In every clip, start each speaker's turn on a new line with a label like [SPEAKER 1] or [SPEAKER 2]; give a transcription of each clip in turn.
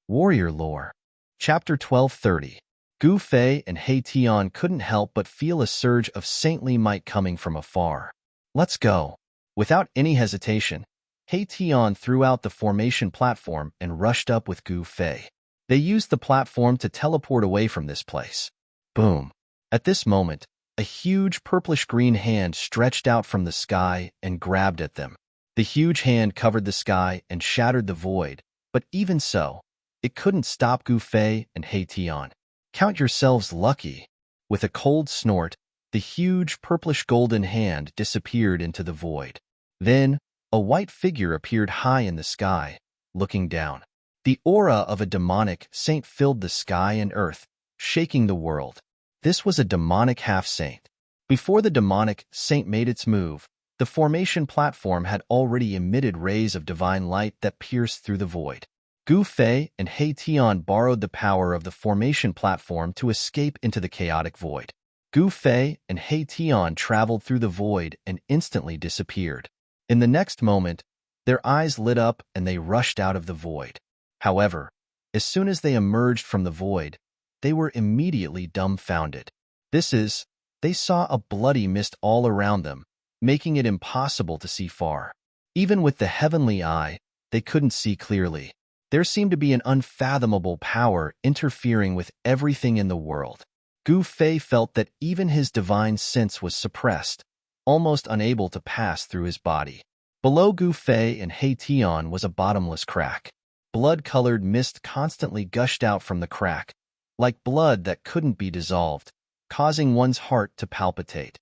[SPEAKER 1] Warrior Lore. Chapter 1230. Gu Fei and He Tian couldn't help but feel a surge of saintly might coming from afar. Let's go. Without any hesitation, He Tian threw out the formation platform and rushed up with Gu Fei. They used the platform to teleport away from this place. Boom. At this moment, a huge purplish-green hand stretched out from the sky and grabbed at them. The huge hand covered the sky and shattered the void, but even so, it couldn't stop Gu Fei and He Tian. Count yourselves lucky. With a cold snort, the huge purplish-golden hand disappeared into the void. Then, a white figure appeared high in the sky, looking down. The aura of a demonic saint filled the sky and earth, shaking the world. This was a demonic half-saint. Before the demonic saint made its move, the formation platform had already emitted rays of divine light that pierced through the void. Gu Fei and He Tian borrowed the power of the formation platform to escape into the chaotic void. Gu Fei and He Tian traveled through the void and instantly disappeared. In the next moment, their eyes lit up and they rushed out of the void. However, as soon as they emerged from the void, they were immediately dumbfounded. They saw a bloody mist all around them, making it impossible to see far. Even with the heavenly eye, they couldn't see clearly. There seemed to be an unfathomable power interfering with everything in the world. Gu Fei felt that even his divine sense was suppressed, almost unable to pass through his body. Below Gu Fei and He Tian was a bottomless crack. Blood-colored mist constantly gushed out from the crack, like blood that couldn't be dissolved, causing one's heart to palpitate.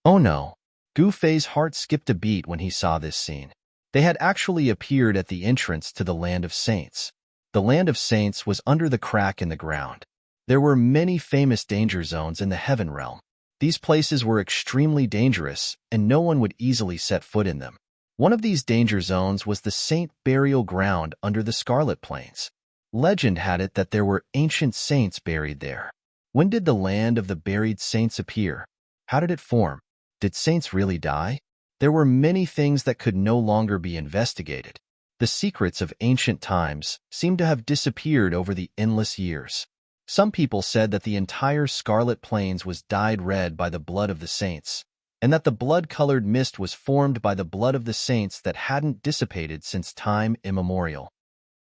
[SPEAKER 1] Oh no! Gu Fei's heart skipped a beat when he saw this scene. They had actually appeared at the entrance to the Land of Saints. The Land of Saints was under the crack in the ground. There were many famous danger zones in the Heaven Realm. These places were extremely dangerous, and no one would easily set foot in them. One of these danger zones was the Saint Burial Ground under the Scarlet Plains. Legend had it that there were ancient saints buried there. When did the Land of the Buried Saints appear? How did it form? Did saints really die? There were many things that could no longer be investigated. The secrets of ancient times seemed to have disappeared over the endless years. Some people said that the entire Scarlet Plains was dyed red by the blood of the saints, and that the blood-colored mist was formed by the blood of the saints that hadn't dissipated since time immemorial.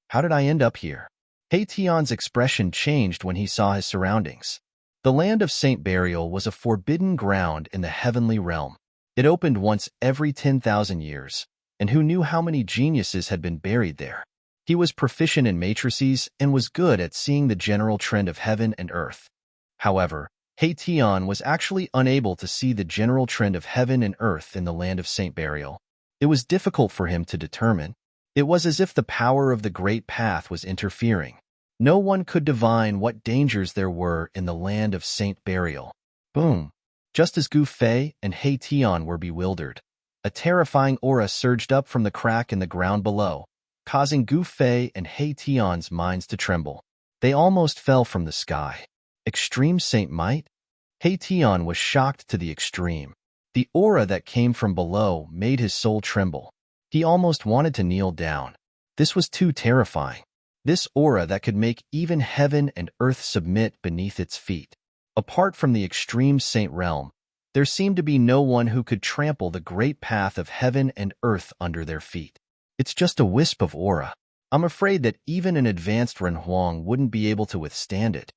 [SPEAKER 1] How did I end up here? He Tian's expression changed when he saw his surroundings. The Land of Saint Burial was a forbidden ground in the heavenly realm. It opened once every 10,000 years, and who knew how many geniuses had been buried there? He was proficient in matrices and was good at seeing the general trend of heaven and earth. However, He Tian was actually unable to see the general trend of heaven and earth in the Land of Saint Burial. It was difficult for him to determine. It was as if the power of the Great Path was interfering. No one could divine what dangers there were in the Land of Saint Burial. Boom! Just as Gu Fei and He Tian were bewildered, a terrifying aura surged up from the crack in the ground below, causing Gu Fei and He Tian's minds to tremble. They almost fell from the sky. Extreme Saint Might? He Tian was shocked to the extreme. The aura that came from below made his soul tremble. He almost wanted to kneel down. This was too terrifying. This aura that could make even heaven and earth submit beneath its feet. Apart from the extreme saint realm, there seemed to be no one who could trample the great path of heaven and earth under their feet. It's just a wisp of aura. I'm afraid that even an advanced Ren Huang wouldn't be able to withstand it.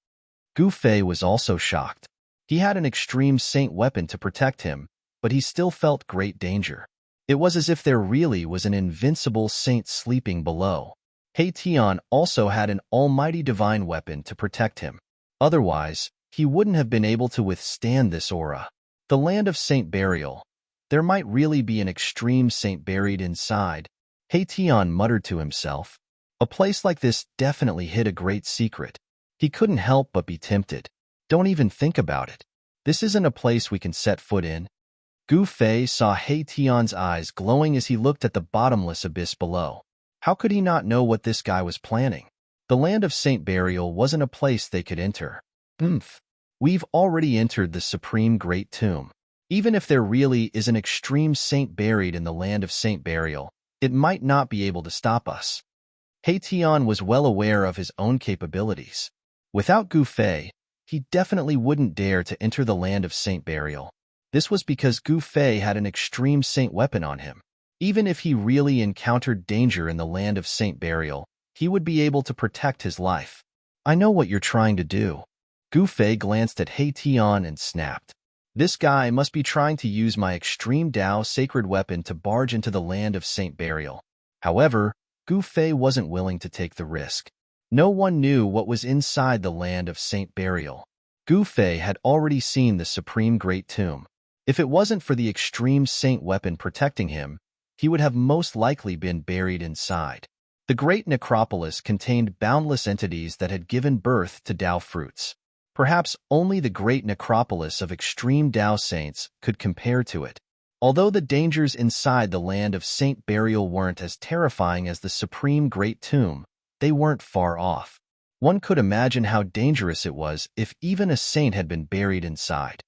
[SPEAKER 1] Gu Fei was also shocked. He had an extreme saint weapon to protect him, but he still felt great danger. It was as if there really was an invincible saint sleeping below. He Tian also had an almighty divine weapon to protect him. Otherwise, he wouldn't have been able to withstand this aura. The Land of Saint Burial. There might really be an extreme saint buried inside. He Tian muttered to himself. A place like this definitely hid a great secret. He couldn't help but be tempted. Don't even think about it. This isn't a place we can set foot in. Gu Fei saw He Tian's eyes glowing as he looked at the bottomless abyss below. How could he not know what this guy was planning? The Land of Saint Burial wasn't a place they could enter. We've already entered the Supreme Great Tomb. Even if there really is an extreme saint buried in the Land of Saint Burial, it might not be able to stop us. He Tian was well aware of his own capabilities. Without Gu Fei, he definitely wouldn't dare to enter the land of Saint Burial. This was because Gu Fei had an extreme saint weapon on him. Even if he really encountered danger in the land of Saint Burial, he would be able to protect his life. I know what you're trying to do. Gu Fei glanced at He Tian and snapped. This guy must be trying to use my extreme Dao sacred weapon to barge into the land of Saint Burial. However, Gu Fei wasn't willing to take the risk. No one knew what was inside the land of Saint Burial. Gu Fei had already seen the Supreme Great Tomb. If it wasn't for the extreme saint weapon protecting him, he would have most likely been buried inside. The great necropolis contained boundless entities that had given birth to Dao fruits. Perhaps only the great necropolis of extreme Dao saints could compare to it. Although the dangers inside the land of Saint Burial weren't as terrifying as the Supreme Great Tomb, they weren't far off. One could imagine how dangerous it was if even a saint had been buried inside.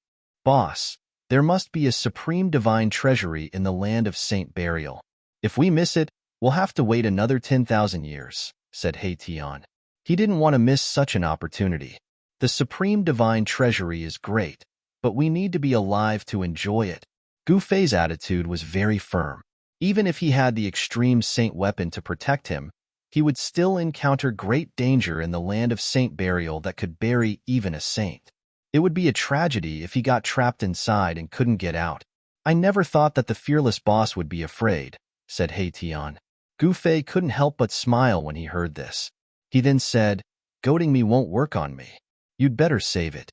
[SPEAKER 1] Boss, there must be a supreme divine treasury in the land of Saint Burial. If we miss it, we'll have to wait another 10,000 years, said He Tian. He didn't want to miss such an opportunity. The supreme divine treasury is great, but we need to be alive to enjoy it. Gu Fei's attitude was very firm. Even if he had the extreme saint weapon to protect him, he would still encounter great danger in the land of Saint Burial that could bury even a saint. It would be a tragedy if he got trapped inside and couldn't get out. I never thought that the fearless boss would be afraid, said He Tian. Gu Fei couldn't help but smile when he heard this. He then said, goading me won't work on me. You'd better save it.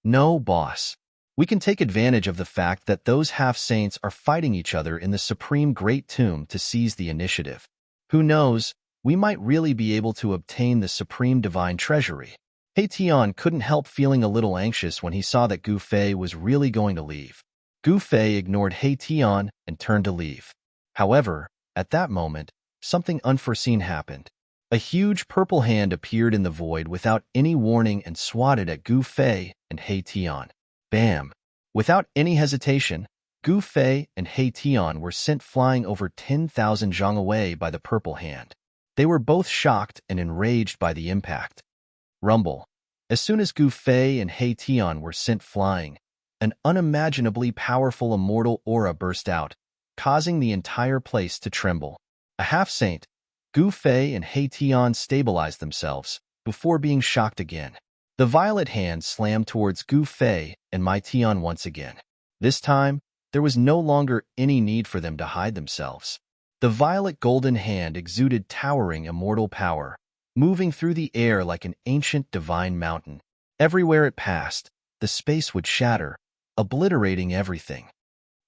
[SPEAKER 1] No, boss. We can take advantage of the fact that those half-saints are fighting each other in the Supreme Great Tomb to seize the initiative. Who knows, we might really be able to obtain the Supreme Divine Treasury. He Tian couldn't help feeling a little anxious when he saw that Gu Fei was really going to leave. Gu Fei ignored He Tian and turned to leave. However, at that moment, something unforeseen happened. A huge purple hand appeared in the void without any warning and swatted at Gu Fei and He Tian. Bam! Without any hesitation, Gu Fei and He Tian were sent flying over 10,000 zhang away by the purple hand. They were both shocked and enraged by the impact. Rumble. As soon as Gu Fei and He Tian were sent flying, an unimaginably powerful immortal aura burst out, causing the entire place to tremble. A half-saint, Gu Fei and He Tian stabilized themselves before being shocked again. The violet hand slammed towards Gu Fei and Mai Tian once again. This time, there was no longer any need for them to hide themselves. The violet golden hand exuded towering immortal power, moving through the air like an ancient divine mountain. Everywhere it passed, the space would shatter, obliterating everything.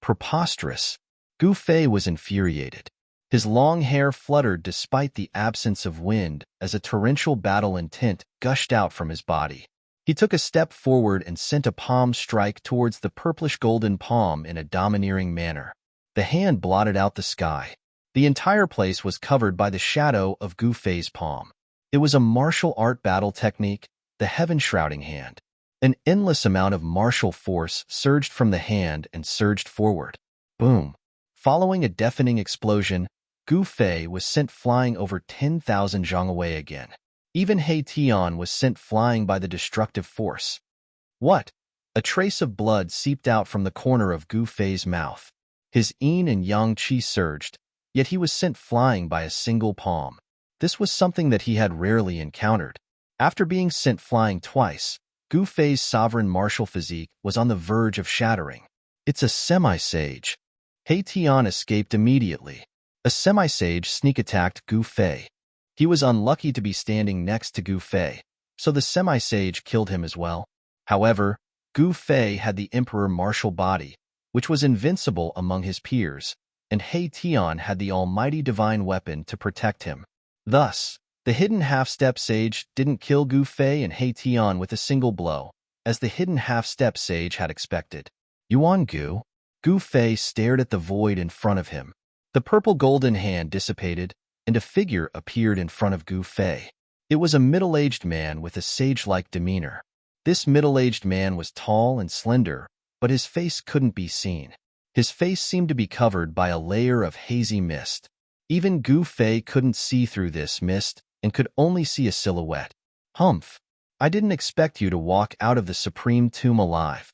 [SPEAKER 1] Preposterous. Gu Fei was infuriated. His long hair fluttered despite the absence of wind as a torrential battle intent gushed out from his body. He took a step forward and sent a palm strike towards the purplish-golden palm in a domineering manner. The hand blotted out the sky. The entire place was covered by the shadow of Gu Fei's palm. It was a martial art battle technique, the heaven-shrouding hand. An endless amount of martial force surged from the hand and surged forward. Boom! Following a deafening explosion, Gu Fei was sent flying over 10,000 zhang away again. Even He Tian was sent flying by the destructive force. What? A trace of blood seeped out from the corner of Gu Fei's mouth. His yin and yang qi surged, yet he was sent flying by a single palm. This was something that he had rarely encountered. After being sent flying twice, Gu Fei's sovereign martial physique was on the verge of shattering. It's a semi-sage. He Tian escaped immediately. A semi-sage sneak-attacked Gu Fei. He was unlucky to be standing next to Gu Fei, so the semi-sage killed him as well. However, Gu Fei had the emperor martial body, which was invincible among his peers, and He Tian had the almighty divine weapon to protect him. Thus, the hidden half-step sage didn't kill Gu Fei and He Tian with a single blow, as the hidden half-step sage had expected. Yuan Gu? Gu Fei stared at the void in front of him. The purple golden hand dissipated, and a figure appeared in front of Gu Fei. It was a middle-aged man with a sage-like demeanor. This middle-aged man was tall and slender, but his face couldn't be seen. His face seemed to be covered by a layer of hazy mist. Even Gu Fei couldn't see through this mist and could only see a silhouette. Humph! I didn't expect you to walk out of the supreme tomb alive.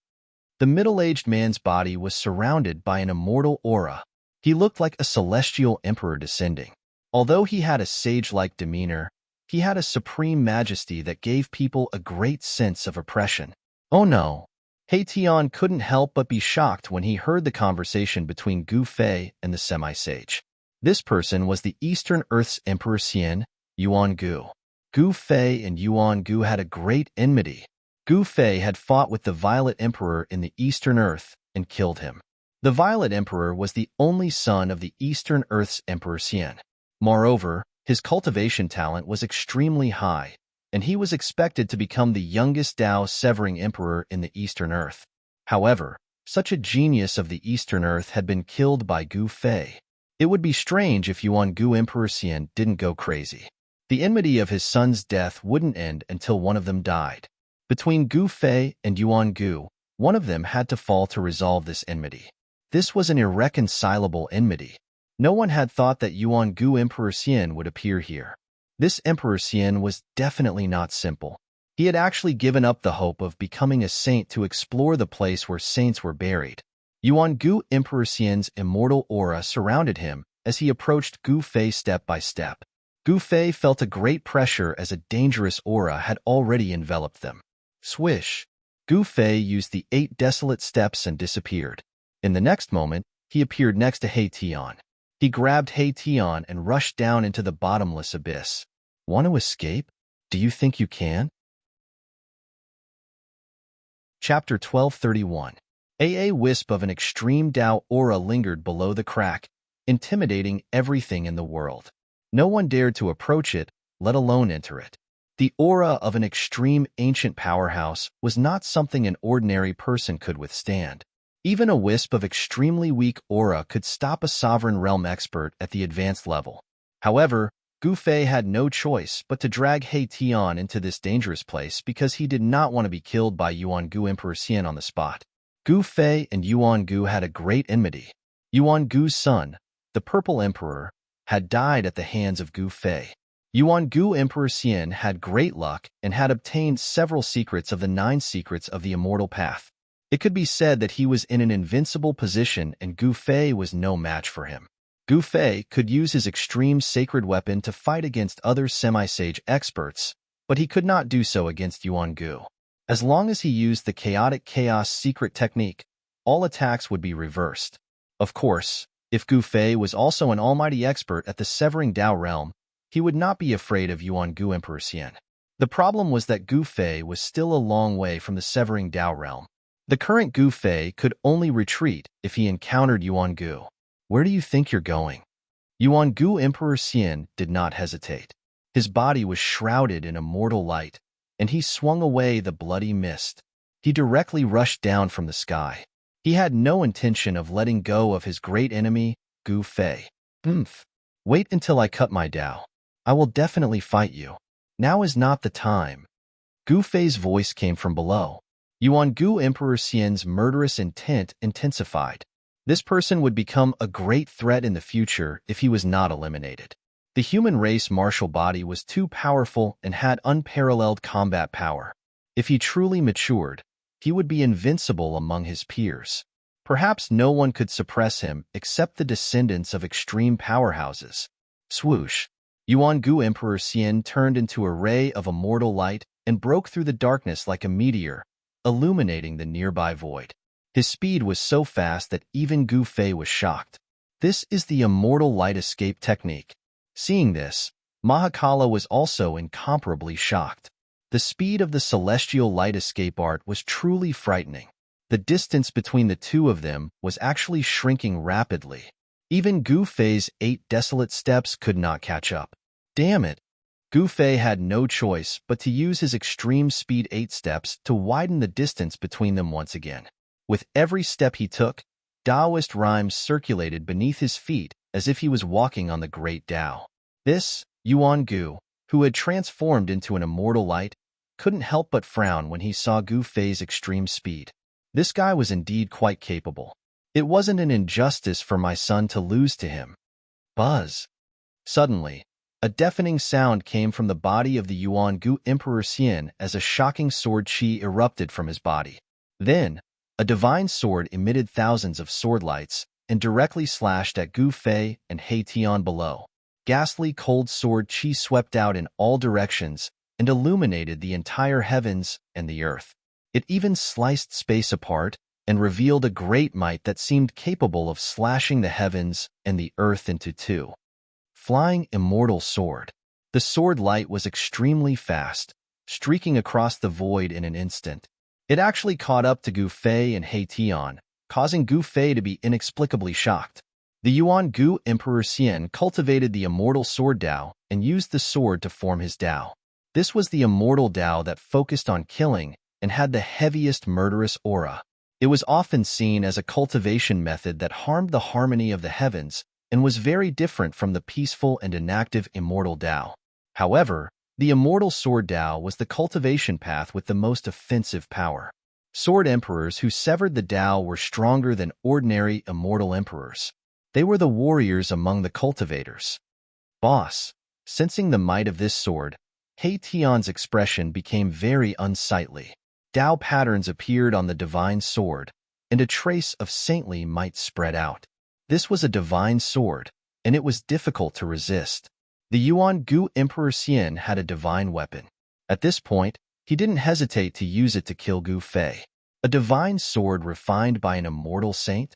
[SPEAKER 1] The middle-aged man's body was surrounded by an immortal aura. He looked like a celestial emperor descending. Although he had a sage-like demeanor, he had a supreme majesty that gave people a great sense of oppression. Oh no! He Tian couldn't help but be shocked when he heard the conversation between Gu Fei and the semi-sage. This person was the Eastern Earth's Emperor Xian, Yuan Gu. Gu Fei and Yuan Gu had a great enmity. Gu Fei had fought with the Violet Emperor in the Eastern Earth and killed him. The Violet Emperor was the only son of the Eastern Earth's Emperor Xian. Moreover, his cultivation talent was extremely high, and he was expected to become the youngest Dao-severing emperor in the Eastern Earth. However, such a genius of the Eastern Earth had been killed by Gu Fei. It would be strange if Yuan Gu Emperor Xian didn't go crazy. The enmity of his son's death wouldn't end until one of them died. Between Gu Fei and Yuan Gu, one of them had to fall to resolve this enmity. This was an irreconcilable enmity. No one had thought that Yuan Gu Emperor Xian would appear here. This Emperor Xian was definitely not simple. He had actually given up the hope of becoming a saint to explore the place where saints were buried. Yuan Gu Emperor Xian's immortal aura surrounded him as he approached Gu Fei step by step. Gu Fei felt a great pressure as a dangerous aura had already enveloped them. Swish! Gu Fei used the 8 desolate steps and disappeared. In the next moment, he appeared next to He Tian. He grabbed He Tian and rushed down into the bottomless abyss. Want to escape? Do you think you can? Chapter 1231. A wisp of an extreme Dao aura lingered below the crack, intimidating everything in the world. No one dared to approach it, let alone enter it. The aura of an extreme ancient powerhouse was not something an ordinary person could withstand. Even a wisp of extremely weak aura could stop a sovereign realm expert at the advanced level. However, Gu Fei had no choice but to drag He Tian into this dangerous place because he did not want to be killed by Yuan Gu Emperor Xian on the spot. Gu Fei and Yuan Gu had a great enmity. Yuan Gu's son, the Purple Emperor, had died at the hands of Gu Fei. Yuan Gu Emperor Xian had great luck and had obtained several secrets of the 9 secrets of the immortal path. It could be said that he was in an invincible position and Gu Fei was no match for him. Gu Fei could use his extreme sacred weapon to fight against other semi-sage experts, but he could not do so against Yuan Gu. As long as he used the chaotic chaos secret technique, all attacks would be reversed. Of course, if Gu Fei was also an almighty expert at the severing Dao realm, he would not be afraid of Yuan Gu Emperor Xian. The problem was that Gu Fei was still a long way from the severing Dao realm. The current Gu Fei could only retreat if he encountered Yuan Gu. Where do you think you're going? Yuan Gu Emperor Xian did not hesitate. His body was shrouded in immortal light, and he swung away the bloody mist. He directly rushed down from the sky. He had no intention of letting go of his great enemy, Gu Fei. Wait until I cut my Dao. I will definitely fight you. Now is not the time. Gu Fei's voice came from below. Yuan Gu Emperor Xian's murderous intent intensified. This person would become a great threat in the future if he was not eliminated. The human race martial body was too powerful and had unparalleled combat power. If he truly matured, he would be invincible among his peers. Perhaps no one could suppress him except the descendants of extreme powerhouses. Swoosh! Yuan Gu Emperor Xian turned into a ray of immortal light and broke through the darkness like a meteor, illuminating the nearby void. His speed was so fast that even Gu Fei was shocked. This is the immortal light escape technique. Seeing this, Mahakala was also incomparably shocked. The speed of the celestial light escape art was truly frightening. The distance between the two of them was actually shrinking rapidly. Even Gu Fei's 8 desolate steps could not catch up. Damn it! Gu Fei had no choice but to use his extreme speed 8 steps to widen the distance between them once again. With every step he took, Taoist rhymes circulated beneath his feet as if he was walking on the great Tao. This, Yuan Gu, who had transformed into an immortal light, couldn't help but frown when he saw Gu Fei's extreme speed. This guy was indeed quite capable. It wasn't an injustice for my son to lose to him. Buzz! Suddenly, a deafening sound came from the body of the Yuan Gu Emperor Xian as a shocking sword qi erupted from his body. Then, a divine sword emitted thousands of sword lights and directly slashed at Gu Fei and He Tian below. Ghastly cold sword qi swept out in all directions and illuminated the entire heavens and the earth. It even sliced space apart and revealed a great might that seemed capable of slashing the heavens and the earth into two. Flying immortal sword. The sword light was extremely fast, streaking across the void in an instant. It actually caught up to Gu Fei and He Tian, causing Gu Fei to be inexplicably shocked. The Yuan Gu Emperor Xian cultivated the immortal sword Dao and used the sword to form his Dao. This was the immortal Dao that focused on killing and had the heaviest murderous aura. It was often seen as a cultivation method that harmed the harmony of the heavens and was very different from the peaceful and inactive immortal Dao. However, the immortal sword Dao was the cultivation path with the most offensive power. Sword emperors who severed the Dao were stronger than ordinary immortal emperors. They were the warriors among the cultivators. Boss, sensing the might of this sword, He Tian's expression became very unsightly. Dao patterns appeared on the divine sword, and a trace of saintly might spread out. This was a divine sword, and it was difficult to resist. The Yuan Gu Emperor Xian had a divine weapon. At this point, he didn't hesitate to use it to kill Gu Fei. A divine sword refined by an immortal saint?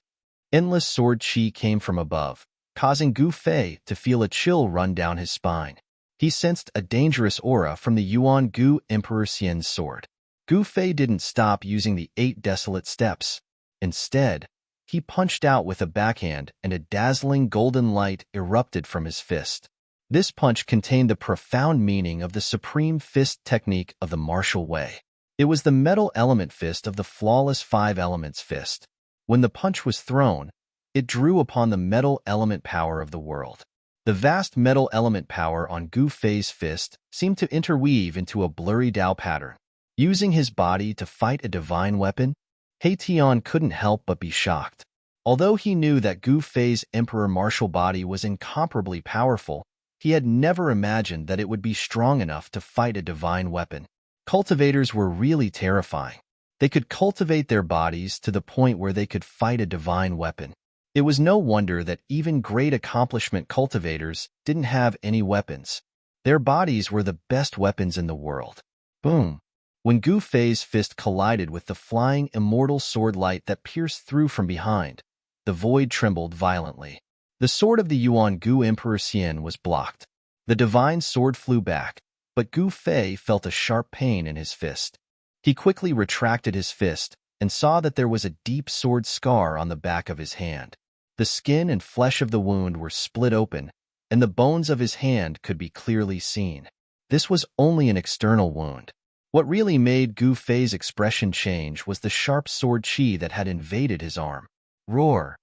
[SPEAKER 1] Endless sword qi came from above, causing Gu Fei to feel a chill run down his spine. He sensed a dangerous aura from the Yuan Gu Emperor Xian's sword. Gu Fei didn't stop using the 8 desolate steps. Instead, he punched out with a backhand and a dazzling golden light erupted from his fist. This punch contained the profound meaning of the supreme fist technique of the martial way. It was the metal element fist of the flawless 5 elements fist. When the punch was thrown, it drew upon the metal element power of the world. The vast metal element power on Gu Fei's fist seemed to interweave into a blurry Dao pattern. Using his body to fight a divine weapon, He Tian couldn't help but be shocked. Although he knew that Gu Fei's emperor martial body was incomparably powerful, he had never imagined that it would be strong enough to fight a divine weapon. Cultivators were really terrifying. They could cultivate their bodies to the point where they could fight a divine weapon. It was no wonder that even great accomplishment cultivators didn't have any weapons. Their bodies were the best weapons in the world. Boom! When Gu Fei's fist collided with the flying immortal sword light that pierced through from behind, the void trembled violently. The sword of the Yuan Gu Emperor Xian was blocked. The divine sword flew back, but Gu Fei felt a sharp pain in his fist. He quickly retracted his fist and saw that there was a deep sword scar on the back of his hand. The skin and flesh of the wound were split open, and the bones of his hand could be clearly seen. This was only an external wound. What really made Gu Fei's expression change was the sharp sword qi that had invaded his arm. Roar!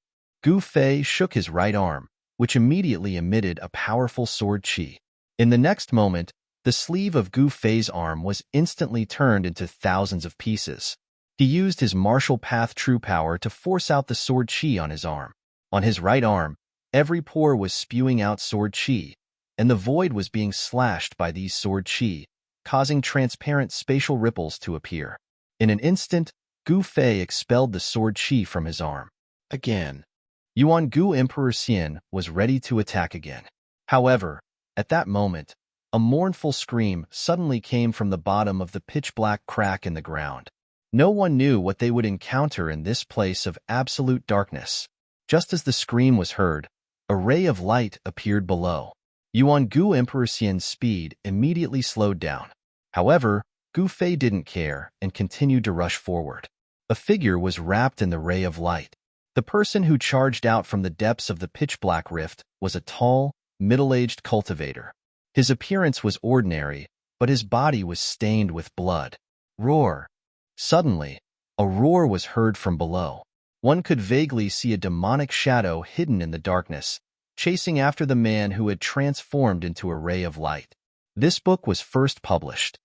[SPEAKER 1] Gu Fei shook his right arm, which immediately emitted a powerful sword qi. In the next moment, the sleeve of Gu Fei's arm was instantly turned into thousands of pieces. He used his martial path true power to force out the sword qi on his arm. On his right arm, every pore was spewing out sword qi, and the void was being slashed by these sword qi, causing transparent spatial ripples to appear. In an instant, Gu Fei expelled the sword qi from his arm. Again. Yuan Gu Emperor Xian was ready to attack again. However, at that moment, a mournful scream suddenly came from the bottom of the pitch-black crack in the ground. No one knew what they would encounter in this place of absolute darkness. Just as the scream was heard, a ray of light appeared below. Yuan Gu Emperor Xian's speed immediately slowed down. However, Gu Fei didn't care and continued to rush forward. A figure was wrapped in the ray of light. The person who charged out from the depths of the pitch-black rift was a tall, middle-aged cultivator. His appearance was ordinary, but his body was stained with blood. Roar! Suddenly, a roar was heard from below. One could vaguely see a demonic shadow hidden in the darkness, chasing after the man who had transformed into a ray of light. This book was first published.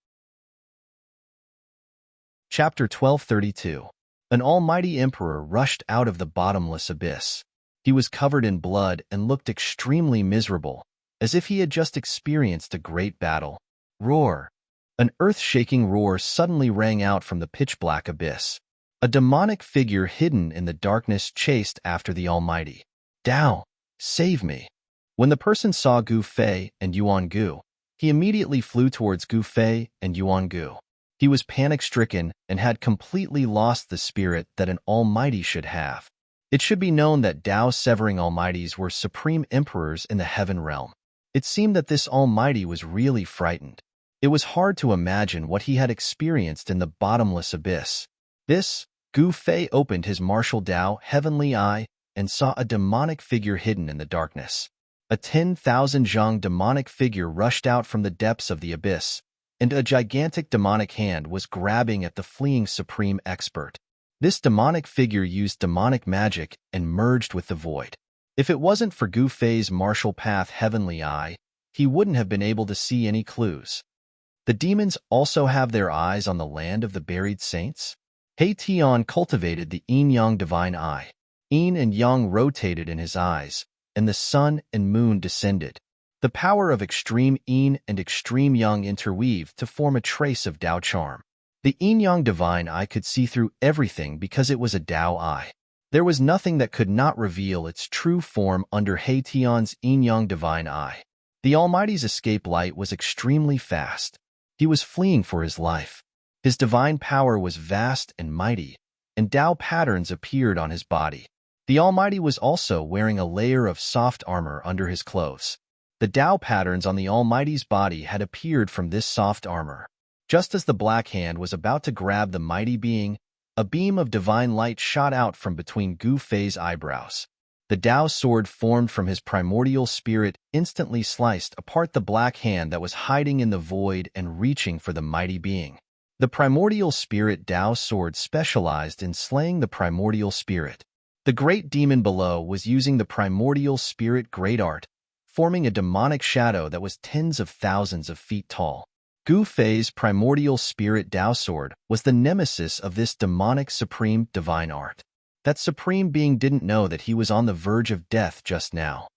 [SPEAKER 1] Chapter 1232. An almighty emperor rushed out of the bottomless abyss. He was covered in blood and looked extremely miserable, as if he had just experienced a great battle. Roar! An earth-shaking roar suddenly rang out from the pitch-black abyss. A demonic figure hidden in the darkness chased after the Almighty. Dao, save me! When the person saw Gu Fei and Yuan Gu, he immediately flew towards Gu Fei and Yuan Gu. He was panic-stricken and had completely lost the spirit that an Almighty should have. It should be known that Dao-severing Almighties were supreme emperors in the heaven realm. It seemed that this Almighty was really frightened. It was hard to imagine what he had experienced in the bottomless abyss. Gu Fei opened his martial Dao heavenly eye and saw a demonic figure hidden in the darkness. A 10,000 zhang demonic figure rushed out from the depths of the abyss, and a gigantic demonic hand was grabbing at the fleeing supreme expert. This demonic figure used demonic magic and merged with the void. If it wasn't for Gu Fei's martial path heavenly eye, he wouldn't have been able to see any clues. The demons also have their eyes on the land of the buried saints? He Tian cultivated the yin-yang divine eye. Yin and yang rotated in his eyes, and the sun and moon descended. The power of extreme yin and extreme yang interweaved to form a trace of Dao charm. The yin-yang divine eye could see through everything because it was a Dao eye. There was nothing that could not reveal its true form under He Tian's yin-yang divine eye. The Almighty's escape light was extremely fast. He was fleeing for his life. His divine power was vast and mighty, and Dao patterns appeared on his body. The Almighty was also wearing a layer of soft armor under his clothes. The Dao patterns on the Almighty's body had appeared from this soft armor. Just as the black hand was about to grab the mighty being, a beam of divine light shot out from between Gu Fei's eyebrows. The Dao sword formed from his primordial spirit instantly sliced apart the black hand that was hiding in the void and reaching for the mighty being. The primordial spirit Dao sword specialized in slaying the primordial spirit. The great demon below was using the primordial spirit great art, forming a demonic shadow that was tens of thousands of feet tall. Gu Fei's primordial spirit Dao sword was the nemesis of this demonic supreme divine art. That supreme being didn't know that he was on the verge of death just now.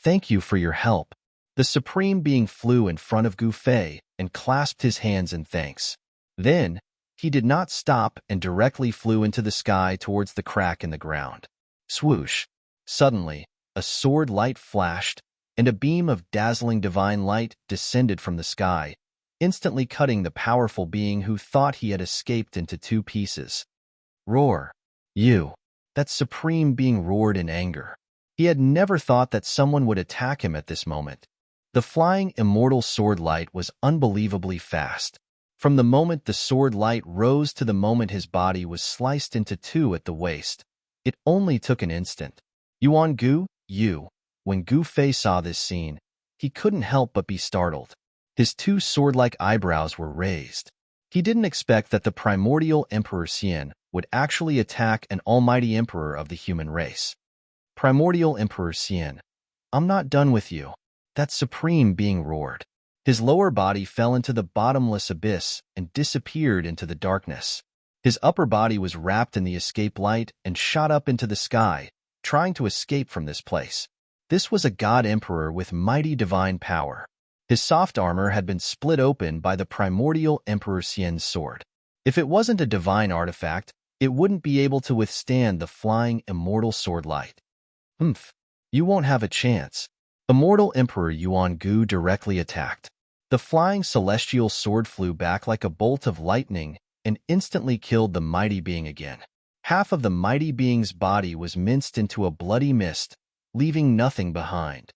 [SPEAKER 1] Thank you for your help. The supreme being flew in front of Gu Fei and clasped his hands in thanks. Then, he did not stop and directly flew into the sky towards the crack in the ground. Swoosh! Suddenly, a sword light flashed, and a beam of dazzling divine light descended from the sky, instantly cutting the powerful being who thought he had escaped into two pieces. Roar! That supreme being roared in anger. He had never thought that someone would attack him at this moment. The flying immortal sword light was unbelievably fast. From the moment the sword light rose to the moment his body was sliced into two at the waist, it only took an instant. Yuan Gu, when Gu Fei saw this scene, he couldn't help but be startled. His two sword-like eyebrows were raised. He didn't expect that the primordial Emperor Xian would actually attack an almighty emperor of the human race. Primordial Emperor Xian, I'm not done with you. That supreme being roared. His lower body fell into the bottomless abyss and disappeared into the darkness. His upper body was wrapped in the escape light and shot up into the sky, trying to escape from this place. This was a god emperor with mighty divine power. His soft armor had been split open by the primordial Emperor Xian's sword. If it wasn't a divine artifact, it wouldn't be able to withstand the flying immortal sword light. You won't have a chance. Immortal Emperor Yuan Gu directly attacked. The flying celestial sword flew back like a bolt of lightning and instantly killed the mighty being again. Half of the mighty being's body was minced into a bloody mist, leaving nothing behind.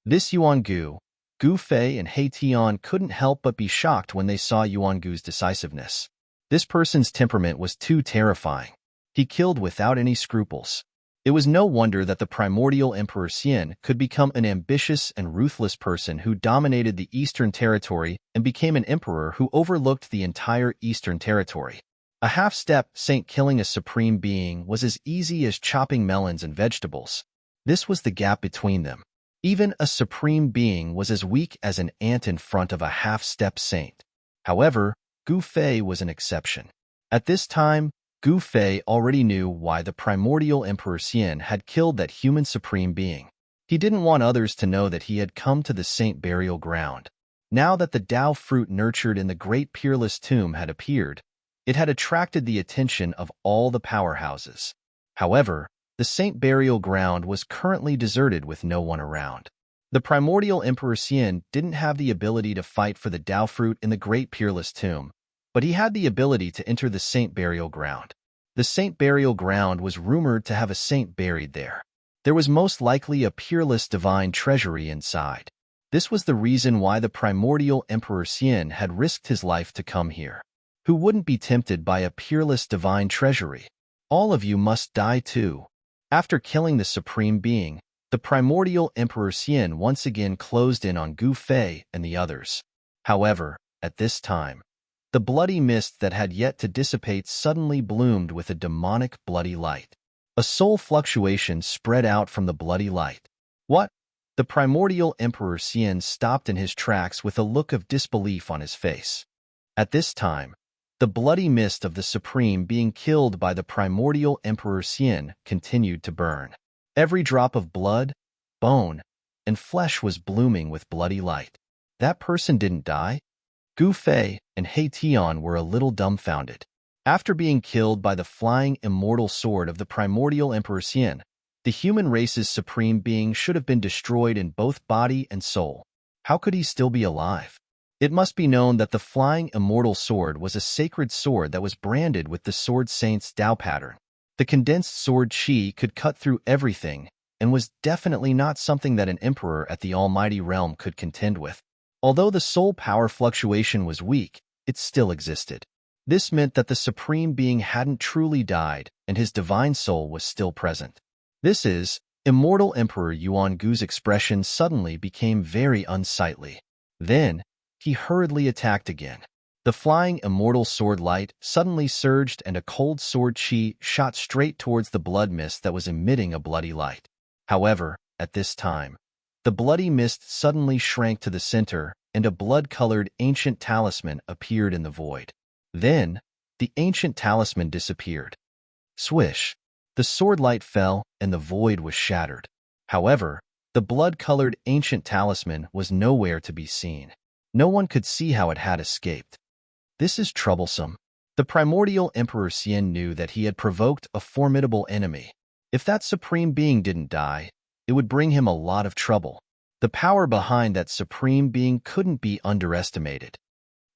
[SPEAKER 1] This Yuan Gu, Gu Fei and He Tian couldn't help but be shocked when they saw Yuan Gu's decisiveness. This person's temperament was too terrifying. He killed without any scruples. It was no wonder that the primordial Emperor Xian could become an ambitious and ruthless person who dominated the Eastern Territory and became an emperor who overlooked the entire Eastern Territory. A half-step saint killing a supreme being was as easy as chopping melons and vegetables. This was the gap between them. Even a supreme being was as weak as an ant in front of a half-step saint. However, Gu Fei was an exception. At this time, Gu Fei already knew why the primordial Emperor Xian had killed that human supreme being. He didn't want others to know that he had come to the saint burial ground. Now that the Tao fruit nurtured in the great peerless tomb had appeared, it had attracted the attention of all the powerhouses. However, the saint burial ground was currently deserted with no one around. The primordial Emperor Xian didn't have the ability to fight for the Tao fruit in the great peerless tomb, but he had the ability to enter the saint burial ground. The saint burial ground was rumored to have a saint buried there. There was most likely a peerless divine treasury inside. This was the reason why the primordial Emperor Xian had risked his life to come here. Who wouldn't be tempted by a peerless divine treasury? All of you must die too. After killing the Supreme Being, the primordial Emperor Xian once again closed in on Gu Fei and the others. However, at this time, the bloody mist that had yet to dissipate suddenly bloomed with a demonic bloody light. A soul fluctuation spread out from the bloody light. What? The primordial Emperor Xian stopped in his tracks with a look of disbelief on his face. At this time, the bloody mist of the Supreme Being killed by the primordial Emperor Xian continued to burn. Every drop of blood, bone, and flesh was blooming with bloody light. That person didn't die? Gu Fei and He Tian were a little dumbfounded. After being killed by the flying immortal sword of the primordial Emperor Xian, the human race's Supreme Being should have been destroyed in both body and soul. How could he still be alive? It must be known that the flying immortal sword was a sacred sword that was branded with the Sword Saint's Tao pattern. The condensed sword Qi could cut through everything and was definitely not something that an emperor at the Almighty Realm could contend with. Although the soul power fluctuation was weak, it still existed. This meant that the Supreme Being hadn't truly died and his divine soul was still present. This is, Immortal Emperor Yuan Gu's expression suddenly became very unsightly. Then, he hurriedly attacked again. The flying immortal sword light suddenly surged and a cold sword Qi shot straight towards the blood mist that was emitting a bloody light. However, at this time, the bloody mist suddenly shrank to the center and a blood-colored ancient talisman appeared in the void. Then, the ancient talisman disappeared. Swish! The sword light fell and the void was shattered. However, the blood-colored ancient talisman was nowhere to be seen. No one could see how it had escaped. This is troublesome. The primordial Emperor Xian knew that he had provoked a formidable enemy. If that Supreme Being didn't die, it would bring him a lot of trouble. The power behind that Supreme Being couldn't be underestimated.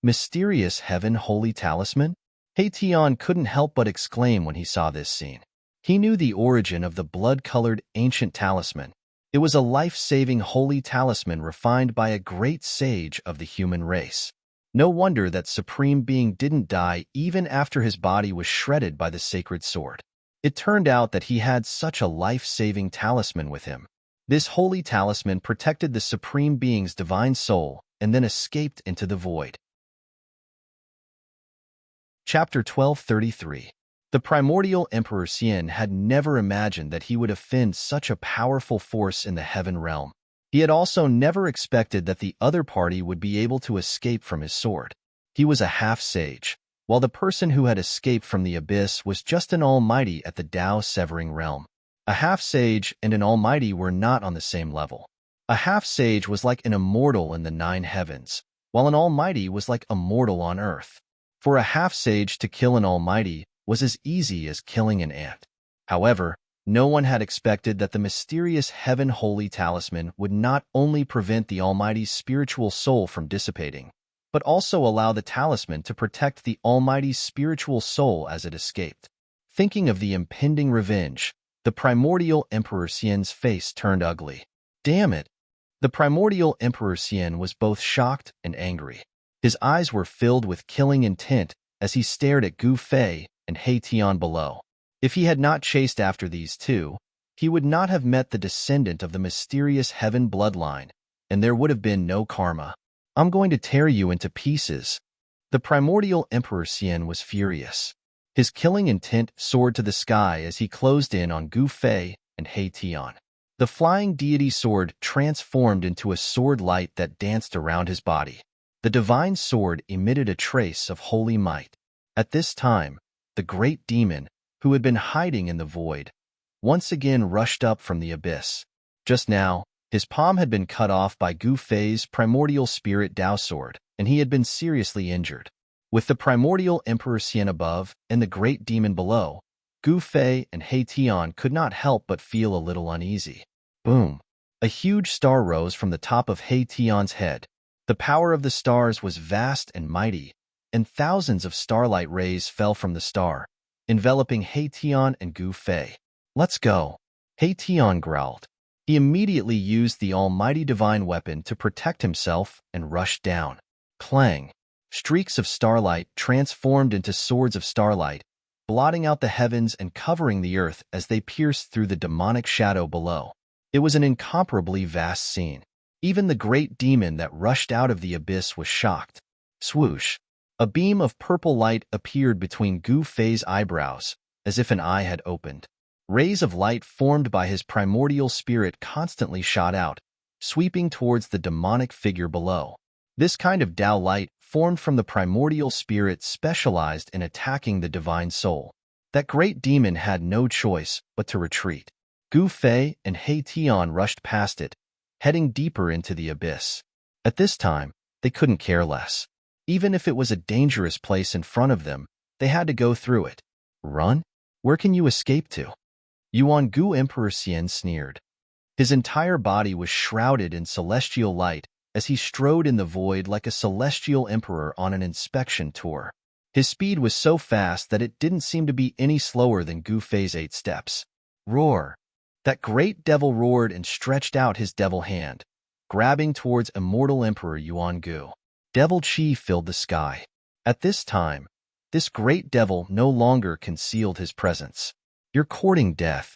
[SPEAKER 1] Mysterious Heaven Holy Talisman? He Tian couldn't help but exclaim when he saw this scene. He knew the origin of the blood-colored ancient talisman. It was a life-saving holy talisman refined by a great sage of the human race. No wonder that Supreme Being didn't die even after his body was shredded by the sacred sword. It turned out that he had such a life-saving talisman with him. This holy talisman protected the Supreme Being's divine soul and then escaped into the void. Chapter 1233. The primordial Emperor Xian had never imagined that he would offend such a powerful force in the heaven realm. He had also never expected that the other party would be able to escape from his sword. He was a half-sage, while the person who had escaped from the abyss was just an almighty at the Tao-severing realm. A half-sage and an almighty were not on the same level. A half-sage was like an immortal in the 9 heavens, while an almighty was like a mortal on earth. For a half-sage to kill an almighty was as easy as killing an ant. However, no one had expected that the mysterious Heaven Holy Talisman would not only prevent the Almighty's spiritual soul from dissipating, but also allow the talisman to protect the Almighty's spiritual soul as it escaped. Thinking of the impending revenge, the primordial Emperor Xian's face turned ugly. Damn it! The primordial Emperor Xian was both shocked and angry. His eyes were filled with killing intent as he stared at Gu Fei and He Tian below. If he had not chased after these two, he would not have met the descendant of the mysterious heaven bloodline, and there would have been no karma. I'm going to tear you into pieces. The primordial Emperor Xian was furious. His killing intent soared to the sky as he closed in on Gu Fei and He Tian. The flying deity sword transformed into a sword light that danced around his body. The divine sword emitted a trace of holy might. At this time, the great demon, who had been hiding in the void, once again rushed up from the abyss. Just now, his palm had been cut off by Gu Fei's primordial spirit Dao sword, and he had been seriously injured. With the primordial Emperor Xian above and the great demon below, Gu Fei and He Tian could not help but feel a little uneasy. Boom! A huge star rose from the top of He Tian's head. The power of the stars was vast and mighty, and thousands of starlight rays fell from the star, enveloping He Tian and Gu Fei. "Let's go," He Tian growled. He immediately used the almighty divine weapon to protect himself and rushed down. Clang! Streaks of starlight transformed into swords of starlight, blotting out the heavens and covering the earth as they pierced through the demonic shadow below. It was an incomparably vast scene. Even the great demon that rushed out of the abyss was shocked. Swoosh! A beam of purple light appeared between Gu Fei's eyebrows, as if an eye had opened. Rays of light formed by his primordial spirit constantly shot out, sweeping towards the demonic figure below. This kind of Dao light, formed from the primordial spirit, specialized in attacking the divine soul. That great demon had no choice but to retreat. Gu Fei and He Tian rushed past it, heading deeper into the abyss. At this time, they couldn't care less. Even if it was a dangerous place in front of them, they had to go through it. Run? Where can you escape to? Yuan Gu Emperor Xian sneered. His entire body was shrouded in celestial light as he strode in the void like a celestial emperor on an inspection tour. His speed was so fast that it didn't seem to be any slower than Gu Fei's 8 steps. Roar! That great devil roared and stretched out his devil hand, grabbing towards immortal Emperor Yuan Gu. Devil chi filled the sky. At this time, this great devil no longer concealed his presence. "You're courting death."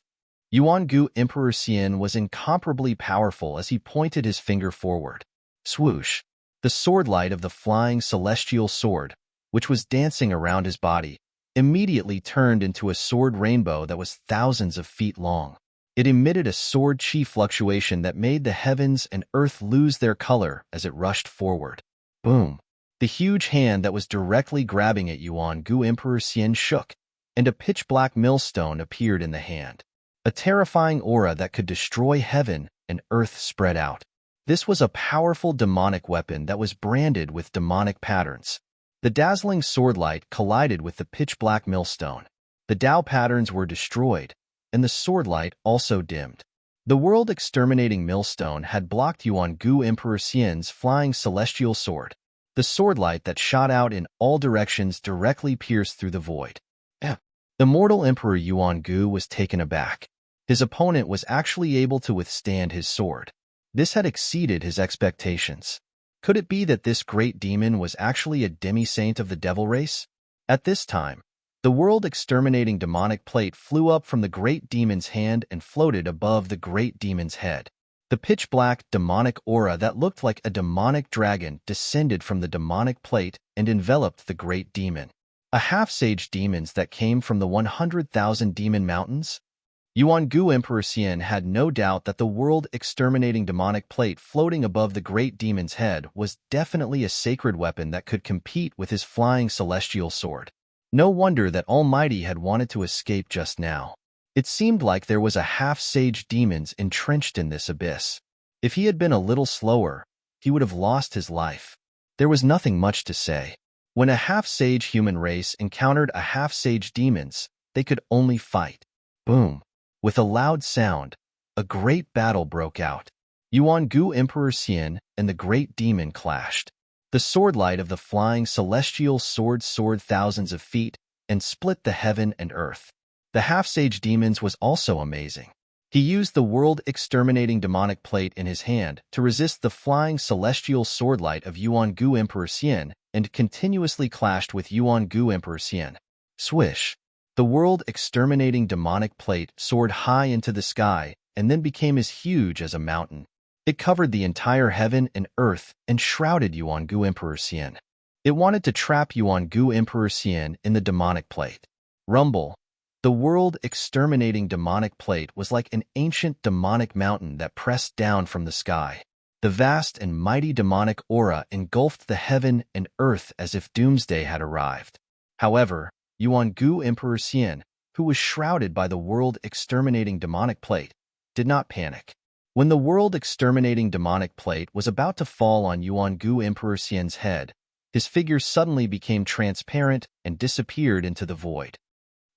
[SPEAKER 1] Yuan Gu Emperor Xian was incomparably powerful as he pointed his finger forward. Swoosh! The sword light of the flying celestial sword, which was dancing around his body, immediately turned into a sword rainbow that was thousands of feet long. It emitted a sword chi fluctuation that made the heavens and earth lose their color as it rushed forward. Boom! The huge hand that was directly grabbing at Yuan Gu Emperor Xian shook, and a pitch-black millstone appeared in the hand. A terrifying aura that could destroy heaven and earth spread out. This was a powerful demonic weapon that was branded with demonic patterns. The dazzling sword light collided with the pitch-black millstone. The Dao patterns were destroyed, and the sword light also dimmed. The world-exterminating millstone had blocked Yuan Gu Emperor Xian's flying celestial sword. The sword light that shot out in all directions directly pierced through the void. Immortal Emperor Yuan Gu was taken aback. His opponent was actually able to withstand his sword. This had exceeded his expectations. Could it be that this great demon was actually a demi-saint of the devil race? At this time, the world-exterminating demonic plate flew up from the great demon's hand and floated above the great demon's head. The pitch-black demonic aura that looked like a demonic dragon descended from the demonic plate and enveloped the great demon. A half-sage demons that came from the 100,000 demon mountains? Yuan Gu Emperor Xian had no doubt that the world-exterminating demonic plate floating above the great demon's head was definitely a sacred weapon that could compete with his flying celestial sword. No wonder that Almighty had wanted to escape just now. It seemed like there was a half-sage demons entrenched in this abyss. If he had been a little slower, he would have lost his life. There was nothing much to say. When a half-sage human race encountered a half-sage demons, they could only fight. Boom! With a loud sound, a great battle broke out. Yuan Gu Emperor Xian and the great demon clashed. The sword light of the flying celestial sword soared thousands of feet and split the heaven and earth. The half-sage demons was also amazing. He used the world-exterminating demonic plate in his hand to resist the flying celestial sword light of Yuan Gu Emperor Xian and continuously clashed with Yuan Gu Emperor Xian. Swish! The world-exterminating demonic plate soared high into the sky and then became as huge as a mountain. It covered the entire heaven and earth and shrouded Yuan Gu Emperor Xian. It wanted to trap Yuan Gu Emperor Xian in the demonic plate. Rumble! The world-exterminating demonic plate was like an ancient demonic mountain that pressed down from the sky. The vast and mighty demonic aura engulfed the heaven and earth as if doomsday had arrived. However, Yuan Gu Emperor Xian, who was shrouded by the world-exterminating demonic plate, did not panic. When the world-exterminating demonic plate was about to fall on Yuan-gu Emperor Xian's head, his figure suddenly became transparent and disappeared into the void.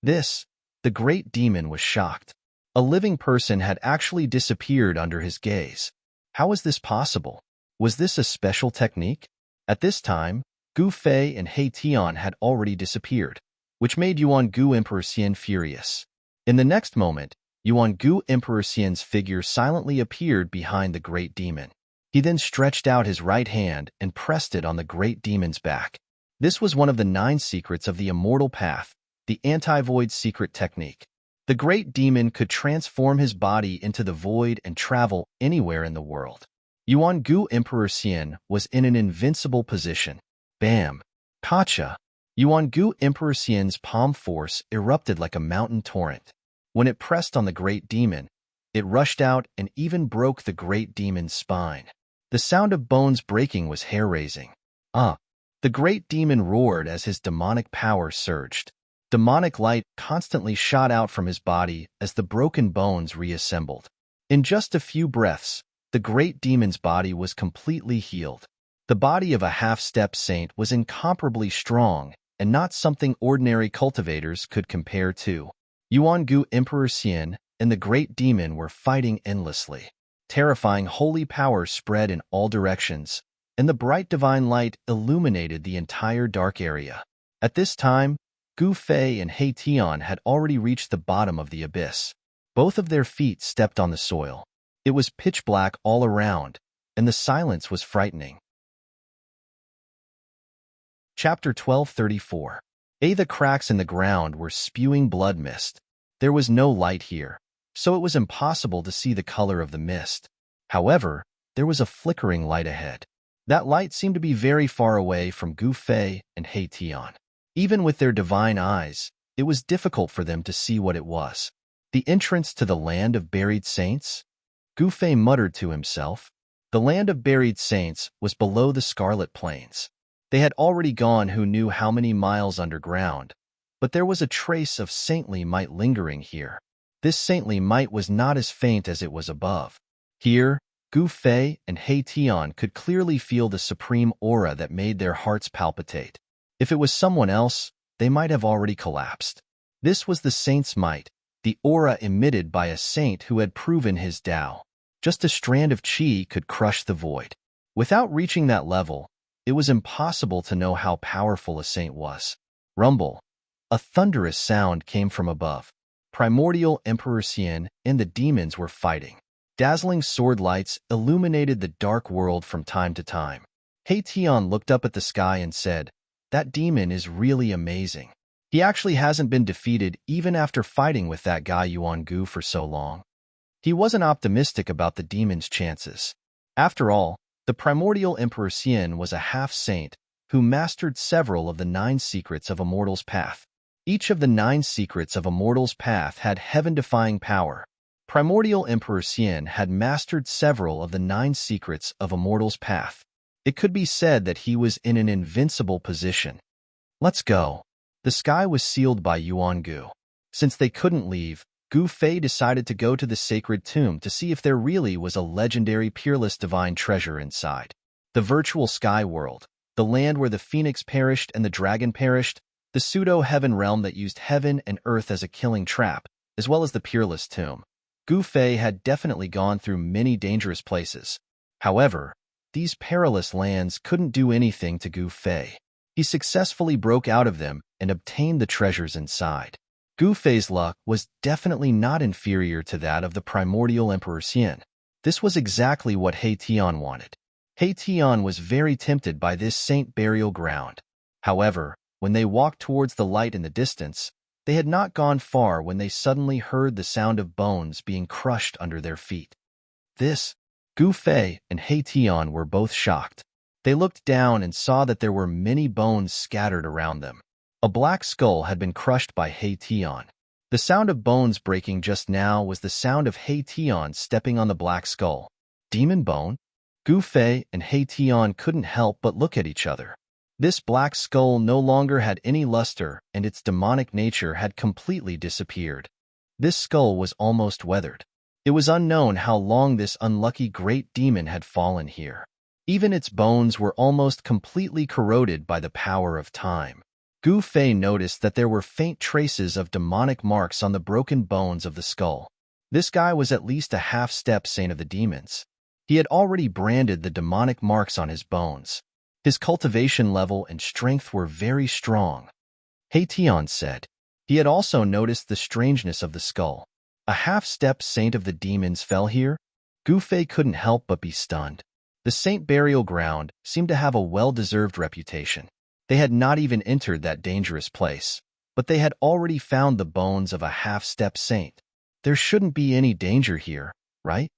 [SPEAKER 1] The great demon was shocked. A living person had actually disappeared under his gaze. How was this possible? Was this a special technique? At this time, Gu Fei and He Tian had already disappeared, which made Yuan-gu Emperor Xian furious. In the next moment, Yuan-gu Emperor Xian's figure silently appeared behind the great demon. He then stretched out his right hand and pressed it on the great demon's back. This was one of the 9 secrets of the immortal path, the anti-void secret technique. The great demon could transform his body into the void and travel anywhere in the world. Yuan-gu Emperor Xian was in an invincible position. Bam! Kacha! Yuan-gu Emperor Xian's palm force erupted like a mountain torrent. When it pressed on the great demon, it rushed out and even broke the great demon's spine. The sound of bones breaking was hair-raising. The great demon roared as his demonic power surged. Demonic light constantly shot out from his body as the broken bones reassembled. In just a few breaths, the great demon's body was completely healed. The body of a half-step saint was incomparably strong and not something ordinary cultivators could compare to. Yuan-gu Emperor Xian and the great demon were fighting endlessly. Terrifying holy power spread in all directions, and the bright divine light illuminated the entire dark area. At this time, Gu Fei and He Tian had already reached the bottom of the abyss. Both of their feet stepped on the soil. It was pitch black all around, and the silence was frightening. Chapter 1234. The cracks in the ground were spewing blood mist. There was no light here, so it was impossible to see the color of the mist. However, there was a flickering light ahead. That light seemed to be very far away from Gu Fei and He Tian. Even with their divine eyes, it was difficult for them to see what it was. The entrance to the land of buried saints? Gu Fei muttered to himself. The land of buried saints was below the Scarlet Plains. They had already gone who knew how many miles underground, but there was a trace of saintly might lingering here. This saintly might was not as faint as it was above. Here, Gu Fei and He Tian could clearly feel the supreme aura that made their hearts palpitate. If it was someone else, they might have already collapsed. This was the saint's might, the aura emitted by a saint who had proven his Tao. Just a strand of qi could crush the void. Without reaching that level, it was impossible to know how powerful a saint was. Rumble. A thunderous sound came from above. Primordial Emperor Xian and the demons were fighting. Dazzling sword lights illuminated the dark world from time to time. He Tian looked up at the sky and said, "That demon is really amazing. He actually hasn't been defeated even after fighting with that guy Yuan-gu for so long." He wasn't optimistic about the demon's chances. After all, the primordial Emperor Xian was a half-saint who mastered several of the 9 secrets of a mortal's path. Each of the 9 secrets of a mortal's path had heaven-defying power. Primordial Emperor Xian had mastered several of the 9 secrets of a mortal's path. It could be said that he was in an invincible position. Let's go. The sky was sealed by Yuan-gu. Since they couldn't leave, Gu Fei decided to go to the sacred tomb to see if there really was a legendary peerless divine treasure inside. The virtual sky world, the land where the phoenix perished and the dragon perished, the pseudo-heaven realm that used heaven and earth as a killing trap, as well as the peerless tomb. Gu Fei had definitely gone through many dangerous places. However, these perilous lands couldn't do anything to Gu Fei. He successfully broke out of them and obtained the treasures inside. Gu Fei's luck was definitely not inferior to that of the primordial Emperor Xian. This was exactly what He Tian wanted. He Tian was very tempted by this saint burial ground. However, when they walked towards the light in the distance, they had not gone far when they suddenly heard the sound of bones being crushed under their feet. Gu Fei and He Tian were both shocked. They looked down and saw that there were many bones scattered around them. A black skull had been crushed by He Tian. The sound of bones breaking just now was the sound of He Tian stepping on the black skull. Demon bone? Gu Fei and He Tian couldn't help but look at each other. This black skull no longer had any luster, and its demonic nature had completely disappeared. This skull was almost weathered. It was unknown how long this unlucky great demon had fallen here. Even its bones were almost completely corroded by the power of time. Gu Fei noticed that there were faint traces of demonic marks on the broken bones of the skull. This guy was at least a half-step saint of the demons. He had already branded the demonic marks on his bones. His cultivation level and strength were very strong. He Tian said. He had also noticed the strangeness of the skull. A half-step saint of the demons fell here? Gu Fei couldn't help but be stunned. The saint burial ground seemed to have a well-deserved reputation. They had not even entered that dangerous place, but they had already found the bones of a half-step saint. There shouldn't be any danger here, right?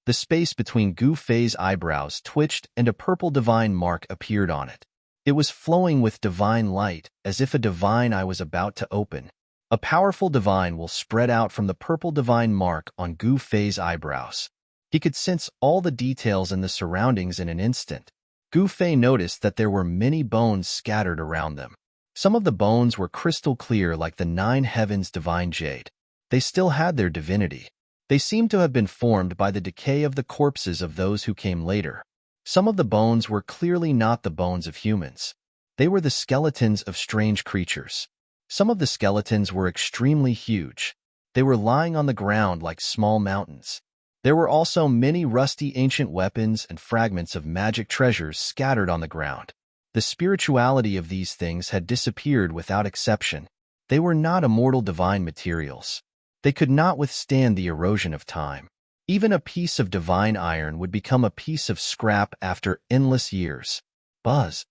[SPEAKER 1] The space between Gu Fei's eyebrows twitched and a purple divine mark appeared on it. It was flowing with divine light, as if a divine eye was about to open. A powerful divine will spread out from the purple divine mark on Gu Fei's eyebrows. He could sense all the details and the surroundings in an instant. Gu Fei noticed that there were many bones scattered around them. Some of the bones were crystal clear like the 9 heavens divine jade. They still had their divinity. They seemed to have been formed by the decay of the corpses of those who came later. Some of the bones were clearly not the bones of humans. They were the skeletons of strange creatures. Some of the skeletons were extremely huge. They were lying on the ground like small mountains. There were also many rusty ancient weapons and fragments of magic treasures scattered on the ground. The spirituality of these things had disappeared without exception. They were not immortal divine materials. They could not withstand the erosion of time. Even a piece of divine iron would become a piece of scrap after endless years. Buzz.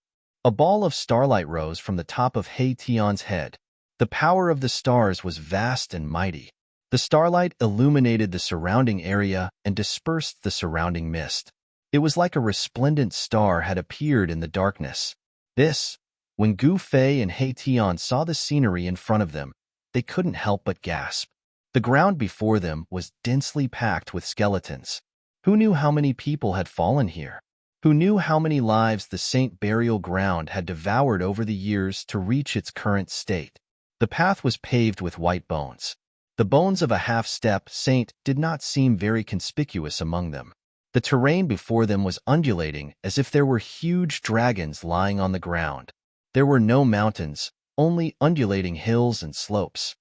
[SPEAKER 1] A ball of starlight rose from the top of He Tian's head. The power of the stars was vast and mighty. The starlight illuminated the surrounding area and dispersed the surrounding mist. It was like a resplendent star had appeared in the darkness. When Gu Fei and He Tian saw the scenery in front of them, they couldn't help but gasp. The ground before them was densely packed with skeletons. Who knew how many people had fallen here? Who knew how many lives the saint burial ground had devoured over the years to reach its current state? The path was paved with white bones. The bones of a half-step saint did not seem very conspicuous among them. The terrain before them was undulating as if there were huge dragons lying on the ground. There were no mountains, only undulating hills and slopes.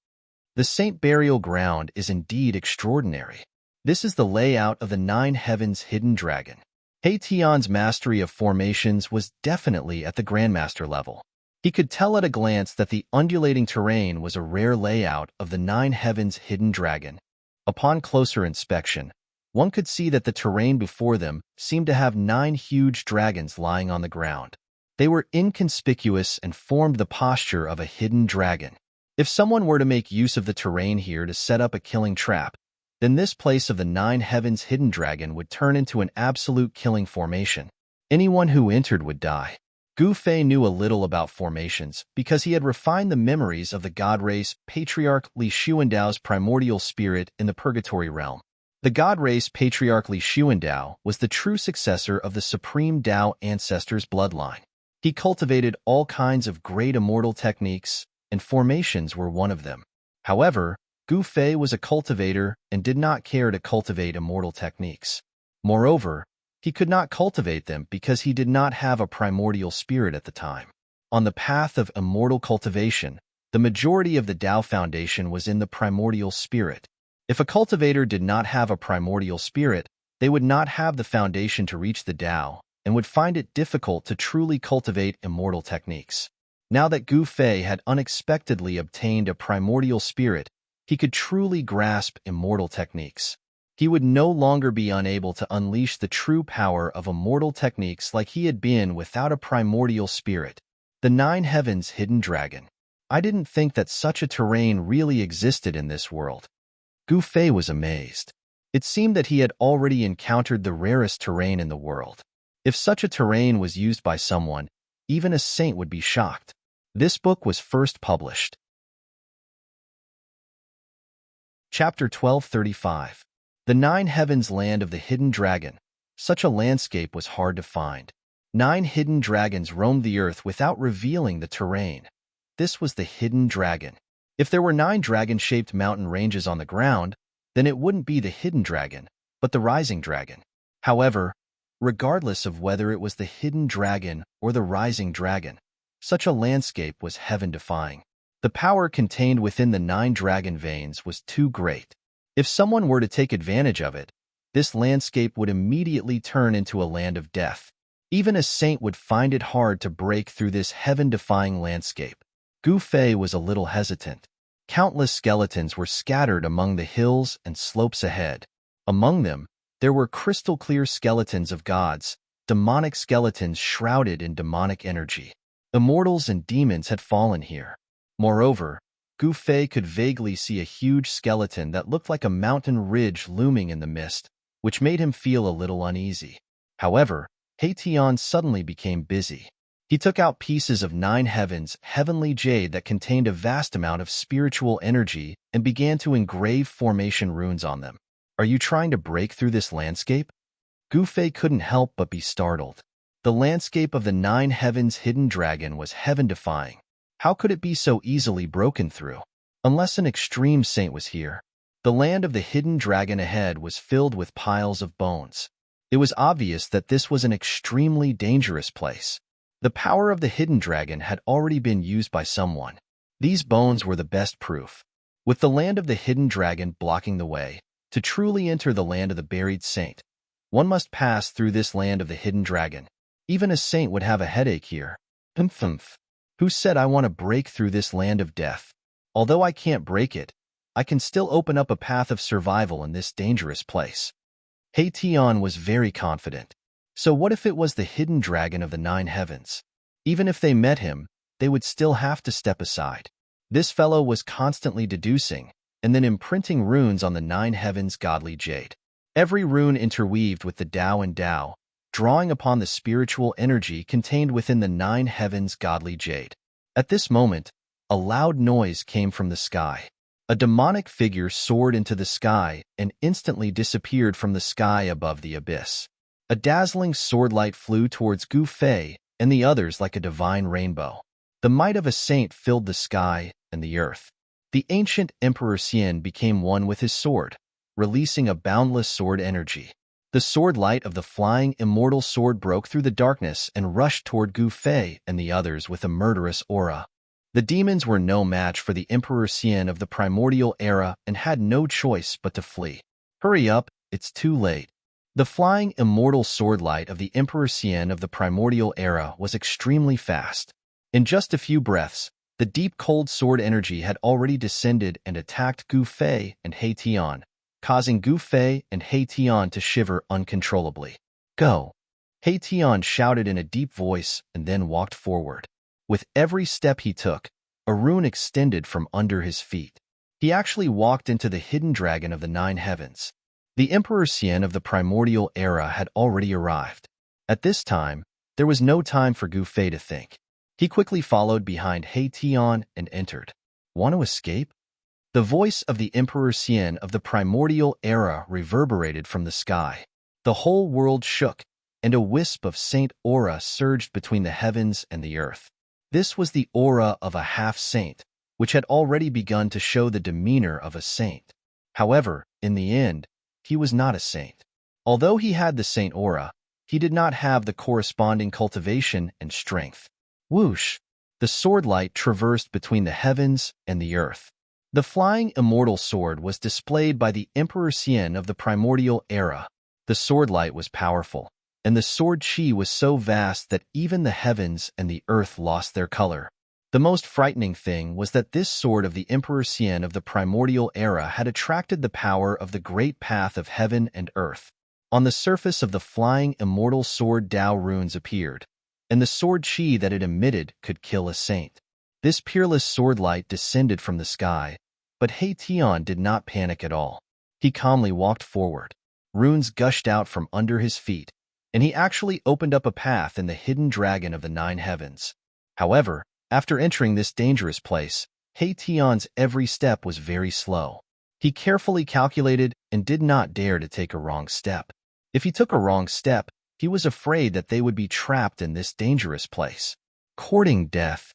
[SPEAKER 1] The saint burial ground is indeed extraordinary. This is the layout of the 9 heavens hidden dragon. He Tian's mastery of formations was definitely at the grandmaster level. He could tell at a glance that the undulating terrain was a rare layout of the 9 heavens hidden dragon. Upon closer inspection, one could see that the terrain before them seemed to have 9 huge dragons lying on the ground. They were inconspicuous and formed the posture of a hidden dragon. If someone were to make use of the terrain here to set up a killing trap, then this place of the 9 heavens hidden dragon would turn into an absolute killing formation. Anyone who entered would die. Gu Fei knew a little about formations because he had refined the memories of the god race Patriarch Li Xuandao's primordial spirit in the purgatory realm. The god race Patriarch Li Xuandao was the true successor of the supreme Dao ancestors' bloodline. He cultivated all kinds of great immortal techniques, and formations were one of them. However, Gu Fei was a cultivator and did not care to cultivate immortal techniques. Moreover, he could not cultivate them because he did not have a primordial spirit at the time. On the path of immortal cultivation, the majority of the Dao foundation was in the primordial spirit. If a cultivator did not have a primordial spirit, they would not have the foundation to reach the Dao and would find it difficult to truly cultivate immortal techniques. Now that Gu Fei had unexpectedly obtained a primordial spirit, he could truly grasp immortal techniques. He would no longer be unable to unleash the true power of immortal techniques like he had been without a primordial spirit. The 9 heavens hidden dragon. I didn't think that such a terrain really existed in this world. Gu Fei was amazed. It seemed that he had already encountered the rarest terrain in the world. If such a terrain was used by someone, even a saint would be shocked. This book was first published. Chapter 1235. The 9 heavens land of the hidden dragon. Such a landscape was hard to find. 9 hidden dragons roamed the earth without revealing the terrain. This was the hidden dragon. If there were 9 dragon-shaped mountain ranges on the ground, then it wouldn't be the hidden dragon, but the rising dragon. However, regardless of whether it was the hidden dragon or the rising dragon, such a landscape was heaven-defying. The power contained within the 9 dragon veins was too great. If someone were to take advantage of it, this landscape would immediately turn into a land of death. Even a saint would find it hard to break through this heaven-defying landscape. Gu Fei was a little hesitant. Countless skeletons were scattered among the hills and slopes ahead. Among them, there were crystal-clear skeletons of gods, demonic skeletons shrouded in demonic energy. Immortals and demons had fallen here. Moreover, Gu Fei could vaguely see a huge skeleton that looked like a mountain ridge looming in the mist, which made him feel a little uneasy. However, He Tian suddenly became busy. He took out pieces of 9 heavens, heavenly jade that contained a vast amount of spiritual energy and began to engrave formation runes on them. Are you trying to break through this landscape? Gu Fei couldn't help but be startled. The landscape of the 9 heavens hidden dragon was heaven-defying. How could it be so easily broken through? Unless an extreme saint was here. The land of the hidden dragon ahead was filled with piles of bones. It was obvious that this was an extremely dangerous place. The power of the hidden dragon had already been used by someone. These bones were the best proof. With the land of the hidden dragon blocking the way, to truly enter the land of the buried saint, one must pass through this land of the hidden dragon. Even a saint would have a headache here. Humph. Who said I want to break through this land of death? Although I can't break it, I can still open up a path of survival in this dangerous place. He Tian was very confident. So what if it was the hidden dragon of the 9 heavens? Even if they met him, they would still have to step aside. This fellow was constantly deducing and then imprinting runes on the 9 heavens godly jade. Every rune interweaved with the Tao and Tao, drawing upon the spiritual energy contained within the 9 heavens godly jade. At this moment, a loud noise came from the sky. A demonic figure soared into the sky and instantly disappeared from the sky above the abyss. A dazzling swordlight flew towards Gu Fei and the others like a divine rainbow. The might of a saint filled the sky and the earth. The ancient Emperor Xian became one with his sword, releasing a boundless sword energy. The sword light of the flying immortal sword broke through the darkness and rushed toward Gu Fei and the others with a murderous aura. The demons were no match for the Emperor Xian of the primordial era and had no choice but to flee. Hurry up, it's too late. The flying immortal sword light of the Emperor Xian of the primordial era was extremely fast. In just a few breaths, the deep cold sword energy had already descended and attacked Gu Fei and He Tian, causing Gu Fei and He Tian to shiver uncontrollably. Go! He Tian shouted in a deep voice and then walked forward. With every step he took, a rune extended from under his feet. He actually walked into the hidden dragon of the 9 heavens. The Emperor Xian of the primordial era had already arrived. At this time, there was no time for Gu Fei to think. He quickly followed behind He Tian and entered. Want to escape? The voice of the Emperor Xian of the primordial era reverberated from the sky. The whole world shook, and a wisp of saint aura surged between the heavens and the earth. This was the aura of a half-saint, which had already begun to show the demeanor of a saint. However, in the end, he was not a saint. Although he had the saint aura, he did not have the corresponding cultivation and strength. Whoosh! The sword light traversed between the heavens and the earth. The flying immortal sword was displayed by the Emperor Xian of the primordial era. The sword light was powerful, and the sword chi was so vast that even the heavens and the earth lost their color. The most frightening thing was that this sword of the Emperor Xian of the primordial era had attracted the power of the great path of heaven and earth. On the surface of the flying immortal sword Tao runes appeared, and the sword chi that it emitted could kill a saint. This peerless sword light descended from the sky, but He Tian did not panic at all. He calmly walked forward. Runes gushed out from under his feet, and he actually opened up a path in the hidden dragon of the 9 heavens. However, after entering this dangerous place, He Tian's every step was very slow. He carefully calculated and did not dare to take a wrong step. If he took a wrong step, he was afraid that they would be trapped in this dangerous place. Courting death.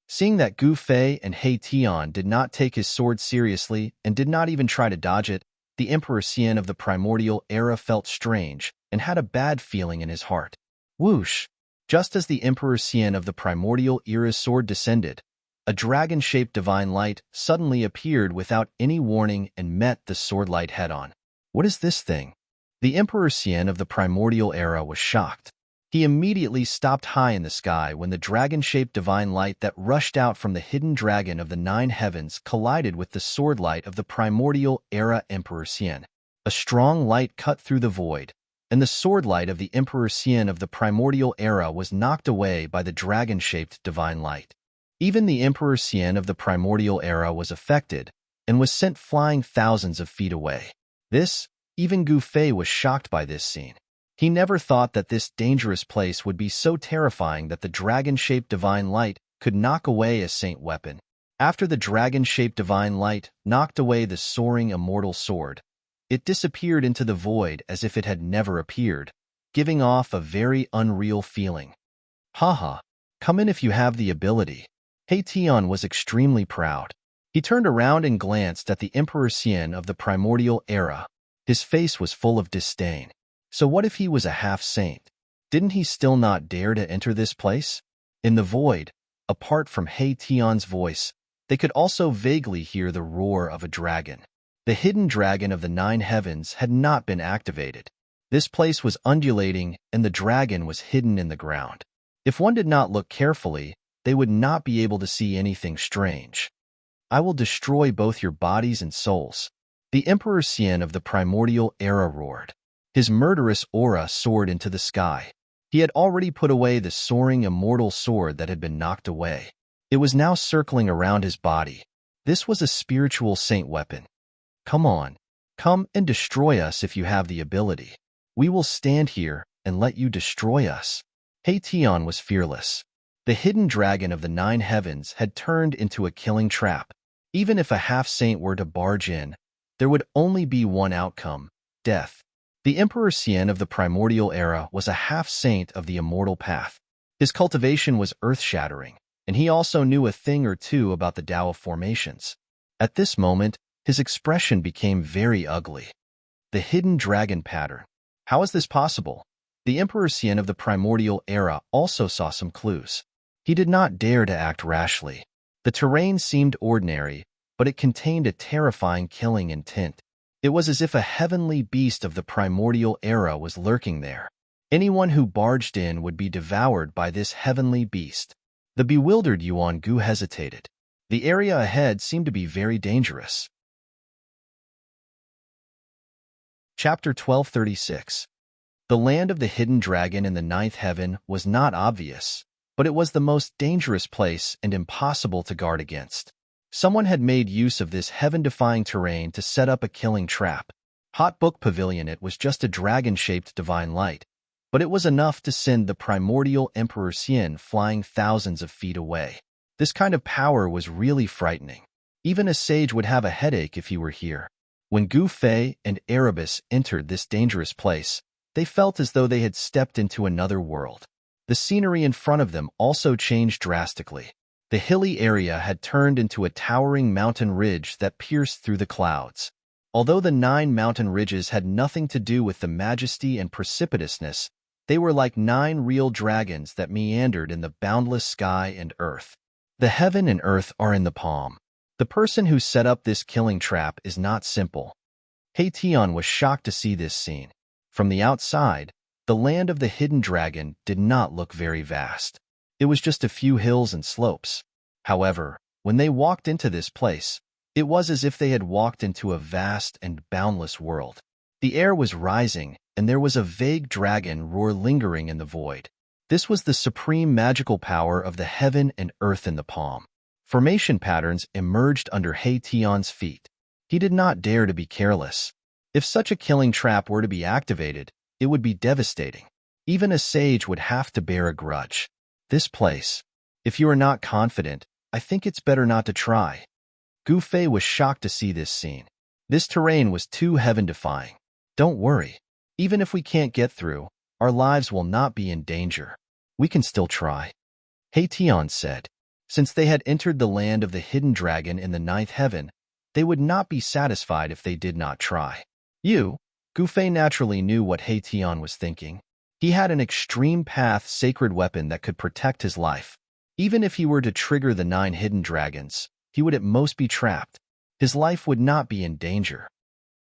[SPEAKER 1] Seeing that Gu Fei and He Tian did not take his sword seriously and did not even try to dodge it, the Emperor Xian of the primordial era felt strange and had a bad feeling in his heart. Whoosh! Just as the Emperor Xian of the primordial era's sword descended, a dragon-shaped divine light suddenly appeared without any warning and met the sword light head-on. What is this thing? The Emperor Xian of the primordial era was shocked. He immediately stopped high in the sky when the dragon-shaped divine light that rushed out from the hidden dragon of the 9 heavens collided with the sword light of the primordial era Emperor Xian. A strong light cut through the void, and the sword light of the Emperor Xian of the primordial era was knocked away by the dragon-shaped divine light. Even the Emperor Xian of the primordial era was affected and was sent flying thousands of feet away. Even Gu Fei was shocked by this scene. He never thought that this dangerous place would be so terrifying that the dragon-shaped divine light could knock away a saint weapon. After the dragon-shaped divine light knocked away the soaring immortal sword, it disappeared into the void as if it had never appeared, giving off a very unreal feeling. Haha, come in if you have the ability. He Tian was extremely proud. He turned around and glanced at the Emperor Xian of the primordial era. His face was full of disdain. So what if he was a half-saint? Didn't he still not dare to enter this place? In the void, apart from He Tian's voice, they could also vaguely hear the roar of a dragon. The hidden dragon of the 9 heavens had not been activated. This place was undulating and the dragon was hidden in the ground. If one did not look carefully, they would not be able to see anything strange. I will destroy both your bodies and souls. The Emperor Xian of the primordial era roared. His murderous aura soared into the sky. He had already put away the soaring immortal sword that had been knocked away. It was now circling around his body. This was a spiritual saint weapon. Come on, come and destroy us if you have the ability. We will stand here and let you destroy us. He Tian was fearless. The hidden dragon of the 9 heavens had turned into a killing trap. Even if a half-saint were to barge in, there would only be one outcome: death. The Emperor Xian of the primordial era was a half-saint of the immortal path. His cultivation was earth-shattering, and he also knew a thing or two about the Tao of formations. At this moment, his expression became very ugly. The hidden dragon pattern. How is this possible? The Emperor Xian of the primordial era also saw some clues. He did not dare to act rashly. The terrain seemed ordinary, but it contained a terrifying killing intent. It was as if a heavenly beast of the primordial era was lurking there. Anyone who barged in would be devoured by this heavenly beast. The bewildered Yuan Gu hesitated. The area ahead seemed to be very dangerous. Chapter 1236. The land of the hidden dragon in the 9th heaven was not obvious, but it was the most dangerous place and impossible to guard against. Someone had made use of this heaven-defying terrain to set up a killing trap. Hot Book Pavilion. It was just a dragon-shaped divine light, but it was enough to send the primordial Emperor Xian flying thousands of feet away. This kind of power was really frightening. Even a sage would have a headache if he were here. When Gu Fei and Erebus entered this dangerous place, they felt as though they had stepped into another world. The scenery in front of them also changed drastically. The hilly area had turned into a towering mountain ridge that pierced through the clouds. Although the 9 mountain ridges had nothing to do with the majesty and precipitousness, they were like 9 real dragons that meandered in the boundless sky and earth. The heaven and earth are in the palm. The person who set up this killing trap is not simple. He Tian was shocked to see this scene. From the outside, the land of the hidden dragon did not look very vast. It was just a few hills and slopes. However, when they walked into this place, it was as if they had walked into a vast and boundless world. The air was rising, and there was a vague dragon roar lingering in the void. This was the supreme magical power of the heaven and earth in the palm. Formation patterns emerged under He Tian's feet. He did not dare to be careless. If such a killing trap were to be activated, it would be devastating. Even a sage would have to bear a grudge. This place. If you are not confident, I think it's better not to try. Gu Fei was shocked to see this scene. This terrain was too heaven-defying. Don't worry. Even if we can't get through, our lives will not be in danger. We can still try. He Tian said. Since they had entered the land of the hidden dragon in the 9th heaven, they would not be satisfied if they did not try. Gu Fei naturally knew what He Tian was thinking. He had an extreme path sacred weapon that could protect his life. Even if he were to trigger the 9 hidden dragons, he would at most be trapped. His life would not be in danger.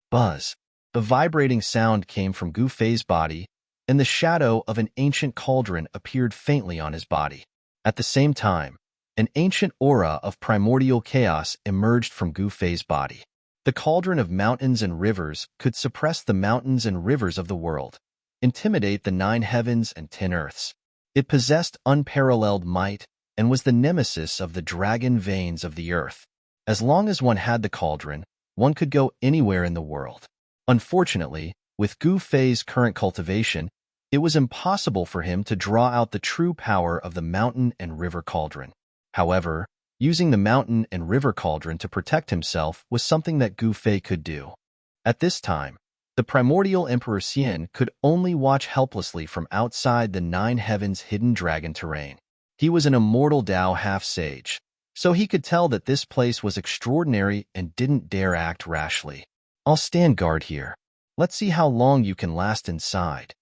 [SPEAKER 1] Buzz. The vibrating sound came from Gu Fei's body, and the shadow of an ancient cauldron appeared faintly on his body. At the same time, an ancient aura of primordial chaos emerged from Gu Fei's body. The cauldron of mountains and rivers could suppress the mountains and rivers of the world, intimidate the 9 heavens and 10 earths. It possessed unparalleled might and was the nemesis of the dragon veins of the earth. As long as one had the cauldron, one could go anywhere in the world. Unfortunately, with Gu Fei's current cultivation, it was impossible for him to draw out the true power of the mountain and river cauldron. However, using the mountain and river cauldron to protect himself was something that Gu Fei could do. At this time, the primordial Emperor Xian could only watch helplessly from outside the 9 heavens hidden dragon terrain. He was an immortal Dao half-sage, so he could tell that this place was extraordinary and didn't dare act rashly. I'll stand guard here. Let's see how long you can last inside.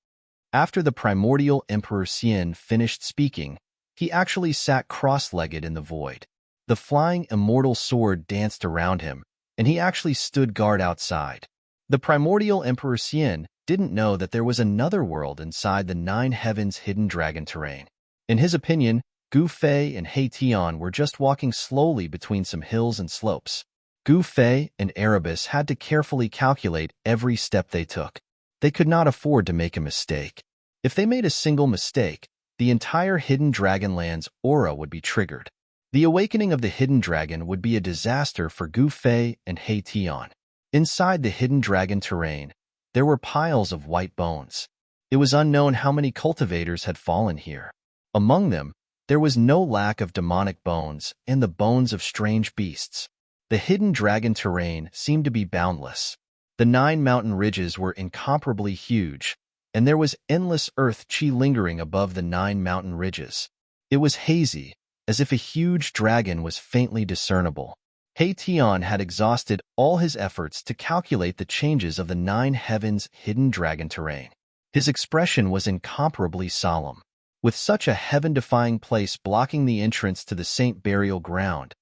[SPEAKER 1] After the primordial Emperor Xian finished speaking, he actually sat cross-legged in the void. The flying immortal sword danced around him, and he actually stood guard outside. The primordial Emperor Xian didn't know that there was another world inside the 9 heavens hidden dragon terrain. In his opinion, Gu Fei and He Tian were just walking slowly between some hills and slopes. Gu Fei and Erebus had to carefully calculate every step they took. They could not afford to make a mistake. If they made a single mistake, the entire Hidden Dragonland's aura would be triggered. The awakening of the Hidden Dragon would be a disaster for Gu Fei and He Tian. Inside the Hidden Dragon terrain, there were piles of white bones. It was unknown how many cultivators had fallen here. Among them, there was no lack of demonic bones and the bones of strange beasts. The Hidden Dragon terrain seemed to be boundless. The 9 mountain ridges were incomparably huge, and there was endless earth chi lingering above the 9 mountain ridges. It was hazy, as if a huge dragon was faintly discernible. He Tian had exhausted all his efforts to calculate the changes of the 9 heavens hidden dragon terrain. His expression was incomparably solemn. With such a heaven-defying place blocking the entrance to the Saint Burial Ground,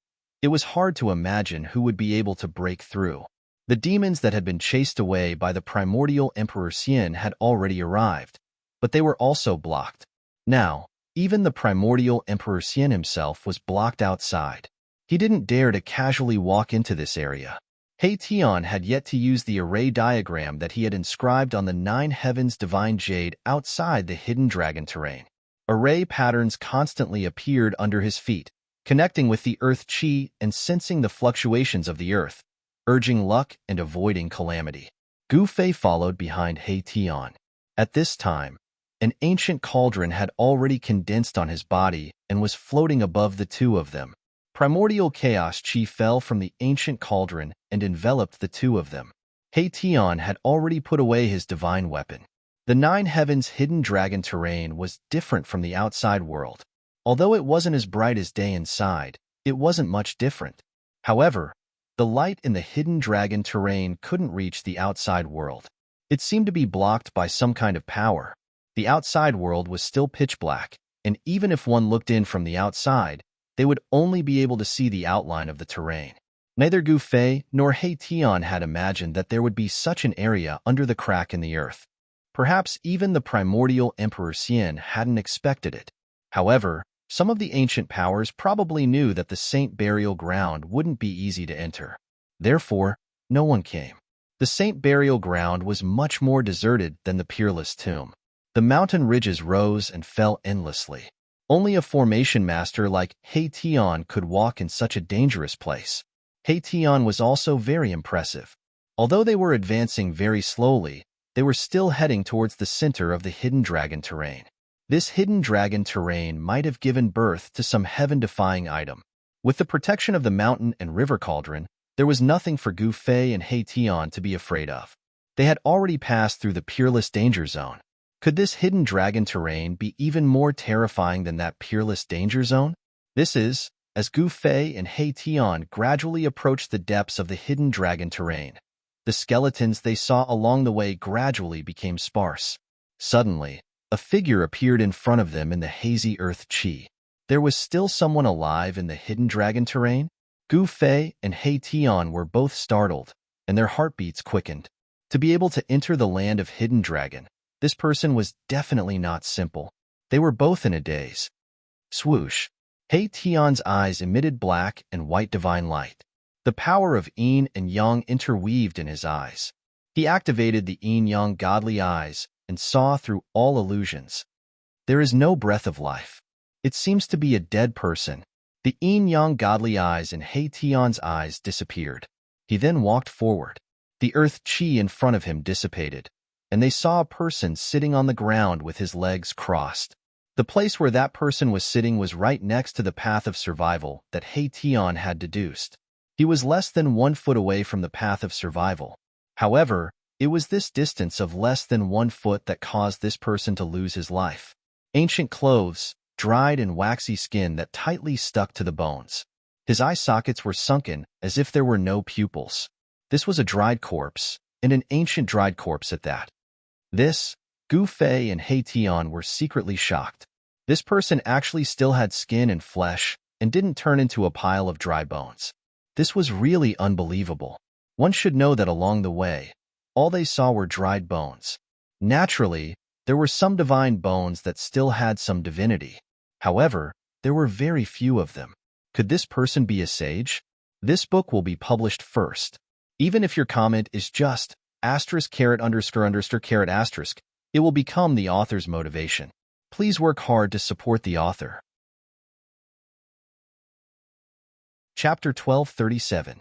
[SPEAKER 1] it was hard to imagine who would be able to break through. The demons that had been chased away by the primordial Emperor Xian had already arrived, but they were also blocked. Now, even the primordial Emperor Xian himself was blocked outside. He didn't dare to casually walk into this area. He Tian had yet to use the array diagram that he had inscribed on the 9 heavens divine jade outside the hidden dragon terrain. Array patterns constantly appeared under his feet, connecting with the earth chi and sensing the fluctuations of the earth, urging luck and avoiding calamity. Gu Fei followed behind He Tian. At this time, an ancient cauldron had already condensed on his body and was floating above the two of them. Primordial chaos chi fell from the ancient cauldron and enveloped the two of them. He Tian had already put away his divine weapon. The 9 heavens hidden dragon terrain was different from the outside world. Although it wasn't as bright as day inside, it wasn't much different. However, the light in the hidden dragon terrain couldn't reach the outside world. It seemed to be blocked by some kind of power. The outside world was still pitch black, and even if one looked in from the outside, they would only be able to see the outline of the terrain. Neither Gu Fei nor He Tian had imagined that there would be such an area under the crack in the earth. Perhaps even the primordial Emperor Xian hadn't expected it. However, some of the ancient powers probably knew that the Saint Burial Ground wouldn't be easy to enter. Therefore, no one came. The Saint Burial Ground was much more deserted than the Peerless Tomb. The mountain ridges rose and fell endlessly. Only a formation master like He Tian could walk in such a dangerous place. He Tian was also very impressive. Although they were advancing very slowly, they were still heading towards the center of the hidden dragon terrain. This hidden dragon terrain might have given birth to some heaven-defying item. With the protection of the mountain and river cauldron, there was nothing for Gu Fei and He Tian to be afraid of. They had already passed through the peerless danger zone. Could this hidden dragon terrain be even more terrifying than that peerless danger zone? This is as Gu Fei and He Tian gradually approached the depths of the hidden dragon terrain. The skeletons they saw along the way gradually became sparse. Suddenly, a figure appeared in front of them in the hazy earth chi. There was still someone alive in the hidden dragon terrain? Gu Fei and He Tian were both startled, and their heartbeats quickened. To be able to enter the land of hidden dragon, this person was definitely not simple. They were both in a daze. Swoosh. He Tian's eyes emitted black and white divine light. The power of yin and yang interweaved in his eyes. He activated the yin-yang godly eyes and saw through all illusions. There is no breath of life. It seems to be a dead person. The yin-yang godly eyes in He Tian's eyes disappeared. He then walked forward. The earth chi in front of him dissipated, and they saw a person sitting on the ground with his legs crossed. The place where that person was sitting was right next to the path of survival that He Tian had deduced. He was less than 1 foot away from the path of survival. However, it was this distance of less than 1 foot that caused this person to lose his life. Ancient clothes, dried and waxy skin that tightly stuck to the bones. His eye sockets were sunken as if there were no pupils. This was a dried corpse, and an ancient dried corpse at that. Gu Fei and He Tian were secretly shocked. This person actually still had skin and flesh and didn't turn into a pile of dry bones. This was really unbelievable. One should know that along the way, all they saw were dried bones. Naturally, there were some divine bones that still had some divinity. However, there were very few of them. Could this person be a sage? This book will be published first. Even if your comment is just ********, it will become the author's motivation. Please work hard to support the author. Chapter 1237.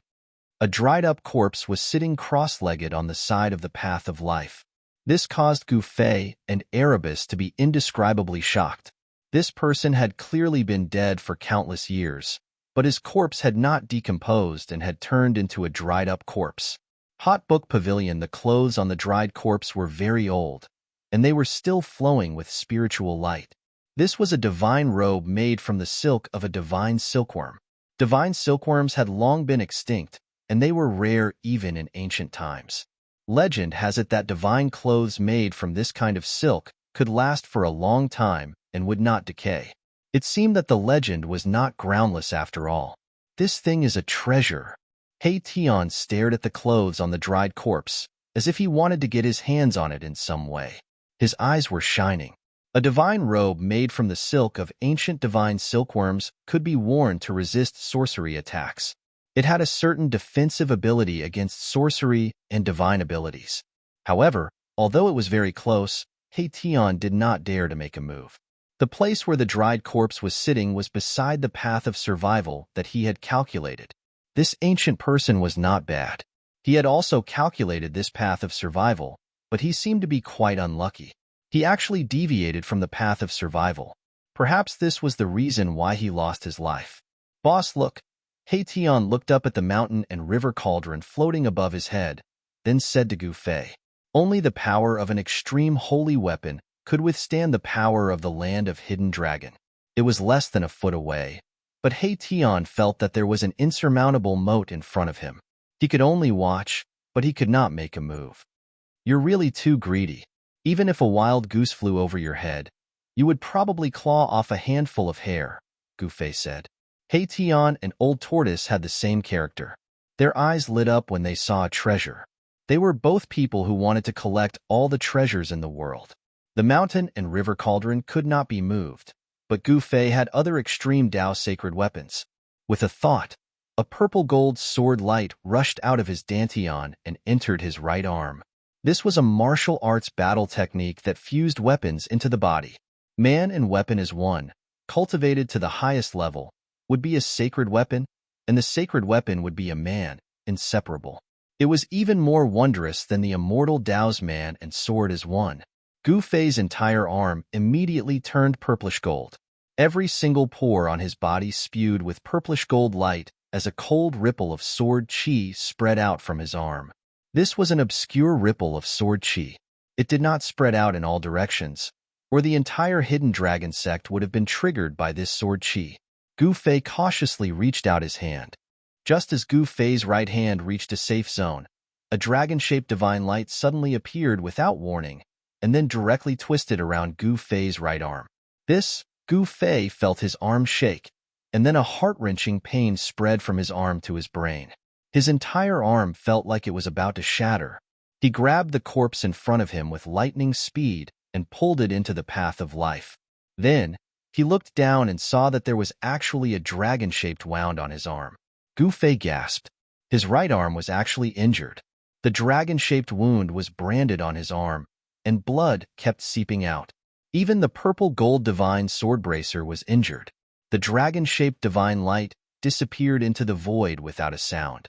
[SPEAKER 1] A dried-up corpse was sitting cross-legged on the side of the path of life. This caused Gu Fei and Erebus to be indescribably shocked. This person had clearly been dead for countless years, but his corpse had not decomposed and had turned into a dried-up corpse. Hot Book Pavilion. The clothes on the dried corpse were very old, and they were still flowing with spiritual light. This was a divine robe made from the silk of a divine silkworm. Divine silkworms had long been extinct, and they were rare even in ancient times. Legend has it that divine clothes made from this kind of silk could last for a long time and would not decay. It seemed that the legend was not groundless after all. This thing is a treasure. He Tian stared at the clothes on the dried corpse, as if he wanted to get his hands on it in some way. His eyes were shining. A divine robe made from the silk of ancient divine silkworms could be worn to resist sorcery attacks. It had a certain defensive ability against sorcery and divine abilities. However, although it was very close, He Tian did not dare to make a move. The place where the dried corpse was sitting was beside the path of survival that he had calculated. This ancient person was not bad. He had also calculated this path of survival, but he seemed to be quite unlucky. He actually deviated from the path of survival. Perhaps this was the reason why he lost his life. Boss, look. He Tian looked up at the mountain and river cauldron floating above his head, then said to Gu Fei, "Only the power of an extreme holy weapon could withstand the power of the land of hidden dragon." It was less than a foot away, but He Tian felt that there was an insurmountable moat in front of him. He could only watch, but he could not make a move. "You're really too greedy. Even if a wild goose flew over your head, you would probably claw off a handful of hair," Gu Fei said. He Tian and Old Tortoise had the same character. Their eyes lit up when they saw a treasure. They were both people who wanted to collect all the treasures in the world. The mountain and river cauldron could not be moved, but Gu Fei had other extreme Dao sacred weapons. With a thought, a purple gold sword light rushed out of his dantian and entered his right arm. This was a martial arts battle technique that fused weapons into the body. Man and weapon as one, cultivated to the highest level, would be a sacred weapon, and the sacred weapon would be a man, inseparable. It was even more wondrous than the immortal Dao's man and sword as one. Gu Fei's entire arm immediately turned purplish gold. Every single pore on his body spewed with purplish gold light as a cold ripple of sword chi spread out from his arm. This was an obscure ripple of sword chi. It did not spread out in all directions, or the entire hidden dragon sect would have been triggered by this sword chi. Gu Fei cautiously reached out his hand. Just as Gu Fei's right hand reached a safe zone, a dragon-shaped divine light suddenly appeared without warning, and then directly twisted around Gu Fei's right arm. Gu Fei felt his arm shake, and then a heart-wrenching pain spread from his arm to his brain. His entire arm felt like it was about to shatter. He grabbed the corpse in front of him with lightning speed and pulled it into the path of life. Then, he looked down and saw that there was actually a dragon-shaped wound on his arm. Gu Fei gasped. His right arm was actually injured. The dragon-shaped wound was branded on his arm, and blood kept seeping out. Even the purple gold divine sword bracer was injured. The dragon-shaped divine light disappeared into the void without a sound.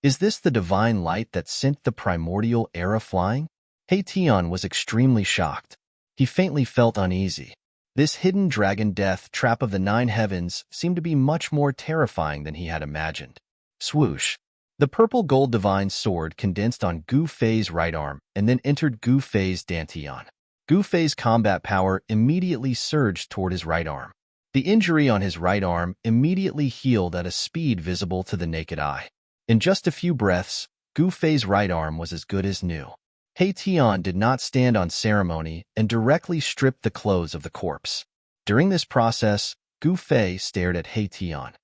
[SPEAKER 1] Is this the divine light that sent the primordial era flying? Tian was extremely shocked. He faintly felt uneasy. This hidden dragon death trap of the 9 heavens seemed to be much more terrifying than he had imagined. Swoosh! The purple gold divine sword condensed on Gu Fei's right arm and then entered Gu Fei's dantian. Gu Fei's combat power immediately surged toward his right arm. The injury on his right arm immediately healed at a speed visible to the naked eye. In just a few breaths, Gu Fei's right arm was as good as new. Tian did not stand on ceremony and directly stripped the clothes of the corpse. During this process, Gu Fei stared at Tian.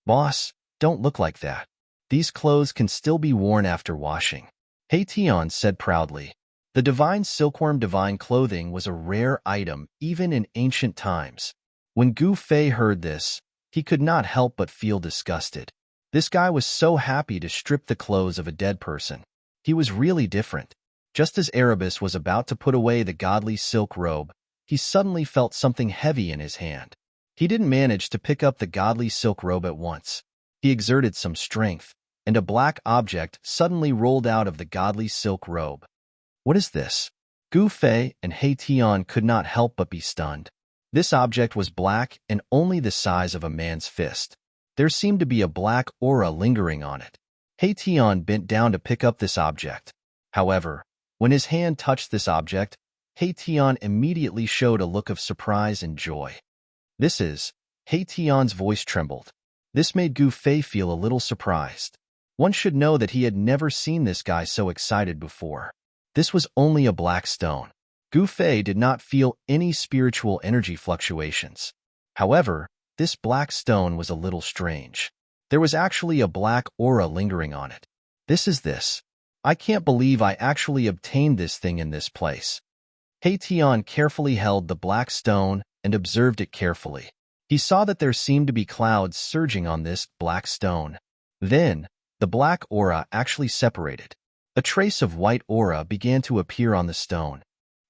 [SPEAKER 1] "Boss, don't look like that. These clothes can still be worn after washing," Tian said proudly. The divine silkworm divine clothing was a rare item even in ancient times. When Gu Fei heard this, he could not help but feel disgusted. This guy was so happy to strip the clothes of a dead person. He was really different. Just as Erebus was about to put away the godly silk robe, he suddenly felt something heavy in his hand. He didn't manage to pick up the godly silk robe at once. He exerted some strength, and a black object suddenly rolled out of the godly silk robe. What is this? Gu Fei and Tian could not help but be stunned. This object was black and only the size of a man's fist. There seemed to be a black aura lingering on it. Tian bent down to pick up this object. However, when his hand touched this object, Tian immediately showed a look of surprise and joy. "This is..." Tian's voice trembled. This made Gu Fei feel a little surprised. One should know that he had never seen this guy so excited before. This was only a black stone. Gu Fei did not feel any spiritual energy fluctuations. However, this black stone was a little strange. There was actually a black aura lingering on it. This is this. I can't believe I actually obtained this thing in this place. Tian carefully held the black stone and observed it carefully. He saw that there seemed to be clouds surging on this black stone. Then, the black aura actually separated. A trace of white aura began to appear on the stone.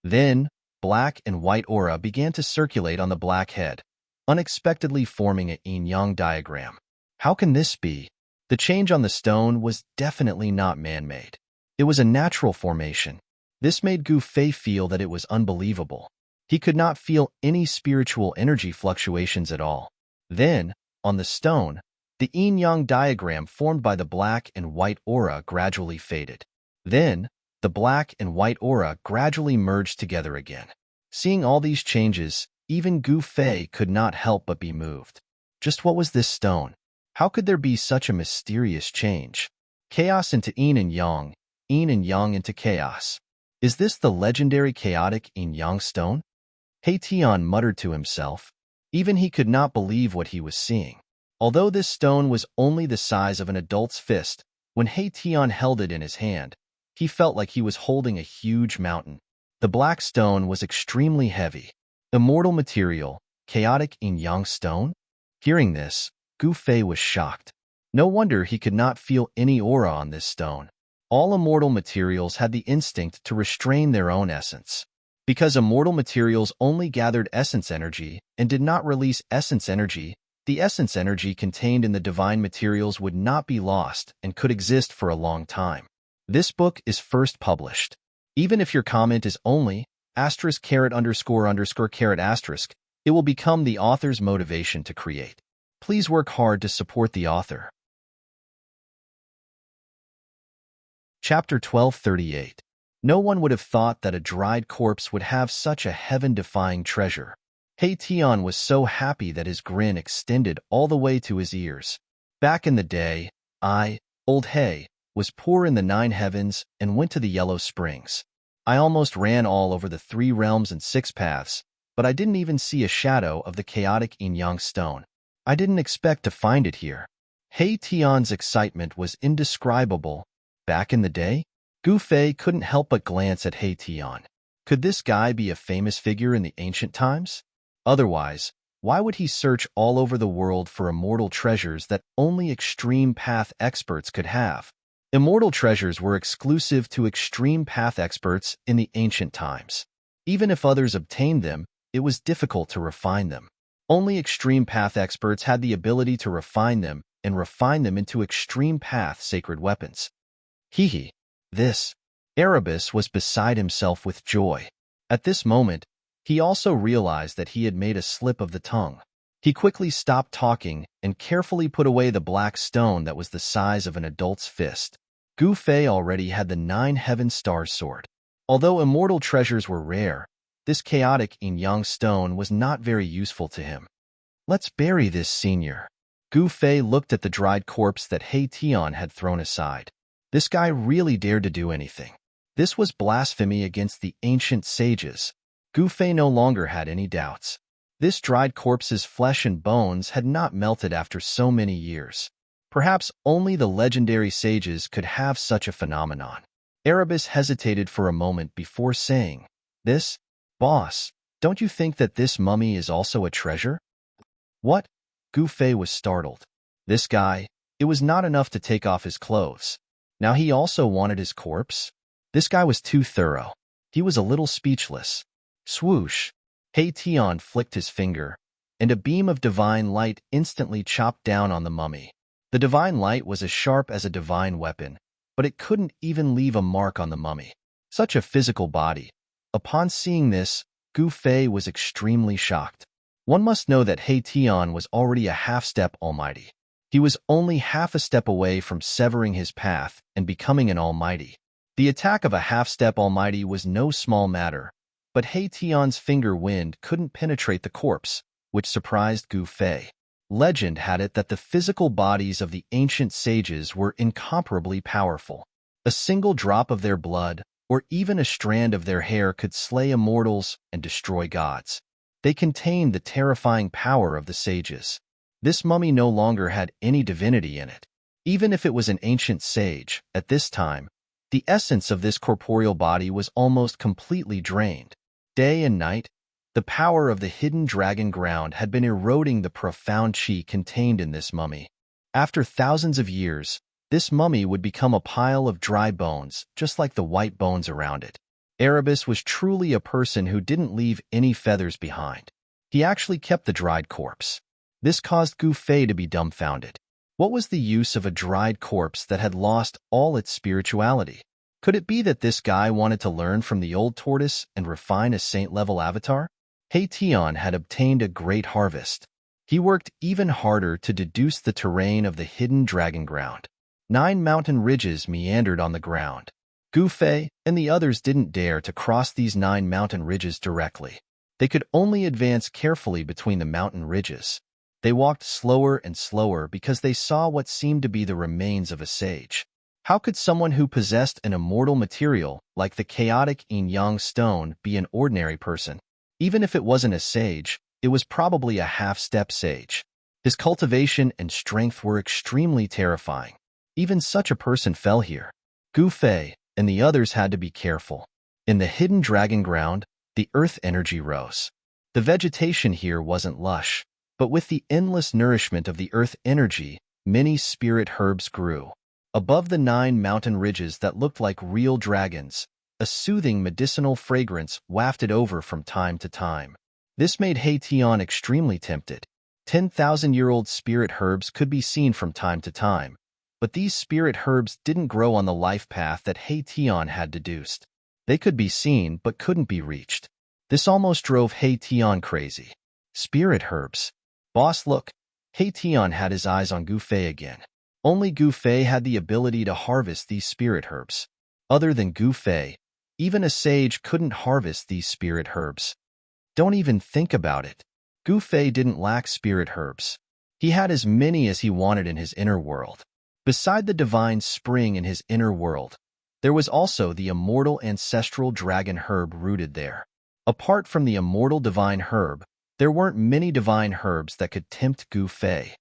[SPEAKER 1] Then, black and white aura began to circulate on the black head, unexpectedly forming a yin-yang diagram. How can this be? The change on the stone was definitely not man-made. It was a natural formation. This made Gu Fei feel that it was unbelievable. He could not feel any spiritual energy fluctuations at all. Then, on the stone, the yin-yang diagram formed by the black and white aura gradually faded. Then, the black and white aura gradually merged together again. Seeing all these changes, even Gu Fei could not help but be moved. Just what was this stone? How could there be such a mysterious change? Chaos into yin and yang into chaos. Is this the legendary chaotic yin-yang stone? Tian muttered to himself. Even he could not believe what he was seeing. Although this stone was only the size of an adult's fist, when Tian held it in his hand, he felt like he was holding a huge mountain. The black stone was extremely heavy. Immortal material, chaotic yin-yang stone? Hearing this, Gu Fei was shocked. No wonder he could not feel any aura on this stone. All immortal materials had the instinct to restrain their own essence. Because immortal materials only gathered essence energy and did not release essence energy, the essence energy contained in the divine materials would not be lost and could exist for a long time. This book is first published. Even if your comment is only *___**, it will become the author's motivation to create. Please work hard to support the author. Chapter 1238. No one would have thought that a dried corpse would have such a heaven-defying treasure. Tian was so happy that his grin extended all the way to his ears. Back in the day, Old Hay, was poor in the 9 heavens and went to the Yellow Springs. I almost ran all over the 3 realms and 6 paths, but I didn't even see a shadow of the chaotic yin-yang stone. I didn't expect to find it here. Tian's excitement was indescribable. Back in the day, Gu Fei couldn't help but glance at Tian. Could this guy be a famous figure in the ancient times? Otherwise, why would he search all over the world for immortal treasures that only extreme path experts could have? Immortal treasures were exclusive to extreme path experts in the ancient times. Even if others obtained them, it was difficult to refine them. Only extreme path experts had the ability to refine them and refine them into extreme path sacred weapons. This. Erebus was beside himself with joy. At this moment, he also realized that he had made a slip of the tongue. He quickly stopped talking and carefully put away the black stone that was the size of an adult's fist. Gu Fei already had the 9 heaven stars sword. Although immortal treasures were rare, this chaotic yin-yang stone was not very useful to him. Let's bury this senior. Gu Fei looked at the dried corpse that Tian had thrown aside. This guy really dared to do anything. This was blasphemy against the ancient sages. Gu Fei no longer had any doubts. This dried corpse's flesh and bones had not melted after so many years. Perhaps only the legendary sages could have such a phenomenon. Erebus hesitated for a moment before saying, "This, boss, don't you think that this mummy is also a treasure?" What? Gu Fei was startled. This guy, it was not enough to take off his clothes. Now he also wanted his corpse? This guy was too thorough. He was a little speechless. Swoosh! Tian flicked his finger, and a beam of divine light instantly chopped down on the mummy. The divine light was as sharp as a divine weapon, but it couldn't even leave a mark on the mummy. Such a physical body. Upon seeing this, Gu Fei was extremely shocked. One must know that Tian was already a half-step almighty. He was only half a step away from severing his path and becoming an almighty. The attack of a half-step almighty was no small matter, but Tian's finger wind couldn't penetrate the corpse, which surprised Gu Fei. Legend had it that the physical bodies of the ancient sages were incomparably powerful. A single drop of their blood, or even a strand of their hair, could slay immortals and destroy gods. They contained the terrifying power of the sages. This mummy no longer had any divinity in it. Even if it was an ancient sage, at this time, the essence of this corporeal body was almost completely drained. Day and night, the power of the hidden dragon ground had been eroding the profound chi contained in this mummy. After thousands of years, this mummy would become a pile of dry bones, just like the white bones around it. Erebus was truly a person who didn't leave any feathers behind. He actually kept the dried corpse. This caused Gu Fei to be dumbfounded. What was the use of a dried corpse that had lost all its spirituality? Could it be that this guy wanted to learn from the old tortoise and refine a saint-level avatar? Tian had obtained a great harvest. He worked even harder to deduce the terrain of the hidden dragon ground. 9 mountain ridges meandered on the ground. Gu Fei and the others didn't dare to cross these 9 mountain ridges directly. They could only advance carefully between the mountain ridges. They walked slower and slower because they saw what seemed to be the remains of a sage. How could someone who possessed an immortal material like the chaotic yin-yang stone be an ordinary person? Even if it wasn't a sage, it was probably a half-step sage. His cultivation and strength were extremely terrifying. Even such a person fell here. Gu Fei and the others had to be careful. In the hidden dragon ground, the earth energy rose. The vegetation here wasn't lush, but with the endless nourishment of the earth energy, many spirit herbs grew. Above the 9 mountain ridges that looked like real dragons, a soothing medicinal fragrance wafted over from time to time. This made Tian extremely tempted. 10,000-year-old spirit herbs could be seen from time to time, but these spirit herbs didn't grow on the life path that Tian had deduced. They could be seen but couldn't be reached. This almost drove Tian crazy. Spirit herbs. Boss, look. Tian had his eyes on Gu Fei again. Only Gu Fei had the ability to harvest these spirit herbs. Other than Gu Fei, even a sage couldn't harvest these spirit herbs. Don't even think about it. Gu Fei didn't lack spirit herbs. He had as many as he wanted in his inner world. Beside the divine spring in his inner world, there was also the immortal ancestral dragon herb rooted there. Apart from the immortal divine herb, there weren't many divine herbs that could tempt Gu Fei.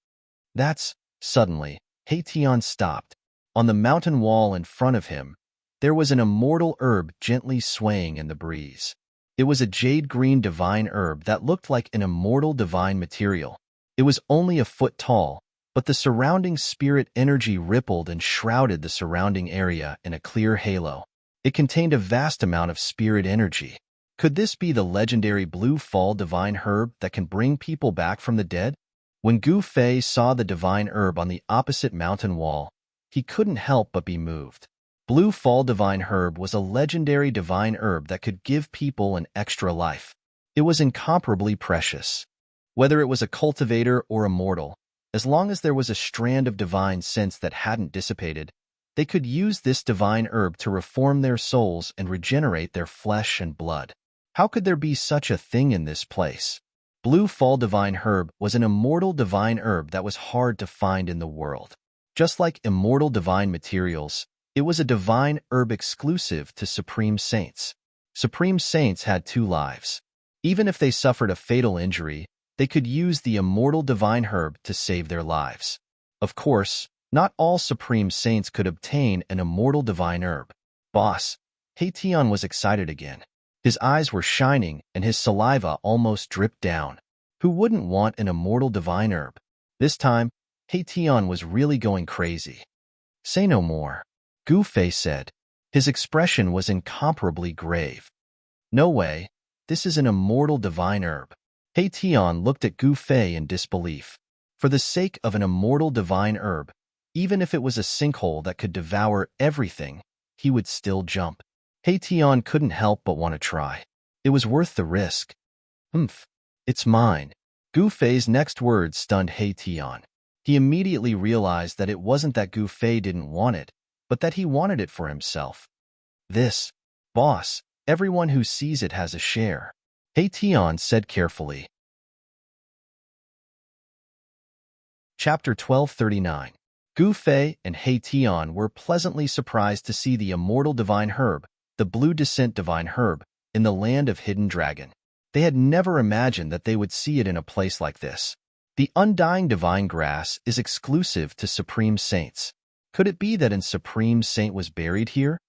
[SPEAKER 1] Suddenly, Tian stopped. On the mountain wall in front of him, there was an immortal herb gently swaying in the breeze. It was a jade-green divine herb that looked like an immortal divine material. It was only a foot tall, but the surrounding spirit energy rippled and shrouded the surrounding area in a clear halo. It contained a vast amount of spirit energy. Could this be the legendary Blue Fall divine herb that can bring people back from the dead? When Gu Fei saw the divine herb on the opposite mountain wall, he couldn't help but be moved. Blue Fall divine herb was a legendary divine herb that could give people an extra life. It was incomparably precious. Whether it was a cultivator or a mortal, as long as there was a strand of divine sense that hadn't dissipated, they could use this divine herb to reform their souls and regenerate their flesh and blood. How could there be such a thing in this place? Blue Fall divine herb was an immortal divine herb that was hard to find in the world. Just like immortal divine materials, it was a divine herb exclusive to Supreme Saints. Supreme Saints had 2 lives. Even if they suffered a fatal injury, they could use the immortal divine herb to save their lives. Of course, not all Supreme Saints could obtain an immortal divine herb. Boss, Tian was excited again. His eyes were shining and his saliva almost dripped down. Who wouldn't want an immortal divine herb? This time, Tian was really going crazy. Say no more, Gu Fei said. His expression was incomparably grave. No way, this is an immortal divine herb. Tian looked at Gu Fei in disbelief. For the sake of an immortal divine herb, even if it was a sinkhole that could devour everything, he would still jump. Tian couldn't help but want to try. It was worth the risk. It's mine. Gu Fei's next words stunned Tian. He immediately realized that it wasn't that Gu Fei didn't want it, but that he wanted it for himself. Boss, everyone who sees it has a share, Tian said carefully. Chapter 1239. Gu Fei and Tian were pleasantly surprised to see the immortal divine herb, the Blue Descent divine herb, in the land of Hidden Dragon. They had never imagined that they would see it in a place like this. The undying divine grass is exclusive to Supreme Saints. Could it be that a Supreme Saint was buried here?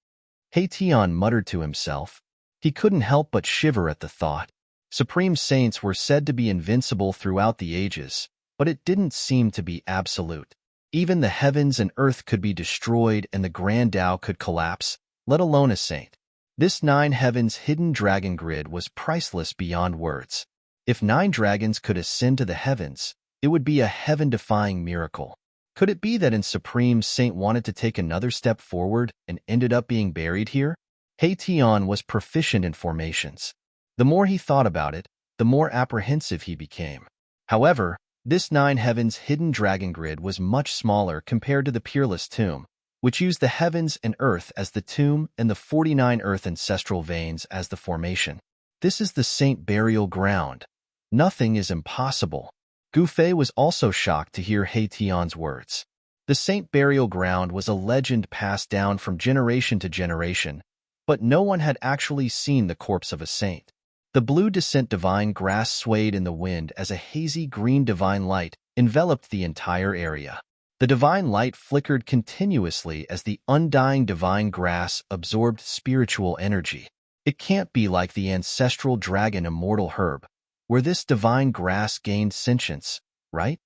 [SPEAKER 1] Tian muttered to himself. He couldn't help but shiver at the thought. Supreme Saints were said to be invincible throughout the ages, but it didn't seem to be absolute. Even the heavens and earth could be destroyed and the Grand Tao could collapse, let alone a saint. This 9 heavens hidden dragon grid was priceless beyond words. If 9 dragons could ascend to the heavens, it would be a heaven-defying miracle. Could it be that a Supreme Saint wanted to take another step forward and ended up being buried here? Tian was proficient in formations. The more he thought about it, the more apprehensive he became. However, this 9 heavens hidden dragon grid was much smaller compared to the Peerless Tomb, which used the heavens and earth as the tomb and the 49 earth ancestral veins as the formation. This is the saint burial ground. Nothing is impossible. Gu Fei was also shocked to hear Tian's words. The saint burial ground was a legend passed down from generation to generation, but no one had actually seen the corpse of a saint. The Blue Descent divine grass swayed in the wind as a hazy green divine light enveloped the entire area. The divine light flickered continuously as the undying divine grass absorbed spiritual energy. It can't be like the ancestral dragon immortal herb, where this divine grass gained sentience, right?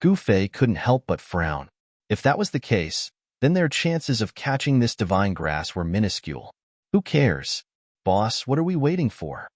[SPEAKER 1] Gu Fei couldn't help but frown. If that was the case, then their chances of catching this divine grass were minuscule. Who cares? Boss, what are we waiting for?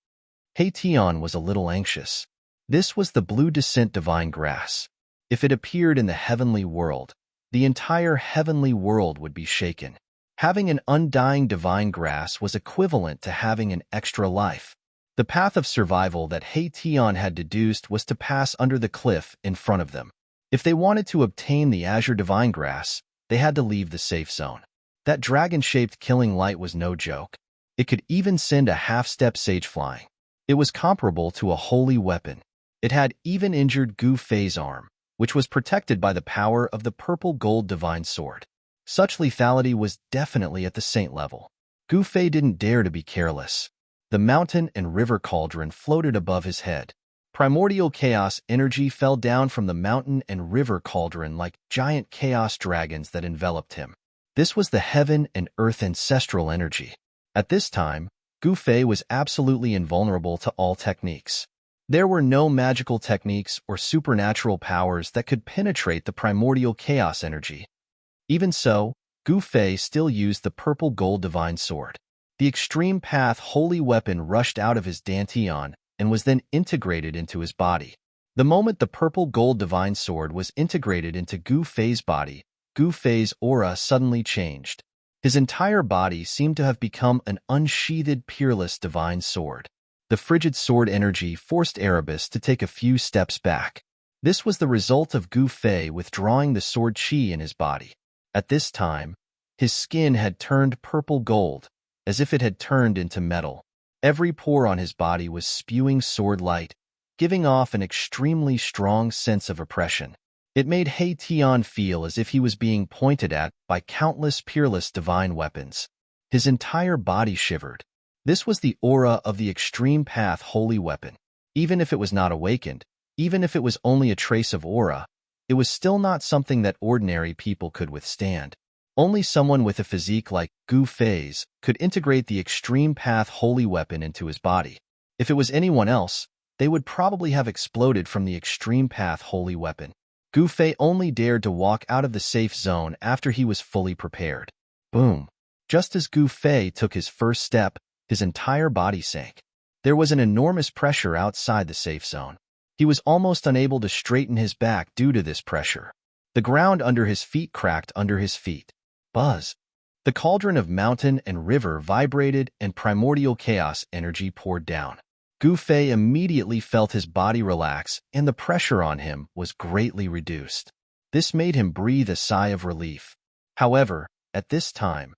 [SPEAKER 1] Tian was a little anxious. This was the Blue Descent divine grass. If it appeared in the heavenly world, the entire heavenly world would be shaken. Having an undying divine grass was equivalent to having an extra life. The path of survival that Tian had deduced was to pass under the cliff in front of them. If they wanted to obtain the azure divine grass, they had to leave the safe zone. That dragon-shaped killing light was no joke. It could even send a half-step sage flying. It was comparable to a holy weapon. It had even injured Gu Fei's arm, which was protected by the power of the purple gold divine sword. Such lethality was definitely at the saint level. Gu Fei didn't dare to be careless. The mountain and river cauldron floated above his head. Primordial chaos energy fell down from the mountain and river cauldron like giant chaos dragons that enveloped him. This was the heaven and earth ancestral energy. At this time, Gu Fei was absolutely invulnerable to all techniques. There were no magical techniques or supernatural powers that could penetrate the primordial chaos energy. Even so, Gu Fei still used the purple gold divine sword. The extreme path holy weapon rushed out of his dantian and was then integrated into his body. The moment the purple gold divine sword was integrated into Gu Fei's body, Gu Fei's aura suddenly changed. His entire body seemed to have become an unsheathed, peerless divine sword. The frigid sword energy forced Erebus to take a few steps back. This was the result of Gu Fei withdrawing the sword qi in his body. At this time, his skin had turned purple gold, as if it had turned into metal. Every pore on his body was spewing sword light, giving off an extremely strong sense of oppression. It made He Tian feel as if he was being pointed at by countless peerless divine weapons. His entire body shivered. This was the aura of the extreme path holy weapon. Even if it was not awakened, even if it was only a trace of aura, it was still not something that ordinary people could withstand. Only someone with a physique like Gu Fei's could integrate the extreme path holy weapon into his body. If it was anyone else, they would probably have exploded from the extreme path holy weapon. Gu Fei only dared to walk out of the safe zone after he was fully prepared. Boom! Just as Gu Fei took his first step, his entire body sank. There was an enormous pressure outside the safe zone. He was almost unable to straighten his back due to this pressure. The ground under his feet cracked under his feet. Buzz! The cauldron of mountain and river vibrated and primordial chaos energy poured down. Gu Fei immediately felt his body relax and the pressure on him was greatly reduced. This made him breathe a sigh of relief. However, at this time,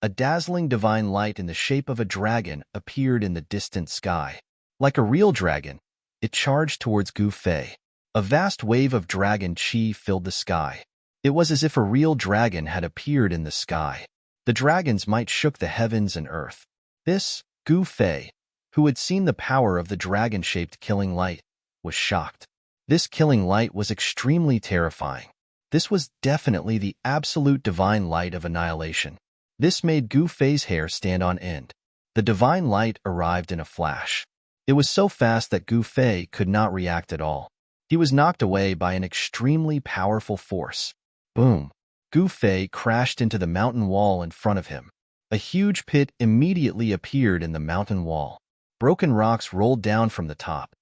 [SPEAKER 1] a dazzling divine light in the shape of a dragon appeared in the distant sky. Like a real dragon, it charged towards Gu Fei. A vast wave of dragon qi filled the sky. It was as if a real dragon had appeared in the sky. The dragon's might shook the heavens and earth. This, Gu Fei, who had seen the power of the dragon-shaped killing light, was shocked. This killing light was extremely terrifying. This was definitely the absolute divine light of annihilation. This made Gu Fei's hair stand on end. The divine light arrived in a flash. It was so fast that Gu Fei could not react at all. He was knocked away by an extremely powerful force. Boom! Gu Fei crashed into the mountain wall in front of him. A huge pit immediately appeared in the mountain wall. Broken rocks rolled down from the top.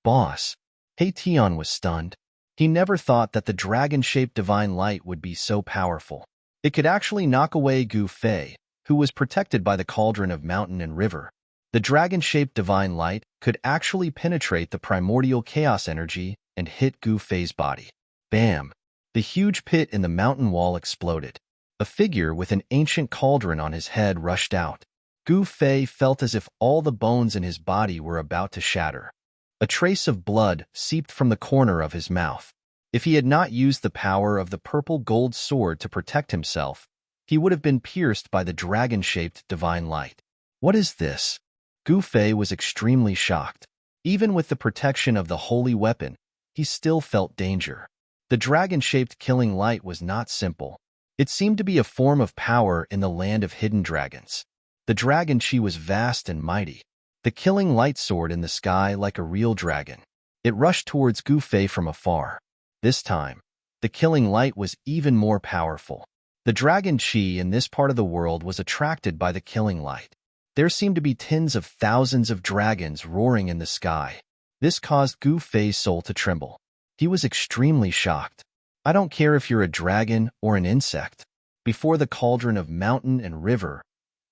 [SPEAKER 1] Boss! He Tian was stunned. He never thought that the dragon-shaped divine light would be so powerful. It could actually knock away Gu Fei, who was protected by the cauldron of mountain and river. The dragon-shaped divine light could actually penetrate the primordial chaos energy and hit Gu Fei's body. Bam! The huge pit in the mountain wall exploded. A figure with an ancient cauldron on his head rushed out. Gu Fei felt as if all the bones in his body were about to shatter. A trace of blood seeped from the corner of his mouth. If he had not used the power of the purple gold sword to protect himself, he would have been pierced by the dragon-shaped divine light. What is this? Gu Fei was extremely shocked. Even with the protection of the holy weapon, he still felt danger. The dragon-shaped killing light was not simple. It seemed to be a form of power in the land of hidden dragons. The dragon qi was vast and mighty. The killing light soared in the sky like a real dragon. It rushed towards Gu Fei from afar. This time, the killing light was even more powerful. The dragon qi in this part of the world was attracted by the killing light. There seemed to be tens of thousands of dragons roaring in the sky. This caused Gu Fei's soul to tremble. He was extremely shocked. I don't care if you're a dragon or an insect. Before the cauldron of mountain and river,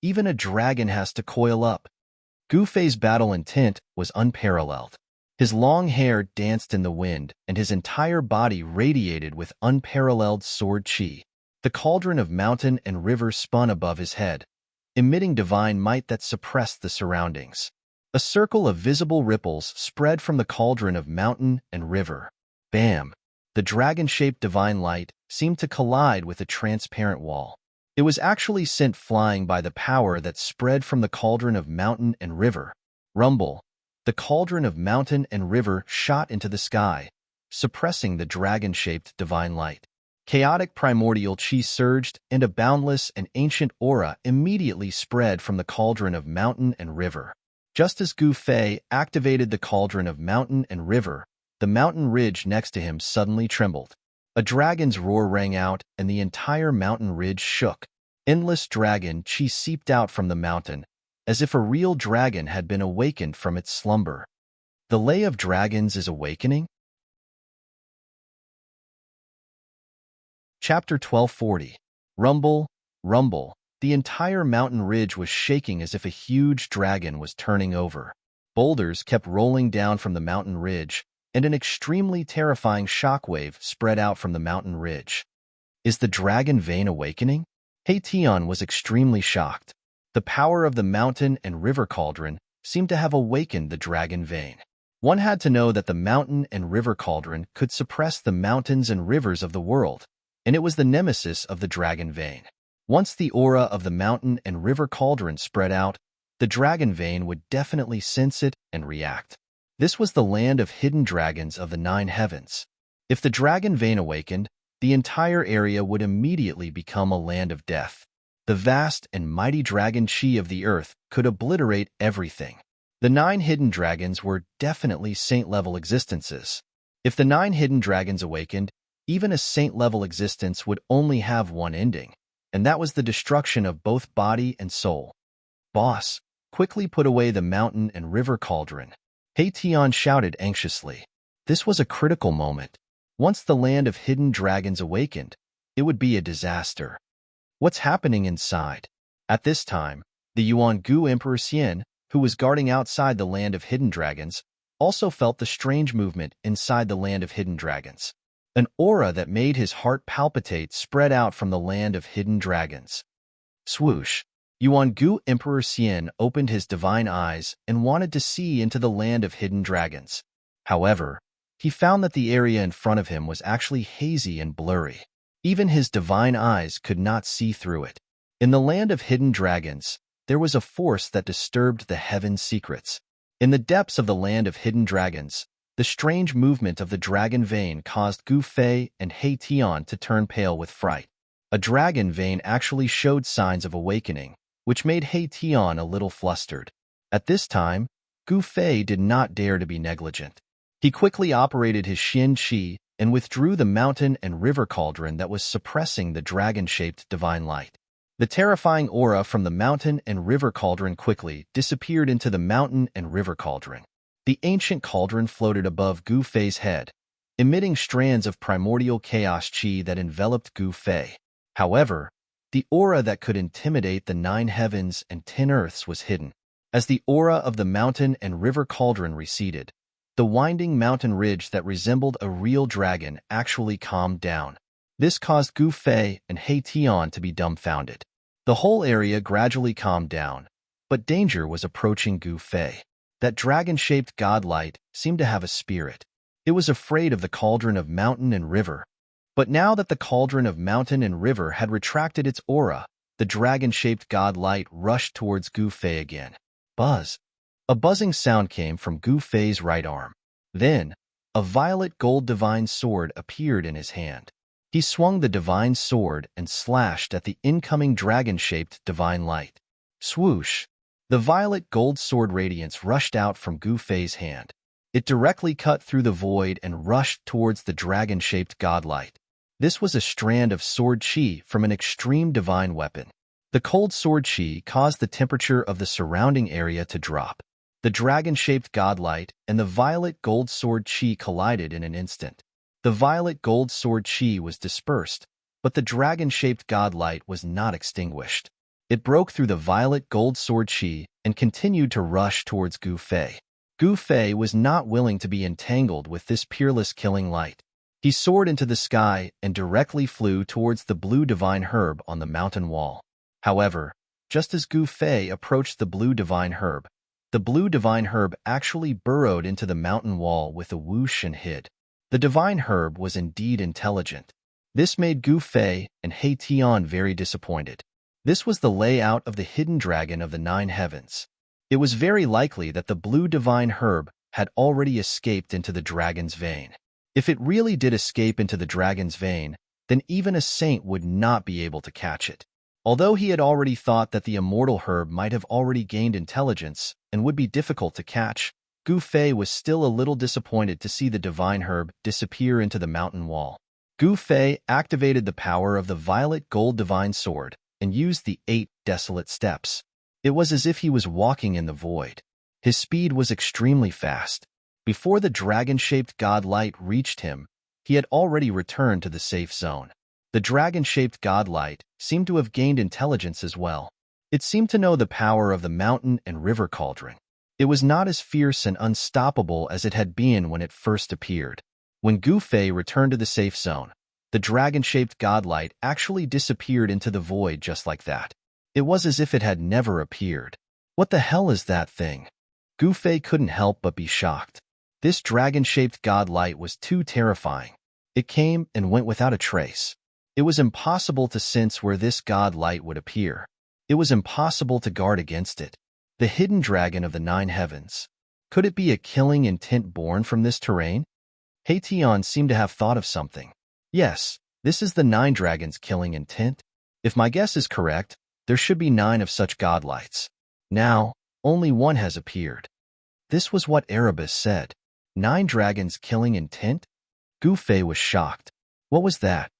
[SPEAKER 1] even a dragon has to coil up. Gu Fei's battle intent was unparalleled. His long hair danced in the wind, and his entire body radiated with unparalleled sword qi. The cauldron of mountain and river spun above his head, emitting divine might that suppressed the surroundings. A circle of visible ripples spread from the cauldron of mountain and river. Bam! The dragon-shaped divine light seemed to collide with a transparent wall. It was actually sent flying by the power that spread from the cauldron of mountain and river. Rumble! The cauldron of mountain and river shot into the sky, suppressing the dragon-shaped divine light. Chaotic primordial chi surged, and a boundless and ancient aura immediately spread from the cauldron of mountain and river. Just as Gu Fei activated the cauldron of mountain and river, the mountain ridge next to him suddenly trembled. A dragon's roar rang out, and the entire mountain ridge shook. Endless dragon chi seeped out from the mountain, as if a real dragon had been awakened from its slumber. The Lay of Dragons is awakening? Chapter 1240. Rumble, rumble. The entire mountain ridge was shaking as if a huge dragon was turning over. Boulders kept rolling down from the mountain ridge, and an extremely terrifying shockwave spread out from the mountain ridge. Is the dragon vein awakening? He Tian was extremely shocked. The power of the mountain and river cauldron seemed to have awakened the dragon vein. One had to know that the mountain and river cauldron could suppress the mountains and rivers of the world, and it was the nemesis of the dragon vein. Once the aura of the mountain and river cauldron spread out, the dragon vein would definitely sense it and react. This was the land of hidden dragons of the 9 heavens. If the dragon vein awakened, the entire area would immediately become a land of death. The vast and mighty dragon chi of the earth could obliterate everything. The 9 hidden dragons were definitely saint-level existences. If the 9 hidden dragons awakened, even a saint-level existence would only have one ending, and that was the destruction of both body and soul. Boss, quickly put away the mountain and river cauldron. He Tian shouted anxiously. This was a critical moment. Once the land of hidden dragons awakened, it would be a disaster. What's happening inside? At this time, the Yuan-Gu Emperor Xian, who was guarding outside the land of hidden dragons, also felt the strange movement inside the land of hidden dragons. An aura that made his heart palpitate spread out from the land of hidden dragons. Swoosh! Yuan-Gu Emperor Xian opened his divine eyes and wanted to see into the land of hidden dragons. However, he found that the area in front of him was actually hazy and blurry. Even his divine eyes could not see through it. In the land of hidden dragons, there was a force that disturbed the heaven's secrets. In the depths of the land of hidden dragons, the strange movement of the dragon vein caused Gu Fei and He Tian to turn pale with fright. A dragon vein actually showed signs of awakening, which made He Tian a little flustered. At this time, Gu Fei did not dare to be negligent. He quickly operated his Xin Qi and withdrew the mountain and river cauldron that was suppressing the dragon-shaped divine light. The terrifying aura from the mountain and river cauldron quickly disappeared into the mountain and river cauldron. The ancient cauldron floated above Gu Fei's head, emitting strands of primordial chaos chi that enveloped Gu Fei. However, the aura that could intimidate the 9 heavens and 10 earths was hidden. As the aura of the mountain and river cauldron receded, the winding mountain ridge that resembled a real dragon actually calmed down. This caused Gu Fei and He Tian to be dumbfounded. The whole area gradually calmed down, but danger was approaching Gu Fei. That dragon-shaped godlight seemed to have a spirit. It was afraid of the cauldron of mountain and river. But now that the cauldron of mountain and river had retracted its aura, the dragon-shaped godlight rushed towards Gu Fei again. Buzz! A buzzing sound came from Gu Fei's right arm. Then, a violet gold divine sword appeared in his hand. He swung the divine sword and slashed at the incoming dragon-shaped divine light. Swoosh! The violet gold sword radiance rushed out from Gu Fei's hand. It directly cut through the void and rushed towards the dragon-shaped godlight. This was a strand of sword chi from an extreme divine weapon. The cold sword chi caused the temperature of the surrounding area to drop. The dragon-shaped godlight and the violet gold sword chi collided in an instant. The violet gold sword chi was dispersed, but the dragon-shaped godlight was not extinguished. It broke through the violet gold sword chi and continued to rush towards Gu Fei. Gu Fei was not willing to be entangled with this peerless killing light. He soared into the sky and directly flew towards the blue divine herb on the mountain wall. However, just as Gu Fei approached the blue divine herb, the blue divine herb actually burrowed into the mountain wall with a whoosh and hid. The divine herb was indeed intelligent. This made Gu Fei and He Tian very disappointed. This was the layout of the hidden dragon of the nine heavens. It was very likely that the blue divine herb had already escaped into the dragon's vein. If it really did escape into the dragon's vein, then even a saint would not be able to catch it. Although he had already thought that the immortal herb might have already gained intelligence and would be difficult to catch, Gu Fei was still a little disappointed to see the divine herb disappear into the mountain wall. Gu Fei activated the power of the violet gold divine sword and used the 8 desolate steps. It was as if he was walking in the void. His speed was extremely fast. Before the dragon-shaped god light reached him, he had already returned to the safe zone. The dragon-shaped god light seemed to have gained intelligence as well. It seemed to know the power of the mountain and river cauldron. It was not as fierce and unstoppable as it had been when it first appeared. When Gu Fei returned to the safe zone, the dragon-shaped god light actually disappeared into the void just like that. It was as if it had never appeared. What the hell is that thing? Gu Fei couldn't help but be shocked. This dragon-shaped god light was too terrifying. It came and went without a trace. It was impossible to sense where this god light would appear. It was impossible to guard against it. The hidden dragon of the nine heavens. Could it be a killing intent born from this terrain? He Tian seemed to have thought of something. Yes, this is the 9 dragons' killing intent. If my guess is correct, there should be 9 of such godlights. Now, only 1 has appeared. This was what Erebus said. 9 dragons killing intent? Gu Fei was shocked. What was that?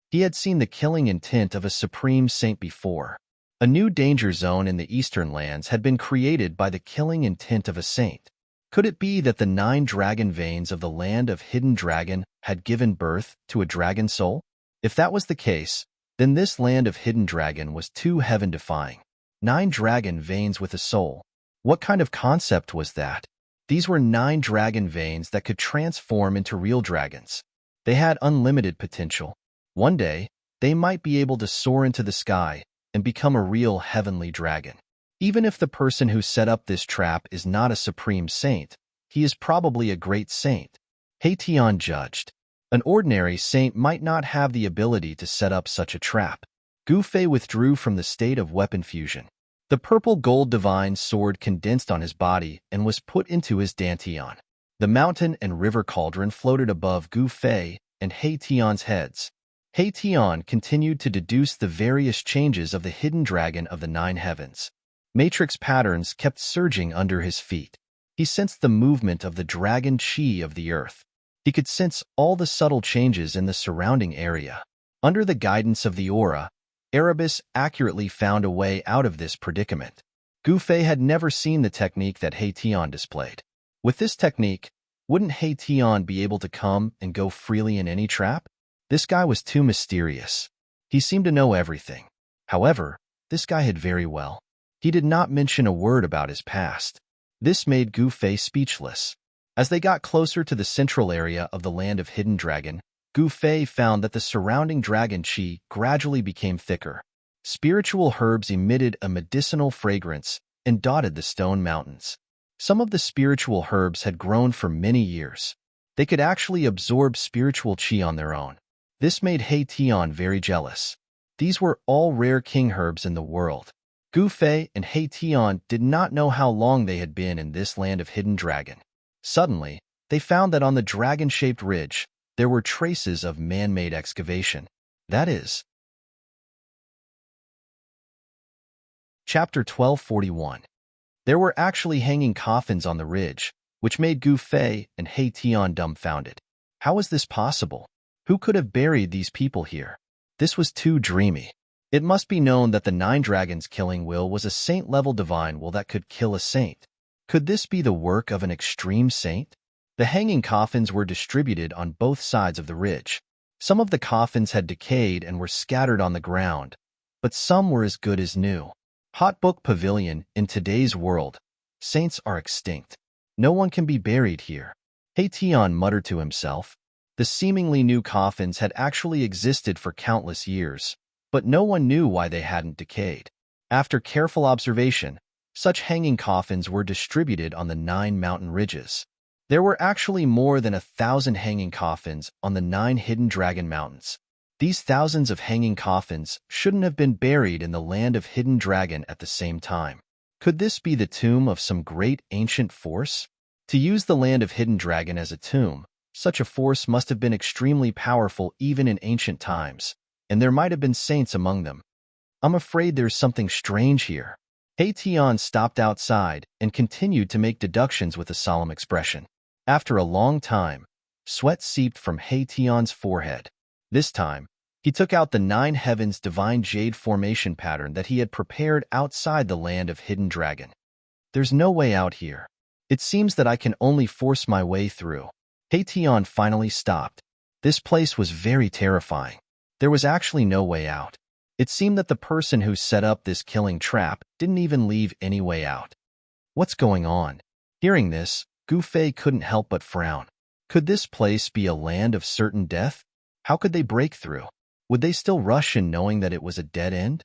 [SPEAKER 1] He had seen the killing intent of a supreme saint before. A new danger zone in the eastern lands had been created by the killing intent of a saint. Could it be that the 9 dragon veins of the land of hidden dragon had given birth to a dragon soul? If that was the case, then this land of hidden dragon was too heaven-defying. 9 dragon veins with a soul. What kind of concept was that? These were 9 dragon veins that could transform into real dragons. They had unlimited potential. One day, they might be able to soar into the sky and become a real heavenly dragon. Even if the person who set up this trap is not a supreme saint, he is probably a great saint. He Tian judged. An ordinary saint might not have the ability to set up such a trap. Gu Fei withdrew from the state of weapon fusion. The purple gold divine sword condensed on his body and was put into his dantian. The mountain and river cauldron floated above Gu Fei and He Tian's heads. He Tian continued to deduce the various changes of the hidden dragon of the 9 heavens. Matrix patterns kept surging under his feet. He sensed the movement of the dragon chi of the earth. He could sense all the subtle changes in the surrounding area. Under the guidance of the aura, Erebus accurately found a way out of this predicament. Gu Fei had never seen the technique that He Tian displayed. With this technique, wouldn't He Tian be able to come and go freely in any trap? This guy was too mysterious. He seemed to know everything. However, this guy hid very well. He did not mention a word about his past. This made Gu Fei speechless. As they got closer to the central area of the land of Hidden Dragon, Gu Fei found that the surrounding dragon chi gradually became thicker. Spiritual herbs emitted a medicinal fragrance and dotted the stone mountains. Some of the spiritual herbs had grown for many years. They could actually absorb spiritual chi on their own. This made He Tian very jealous. These were all rare king herbs in the world. Gu Fei and He Tian did not know how long they had been in this land of Hidden Dragon. Suddenly, they found that on the dragon-shaped ridge, there were traces of man-made excavation. That is. Chapter 1241. There were actually hanging coffins on the ridge, which made Gu Fei and He Tian dumbfounded. How was this possible? Who could have buried these people here? This was too dreamy. It must be known that the 9 dragons killing will was a saint-level divine will that could kill a saint. Could this be the work of an extreme saint? The hanging coffins were distributed on both sides of the ridge. Some of the coffins had decayed and were scattered on the ground, but some were as good as new. Hot Book Pavilion, in today's world, saints are extinct. No one can be buried here. He Tian muttered to himself. The seemingly new coffins had actually existed for countless years, but no one knew why they hadn't decayed. After careful observation, Such hanging coffins were distributed on the 9 mountain ridges. There were actually more than 1,000 hanging coffins on the 9 hidden dragon mountains. These thousands of hanging coffins shouldn't have been buried in the land of hidden dragon at the same time. Could this be the tomb of some great ancient force? To use the land of hidden dragon as a tomb, such a force must have been extremely powerful even in ancient times, and there might have been saints among them. I'm afraid there's something strange here. Tian stopped outside and continued to make deductions with a solemn expression. After a long time, sweat seeped from Tian's forehead. This time, he took out the 9 heavens divine jade formation pattern that he had prepared outside the land of hidden dragon. There's no way out here. It seems that I can only force my way through. Tian finally stopped. This place was very terrifying. There was actually no way out. It seemed that the person who set up this killing trap didn't even leave any way out. What's going on? Hearing this, Gu Fei couldn't help but frown. Could this place be a land of certain death? How could they break through? Would they still rush in knowing that it was a dead end?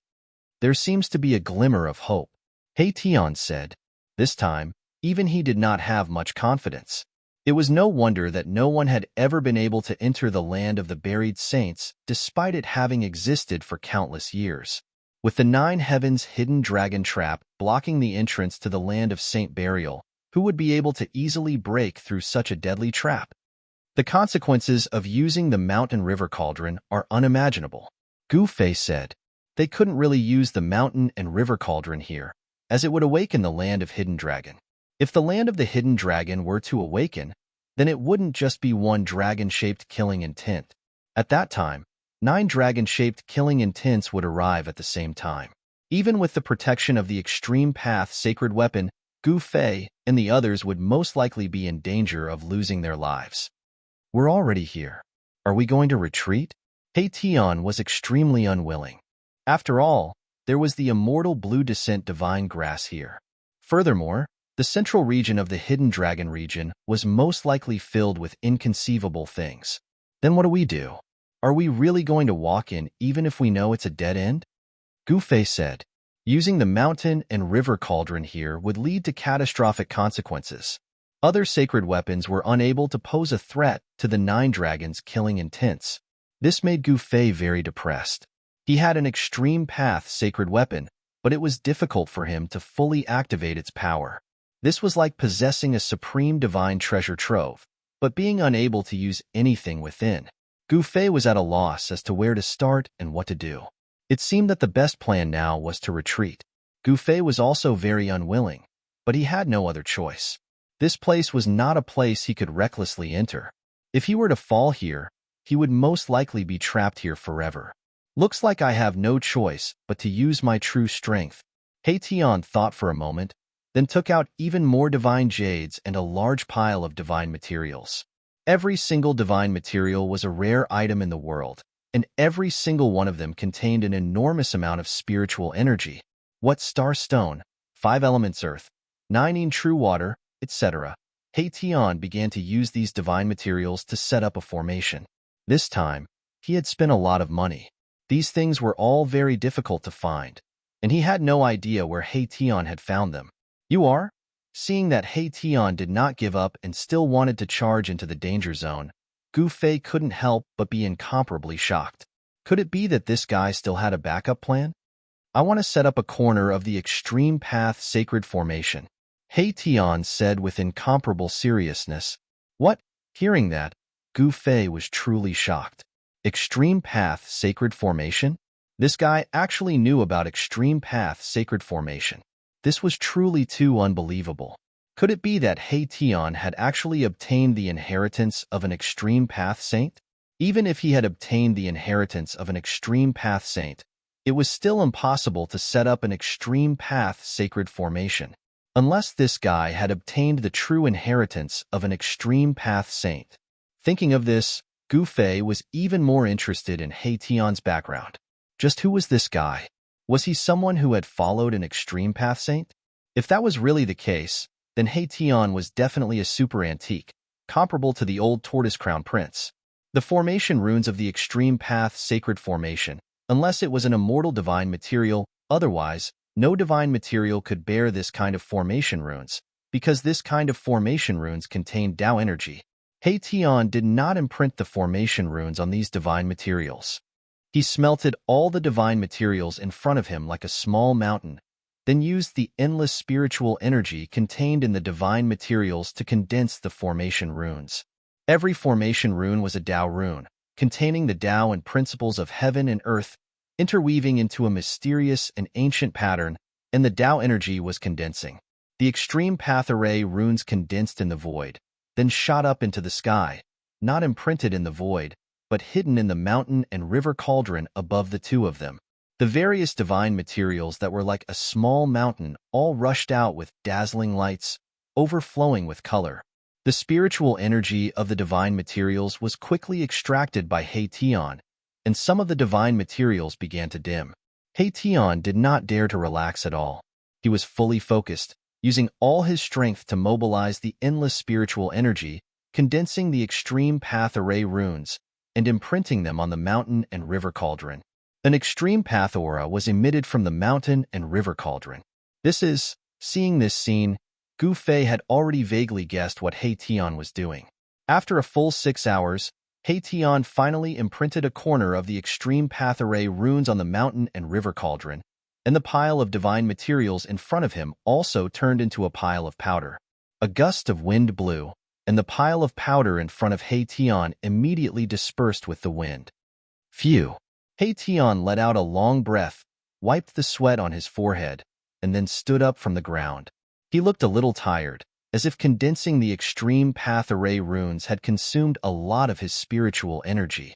[SPEAKER 1] There seems to be a glimmer of hope, Tian said. This time, even he did not have much confidence. It was no wonder that no one had ever been able to enter the land of the buried saints despite it having existed for countless years. With the 9 heavens hidden dragon trap blocking the entrance to the land of saint burial, who would be able to easily break through such a deadly trap? The consequences of using the mountain river cauldron are unimaginable, Gu Fei said. They couldn't really use the mountain and river cauldron here, as it would awaken the land of hidden dragon. If the land of the hidden dragon were to awaken, then it wouldn't just be one dragon-shaped killing intent. At that time, 9 dragon-shaped killing intents would arrive at the same time. Even with the protection of the extreme path sacred weapon, Gu Fei and the others would most likely be in danger of losing their lives. We're already here. Are we going to retreat? Tian was extremely unwilling. After all, there was the immortal blue descent divine grass here. Furthermore, the central region of the hidden dragon region was most likely filled with inconceivable things. Then what do we do? Are we really going to walk in even if we know it's a dead end? Gu Fei said. Using the mountain and river cauldron here would lead to catastrophic consequences. Other sacred weapons were unable to pose a threat to the 9 dragons killing intents. This made Gu Fei very depressed. He had an extreme path sacred weapon, but it was difficult for him to fully activate its power. This was like possessing a supreme divine treasure trove, but being unable to use anything within. Gu Fei was at a loss as to where to start and what to do. It seemed that the best plan now was to retreat. Gu Fei was also very unwilling, but he had no other choice. This place was not a place he could recklessly enter. If he were to fall here, he would most likely be trapped here forever. Looks like I have no choice but to use my true strength. Tian thought for a moment, then took out even more divine jades and a large pile of divine materials. Every single divine material was a rare item in the world, and every single one of them contained an enormous amount of spiritual energy. What star stone, 5 elements earth, 9 true water, etc. Tian began to use these divine materials to set up a formation. This time, he had spent a lot of money. These things were all very difficult to find, and he had no idea where Tian had found them. You are? Seeing that Tian did not give up and still wanted to charge into the danger zone, Gu Fei couldn't help but be incomparably shocked. Could it be that this guy still had a backup plan? I want to set up a corner of the extreme path sacred formation, Tian said with incomparable seriousness. What? Hearing that, Gu Fei was truly shocked. Extreme path sacred formation? This guy actually knew about extreme path sacred formation. This was truly too unbelievable. Could it be that Tian had actually obtained the inheritance of an extreme path saint? Even if he had obtained the inheritance of an extreme path saint, it was still impossible to set up an extreme path sacred formation, unless this guy had obtained the true inheritance of an extreme path saint. Thinking of this, Gu Fei was even more interested in Tian's background. Just who was this guy? Was he someone who had followed an extreme path saint? If that was really the case, then Tian was definitely a super antique, comparable to the old Tortoise Crown Prince. The formation runes of the extreme path sacred formation, unless it was an immortal divine material, otherwise, No divine material could bear this kind of formation runes, because this kind of formation runes contained Tao energy. Tian did not imprint the formation runes on these divine materials. He smelted all the divine materials in front of him like a small mountain, then used the endless spiritual energy contained in the divine materials to condense the formation runes. Every formation rune was a Tao rune, containing the Tao and principles of heaven and earth, interweaving into a mysterious and ancient pattern, and the Tao energy was condensing. The extreme path array runes condensed in the void, then shot up into the sky, not imprinted in the void, but hidden in the mountain and river cauldron above the two of them. The various divine materials that were like a small mountain all rushed out with dazzling lights, overflowing with color. The spiritual energy of the divine materials was quickly extracted by Tian, and some of the divine materials began to dim. Tian did not dare to relax at all. He was fully focused, using all his strength to mobilize the endless spiritual energy, condensing the extreme path array runes, and imprinting them on the mountain and river cauldron. An extreme path aura was emitted from the mountain and river cauldron. Seeing this scene, Gu Fei had already vaguely guessed what Tian was doing. After a full 6 hours, Tian finally imprinted a corner of the extreme path array runes on the mountain and river cauldron, and the pile of divine materials in front of him also turned into a pile of powder. A gust of wind blew, and the pile of powder in front of Tian immediately dispersed with the wind. Phew! Tian let out a long breath, wiped the sweat on his forehead, and then stood up from the ground. He looked a little tired, as if condensing the extreme path array runes had consumed a lot of his spiritual energy.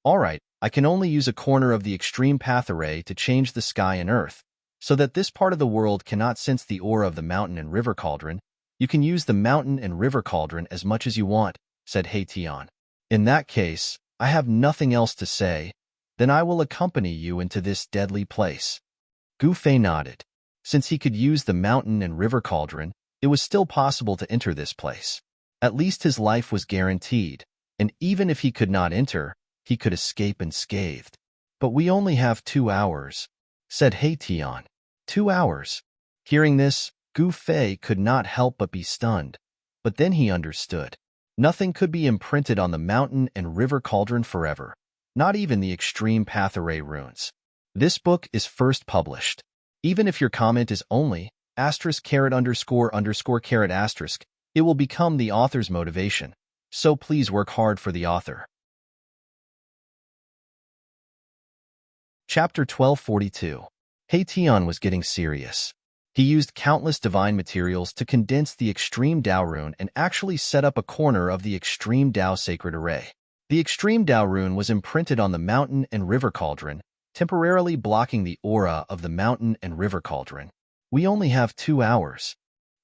[SPEAKER 1] All right, I can only use a corner of the extreme path array to change the sky and earth, so that this part of the world cannot sense the aura of the mountain and river cauldron. You can use the mountain and river cauldron as much as you want, said Tian. In that case, I have nothing else to say. Then I will accompany you into this deadly place. Gu Fei nodded. Since he could use the mountain and river cauldron, it was still possible to enter this place. At least his life was guaranteed, and even if he could not enter, he could escape unscathed. But we only have 2 hours, said Tian. 2 hours. Hearing this, Gu Fei could not help but be stunned, but then he understood. Nothing could be imprinted on the mountain and river cauldron forever. Not even the extreme path array runes. This book is first published. Even if your comment is only *********, it will become the author's motivation. So please work hard for the author. Chapter 1242. Tian was getting serious. He used countless divine materials to condense the extreme Tao rune and actually set up a corner of the extreme Tao sacred array. The extreme Tao rune was imprinted on the mountain and river cauldron, temporarily blocking the aura of the mountain and river cauldron. We only have 2 hours,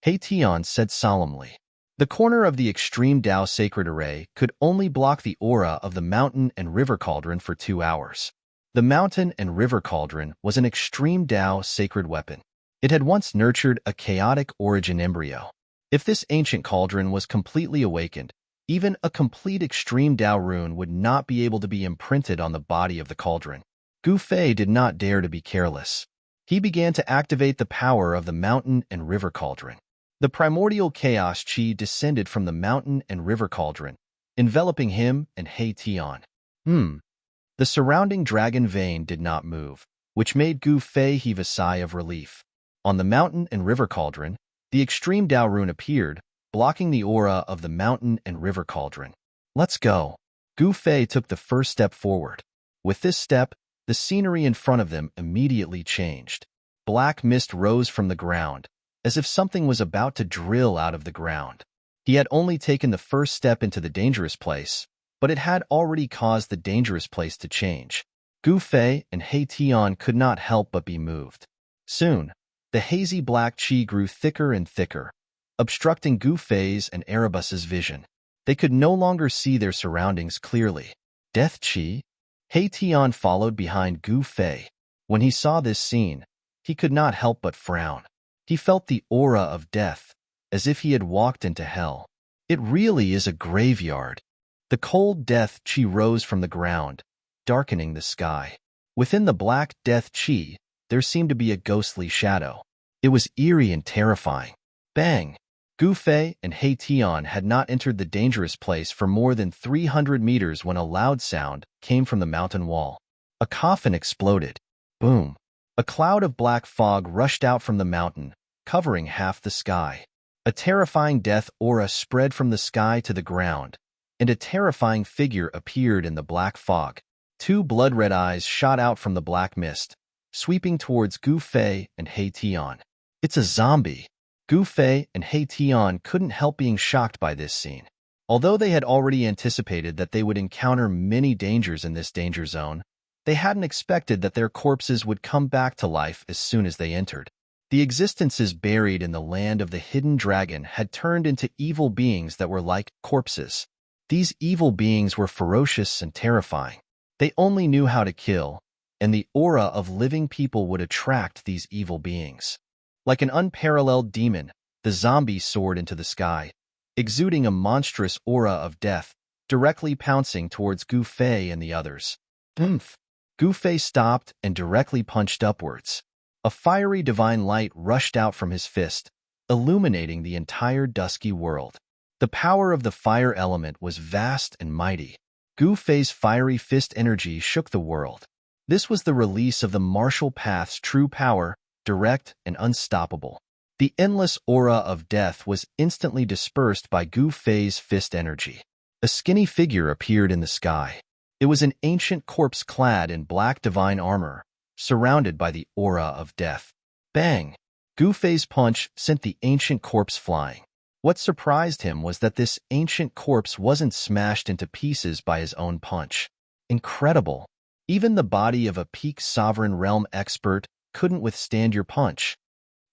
[SPEAKER 1] Tian said solemnly. The corner of the extreme Tao sacred array could only block the aura of the mountain and river cauldron for 2 hours. The mountain and river cauldron was an extreme Tao sacred weapon. It had once nurtured a chaotic origin embryo. If this ancient cauldron was completely awakened, even a complete extreme Tao rune would not be able to be imprinted on the body of the cauldron. Gu Fei did not dare to be careless. He began to activate the power of the mountain and river cauldron. The primordial chaos chi descended from the mountain and river cauldron, enveloping him and Tian. The surrounding dragon vein did not move, which made Gu Fei heave a sigh of relief. On the mountain and river cauldron, the extreme Tao rune appeared, blocking the aura of the mountain and river cauldron. Let's go. Gu Fei took the first step forward. With this step, the scenery in front of them immediately changed. Black mist rose from the ground, as if something was about to drill out of the ground. He had only taken the first step into the dangerous place, but it had already caused the dangerous place to change. Gu Fei and Tian could not help but be moved. Soon, the hazy black qi grew thicker and thicker, obstructing Gu Fei's and Erebus's vision. They could no longer see their surroundings clearly. Death qi? Tian followed behind Gu Fei. When he saw this scene, he could not help but frown. He felt the aura of death, as if he had walked into hell. It really is a graveyard. The cold death qi rose from the ground, darkening the sky. Within the black death qi, there seemed to be a ghostly shadow. It was eerie and terrifying. Bang! Gu Fei and He Tian had not entered the dangerous place for more than 300 meters when a loud sound came from the mountain wall. A coffin exploded. Boom! A cloud of black fog rushed out from the mountain, covering half the sky. A terrifying death aura spread from the sky to the ground, and a terrifying figure appeared in the black fog. Two blood-red eyes shot out from the black mist, sweeping towards Gu Fei and He Tian. It's a zombie! Gu Fei and He Tian couldn't help being shocked by this scene. Although they had already anticipated that they would encounter many dangers in this danger zone, they hadn't expected that their corpses would come back to life as soon as they entered. The existences buried in the land of the hidden dragon had turned into evil beings that were like corpses. These evil beings were ferocious and terrifying. They only knew how to kill, and the aura of living people would attract these evil beings. Like an unparalleled demon, the zombie soared into the sky, exuding a monstrous aura of death, directly pouncing towards Gu Fei and the others. Oomph! Gu Fei stopped and directly punched upwards. A fiery divine light rushed out from his fist, illuminating the entire dusky world. The power of the fire element was vast and mighty. Gu Fei's fiery fist energy shook the world. This was the release of the martial path's true power, direct and unstoppable. The endless aura of death was instantly dispersed by Gu Fei's fist energy. A skinny figure appeared in the sky. It was an ancient corpse clad in black divine armor, surrounded by the aura of death. Bang! Gu Fei's punch sent the ancient corpse flying. What surprised him was that this ancient corpse wasn't smashed into pieces by his own punch. Incredible! Even the body of a peak sovereign realm expert couldn't withstand your punch.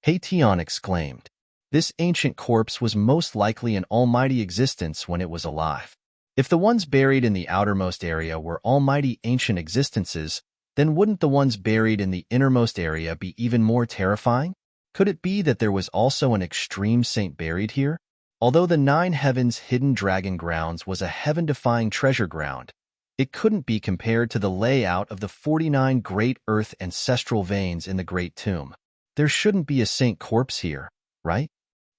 [SPEAKER 1] He Tian exclaimed. This ancient corpse was most likely an almighty existence when it was alive. If the ones buried in the outermost area were almighty ancient existences, then wouldn't the ones buried in the innermost area be even more terrifying? Could it be that there was also an extreme saint buried here? Although the 9 Heavens hidden dragon grounds was a heaven-defying treasure ground, it couldn't be compared to the layout of the 49 great earth ancestral veins in the Great Tomb. There shouldn't be a saint corpse here, right?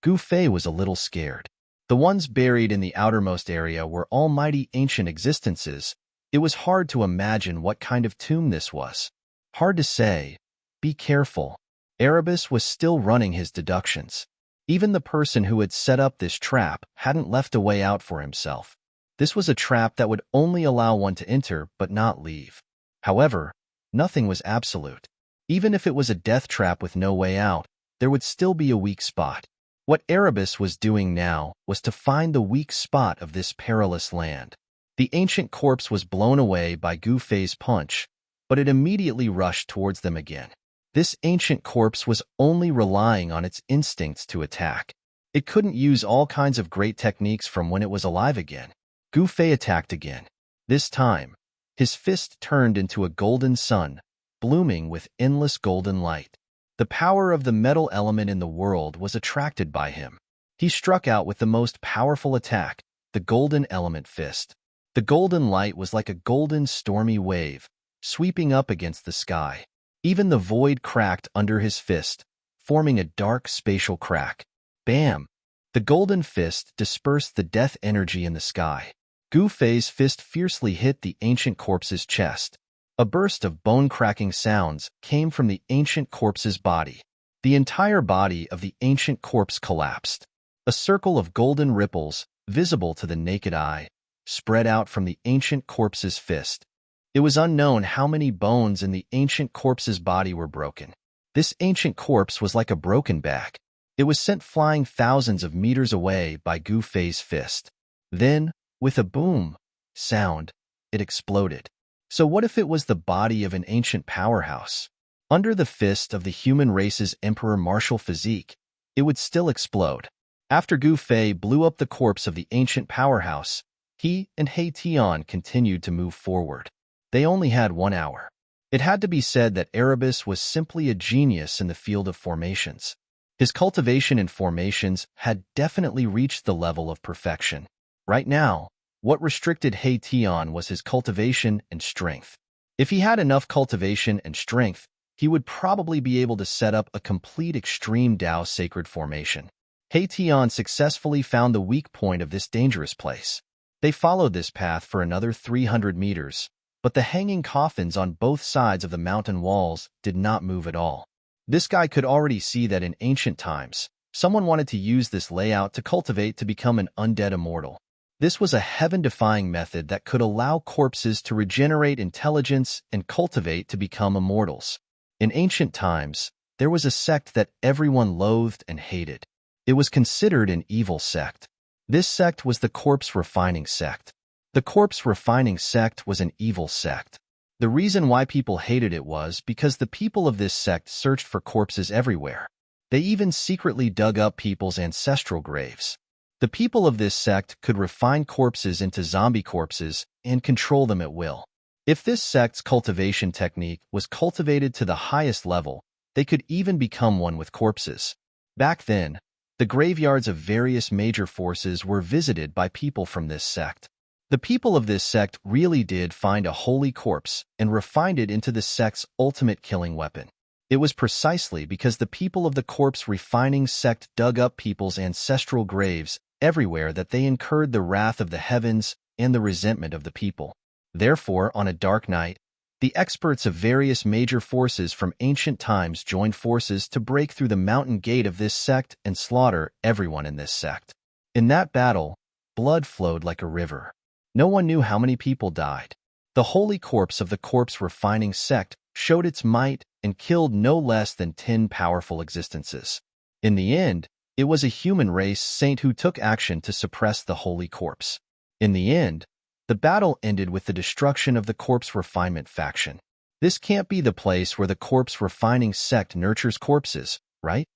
[SPEAKER 1] Gu Fei was a little scared. The ones buried in the outermost area were almighty ancient existences. It was hard to imagine what kind of tomb this was. Hard to say. Be careful. Erebus was still running his deductions. Even the person who had set up this trap hadn't left a way out for himself. This was a trap that would only allow one to enter but not leave. However, nothing was absolute. Even if it was a death trap with no way out, there would still be a weak spot. What Erebus was doing now was to find the weak spot of this perilous land. The ancient corpse was blown away by Gu Fei's punch, but it immediately rushed towards them again. This ancient corpse was only relying on its instincts to attack. It couldn't use all kinds of great techniques from when it was alive again. Gu Fei attacked again. This time, his fist turned into a golden sun, blooming with endless golden light. The power of the metal element in the world was attracted by him. He struck out with the most powerful attack, the golden element fist. The golden light was like a golden stormy wave, sweeping up against the sky. Even the void cracked under his fist, forming a dark spatial crack. Bam! The golden fist dispersed the death energy in the sky. Gu Fei's fist fiercely hit the ancient corpse's chest. A burst of bone-cracking sounds came from the ancient corpse's body. The entire body of the ancient corpse collapsed. A circle of golden ripples, visible to the naked eye, spread out from the ancient corpse's fist. It was unknown how many bones in the ancient corpse's body were broken. This ancient corpse was like a broken back. It was sent flying thousands of meters away by Gu Fei's fist. Then, with a boom sound, it exploded. So what if it was the body of an ancient powerhouse? Under the fist of the human race's emperor martial physique, it would still explode. After Gu Fei blew up the corpse of the ancient powerhouse, he and He Tian continued to move forward. They only had 1 hour. It had to be said that Erebus was simply a genius in the field of formations. His cultivation in formations had definitely reached the level of perfection. Right now, what restricted He Tian was his cultivation and strength. If he had enough cultivation and strength, he would probably be able to set up a complete extreme Tao sacred formation. Tian successfully found the weak point of this dangerous place. They followed this path for another 300 meters, but the hanging coffins on both sides of the mountain walls did not move at all. This guy could already see that in ancient times, someone wanted to use this layout to cultivate to become an undead immortal. This was a heaven-defying method that could allow corpses to regenerate intelligence and cultivate to become immortals. In ancient times, there was a sect that everyone loathed and hated. It was considered an evil sect. This sect was the corpse refining sect. The corpse refining sect was an evil sect. The reason why people hated it was because the people of this sect searched for corpses everywhere. They even secretly dug up people's ancestral graves. The people of this sect could refine corpses into zombie corpses and control them at will. If this sect's cultivation technique was cultivated to the highest level, they could even become one with corpses. Back then, the graveyards of various major forces were visited by people from this sect. The people of this sect really did find a holy corpse and refined it into the sect's ultimate killing weapon. It was precisely because the people of the corpse refining sect dug up people's ancestral graves everywhere that they incurred the wrath of the heavens and the resentment of the people. Therefore, on a dark night, the experts of various major forces from ancient times joined forces to break through the mountain gate of this sect and slaughter everyone in this sect. In that battle, blood flowed like a river. No one knew how many people died. The holy corpse of the corpse refining sect showed its might and killed no less than 10 powerful existences. In the end, it was a human race saint who took action to suppress the holy corpse. In the end, the battle ended with the destruction of the corpse refinement faction. This can't be the place where the corpse refining sect nurtures corpses, right?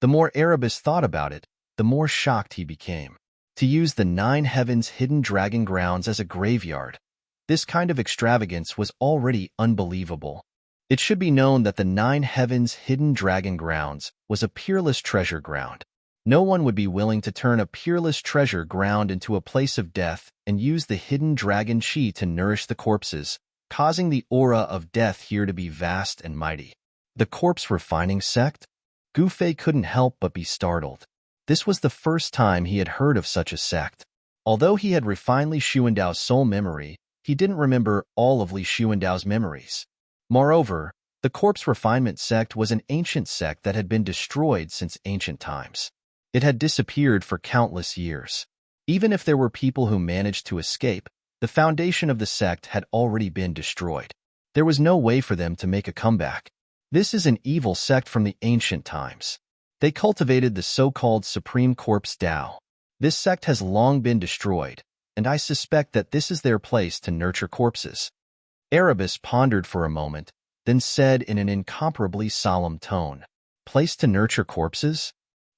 [SPEAKER 1] The more Erebus thought about it, the more shocked he became. To use the 9 heavens hidden dragon grounds as a graveyard, this kind of extravagance was already unbelievable. It should be known that the 9 heavens hidden dragon grounds was a peerless treasure ground. No one would be willing to turn a peerless treasure ground into a place of death and use the hidden dragon chi to nourish the corpses, causing the aura of death here to be vast and mighty. The corpse refining sect? Gu Fei couldn't help but be startled. This was the first time he had heard of such a sect. Although he had refined Li Xuandao's soul memory, he didn't remember all of Li Xuandao's memories. Moreover, the corpse refinement sect was an ancient sect that had been destroyed since ancient times. It had disappeared for countless years. Even if there were people who managed to escape, the foundation of the sect had already been destroyed. There was no way for them to make a comeback. This is an evil sect from the ancient times. They cultivated the so-called Supreme Corpse Tao. This sect has long been destroyed, and I suspect that this is their place to nurture corpses. Erebus pondered for a moment, then said in an incomparably solemn tone, "Place to nurture corpses?"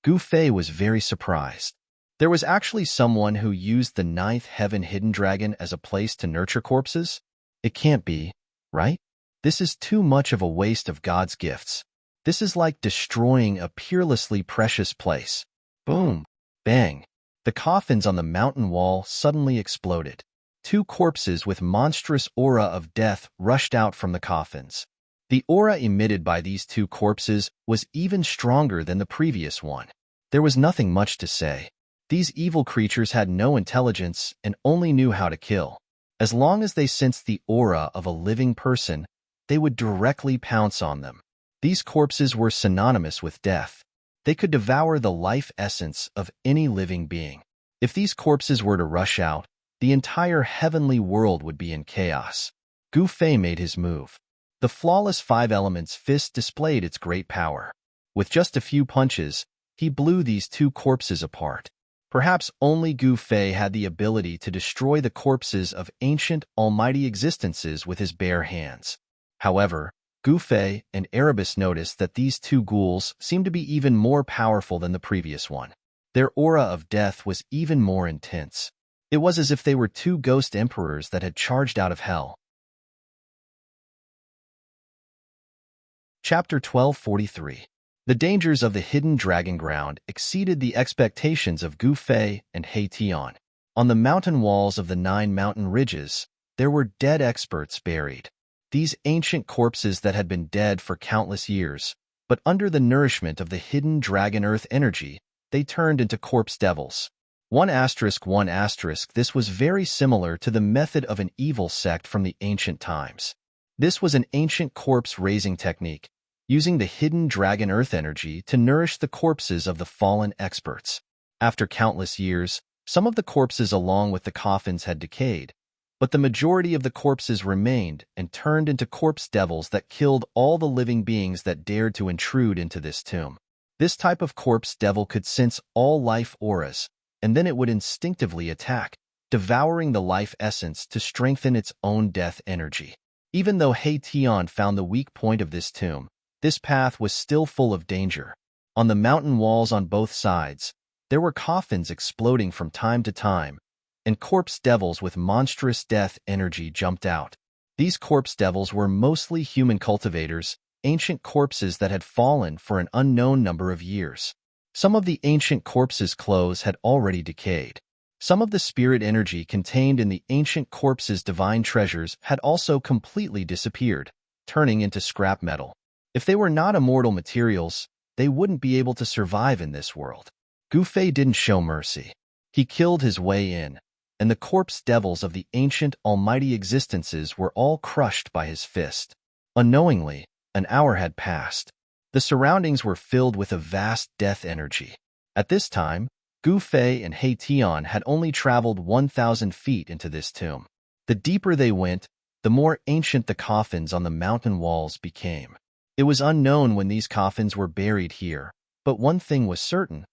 [SPEAKER 1] Gu Fei was very surprised. There was actually someone who used the 9th heaven hidden dragon as a place to nurture corpses? It can't be, right? This is too much of a waste of God's gifts. This is like destroying a peerlessly precious place. Boom! Bang! The coffins on the mountain wall suddenly exploded. 2 corpses with monstrous aura of death rushed out from the coffins. The aura emitted by these 2 corpses was even stronger than the previous one. There was nothing much to say. These evil creatures had no intelligence and only knew how to kill. As long as they sensed the aura of a living person, they would directly pounce on them. These corpses were synonymous with death. They could devour the life essence of any living being. If these corpses were to rush out, the entire heavenly world would be in chaos. Gu Fei made his move. The flawless 5 elements fist displayed its great power. With just a few punches, he blew these 2 corpses apart. Perhaps only Gu Fei had the ability to destroy the corpses of ancient, almighty existences with his bare hands. However, Gu Fei and Erebus noticed that these 2 ghouls seemed to be even more powerful than the previous one. Their aura of death was even more intense. It was as if they were 2 ghost emperors that had charged out of hell. Chapter 1243. The dangers of the hidden dragon ground exceeded the expectations of Gu Fei and Tian. On the mountain walls of the 9 mountain ridges, there were dead experts buried. these ancient corpses that had been dead for countless years, but under the nourishment of the hidden dragon earth energy, they turned into corpse devils. 1*1*. This was very similar to the method of an evil sect from the ancient times. This was an ancient corpse-raising technique, using the hidden dragon earth energy to nourish the corpses of the fallen experts. After countless years, some of the corpses along with the coffins had decayed, but the majority of the corpses remained and turned into corpse devils that killed all the living beings that dared to intrude into this tomb. This type of corpse devil could sense all life auras, and then it would instinctively attack, devouring the life essence to strengthen its own death energy. Even though Tian found the weak point of this tomb, this path was still full of danger. On the mountain walls on both sides, there were coffins exploding from time to time, and corpse devils with monstrous death energy jumped out. These corpse devils were mostly human cultivators, ancient corpses that had fallen for an unknown number of years. Some of the ancient corpses' clothes had already decayed. Some of the spirit energy contained in the ancient corpses' divine treasures had also completely disappeared, turning into scrap metal. If they were not immortal materials, they wouldn't be able to survive in this world. Gu Fei didn't show mercy. He killed his way in, and the corpse devils of the ancient almighty existences were all crushed by his fist. Unknowingly, an hour had passed. The surroundings were filled with a vast death energy. At this time, Gu Fei and Tian had only traveled 1,000 feet into this tomb. The deeper they went, the more ancient the coffins on the mountain walls became. It was unknown when these coffins were buried here, but one thing was certain: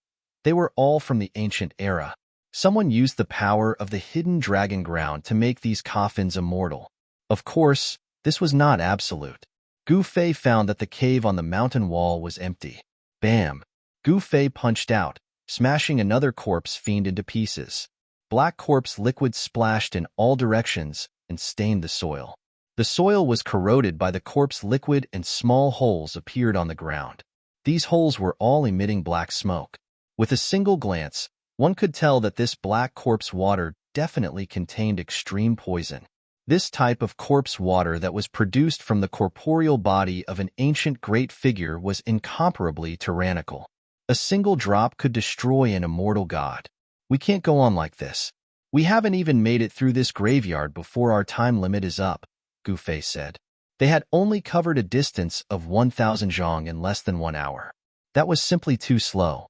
[SPEAKER 1] they were all from the ancient era. Someone used the power of the hidden dragon ground to make these coffins immortal. Of course, this was not absolute. Gu Fei found that the cave on the mountain wall was empty. Bam! Gu Fei punched out, smashing another corpse fiend into pieces. Black corpse liquid splashed in all directions and stained the soil. The soil was corroded by the corpse liquid and small holes appeared on the ground. These holes were all emitting black smoke. With a single glance, one could tell that this black corpse water definitely contained extreme poison. This type of corpse water that was produced from the corporeal body of an ancient great figure was incomparably tyrannical. A single drop could destroy an immortal god. We can't go on like this. We haven't even made it through this graveyard before our time limit is up, Gu Fei said. They had only covered a distance of 1,000 zhong in less than 1 hour. That was simply too slow.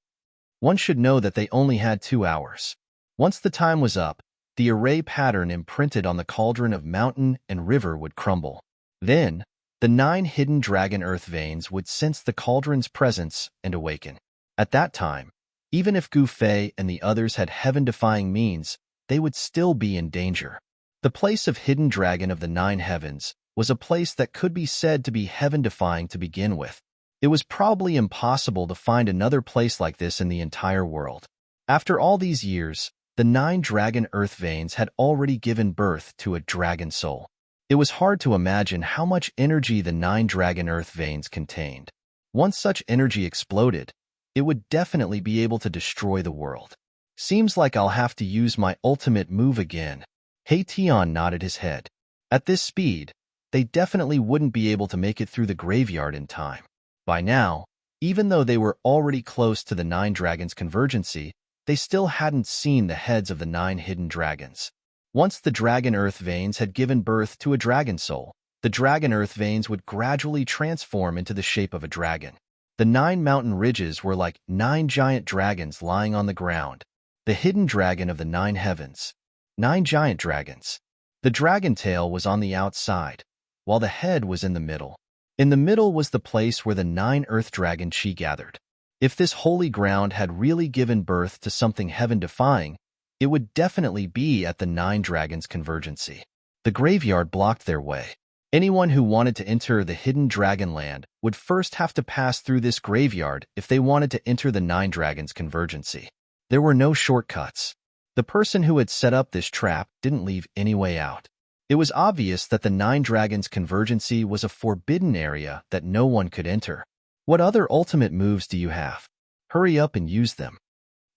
[SPEAKER 1] One should know that they only had 2 hours. Once the time was up, the array pattern imprinted on the cauldron of mountain and river would crumble. Then, the 9 hidden dragon earth veins would sense the cauldron's presence and awaken. At that time, even if Gu Fei and the others had heaven-defying means, they would still be in danger. The place of hidden dragon of the 9 heavens was a place that could be said to be heaven-defying to begin with. It was probably impossible to find another place like this in the entire world. After all these years, the 9 dragon earth veins had already given birth to a dragon soul. It was hard to imagine how much energy the 9 dragon earth veins contained. Once such energy exploded, it would definitely be able to destroy the world. Seems like I'll have to use my ultimate move again. Tian nodded his head. At this speed, they definitely wouldn't be able to make it through the graveyard in time. By now, even though they were already close to the 9 dragons' convergency, they still hadn't seen the heads of the 9 hidden dragons. Once the dragon earth veins had given birth to a dragon soul, the dragon earth veins would gradually transform into the shape of a dragon. The 9 mountain ridges were like 9 giant dragons lying on the ground. The hidden dragon of the 9 heavens. 9 giant dragons. The dragon tail was on the outside, while the head was in the middle. In the middle was the place where the 9 earth dragon chi gathered. If this holy ground had really given birth to something heaven-defying, it would definitely be at the 9 dragons' convergency. The graveyard blocked their way. Anyone who wanted to enter the hidden dragon land would first have to pass through this graveyard if they wanted to enter the 9 dragons' convergency. There were no shortcuts. The person who had set up this trap didn't leave any way out. It was obvious that the 9 dragons' convergency was a forbidden area that no one could enter. What other ultimate moves do you have? Hurry up and use them.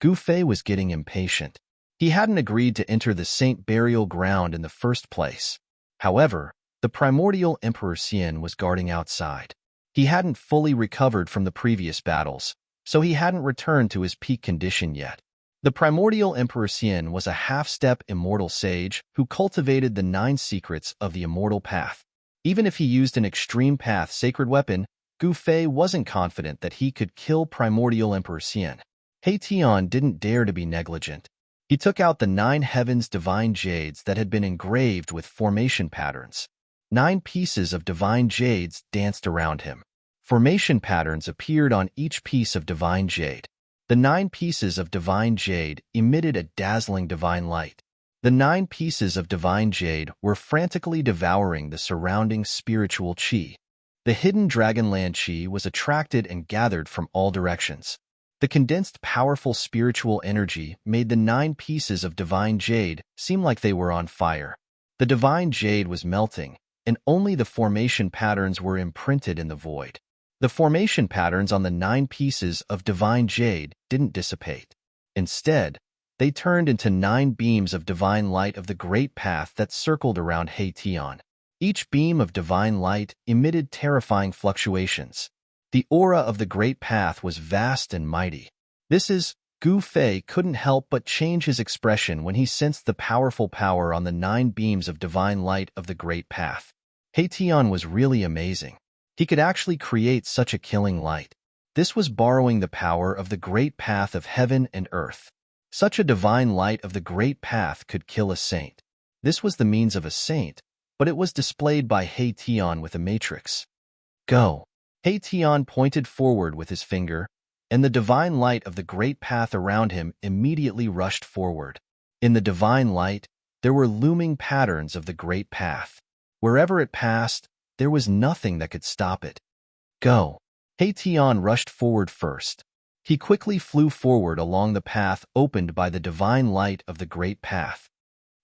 [SPEAKER 1] Gu Fei was getting impatient. He hadn't agreed to enter the saint burial ground in the first place. However, The primordial Emperor Xian was guarding outside. He hadn't fully recovered from the previous battles, so he hadn't returned to his peak condition yet. The primordial Emperor Xian was a half-step immortal sage who cultivated the 9 secrets of the immortal path. Even if he used an extreme path sacred weapon, Gu Fei wasn't confident that he could kill primordial Emperor Xian. He Tian didn't dare to be negligent. He took out the 9 heavens divine jades that had been engraved with formation patterns. 9 pieces of divine jades danced around him. Formation patterns appeared on each piece of divine jade. The 9 pieces of divine jade emitted a dazzling divine light. The 9 pieces of divine jade were frantically devouring the surrounding spiritual qi. The hidden Dragonland qi was attracted and gathered from all directions. The condensed powerful spiritual energy made the 9 pieces of divine jade seem like they were on fire. The divine jade was melting, and only the formation patterns were imprinted in the void. The formation patterns on the 9 pieces of divine jade didn't dissipate. Instead, they turned into 9 beams of divine light of the great path that circled around He Tian. Each beam of divine light emitted terrifying fluctuations. The aura of the great path was vast and mighty. Gu Fei couldn't help but change his expression when he sensed the powerful power on the 9 beams of divine light of the great path. He Tian was really amazing. He could actually create such a killing light. This was borrowing the power of the great path of heaven and earth. Such a divine light of the great path could kill a saint. This was the means of a saint, but it was displayed by He Tian with a matrix. Go. He Tian pointed forward with his finger, and the divine light of the great path around him immediately rushed forward. In the divine light, there were looming patterns of the great path. Wherever it passed, there was nothing that could stop it. Go. He Tian rushed forward first. He quickly flew forward along the path opened by the divine light of the great path.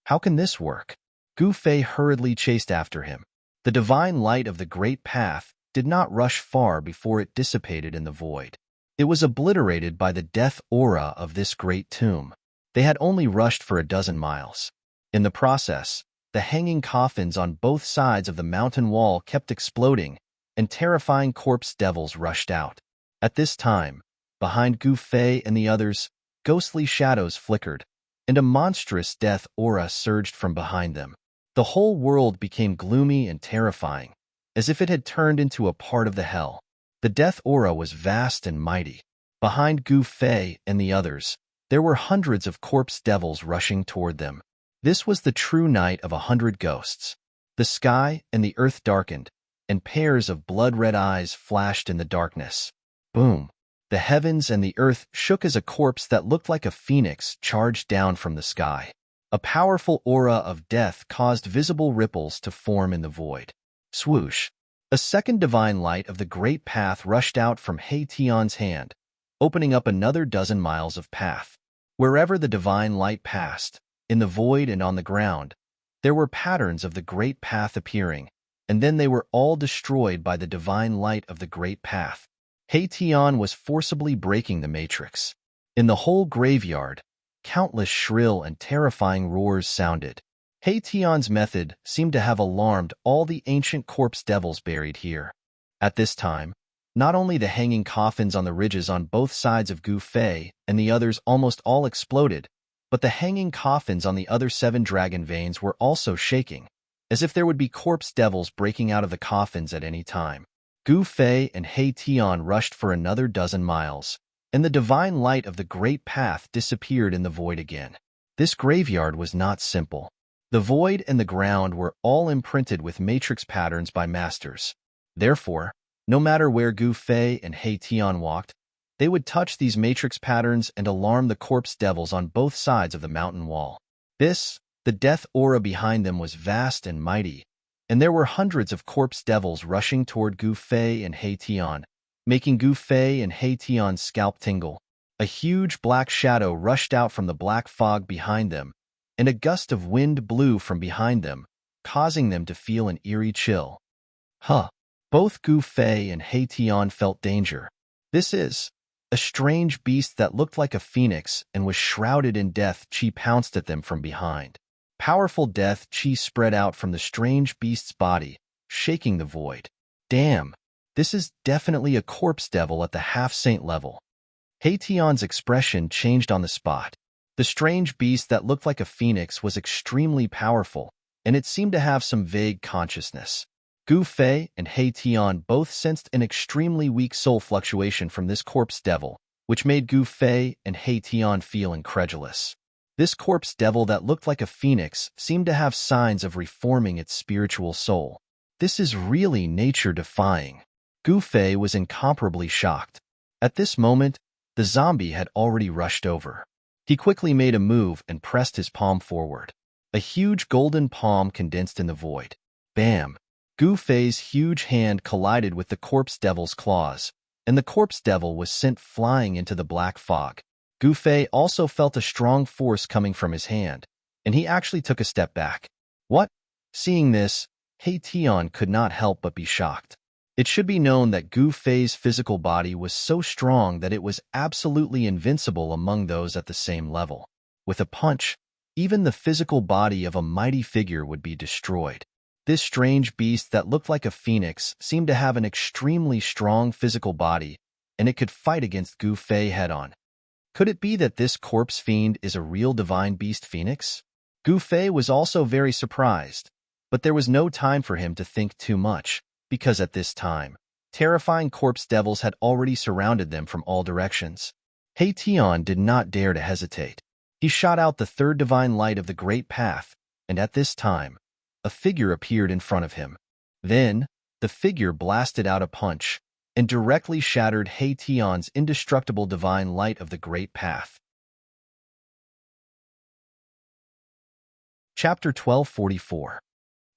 [SPEAKER 1] How can this work? Gu Fei hurriedly chased after him. The divine light of the great path did not rush far before it dissipated in the void. It was obliterated by the death aura of this great tomb. They had only rushed for a dozen miles. In the process, the hanging coffins on both sides of the mountain wall kept exploding, and terrifying corpse devils rushed out. At this time, behind Gu Fei and the others, ghostly shadows flickered, and a monstrous death aura surged from behind them. The whole world became gloomy and terrifying, as if it had turned into a part of the hell. The death aura was vast and mighty. Behind Gu Fei and the others, there were hundreds of corpse devils rushing toward them. This was the true night of 100 ghosts. The sky and the earth darkened, and pairs of blood-red eyes flashed in the darkness. Boom! The heavens and the earth shook as a corpse that looked like a phoenix charged down from the sky. A powerful aura of death caused visible ripples to form in the void. Swoosh! A second divine light of the great path rushed out from He Tian's hand, opening up another dozen miles of path. Wherever the divine light passed, in the void and on the ground, there were patterns of the great path appearing, and then they were all destroyed by the divine light of the great path. He Tian was forcibly breaking the matrix. In the whole graveyard, countless shrill and terrifying roars sounded. He Tian's method seemed to have alarmed all the ancient corpse devils buried here. At this time, not only the hanging coffins on the ridges on both sides of Gu Fei and the others almost all exploded, but the hanging coffins on the other 7 dragon veins were also shaking, as if there would be corpse devils breaking out of the coffins at any time. Gu Fei and He Tian rushed for another dozen miles, and the divine light of the great path disappeared in the void again. This graveyard was not simple. The void and the ground were all imprinted with matrix patterns by masters. Therefore, no matter where Gu Fei and He Tian walked, they would touch these matrix patterns and alarm the corpse devils on both sides of the mountain wall. The death aura behind them was vast and mighty, and there were hundreds of corpse devils rushing toward Gu Fei and He Tian, making Gu Fei and He Tian's scalp tingle. A huge black shadow rushed out from the black fog behind them, and a gust of wind blew from behind them, causing them to feel an eerie chill. Both Gu Fei and He Tian felt danger. A strange beast that looked like a phoenix and was shrouded in death qi pounced at them from behind. Powerful death chi spread out from the strange beast's body, shaking the void. Damn, this is definitely a corpse devil at the half-saint level. Heition's expression changed on the spot. The strange beast that looked like a phoenix was extremely powerful, and it seemed to have some vague consciousness. Gu Fei and Heition both sensed an extremely weak soul fluctuation from this corpse devil, which made Gu Fei and Heition feel incredulous. This corpse devil that looked like a phoenix seemed to have signs of reforming its spiritual soul. This is really nature-defying. Gu Fei was incomparably shocked. At this moment, the zombie had already rushed over. He quickly made a move and pressed his palm forward. A huge golden palm condensed in the void. Bam! Gu Fei's huge hand collided with the corpse devil's claws, and the corpse devil was sent flying into the black fog. Gu Fei also felt a strong force coming from his hand, and he actually took a step back. What? Seeing this, Heition could not help but be shocked. It should be known that Gu Fei's physical body was so strong that it was absolutely invincible among those at the same level. With a punch, even the physical body of a mighty figure would be destroyed. This strange beast that looked like a phoenix seemed to have an extremely strong physical body, and it could fight against Gu Fei head-on. Could it be that this corpse fiend is a real divine beast phoenix? Gu Fei was also very surprised, but there was no time for him to think too much, because at this time, terrifying corpse devils had already surrounded them from all directions. Heition did not dare to hesitate. He shot out the third divine light of the Great Path, and at this time, a figure appeared in front of him. Then, the figure blasted out a punch, and directly shattered Heition's indestructible divine light of the Great Path. Chapter 1244.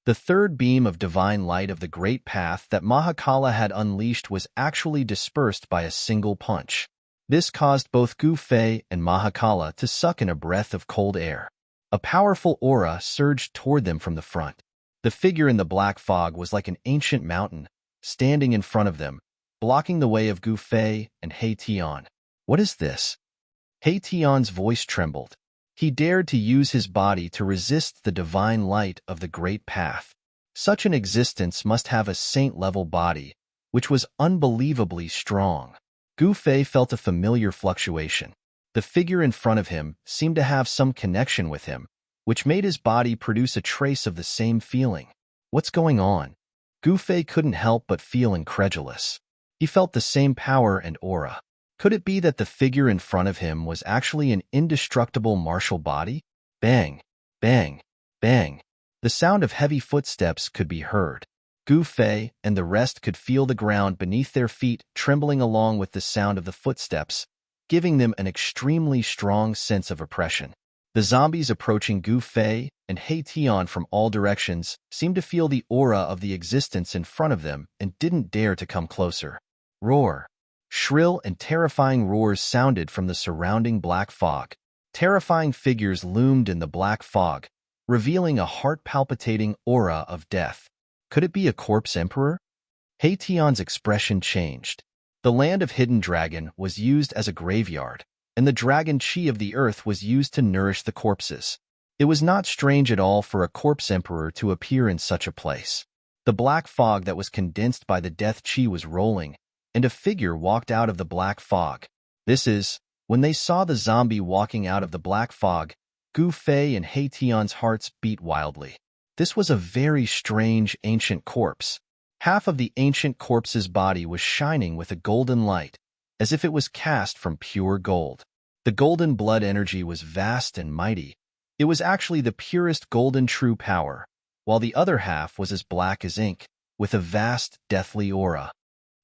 [SPEAKER 1] The third beam of divine light of the Great Path that Mahakala had unleashed was actually dispersed by a single punch. This caused both Gu Fei and Mahakala to suck in a breath of cold air. A powerful aura surged toward them from the front. The figure in the black fog was like an ancient mountain, standing in front of them, blocking the way of Gu Fei and Heition. What is this? Heition's voice trembled. He dared to use his body to resist the divine light of the Great Path. Such an existence must have a saint-level body, which was unbelievably strong. Gu Fei felt a familiar fluctuation. The figure in front of him seemed to have some connection with him, which made his body produce a trace of the same feeling. What's going on? Gu Fei couldn't help but feel incredulous. He felt the same power and aura. Could it be that the figure in front of him was actually an indestructible martial body? Bang, bang, bang. The sound of heavy footsteps could be heard. Gu Fei and the rest could feel the ground beneath their feet trembling along with the sound of the footsteps, giving them an extremely strong sense of oppression. The zombies approaching Gu Fei and Heition from all directions seemed to feel the aura of the existence in front of them and didn't dare to come closer. Roar. Shrill and terrifying roars sounded from the surrounding black fog. Terrifying figures loomed in the black fog, revealing a heart-palpitating aura of death. Could it be a corpse emperor? Heition's expression changed. The land of Hidden Dragon was used as a graveyard, and the dragon chi of the earth was used to nourish the corpses. It was not strange at all for a corpse emperor to appear in such a place. The black fog that was condensed by the death chi was rolling, and a figure walked out of the black fog. When they saw the zombie walking out of the black fog, Gu Fei and Heition's hearts beat wildly. This was a very strange ancient corpse. Half of the ancient corpse's body was shining with a golden light, as if it was cast from pure gold. The golden blood energy was vast and mighty. It was actually the purest golden true power, while the other half was as black as ink, with a vast, deathly aura.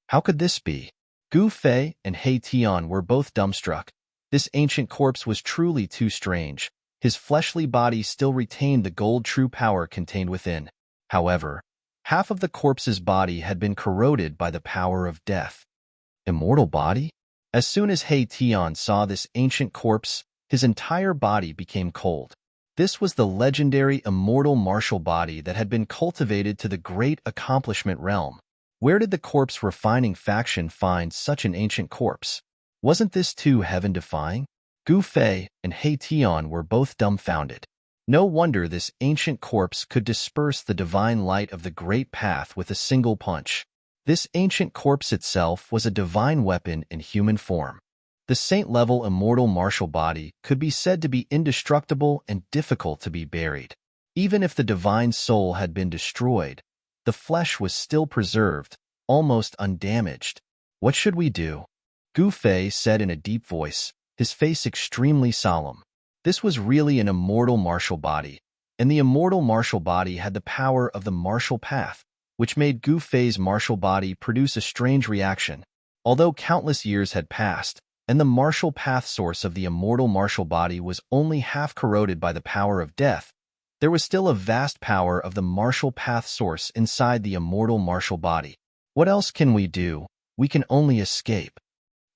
[SPEAKER 1] How could this be? Gu Fei and Heition were both dumbstruck. This ancient corpse was truly too strange. His fleshly body still retained the gold true power contained within. However, half of the corpse's body had been corroded by the power of death. Immortal body? As soon as Heition saw this ancient corpse, his entire body became cold. This was the legendary immortal martial body that had been cultivated to the great accomplishment realm. Where did the corpse refining faction find such an ancient corpse? Wasn't this too heaven-defying? Gu Fei and Heition were both dumbfounded. No wonder this ancient corpse could disperse the divine light of the great path with a single punch. This ancient corpse itself was a divine weapon in human form. The saint-level immortal martial body could be said to be indestructible and difficult to be buried. Even if the divine soul had been destroyed, the flesh was still preserved, almost undamaged. What should we do? Gu Fei said in a deep voice, his face extremely solemn. This was really an immortal martial body, and the immortal martial body had the power of the martial path, which made Gu Fei's martial body produce a strange reaction. Although countless years had passed, and the martial path source of the immortal martial body was only half corroded by the power of death, there was still a vast power of the martial path source inside the immortal martial body. What else can we do? We can only escape.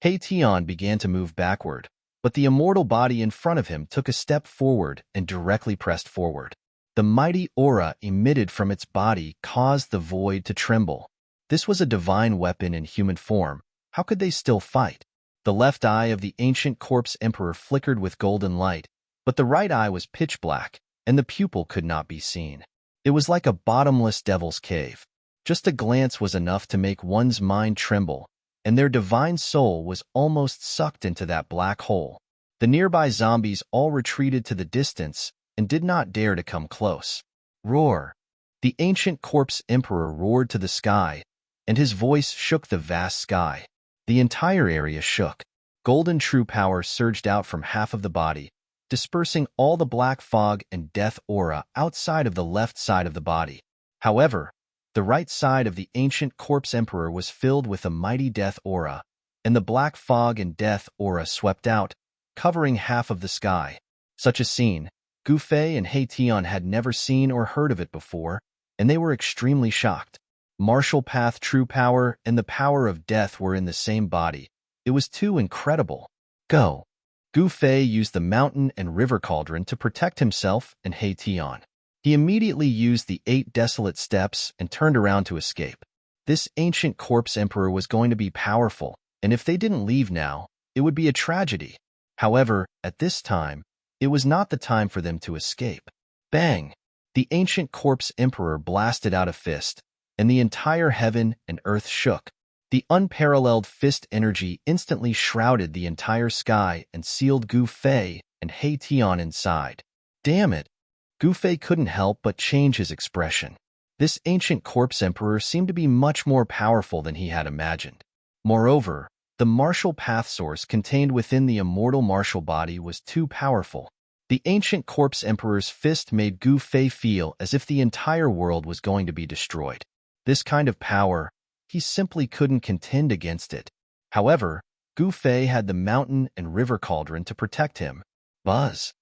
[SPEAKER 1] He Tian began to move backward, but the immortal body in front of him took a step forward and directly pressed forward. The mighty aura emitted from its body caused the void to tremble. This was a divine weapon in human form. How could they still fight? The left eye of the ancient corpse emperor flickered with golden light, but the right eye was pitch black, and the pupil could not be seen. It was like a bottomless devil's cave. Just a glance was enough to make one's mind tremble, and their divine soul was almost sucked into that black hole. The nearby zombies all retreated to the distance and did not dare to come close. Roar! The ancient corpse emperor roared to the sky, and his voice shook the vast sky. The entire area shook. Golden true power surged out from half of the body, dispersing all the black fog and death aura outside of the left side of the body. However, the right side of the ancient corpse emperor was filled with a mighty death aura, and the black fog and death aura swept out, covering half of the sky. Such a scene, Gu Fei and He Tian had never seen or heard of it before, and they were extremely shocked. Martial path true power and the power of death were in the same body. It was too incredible. Go! Gu Fei used the mountain and river cauldron to protect himself and He Tian. He immediately used the 8 desolate steps and turned around to escape. This ancient corpse emperor was going to be powerful, and if they didn't leave now, it would be a tragedy. However, at this time, it was not the time for them to escape. Bang! The ancient corpse emperor blasted out a fist, and the entire heaven and earth shook. The unparalleled fist energy instantly shrouded the entire sky and sealed Gu Fei and He Tian inside. Damn it! Gu Fei couldn't help but change his expression. This ancient corpse emperor seemed to be much more powerful than he had imagined. Moreover, the martial path source contained within the immortal martial body was too powerful. The ancient corpse emperor's fist made Gu Fei feel as if the entire world was going to be destroyed. This kind of power, he simply couldn't contend against it. However, Gu Fei had the mountain and river cauldron to protect him. Buzz!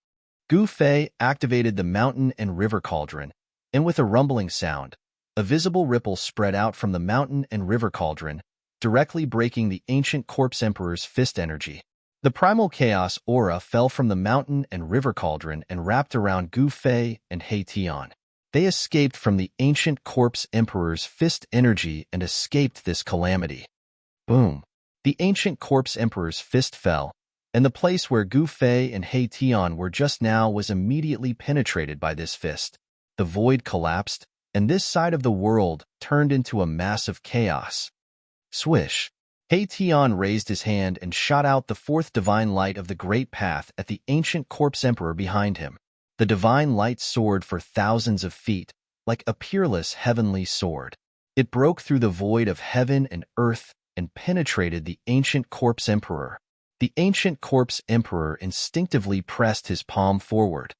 [SPEAKER 1] Gu Fei activated the mountain and river cauldron, and with a rumbling sound, a visible ripple spread out from the mountain and river cauldron, directly breaking the ancient corpse emperor's fist energy. The primal chaos aura fell from the mountain and river cauldron and wrapped around Gu Fei and He Tian. They escaped from the ancient corpse emperor's fist energy and escaped this calamity. Boom! The ancient corpse emperor's fist fell, and the place where Gu Fei and He Tian were just now was immediately penetrated by this fist. The void collapsed, and this side of the world turned into a massive chaos. Swish! He Tian raised his hand and shot out the 4th divine light of the great path at the ancient corpse emperor behind him. The divine light soared for thousands of feet, like a peerless heavenly sword. It broke through the void of heaven and earth and penetrated the ancient corpse emperor. The ancient corpse emperor instinctively pressed his palm forward.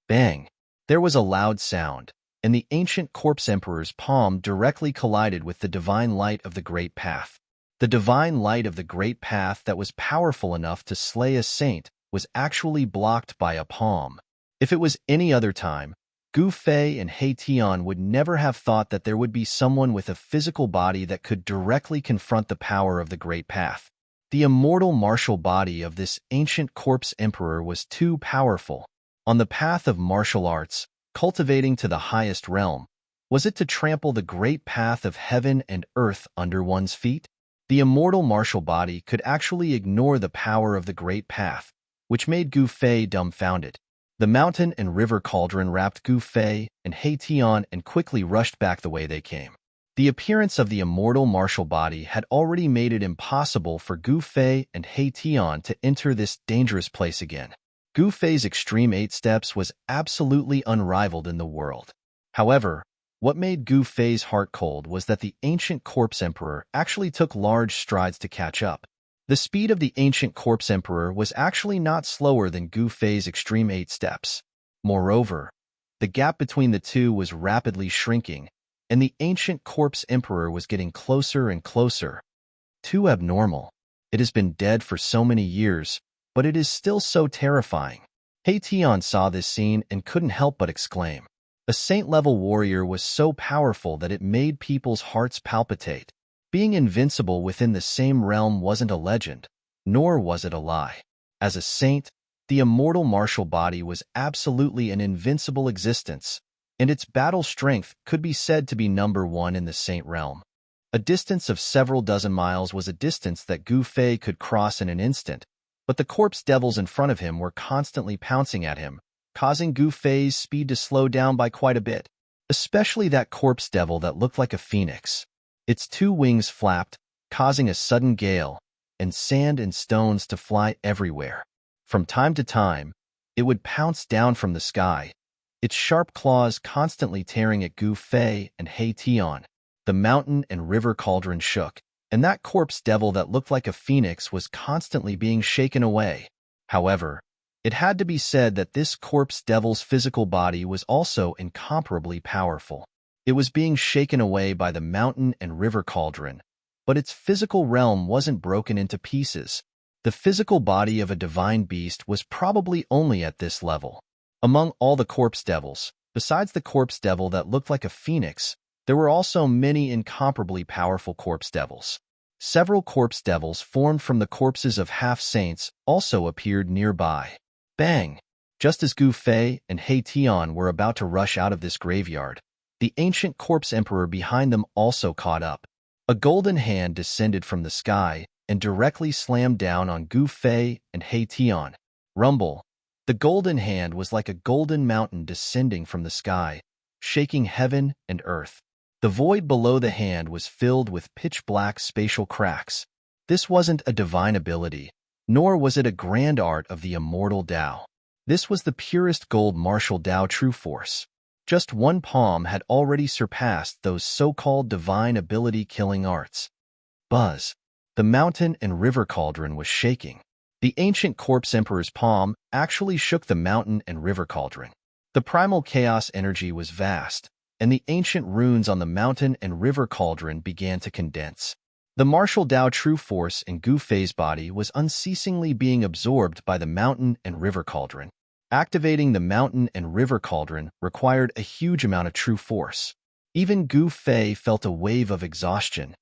[SPEAKER 1] Bang! There was a loud sound, and the ancient corpse emperor's palm directly collided with the divine light of the great path. The divine light of the great path that was powerful enough to slay a saint was actually blocked by a palm. If it was any other time, Gu Fei and He Tian would never have thought that there would be someone with a physical body that could directly confront the power of the great path. The immortal martial body of this ancient corpse emperor was too powerful. On the path of martial arts, cultivating to the highest realm, was it to trample the great path of heaven and earth under one's feet? The immortal martial body could actually ignore the power of the great path, which made Gu Fei dumbfounded. The mountain and river cauldron wrapped Gu Fei and He Tian and quickly rushed back the way they came. The appearance of the immortal martial body had already made it impossible for Gu Fei and He Tian to enter this dangerous place again. Gu Fei's extreme 8 steps was absolutely unrivaled in the world. However, what made Gu Fei's heart cold was that the ancient corpse emperor actually took large strides to catch up. The speed of the ancient corpse emperor was actually not slower than Gu Fei's extreme 8 steps. Moreover, the gap between the two was rapidly shrinking, and the ancient corpse emperor was getting closer and closer. Too abnormal. It has been dead for so many years, but it is still so terrifying. He Tian saw this scene and couldn't help but exclaim. A saint-level warrior was so powerful that it made people's hearts palpitate. Being invincible within the same realm wasn't a legend, nor was it a lie. As a saint, the immortal martial body was absolutely an invincible existence, and its battle strength could be said to be number 1 in the saint realm. A distance of several dozen miles was a distance that Gu Fei could cross in an instant, but the corpse devils in front of him were constantly pouncing at him, causing Gu Fei's speed to slow down by quite a bit, especially that corpse devil that looked like a phoenix. Its 2 wings flapped, causing a sudden gale, and sand and stones to fly everywhere. From time to time, it would pounce down from the sky, its sharp claws constantly tearing at Gu Fei and He Tian. The mountain and river cauldron shook, and that corpse devil that looked like a phoenix was constantly being shaken away. However, it had to be said that this corpse devil's physical body was also incomparably powerful. It was being shaken away by the mountain and river cauldron, but its physical realm wasn't broken into pieces. The physical body of a divine beast was probably only at this level. Among all the corpse devils, besides the corpse devil that looked like a phoenix, there were also many incomparably powerful corpse devils. Several corpse devils formed from the corpses of half-saints also appeared nearby. Bang! Just as Gu Fei and He Tian were about to rush out of this graveyard, the ancient corpse emperor behind them also caught up. A golden hand descended from the sky and directly slammed down on Gu Fei and He Tian. Rumble! The golden hand was like a golden mountain descending from the sky, shaking heaven and earth. The void below the hand was filled with pitch-black spatial cracks. This wasn't a divine ability, nor was it a grand art of the immortal Tao. This was the purest gold martial Tao true force. Just one palm had already surpassed those so-called divine ability-killing arts. Buzz! The mountain and river cauldron was shaking. The ancient corpse emperor's palm actually shook the mountain and river cauldron. The primal chaos energy was vast, and the ancient runes on the mountain and river cauldron began to condense. The martial Tao true force in Gu Fei's body was unceasingly being absorbed by the mountain and river cauldron. Activating the mountain and river cauldron required a huge amount of true force. Even Gu Fei felt a wave of exhaustion.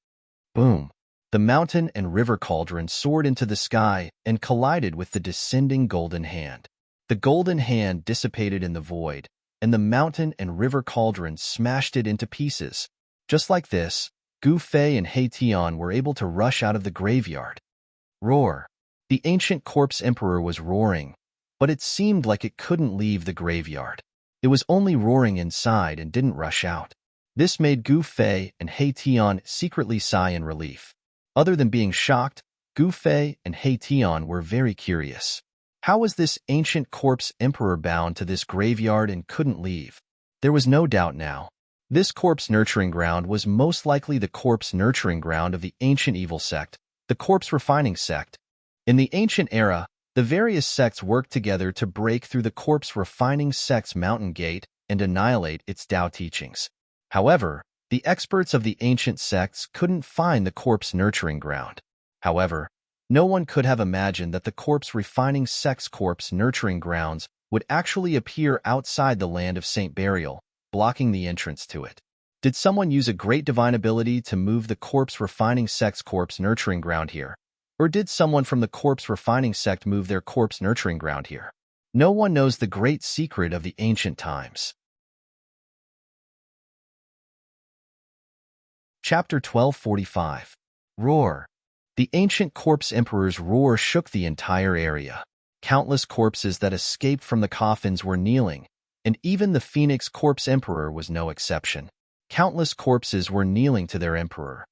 [SPEAKER 1] Boom! The mountain and river cauldron soared into the sky and collided with the descending golden hand. The golden hand dissipated in the void, and the mountain and river cauldron smashed it into pieces. Just like this, Gu Fei and He Tian were able to rush out of the graveyard. Roar! The ancient corpse emperor was roaring, but it seemed like it couldn't leave the graveyard. It was only roaring inside and didn't rush out. This made Gu Fei and He Tian secretly sigh in relief. Other than being shocked, Gu Fei and He Tian were very curious. How was this ancient corpse emperor bound to this graveyard and couldn't leave? There was no doubt now. This corpse nurturing ground was most likely the corpse nurturing ground of the ancient evil sect, the corpse refining sect. In the ancient era, the various sects worked together to break through the corpse refining sect's mountain gate and annihilate its Tao teachings. However, the experts of the ancient sects couldn't find the corpse nurturing ground. However, no one could have imagined that the corpse refining sect's corpse nurturing grounds would actually appear outside the land of Saint Burial, blocking the entrance to it. Did someone use a great divine ability to move the corpse refining sect's corpse nurturing ground here? Or did someone from the corpse refining sect move their corpse nurturing ground here? No one knows the great secret of the ancient times. Chapter 1245. Roar! The ancient corpse emperor's roar shook the entire area. Countless corpses that escaped from the coffins were kneeling, and even the Phoenix Corpse Emperor was no exception. Countless corpses were kneeling to their emperor.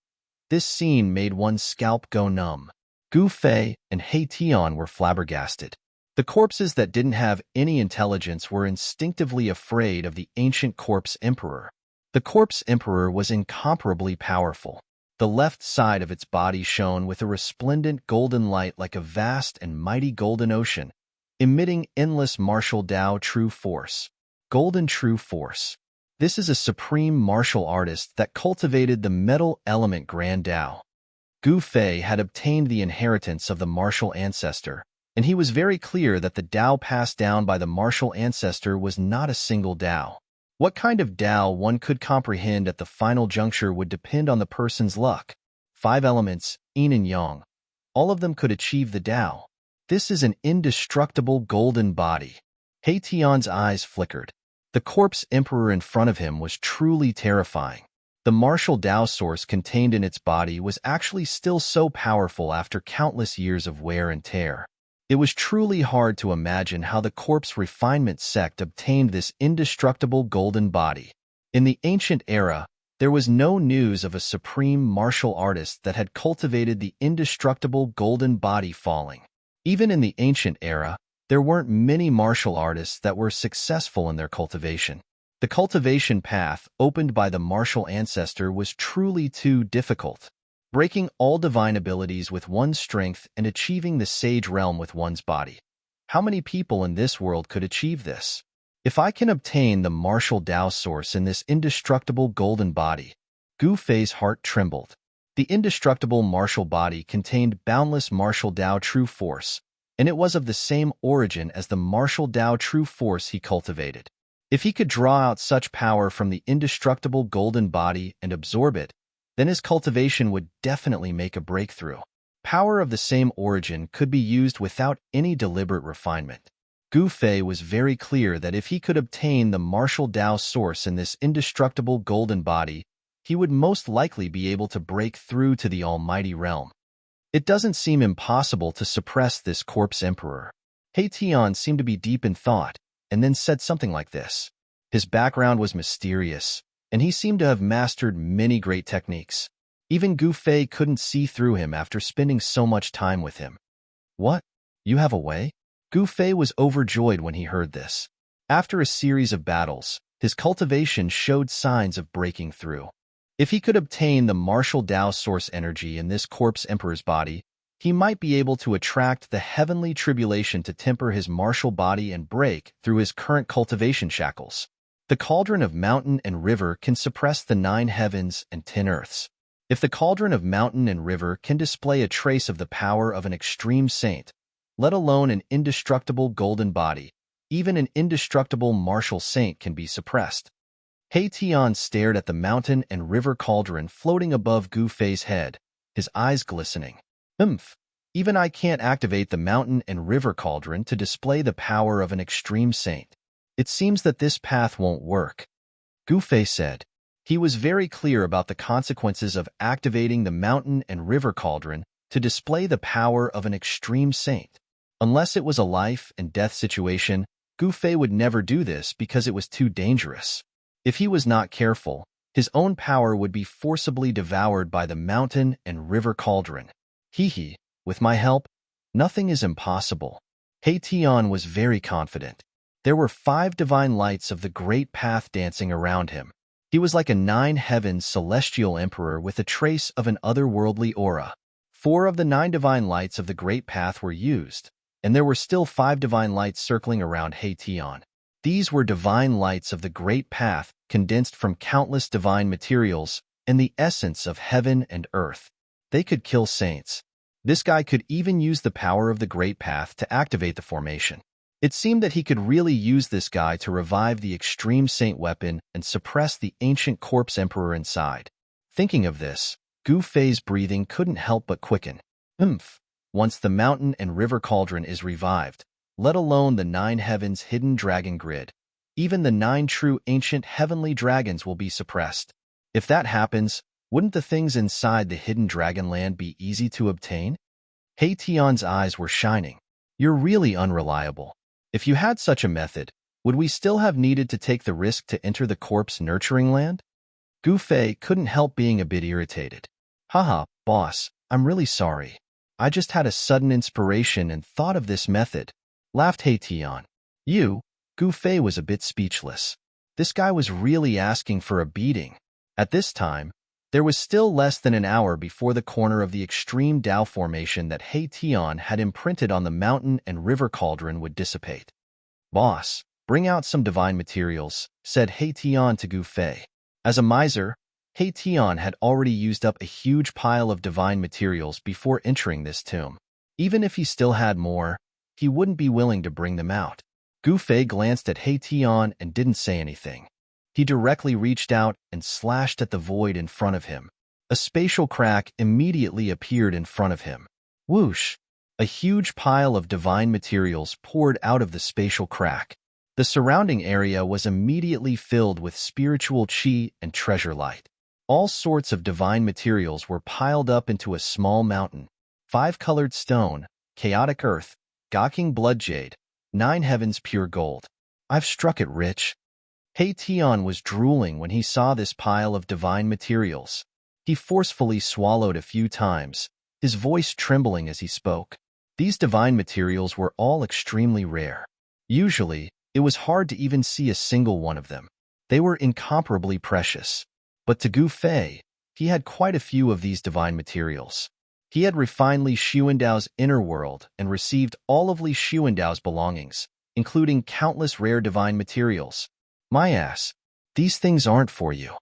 [SPEAKER 1] This scene made one's scalp go numb. Gu Fei and He Tian were flabbergasted. The corpses that didn't have any intelligence were instinctively afraid of the ancient Corpse Emperor. The Corpse Emperor was incomparably powerful. The left side of its body shone with a resplendent golden light like a vast and mighty golden ocean, emitting endless martial Tao true force. Golden true force. This is a supreme martial artist that cultivated the metal element Grand Tao. Gu Fei had obtained the inheritance of the martial ancestor, and he was very clear that the Tao passed down by the martial ancestor was not a single Tao. What kind of Tao one could comprehend at the final juncture would depend on the person's luck. 5 elements, yin and yang. All of them could achieve the Tao. This is an indestructible golden body. He Tian's eyes flickered. The Corpse Emperor in front of him was truly terrifying. The martial Tao source contained in its body was actually still so powerful after countless years of wear and tear. It was truly hard to imagine how the corpse refinement sect obtained this indestructible golden body. In the ancient era, there was no news of a supreme martial artist that had cultivated the indestructible golden body falling. Even in the ancient era, there weren't many martial artists that were successful in their cultivation. The cultivation path opened by the martial ancestor was truly too difficult. Breaking all divine abilities with one's strength and achieving the sage realm with one's body. How many people in this world could achieve this? If I can obtain the martial Tao source in this indestructible golden body, Gu Fei's heart trembled. The indestructible martial body contained boundless martial Tao true force, and it was of the same origin as the martial Tao true force he cultivated. If he could draw out such power from the indestructible golden body and absorb it, then his cultivation would definitely make a breakthrough. Power of the same origin could be used without any deliberate refinement. Gu Fei was very clear that if he could obtain the martial Tao source in this indestructible golden body, he would most likely be able to break through to the almighty realm. It doesn't seem impossible to suppress this Corpse Emperor. He Tian seemed to be deep in thought, and then said something like this. His background was mysterious, and he seemed to have mastered many great techniques. Even Gu Fei couldn't see through him after spending so much time with him. What? You have a way? Gu Fei was overjoyed when he heard this. After a series of battles, his cultivation showed signs of breaking through. If he could obtain the martial Tao source energy in this Corpse Emperor's body, he might be able to attract the heavenly tribulation to temper his martial body and break through his current cultivation shackles. The cauldron of mountain and river can suppress the 9 heavens and 10 earths. If the cauldron of mountain and river can display a trace of the power of an extreme saint, let alone an indestructible golden body, even an indestructible martial saint can be suppressed. He Tian stared at the mountain and river cauldron floating above Gu Fei's head, his eyes glistening. Even I can't activate the mountain and river cauldron to display the power of an extreme saint. It seems that this path won't work. Gu Fei said. He was very clear about the consequences of activating the mountain and river cauldron to display the power of an extreme saint. Unless it was a life and death situation, Gu Fei would never do this because it was too dangerous. If he was not careful, his own power would be forcibly devoured by the mountain and river cauldron. With my help, nothing is impossible. He Tian was very confident. There were 5 divine lights of the great path dancing around him. He was like a 9 heavens celestial emperor with a trace of an otherworldly aura. 4 of the 9 divine lights of the great path were used, and there were still 5 divine lights circling around He Tian. These were divine lights of the great path condensed from countless divine materials and the essence of heaven and earth. They could kill saints. This guy could even use the power of the great path to activate the formation. It seemed that he could really use this guy to revive the extreme saint weapon and suppress the ancient Corpse Emperor inside. Thinking of this, Gu Fei's breathing couldn't help but quicken. Once the mountain and river cauldron is revived, let alone the 9 heavens hidden dragon grid, even the 9 true ancient heavenly dragons will be suppressed. If that happens, wouldn't the things inside the hidden dragon land be easy to obtain? He Tian's eyes were shining. You're really unreliable. If you had such a method, would we still have needed to take the risk to enter the corpse nurturing land? Gu Fei couldn't help being a bit irritated. Haha, boss, I'm really sorry. I just had a sudden inspiration and thought of this method, laughed He Tian. You? Gu Fei was a bit speechless. This guy was really asking for a beating. At this time, there was still less than an hour before the corner of the extreme Dao formation that He Tian had imprinted on the mountain and river cauldron would dissipate. Boss, bring out some divine materials, said He Tian to Gu Fei. As a miser, He Tian had already used up a huge pile of divine materials before entering this tomb. Even if he still had more, he wouldn't be willing to bring them out. Gu Fei glanced at He Tian and didn't say anything. He directly reached out and slashed at the void in front of him. A spatial crack immediately appeared in front of him. Whoosh! A huge pile of divine materials poured out of the spatial crack. The surrounding area was immediately filled with spiritual qi and treasure light. All sorts of divine materials were piled up into a small mountain. 5-colored stone, chaotic earth, gawking blood jade, 9 heavens pure gold. I've struck it rich. He Tian was drooling when he saw this pile of divine materials. He forcefully swallowed a few times, his voice trembling as he spoke. These divine materials were all extremely rare. Usually, it was hard to even see a single one of them. They were incomparably precious. But to Gu Fei, he had quite a few of these divine materials. He had refined Li Xuandao's inner world and received all of Li Xuandao's belongings, including countless rare divine materials. My ass, these things aren't for you,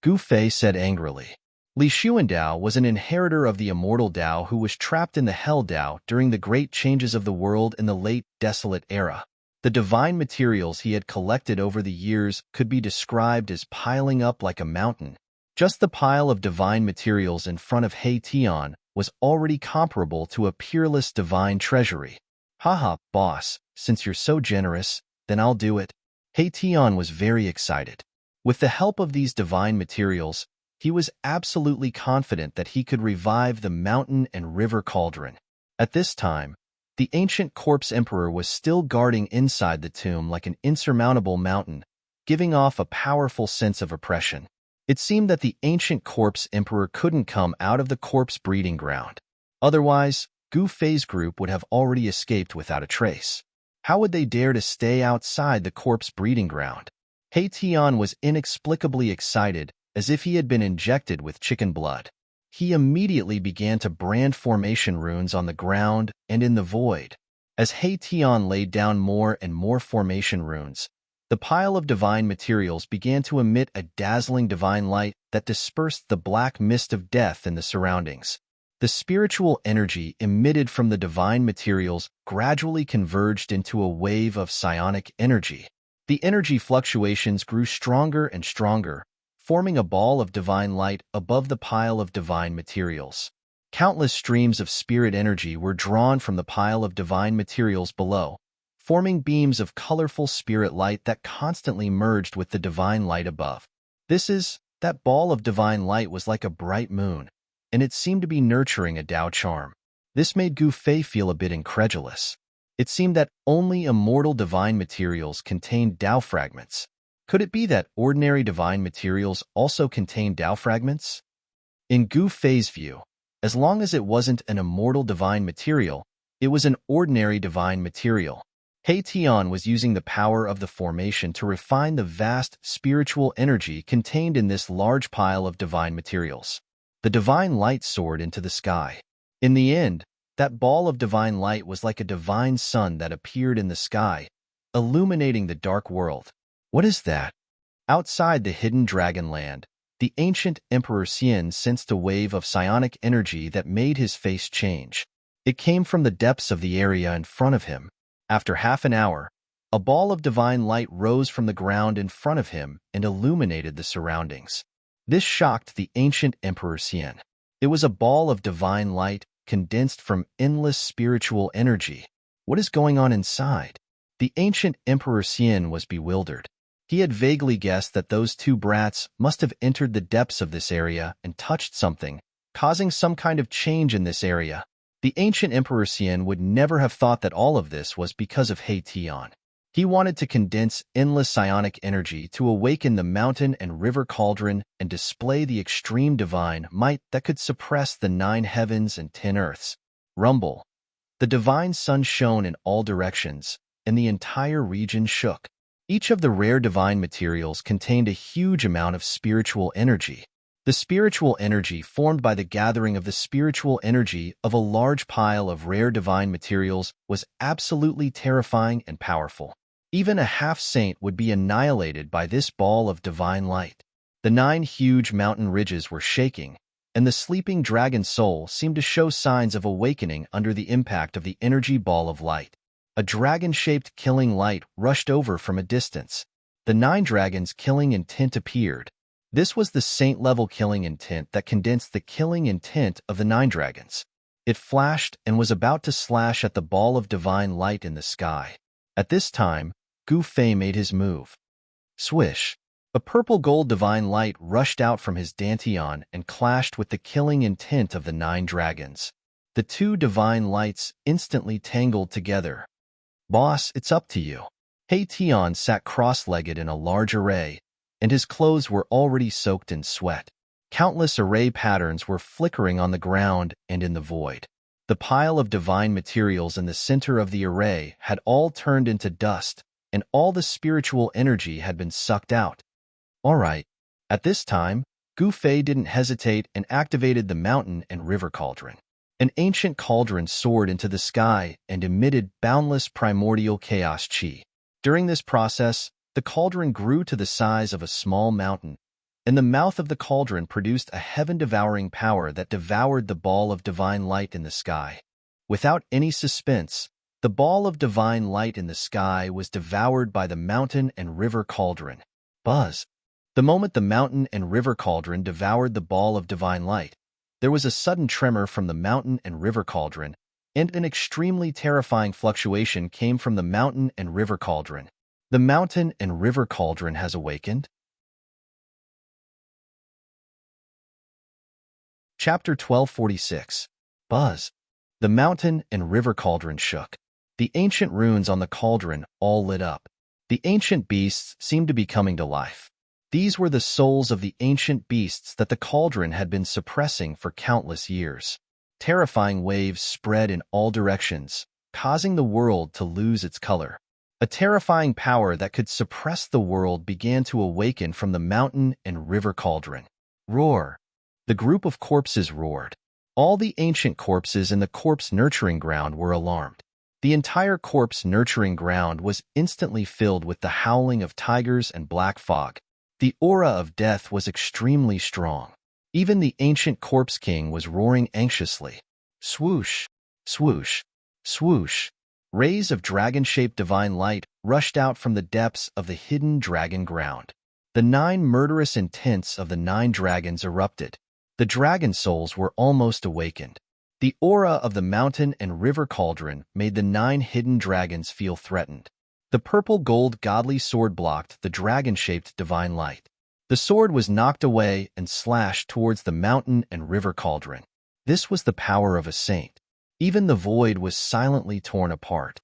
[SPEAKER 1] Gu Fei said angrily. Li Xuandao was an inheritor of the immortal Dao who was trapped in the Hell Dao during the great changes of the world in the late desolate era. The divine materials he had collected over the years could be described as piling up like a mountain. Just the pile of divine materials in front of He Tian was already comparable to a peerless divine treasury. Haha, boss, since you're so generous, then I'll do it. He Tian was very excited. With the help of these divine materials, he was absolutely confident that he could revive the mountain and river cauldron. At this time, the ancient corpse emperor was still guarding inside the tomb like an insurmountable mountain, giving off a powerful sense of oppression. It seemed that the ancient corpse emperor couldn't come out of the corpse breeding ground. Otherwise, Gu Fei's group would have already escaped without a trace. How would they dare to stay outside the corpse breeding ground? He Tian was inexplicably excited, as if he had been injected with chicken blood. He immediately began to brand formation runes on the ground and in the void. As He Tian laid down more and more formation runes, the pile of divine materials began to emit a dazzling divine light that dispersed the black mist of death in the surroundings. The spiritual energy emitted from the divine materials gradually converged into a wave of psionic energy. The energy fluctuations grew stronger and stronger, forming a ball of divine light above the pile of divine materials. Countless streams of spirit energy were drawn from the pile of divine materials below, forming beams of colorful spirit light that constantly merged with the divine light above. That ball of divine light was like a bright moon, and it seemed to be nurturing a Dao charm. This made Gu Fei feel a bit incredulous. It seemed that only immortal divine materials contained Dao fragments. Could it be that ordinary divine materials also contained Dao fragments? In Gu Fei's view, as long as it wasn't an immortal divine material, it was an ordinary divine material. He Tian was using the power of the formation to refine the vast spiritual energy contained in this large pile of divine materials. The divine light soared into the sky. In the end, that ball of divine light was like a divine sun that appeared in the sky, illuminating the dark world. What is that? Outside the hidden dragon land, the ancient Emperor Xian sensed a wave of psionic energy that made his face change. It came from the depths of the area in front of him. After half an hour, a ball of divine light rose from the ground in front of him and illuminated the surroundings. This shocked the ancient Emperor Xian. It was a ball of divine light condensed from endless spiritual energy. What is going on inside? The ancient Emperor Xian was bewildered. He had vaguely guessed that those two brats must have entered the depths of this area and touched something, causing some kind of change in this area. The ancient Emperor Xian would never have thought that all of this was because of He Tian. He wanted to condense endless psionic energy to awaken the mountain and river cauldron and display the extreme divine might that could suppress the 9 heavens and 10 earths. Rumble. The divine sun shone in all directions, and the entire region shook. Each of the rare divine materials contained a huge amount of spiritual energy. The spiritual energy formed by the gathering of the spiritual energy of a large pile of rare divine materials was absolutely terrifying and powerful. Even a half-saint would be annihilated by this ball of divine light. The 9 huge mountain ridges were shaking, and the sleeping dragon soul seemed to show signs of awakening under the impact of the energy ball of light. A dragon-shaped killing light rushed over from a distance. The 9 dragons' killing intent appeared. This was the saint-level killing intent that condensed the killing intent of the 9 dragons. It flashed and was about to slash at the ball of divine light in the sky. At this time, Gu Fei made his move. Swish! A purple-gold divine light rushed out from his dantian and clashed with the killing intent of the 9 dragons. The 2 divine lights instantly tangled together. "Boss, it's up to you." He Tian sat cross-legged in a large array, and his clothes were already soaked in sweat. Countless array patterns were flickering on the ground and in the void. The pile of divine materials in the center of the array had all turned into dust, and all the spiritual energy had been sucked out. All right. At this time, Gu Fei didn't hesitate and activated the mountain and river cauldron. An ancient cauldron soared into the sky and emitted boundless primordial chaos chi. During this process, the cauldron grew to the size of a small mountain, and the mouth of the cauldron produced a heaven-devouring power that devoured the ball of divine light in the sky. Without any suspense, the ball of divine light in the sky was devoured by the mountain and river cauldron. Buzz! The moment the mountain and river cauldron devoured the ball of divine light, there was a sudden tremor from the mountain and river cauldron, and an extremely terrifying fluctuation came from the mountain and river cauldron. The mountain and river cauldron has awakened? Chapter 1246. Buzz. The mountain and river cauldron shook. The ancient runes on the cauldron all lit up. The ancient beasts seemed to be coming to life. These were the souls of the ancient beasts that the cauldron had been suppressing for countless years. Terrifying waves spread in all directions, causing the world to lose its color. A terrifying power that could suppress the world began to awaken from the mountain and river cauldron. Roar! The group of corpses roared. All the ancient corpses in the corpse nurturing ground were alarmed. The entire corpse nurturing ground was instantly filled with the howling of tigers and black fog. The aura of death was extremely strong. Even the ancient corpse king was roaring anxiously. Swoosh! Swoosh! Swoosh! Rays of dragon-shaped divine light rushed out from the depths of the hidden dragon ground. The 9 murderous intents of the 9 dragons erupted. The dragon souls were almost awakened. The aura of the mountain and river cauldron made the 9 hidden dragons feel threatened. The purple-gold godly sword blocked the dragon-shaped divine light. The sword was knocked away and slashed towards the mountain and river cauldron. This was the power of a saint. Even the void was silently torn apart.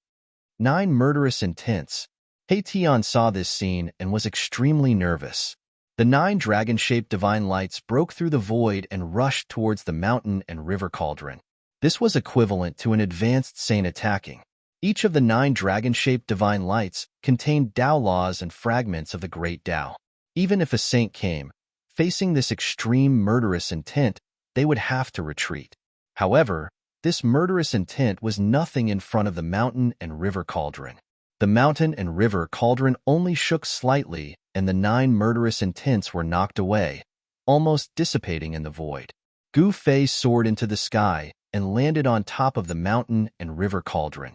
[SPEAKER 1] 9 murderous intents. He Tian saw this scene and was extremely nervous. The 9 dragon-shaped divine lights broke through the void and rushed towards the mountain and river cauldron. This was equivalent to an advanced saint attacking. Each of the 9 dragon-shaped divine lights contained Tao laws and fragments of the great Tao. Even if a saint came, facing this extreme murderous intent, they would have to retreat. However, this murderous intent was nothing in front of the mountain and river cauldron. The mountain and river cauldron only shook slightly, and the 9 murderous intents were knocked away, almost dissipating in the void. Gu Fei soared into the sky and landed on top of the mountain and river cauldron.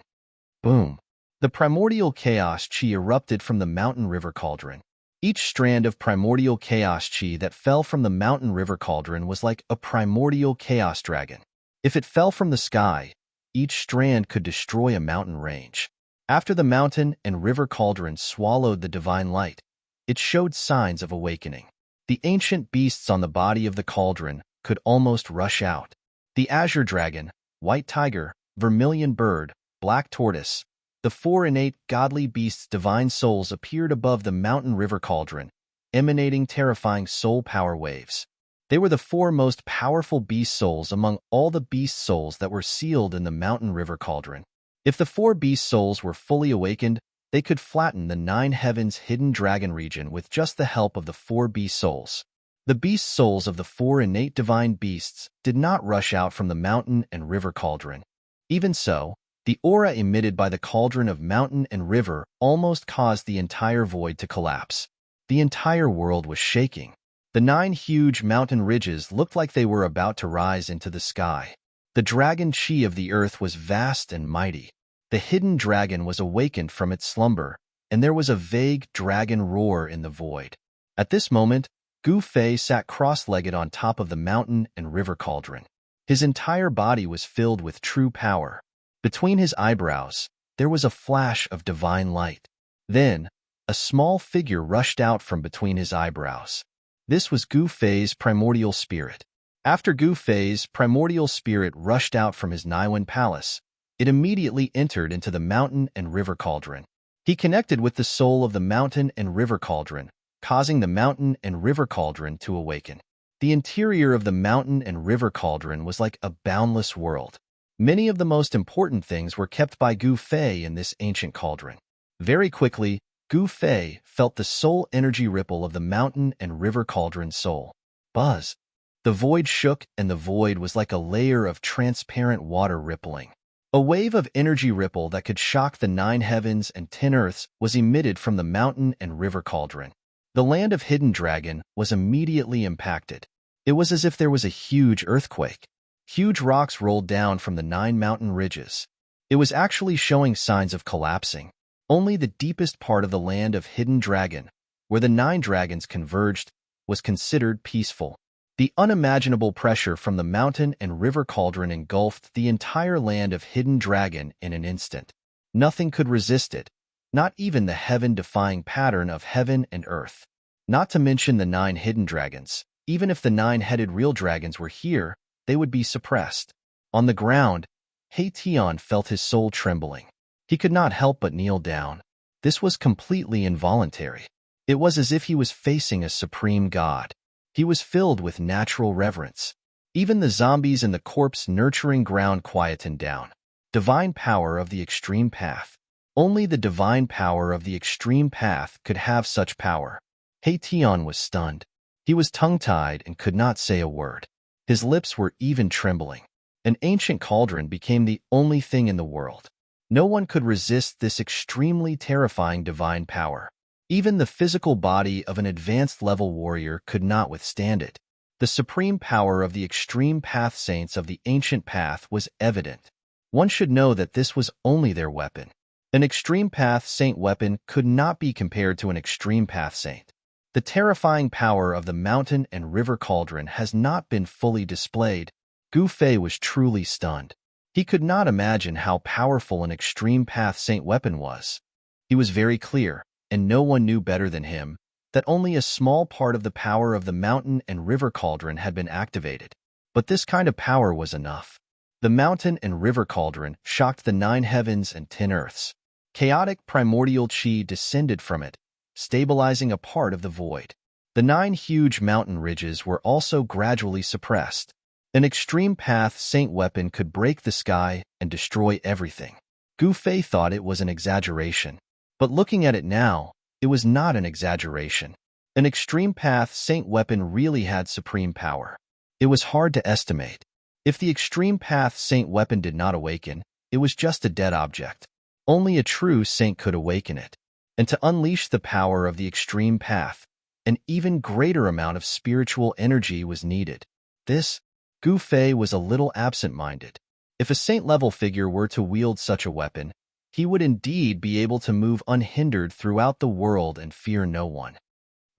[SPEAKER 1] Boom! The primordial chaos chi erupted from the mountain river cauldron. Each strand of primordial chaos chi that fell from the mountain river cauldron was like a primordial chaos dragon. If it fell from the sky, each strand could destroy a mountain range. After the mountain and river cauldron swallowed the divine light, it showed signs of awakening. The ancient beasts on the body of the cauldron could almost rush out. The azure dragon, white tiger, vermilion bird, black tortoise. The four innate godly beasts' divine souls appeared above the mountain river cauldron, emanating terrifying soul power waves. They were the four most powerful beast souls among all the beast souls that were sealed in the mountain river cauldron. If the four beast souls were fully awakened, they could flatten the nine heavens hidden dragon region with just the help of the four beast souls. The beast souls of the four innate divine beasts did not rush out from the mountain and river cauldron. Even so, the aura emitted by the cauldron of mountain and river almost caused the entire void to collapse. The entire world was shaking. The nine huge mountain ridges looked like they were about to rise into the sky. The dragon chi of the earth was vast and mighty. The hidden dragon was awakened from its slumber, and there was a vague dragon roar in the void. At this moment, Gu Fei sat cross-legged on top of the mountain and river cauldron. His entire body was filled with true power. Between his eyebrows, there was a flash of divine light. Then, a small figure rushed out from between his eyebrows. This was Gu Fei's primordial spirit. After Gu Fei's primordial spirit rushed out from his Niwen palace, it immediately entered into the mountain and river cauldron. He connected with the soul of the mountain and river cauldron, causing the mountain and river cauldron to awaken. The interior of the mountain and river cauldron was like a boundless world. Many of the most important things were kept by Gu Fei in this ancient cauldron. Very quickly, Gu Fei felt the soul energy ripple of the mountain and river cauldron soul. Buzz. The void shook, and the void was like a layer of transparent water rippling. A wave of energy ripple that could shock the 9 heavens and 10 earths was emitted from the mountain and river cauldron. The land of Hidden Dragon was immediately impacted. It was as if there was a huge earthquake. Huge rocks rolled down from the 9 mountain ridges. It was actually showing signs of collapsing. Only the deepest part of the land of Hidden Dragon, where the 9 dragons converged, was considered peaceful. The unimaginable pressure from the mountain and river cauldron engulfed the entire land of Hidden Dragon in an instant. Nothing could resist it, not even the heaven-defying pattern of heaven and earth. Not to mention the 9 hidden dragons. Even if the 9-headed real dragons were here, they would be suppressed. On the ground, Tian felt his soul trembling. He could not help but kneel down. This was completely involuntary. It was as if he was facing a supreme god. He was filled with natural reverence. Even the zombies in the corpse-nurturing ground quietened down. Divine power of the extreme path. Only the divine power of the extreme path could have such power. Tian was stunned. He was tongue-tied and could not say a word. His lips were even trembling. An ancient cauldron became the only thing in the world. No one could resist this extremely terrifying divine power. Even the physical body of an advanced-level warrior could not withstand it. The supreme power of the extreme path saints of the ancient path was evident. One should know that this was only their weapon. An extreme path saint weapon could not be compared to an extreme path saint. The terrifying power of the mountain and river cauldron has not been fully displayed. Gu Fei was truly stunned. He could not imagine how powerful an extreme path saint weapon was. He was very clear, and no one knew better than him, that only a small part of the power of the mountain and river cauldron had been activated. But this kind of power was enough. The mountain and river cauldron shocked the 9 heavens and 10 earths. Chaotic primordial chi descended from it, stabilizing a part of the void. The 9 huge mountain ridges were also gradually suppressed. An extreme path saint weapon could break the sky and destroy everything. Gu Fei thought it was an exaggeration. But looking at it now, it was not an exaggeration. An extreme path saint weapon really had supreme power. It was hard to estimate. If the extreme path saint weapon did not awaken, it was just a dead object. Only a true saint could awaken it. And to unleash the power of the extreme path, an even greater amount of spiritual energy was needed. Gu Fei was a little absent-minded. If a saint-level figure were to wield such a weapon, he would indeed be able to move unhindered throughout the world and fear no one.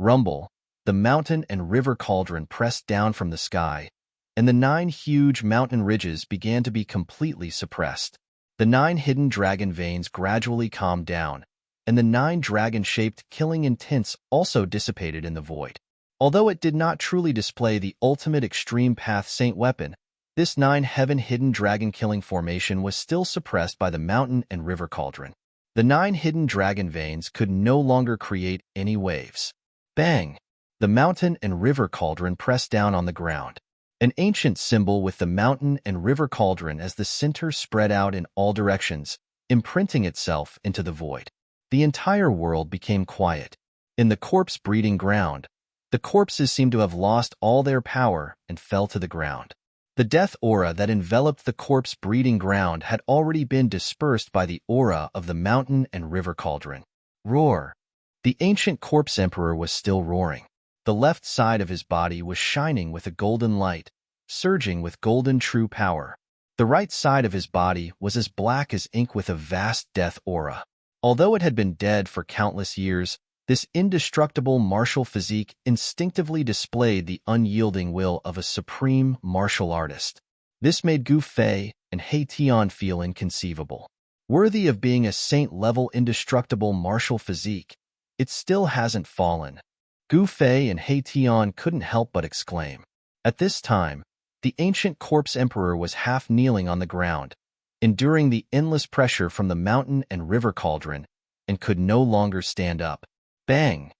[SPEAKER 1] Rumble, the mountain and river cauldron pressed down from the sky, and the 9 huge mountain ridges began to be completely suppressed. The 9 hidden dragon veins gradually calmed down, and the 9 dragon-shaped killing intents also dissipated in the void. Although it did not truly display the ultimate extreme path saint weapon, This 9-heaven hidden dragon-killing formation was still suppressed by the mountain and river cauldron. The 9 hidden dragon veins could no longer create any waves. Bang! The mountain and river cauldron pressed down on the ground. An ancient symbol with the mountain and river cauldron as the center spread out in all directions, imprinting itself into the void. The entire world became quiet. In the corpse breeding ground, the corpses seemed to have lost all their power and fell to the ground. The death aura that enveloped the corpse breeding ground had already been dispersed by the aura of the mountain and river cauldron. Roar! The ancient corpse emperor was still roaring. The left side of his body was shining with a golden light, surging with golden true power. The right side of his body was as black as ink with a vast death aura. Although it had been dead for countless years, this indestructible martial physique instinctively displayed the unyielding will of a supreme martial artist. This made Gu Fei and He Tian feel inconceivable. Worthy of being a saint-level indestructible martial physique, it still hasn't fallen. Gu Fei and He Tian couldn't help but exclaim. At this time, the ancient corpse emperor was half kneeling on the ground, enduring the endless pressure from the mountain and river cauldron, and could no longer stand up. Bang!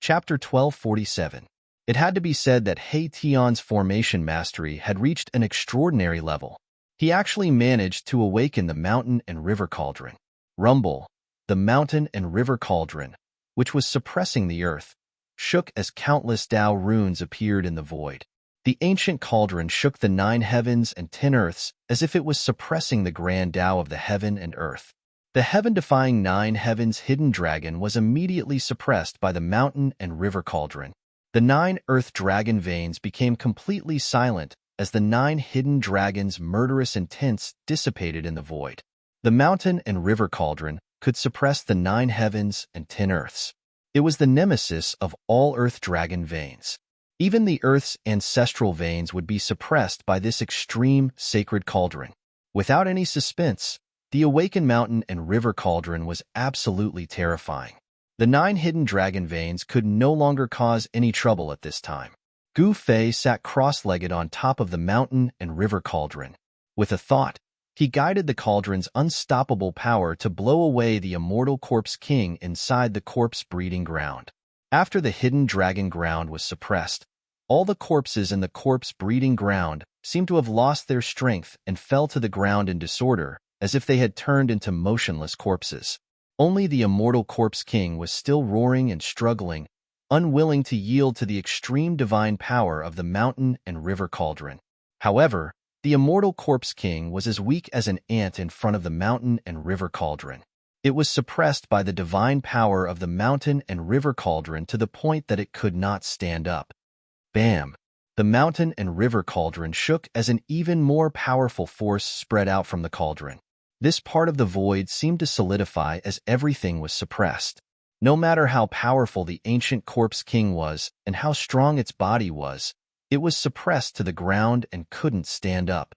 [SPEAKER 1] Chapter 1247. It had to be said that He Tian's formation mastery had reached an extraordinary level. He actually managed to awaken the mountain and river cauldron. Rumble! The mountain and river cauldron, which was suppressing the earth, shook as countless Tao runes appeared in the void. The ancient cauldron shook the 9 heavens and 10 earths as if it was suppressing the grand Tao of the heaven and earth. The heaven-defying 9 heavens hidden dragon was immediately suppressed by the mountain and river cauldron. The 9 earth dragon veins became completely silent as the 9 hidden dragons' murderous intents dissipated in the void. The mountain and river cauldron could suppress the 9 heavens and 10 earths. It was the nemesis of all earth dragon veins. Even the earth's ancestral veins would be suppressed by this extreme sacred cauldron. Without any suspense, the awakened mountain and river cauldron was absolutely terrifying. The 9 hidden dragon veins could no longer cause any trouble at this time. Gu Fei sat cross-legged on top of the mountain and river cauldron. With a thought, he guided the cauldron's unstoppable power to blow away the immortal corpse king inside the corpse breeding ground. After the hidden dragon ground was suppressed, all the corpses in the corpse breeding ground seemed to have lost their strength and fell to the ground in disorder, as if they had turned into motionless corpses. Only the immortal corpse king was still roaring and struggling, unwilling to yield to the extreme divine power of the mountain and river cauldron. However, the immortal corpse king was as weak as an ant in front of the mountain and river cauldron. It was suppressed by the divine power of the mountain and river cauldron to the point that it could not stand up. Bam! The mountain and river cauldron shook as an even more powerful force spread out from the cauldron. This part of the void seemed to solidify as everything was suppressed. No matter how powerful the ancient corpse king was and how strong its body was, it was suppressed to the ground and couldn't stand up.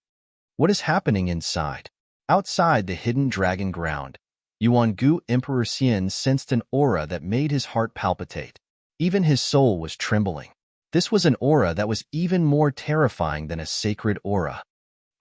[SPEAKER 1] What is happening inside? Outside the hidden dragon ground, Yuan-Gu Emperor Xian sensed an aura that made his heart palpitate. Even his soul was trembling. This was an aura that was even more terrifying than a sacred aura.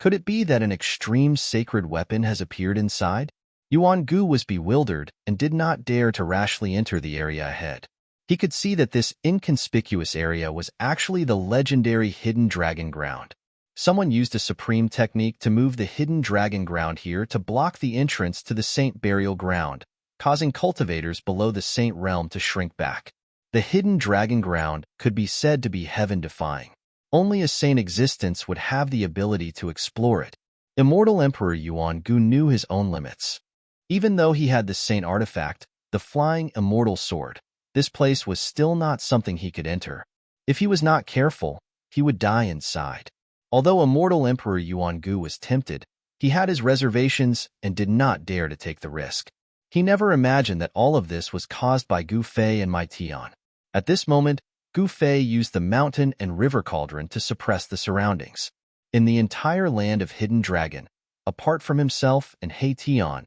[SPEAKER 1] Could it be that an extreme sacred weapon has appeared inside? Yuan-Gu was bewildered and did not dare to rashly enter the area ahead. He could see that this inconspicuous area was actually the legendary hidden dragon ground. Someone used a supreme technique to move the hidden dragon ground here to block the entrance to the saint burial ground, causing cultivators below the saint realm to shrink back. The hidden dragon ground could be said to be heaven-defying. Only a saint existence would have the ability to explore it. Immortal Emperor Yuan-Gu knew his own limits. Even though he had the saint artifact, the flying immortal sword, this place was still not something he could enter. If he was not careful, he would die inside. Although Immortal Emperor Yuan-Gu was tempted, he had his reservations and did not dare to take the risk. He never imagined that all of this was caused by Gu Fei and Mai Tian. At this moment, Gu Fei used the mountain and river cauldron to suppress the surroundings. In the entire land of Hidden Dragon, apart from himself and He Tian,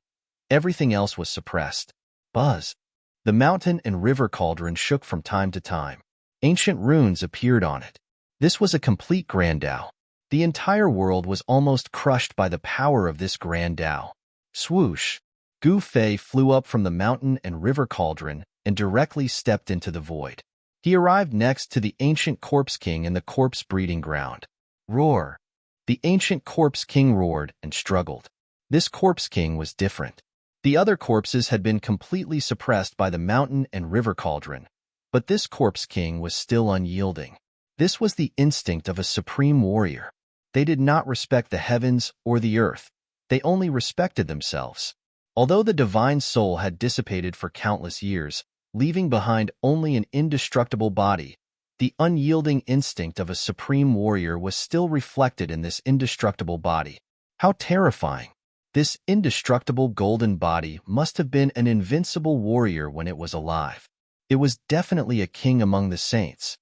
[SPEAKER 1] everything else was suppressed. Buzz! The mountain and river cauldron shook from time to time. Ancient runes appeared on it. This was a complete Grand Tao. The entire world was almost crushed by the power of this Grand Tao. Swoosh! Gu Fei flew up from the mountain and river cauldron and directly stepped into the void. He arrived next to the ancient corpse king in the corpse breeding ground. Roar! The ancient corpse king roared and struggled. This corpse king was different. The other corpses had been completely suppressed by the mountain and river cauldron, but this corpse king was still unyielding. This was the instinct of a supreme warrior. They did not respect the heavens or the earth. They only respected themselves. Although the divine soul had dissipated for countless years, leaving behind only an indestructible body, the unyielding instinct of a supreme warrior was still reflected in this indestructible body. How terrifying! This indestructible golden body must have been an invincible warrior when it was alive. It was definitely a king among the saints.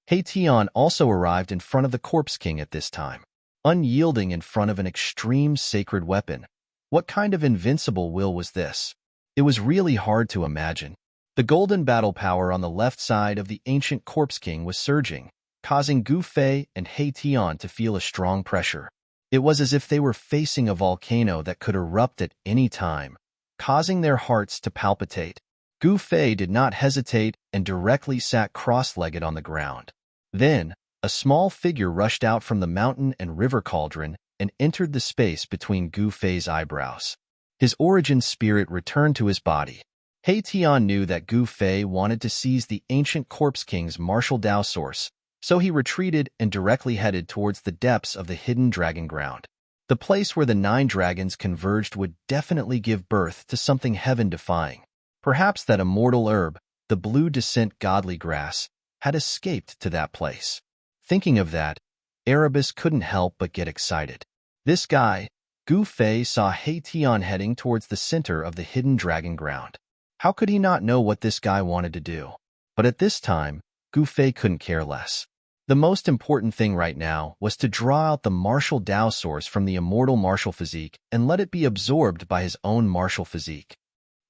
[SPEAKER 1] Tian also arrived in front of the corpse king at this time, unyielding in front of an extreme sacred weapon. What kind of invincible will was this? It was really hard to imagine. The golden battle power on the left side of the ancient corpse king was surging, causing Gu Fei and Tian to feel a strong pressure. It was as if they were facing a volcano that could erupt at any time, causing their hearts to palpitate. Gu Fei did not hesitate and directly sat cross-legged on the ground. Then, a small figure rushed out from the mountain and river cauldron and entered the space between Gu Fei's eyebrows. His origin spirit returned to his body. Tian knew that Gu Fei wanted to seize the ancient corpse king's martial Tao source, so he retreated and directly headed towards the depths of the hidden dragon ground. The place where the 9 dragons converged would definitely give birth to something heaven-defying. Perhaps that immortal herb, the blue descent godly grass, had escaped to that place. Thinking of that, Erebus couldn't help but get excited. This guy, Gu Fei, saw Tian heading towards the center of the hidden dragon ground. How could he not know what this guy wanted to do? But at this time, Gu Fei couldn't care less. The most important thing right now was to draw out the martial Tao source from the immortal martial physique and let it be absorbed by his own martial physique.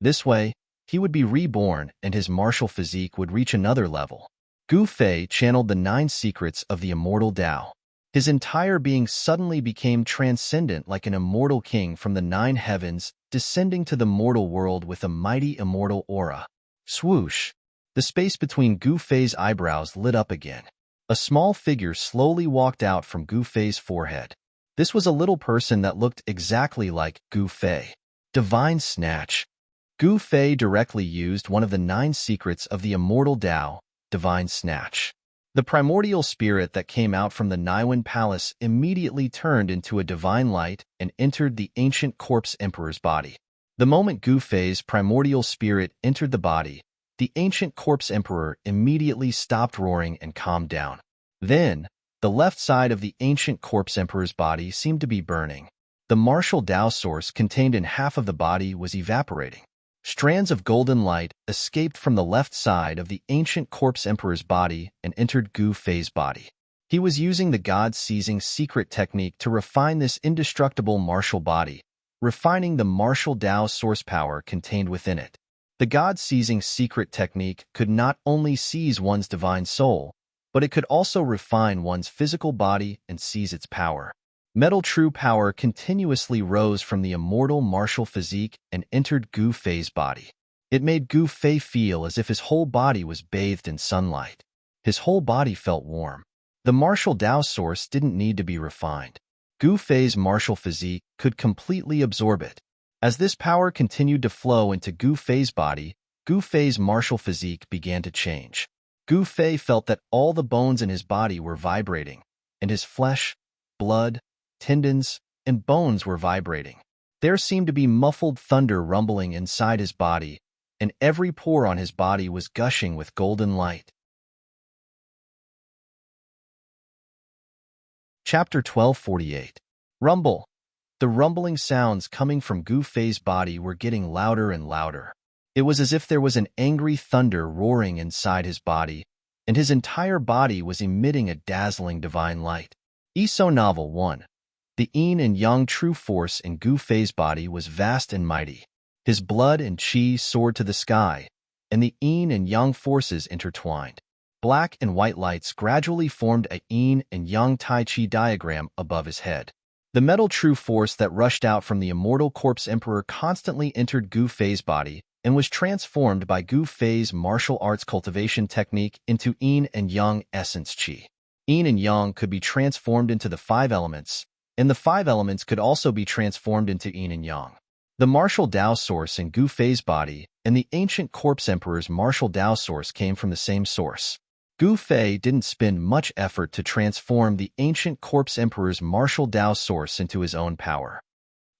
[SPEAKER 1] This way, he would be reborn and his martial physique would reach another level. Gu Fei channeled the 9 secrets of the immortal Tao. His entire being suddenly became transcendent like an immortal king from the 9 heavens, descending to the mortal world with a mighty immortal aura. Swoosh! The space between Gu Fei's eyebrows lit up again. A small figure slowly walked out from Gu Fei's forehead. This was a little person that looked exactly like Gu Fei. Divine Snatch. Gu Fei directly used one of the 9 secrets of the immortal Tao, Divine Snatch. The primordial spirit that came out from the Niwen Palace immediately turned into a divine light and entered the ancient corpse emperor's body. The moment Gu Fei's primordial spirit entered the body, the ancient corpse emperor immediately stopped roaring and calmed down. Then, the left side of the ancient corpse emperor's body seemed to be burning. The martial Tao source contained in half of the body was evaporating. Strands of golden light escaped from the left side of the ancient corpse emperor's body and entered Gu Fei's body. He was using the God-seizing secret technique to refine this indestructible martial body, refining the martial Tao source power contained within it. The God-seizing secret technique could not only seize one's divine soul, but it could also refine one's physical body and seize its power. Metal true power continuously rose from the immortal martial physique and entered Gu Fei's body. It made Gu Fei feel as if his whole body was bathed in sunlight. His whole body felt warm. The martial Tao source didn't need to be refined. Gu Fei's martial physique could completely absorb it. As this power continued to flow into Gu Fei's body, Gu Fei's martial physique began to change. Gu Fei felt that all the bones in his body were vibrating, and his flesh, blood, tendons, and bones were vibrating. There seemed to be muffled thunder rumbling inside his body, and every pore on his body was gushing with golden light. Chapter 1248. Rumble. The rumbling sounds coming from Gu Fei's body were getting louder and louder. It was as if there was an angry thunder roaring inside his body, and his entire body was emitting a dazzling divine light. ESO Novel 1. The yin and yang true force in Gu Fei's body was vast and mighty. His blood and qi soared to the sky, and the yin and yang forces intertwined. Black and white lights gradually formed a yin and yang tai chi diagram above his head. The metal true force that rushed out from the immortal corpse emperor constantly entered Gu Fei's body and was transformed by Gu Fei's martial arts cultivation technique into yin and yang essence chi. Yin and yang could be transformed into the 5 elements, and the 5 elements could also be transformed into yin and yang. The martial Tao source in Gu Fei's body and the ancient corpse emperor's martial Tao source came from the same source. Gu Fei didn't spend much effort to transform the ancient corpse emperor's martial Tao source into his own power.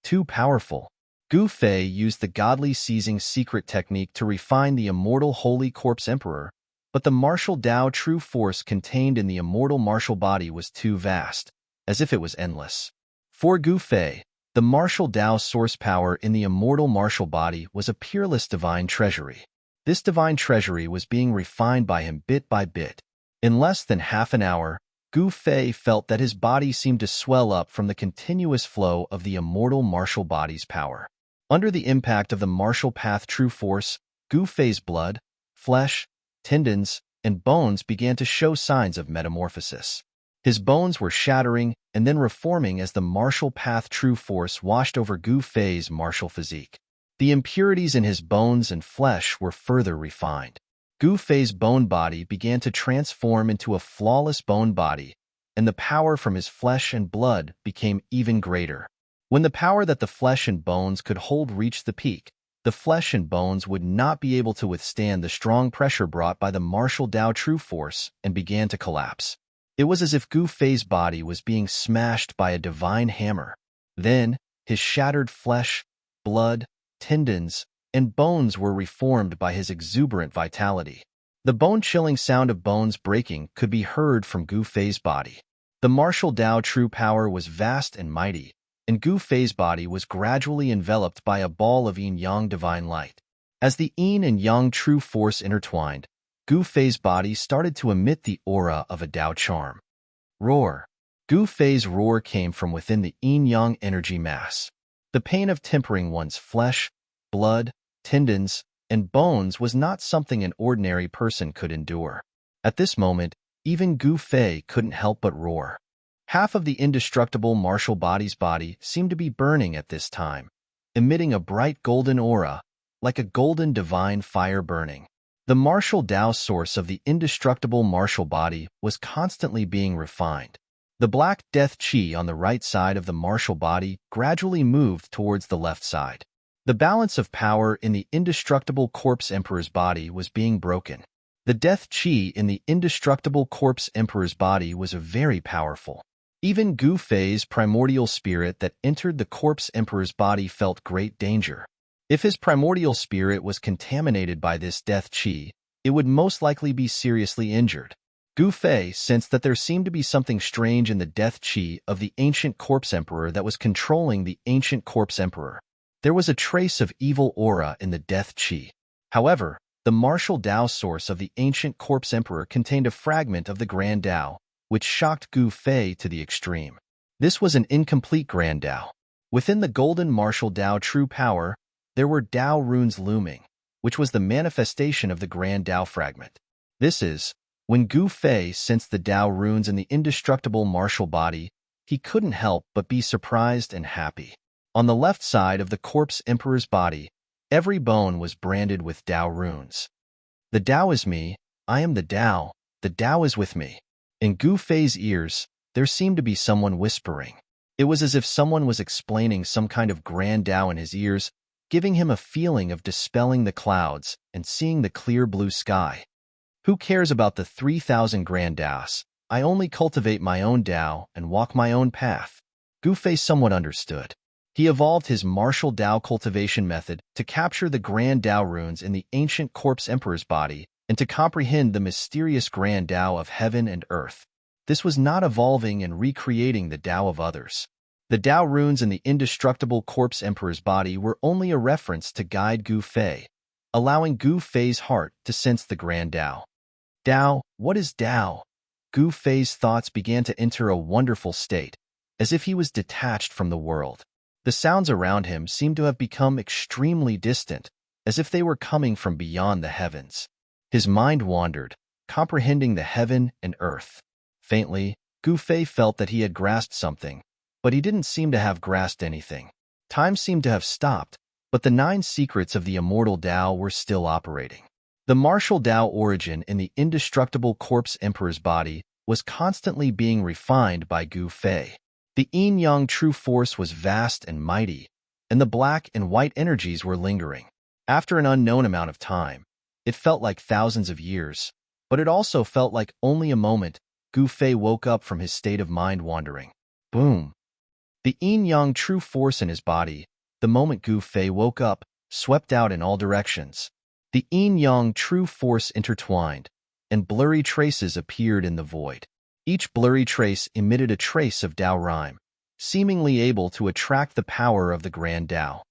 [SPEAKER 1] Too powerful. Gu Fei used the godly seizing secret technique to refine the immortal holy corpse emperor, but the martial Tao true force contained in the immortal martial body was too vast, as if it was endless. For Gu Fei, the martial Tao source power in the immortal martial body was a peerless divine treasury. This divine treasury was being refined by him bit by bit. In less than half an hour, Gu Fei felt that his body seemed to swell up from the continuous flow of the immortal martial body's power. Under the impact of the martial path true force, Gu Fei's blood, flesh, tendons, and bones began to show signs of metamorphosis. His bones were shattering and then reforming as the martial path true force washed over Gu Fei's martial physique. The impurities in his bones and flesh were further refined. Gu Fei's bone body began to transform into a flawless bone body, and the power from his flesh and blood became even greater. When the power that the flesh and bones could hold reached the peak, the flesh and bones would not be able to withstand the strong pressure brought by the martial Tao true force and began to collapse. It was as if Gu Fei's body was being smashed by a divine hammer. Then, his shattered flesh, blood, tendons, and bones were reformed by his exuberant vitality. The bone-chilling sound of bones breaking could be heard from Gu Fei's body. The martial Tao true power was vast and mighty, and Gu Fei's body was gradually enveloped by a ball of yin-yang divine light. As the yin and yang true force intertwined, Gu Fei's body started to emit the aura of a Tao charm. Roar. Gu Fei's roar came from within the yin-yang energy mass. The pain of tempering one's flesh, blood, tendons, and bones was not something an ordinary person could endure. At this moment, even Gu Fei couldn't help but roar. Half of the indestructible martial body's body seemed to be burning at this time, emitting a bright golden aura, like a golden divine fire burning. The martial Tao source of the indestructible martial body was constantly being refined. The black death chi on the right side of the martial body gradually moved towards the left side. The balance of power in the indestructible corpse emperor's body was being broken. The death chi in the indestructible corpse emperor's body was very powerful. Even Gu Fei's primordial spirit that entered the corpse emperor's body felt great danger. If his primordial spirit was contaminated by this death chi, it would most likely be seriously injured. Gu Fei sensed that there seemed to be something strange in the death chi of the ancient corpse emperor that was controlling the ancient corpse emperor. There was a trace of evil aura in the death chi. However, the martial Tao source of the ancient corpse emperor contained a fragment of the Grand Tao, which shocked Gu Fei to the extreme. This was an incomplete Grand Tao. Within the golden martial Tao true power, there were Tao runes looming, which was the manifestation of the Grand Tao fragment. This is, when Gu Fei sensed the Tao runes in the indestructible martial body, he couldn't help but be surprised and happy. On the left side of the corpse emperor's body, every bone was branded with Tao runes. The Tao is me, I am the Tao is with me. In Gu Fei's ears, there seemed to be someone whispering. It was as if someone was explaining some kind of grand Tao in his ears, giving him a feeling of dispelling the clouds and seeing the clear blue sky. Who cares about the 3,000 grand Taos? I only cultivate my own Tao and walk my own path. Gu Fei somewhat understood. He evolved his martial Tao cultivation method to capture the grand Tao runes in the ancient corpse emperor's body and to comprehend the mysterious grand Tao of heaven and earth. This was not evolving and recreating the Tao of others. The Tao runes in the indestructible corpse emperor's body were only a reference to guide Gu Fei, allowing Gu Fei's heart to sense the grand Tao. Tao, what is Tao? Gu Fei's thoughts began to enter a wonderful state, as if he was detached from the world. The sounds around him seemed to have become extremely distant, as if they were coming from beyond the heavens. His mind wandered, comprehending the heaven and earth. Faintly, Gu Fei felt that he had grasped something, but he didn't seem to have grasped anything. Time seemed to have stopped, but the 9 secrets of the immortal Tao were still operating. The martial Tao origin in the indestructible corpse emperor's body was constantly being refined by Gu Fei. The yin-yang true force was vast and mighty, and the black and white energies were lingering. After an unknown amount of time, it felt like thousands of years, but it also felt like only a moment. Gu Fei woke up from his state of mind wandering. Boom! The yin-yang true force in his body, the moment Gu Fei woke up, swept out in all directions. The yin-yang true force intertwined, and blurry traces appeared in the void. Each blurry trace emitted a trace of Tao rhyme, seemingly able to attract the power of the grand Tao.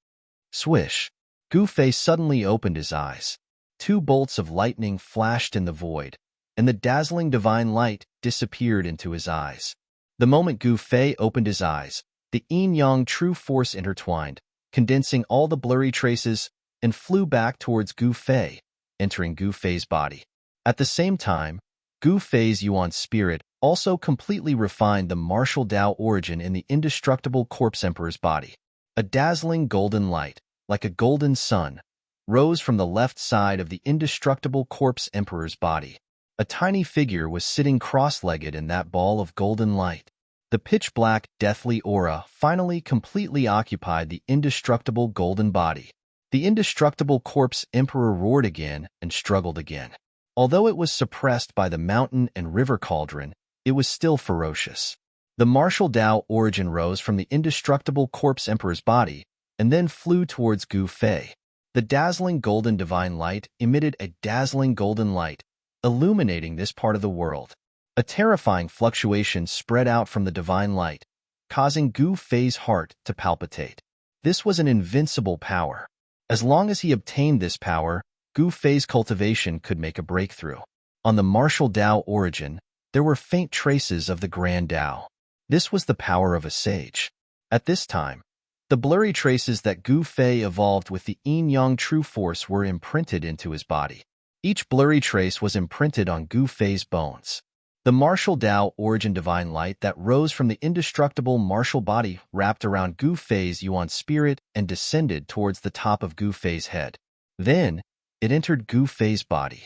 [SPEAKER 1] Swish! Gu Fei suddenly opened his eyes. 2 bolts of lightning flashed in the void, and the dazzling divine light disappeared into his eyes. The moment Gu Fei opened his eyes, the yin-yang true force intertwined, condensing all the blurry traces, and flew back towards Gu Fei, entering Gu Fei's body. At the same time, Gu Fei's Yuan spirit also completely refined the martial Tao origin in the indestructible corpse emperor's body. A dazzling golden light, like a golden sun, rose from the left side of the indestructible corpse emperor's body. A tiny figure was sitting cross-legged in that ball of golden light. The pitch-black, deathly aura finally completely occupied the indestructible golden body. The indestructible corpse emperor roared again and struggled again. Although it was suppressed by the mountain and river cauldron, it was still ferocious. The martial Tao origin rose from the indestructible corpse emperor's body and then flew towards Gu Fei. The dazzling golden divine light emitted a dazzling golden light, illuminating this part of the world. A terrifying fluctuation spread out from the divine light, causing Gu Fei's heart to palpitate. This was an invincible power. As long as he obtained this power, Gu Fei's cultivation could make a breakthrough. On the martial Tao origin, there were faint traces of the grand Tao. This was the power of a sage. At this time, the blurry traces that Gu Fei evolved with the yin-yang true force were imprinted into his body. Each blurry trace was imprinted on Gu Fei's bones. The martial Tao origin divine light that rose from the indestructible martial body wrapped around Gu Fei's Yuan spirit and descended towards the top of Gu Fei's head. Then, it entered Gu Fei's body.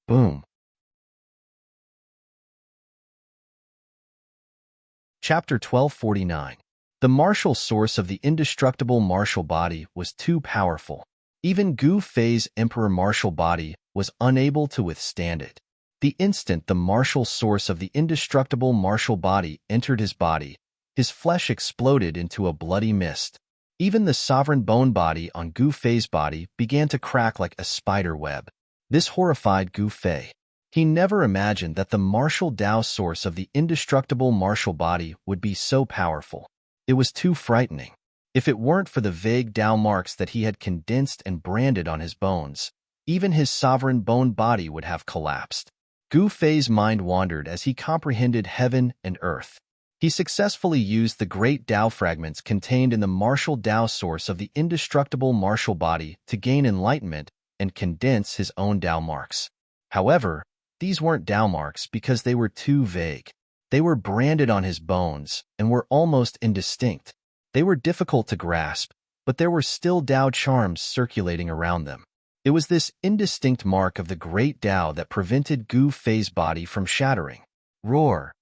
[SPEAKER 1] Boom! Chapter 1249. The martial source of the indestructible martial body was too powerful. Even Gu Fei's emperor martial body was unable to withstand it. The instant the martial source of the indestructible martial body entered his body, his flesh exploded into a bloody mist. Even the sovereign bone body on Gu Fei's body began to crack like a spider web. This horrified Gu Fei. He never imagined that the martial Tao source of the indestructible martial body would be so powerful. It was too frightening. If it weren't for the vague Tao marks that he had condensed and branded on his bones, even his sovereign bone body would have collapsed. Gu Fei's mind wandered as he comprehended heaven and earth. He successfully used the great Tao fragments contained in the martial Tao source of the indestructible martial body to gain enlightenment and condense his own Tao marks. However, these weren't Tao marks because they were too vague. They were branded on his bones and were almost indistinct. They were difficult to grasp, but there were still Tao charms circulating around them. It was this indistinct mark of the great Tao that prevented Gu Fei's body from shattering. Roar!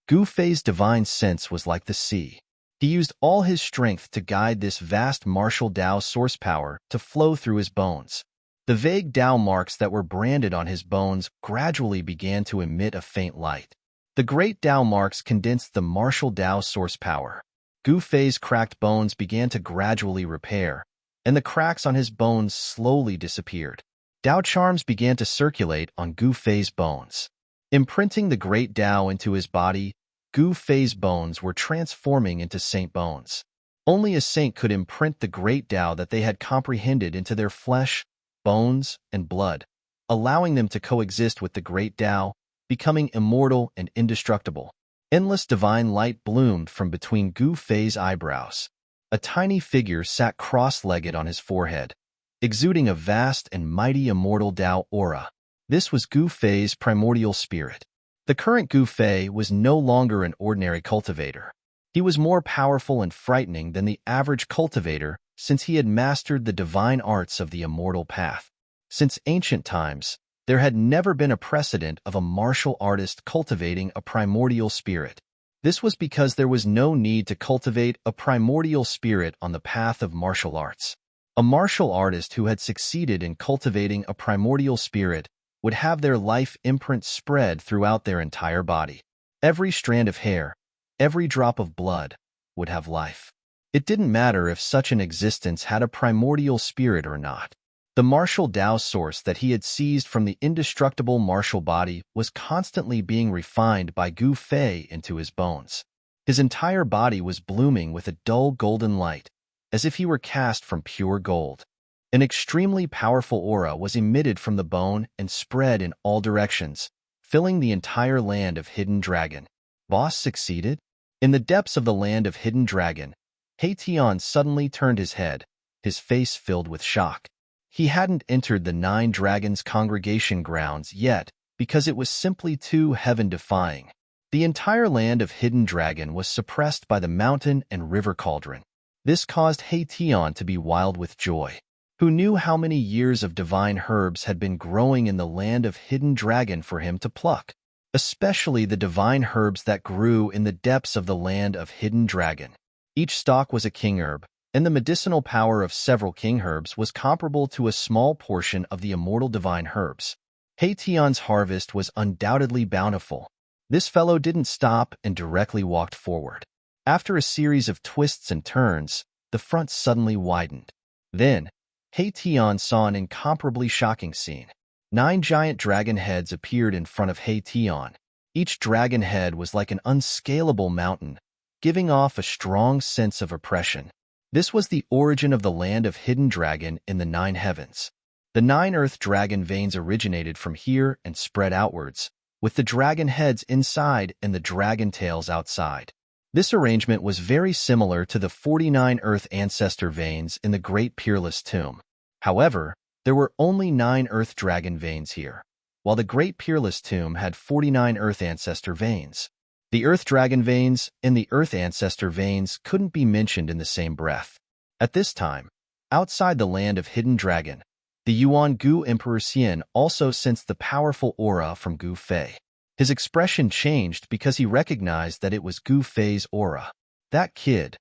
[SPEAKER 1] Gu Fei's divine sense was like the sea. He used all his strength to guide this vast martial Tao source power to flow through his bones. The vague Tao marks that were branded on his bones gradually began to emit a faint light. The great Tao marks condensed the martial Tao source power. Gu Fei's cracked bones began to gradually repair, and the cracks on his bones slowly disappeared. Tao charms began to circulate on Gu Fei's bones. Imprinting the great Tao into his body, Gu Fei's bones were transforming into saint bones. Only a saint could imprint the great Tao that they had comprehended into their flesh, bones, and blood, allowing them to coexist with the great Tao, becoming immortal and indestructible. Endless divine light bloomed from between Gu Fei's eyebrows. A tiny figure sat cross-legged on his forehead, exuding a vast and mighty immortal Tao aura. This was Gu Fei's primordial spirit. The current Gu Fei was no longer an ordinary cultivator. He was more powerful and frightening than the average cultivator since he had mastered the divine arts of the immortal path. Since ancient times, there had never been a precedent of a martial artist cultivating a primordial spirit. This was because there was no need to cultivate a primordial spirit on the path of martial arts. A martial artist who had succeeded in cultivating a primordial spirit would have their life imprint spread throughout their entire body. Every strand of hair, every drop of blood, would have life. It didn't matter if such an existence had a primordial spirit or not. The martial Tao source that he had seized from the indestructible martial body was constantly being refined by Gu Fei into his bones. His entire body was blooming with a dull golden light, as if he were cast from pure gold. An extremely powerful aura was emitted from the bone and spread in all directions, filling the entire land of Hidden Dragon. Boss succeeded? In the depths of the land of Hidden Dragon, Tian suddenly turned his head, his face filled with shock. He hadn't entered the 9 Dragons congregation grounds yet because it was simply too heaven-defying. The entire land of Hidden Dragon was suppressed by the mountain and river cauldron. This caused Tian to be wild with joy. Who knew how many years of divine herbs had been growing in the land of Hidden Dragon for him to pluck? Especially the divine herbs that grew in the depths of the land of Hidden Dragon. Each stalk was a king herb, and the medicinal power of several king herbs was comparable to a small portion of the immortal divine herbs. Tian's harvest was undoubtedly bountiful. This fellow didn't stop and directly walked forward. After a series of twists and turns, the front suddenly widened. Then, Tian saw an incomparably shocking scene. 9 giant dragon heads appeared in front of Tian. Each dragon head was like an unscalable mountain, giving off a strong sense of oppression. This was the origin of the land of Hidden Dragon in the 9 heavens. The 9 earth dragon veins originated from here and spread outwards, with the dragon heads inside and the dragon tails outside. This arrangement was very similar to the 49 earth ancestor veins in the Great Peerless Tomb. However, there were only 9 earth dragon veins here, while the Great Peerless Tomb had 49 earth ancestor veins. The Earth Dragon veins and the Earth Ancestor veins couldn't be mentioned in the same breath. At this time, outside the land of Hidden Dragon, the Yuan Gu Emperor Xian also sensed the powerful aura from Gu Fei. His expression changed because he recognized that it was Gu Fei's aura. That kid.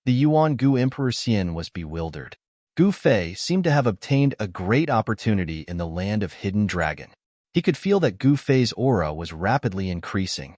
[SPEAKER 1] The Yuan Gu Emperor Xian was bewildered. Gu Fei seemed to have obtained a great opportunity in the land of Hidden Dragon. He could feel that Gu Fei's aura was rapidly increasing.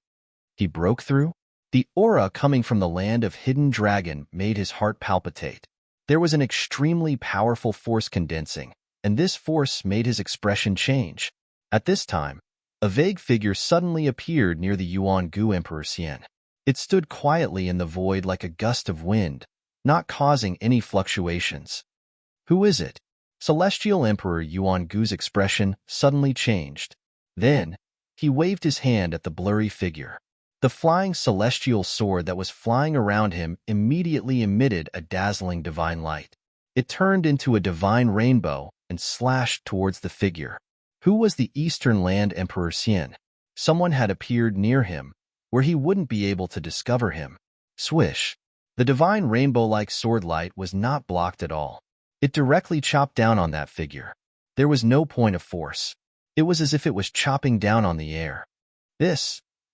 [SPEAKER 1] He broke through? The aura coming from the land of Hidden Dragon made his heart palpitate. There was an extremely powerful force condensing, and this force made his expression change. At this time, a vague figure suddenly appeared near the Yuan Gu Emperor Xian. It stood quietly in the void like a gust of wind, not causing any fluctuations. Who is it? Celestial Emperor Yuan Gu's expression suddenly changed. Then, he waved his hand at the blurry figure. The flying celestial sword that was flying around him immediately emitted a dazzling divine light. It turned into a divine rainbow and slashed towards the figure. Who was the Eastern Land Emperor Xian? Someone had appeared near him, where he wouldn't be able to discover him. Swish! The divine rainbow-like sword light was not blocked at all. It directly chopped down on that figure. There was no point of force. It was as if it was chopping down on the air.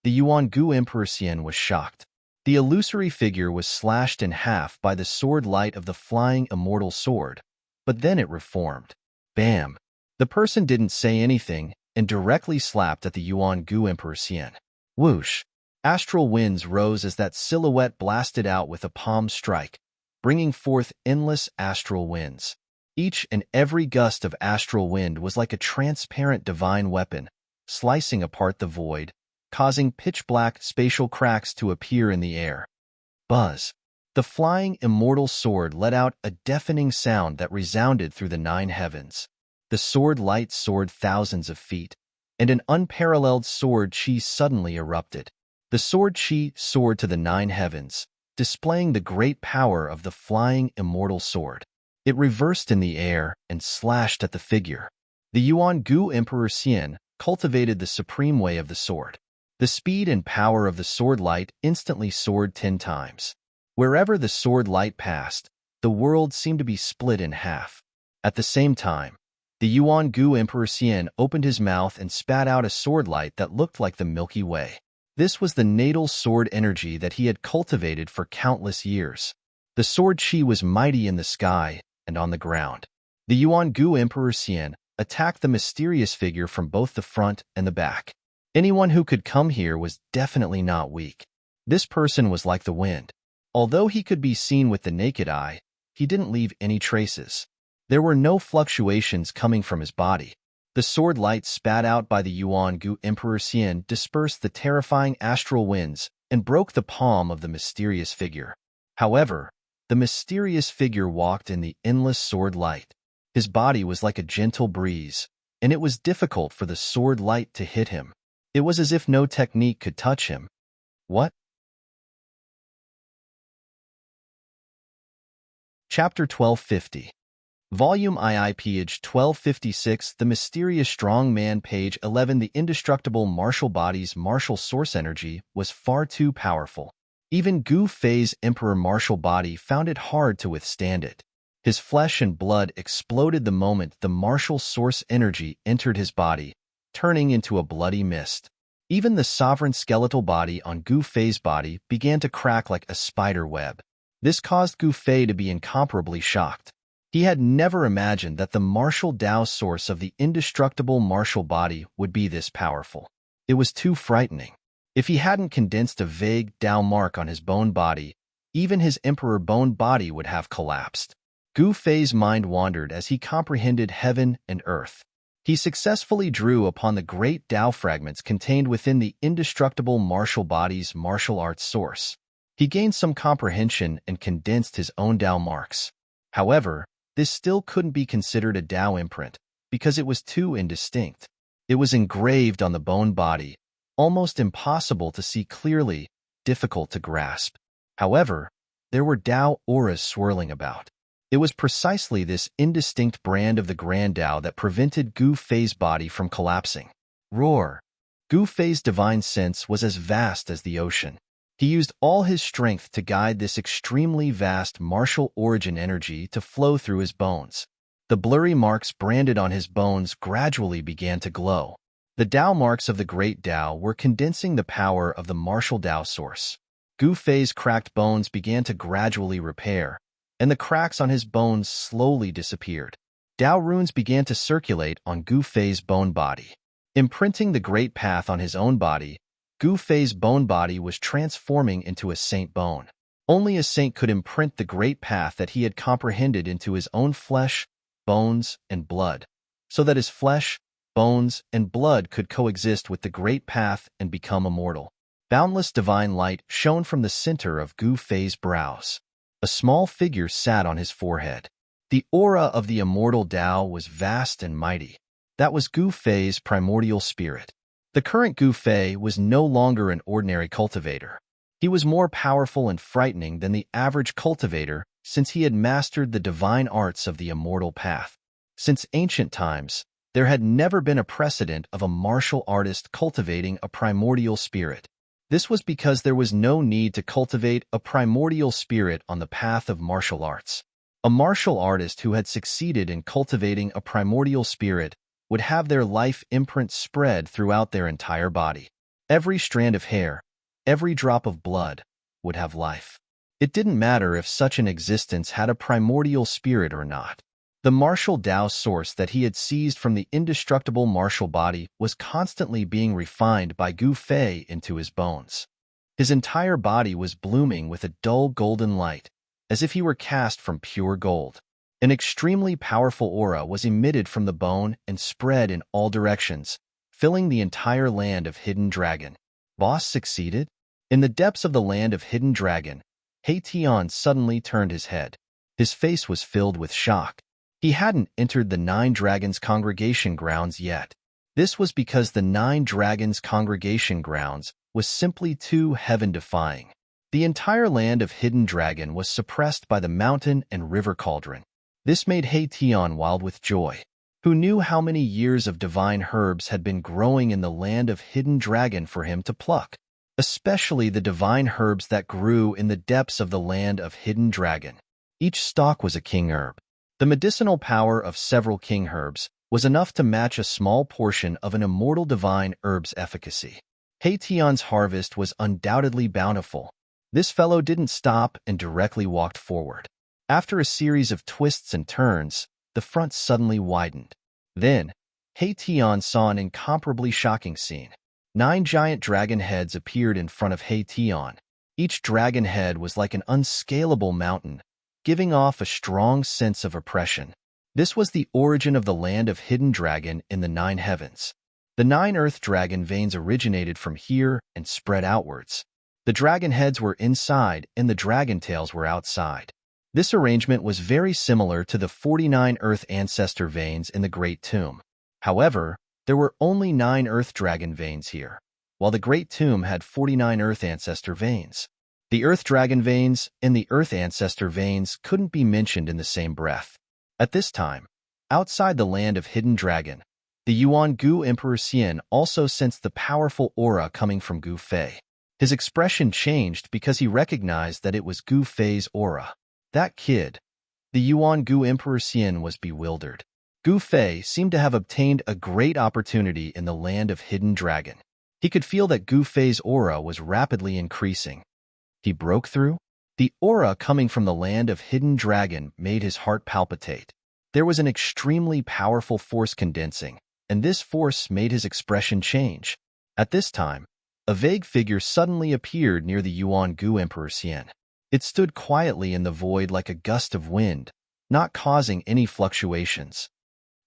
[SPEAKER 1] The Yuan Gu Emperor Xian was shocked. The illusory figure was slashed in half by the sword light of the flying immortal sword, but then it reformed. Bam! The person didn't say anything and directly slapped at the Yuan Gu Emperor Xian. Whoosh! Astral winds rose as that silhouette blasted out with a palm strike, bringing forth endless astral winds. Each and every gust of astral wind was like a transparent divine weapon, slicing apart the void, causing pitch-black spatial cracks to appear in the air. Buzz! The flying immortal sword let out a deafening sound that resounded through the 9 heavens. The sword light soared thousands of feet, and an unparalleled sword chi suddenly erupted. The sword chi soared to the 9 heavens, displaying the great power of the flying immortal sword. It reversed in the air and slashed at the figure. The Yuan Gu Emperor Xian cultivated the supreme way of the sword. The speed and power of the sword light instantly soared 10 times. Wherever the sword light passed, the world seemed to be split in half. At the same time, the Yuan Gu Emperor Xian opened his mouth and spat out a sword light that looked like the Milky Way. This was the natal sword energy that he had cultivated for countless years. The sword chi was mighty in the sky and on the ground. The Yuan Gu Emperor Xian attacked the mysterious figure from both the front and the back. Anyone who could come here was definitely not weak. This person was like the wind. Although he could be seen with the naked eye, he didn't leave any traces. There were no fluctuations coming from his body. The sword light spat out by the Yuan Gu Emperor Xian dispersed the terrifying astral winds and broke the palm of the mysterious figure. However, the mysterious figure walked in the endless sword light. His body was like a gentle breeze, and it was difficult for the sword light to hit him. It was as if no technique could touch him. What? Chapter 1250. Volume II, page 1256. The mysterious strong man, page 11. The indestructible martial body's martial source energy was far too powerful. Even Gu Fei's emperor martial body found it hard to withstand it. His flesh and blood exploded the moment the martial source energy entered his body, turning into a bloody mist. Even the sovereign skeletal body on Gu Fei's body began to crack like a spider web. This caused Gu Fei to be incomparably shocked. He had never imagined that the martial Tao source of the indestructible martial body would be this powerful. It was too frightening. If he hadn't condensed a vague Tao mark on his bone body, even his emperor bone body would have collapsed. Gu Fei's mind wandered as he comprehended heaven and earth. He successfully drew upon the great Tao fragments contained within the indestructible martial body's martial arts source. He gained some comprehension and condensed his own Tao marks. However, this still couldn't be considered a Tao imprint, because it was too indistinct. It was engraved on the bone body, almost impossible to see clearly, difficult to grasp. However, there were Tao auras swirling about. It was precisely this indistinct brand of the Grand Tao that prevented Gu Fei's body from collapsing. Roar! Gu Fei's divine sense was as vast as the ocean. He used all his strength to guide this extremely vast martial origin energy to flow through his bones. The blurry marks branded on his bones gradually began to glow. The Tao marks of the great Tao were condensing the power of the martial Tao source. Gu Fei's cracked bones began to gradually repair, and the cracks on his bones slowly disappeared. Tao runes began to circulate on Gu Fei's bone body. Imprinting the great path on his own body, Gu Fei's bone body was transforming into a saint bone. Only a saint could imprint the great path that he had comprehended into his own flesh, bones, and blood, so that his flesh, bones, and blood could coexist with the great path and become immortal. Boundless divine light shone from the center of Gu Fei's brows. A small figure sat on his forehead. The aura of the immortal Tao was vast and mighty. That was Gu Fei's primordial spirit. The current Gu Fei was no longer an ordinary cultivator. He was more powerful and frightening than the average cultivator since he had mastered the divine arts of the immortal path. Since ancient times, there had never been a precedent of a martial artist cultivating a primordial spirit. This was because there was no need to cultivate a primordial spirit on the path of martial arts. A martial artist who had succeeded in cultivating a primordial spirit would have their life imprint spread throughout their entire body. Every strand of hair, every drop of blood, would have life. It didn't matter if such an existence had a primordial spirit or not. The martial Tao source that he had seized from the indestructible martial body was constantly being refined by Gu Fei into his bones. His entire body was blooming with a dull golden light, as if he were cast from pure gold. An extremely powerful aura was emitted from the bone and spread in all directions, filling the entire land of Hidden Dragon. Boss succeeded? In the depths of the land of Hidden Dragon, He Tian suddenly turned his head. His face was filled with shock. He hadn't entered the Nine Dragons congregation grounds yet. This was because the Nine Dragons congregation grounds was simply too heaven-defying. The entire land of Hidden Dragon was suppressed by the mountain and river cauldron. This made He Tian wild with joy. Who knew how many years of divine herbs had been growing in the land of Hidden Dragon for him to pluck? Especially the divine herbs that grew in the depths of the land of Hidden Dragon. Each stalk was a king herb. The medicinal power of several king herbs was enough to match a small portion of an immortal divine herb's efficacy. Hation's harvest was undoubtedly bountiful. This fellow didn't stop and directly walked forward. After a series of twists and turns, the front suddenly widened. Then, Hation saw an incomparably shocking scene. 9 giant dragon heads appeared in front of Hation. Each dragon head was like an unscalable mountain, giving off a strong sense of oppression. This was the origin of the land of Hidden Dragon in the 9 heavens. The 9 earth dragon veins originated from here and spread outwards. The dragon heads were inside and the dragon tails were outside. This arrangement was very similar to the 49 earth ancestor veins in the Great Tomb. However, there were only 9 earth dragon veins here, while the Great Tomb had 49 earth ancestor veins. The earth dragon veins and the earth ancestor veins couldn't be mentioned in the same breath. At this time, outside the land of Hidden Dragon, the Yuan Gu Emperor Xian also sensed the powerful aura coming from Gu Fei. His expression changed because he recognized that it was Gu Fei's aura. That kid. The Yuan Gu Emperor Xian was bewildered. Gu Fei seemed to have obtained a great opportunity in the land of Hidden Dragon. He could feel that Gu Fei's aura was rapidly increasing. He broke through? The aura coming from the land of Hidden Dragon made his heart palpitate. There was an extremely powerful force condensing, and this force made his expression change. At this time, a vague figure suddenly appeared near the Yuan Gu Emperor Xian. It stood quietly in the void like a gust of wind, not causing any fluctuations.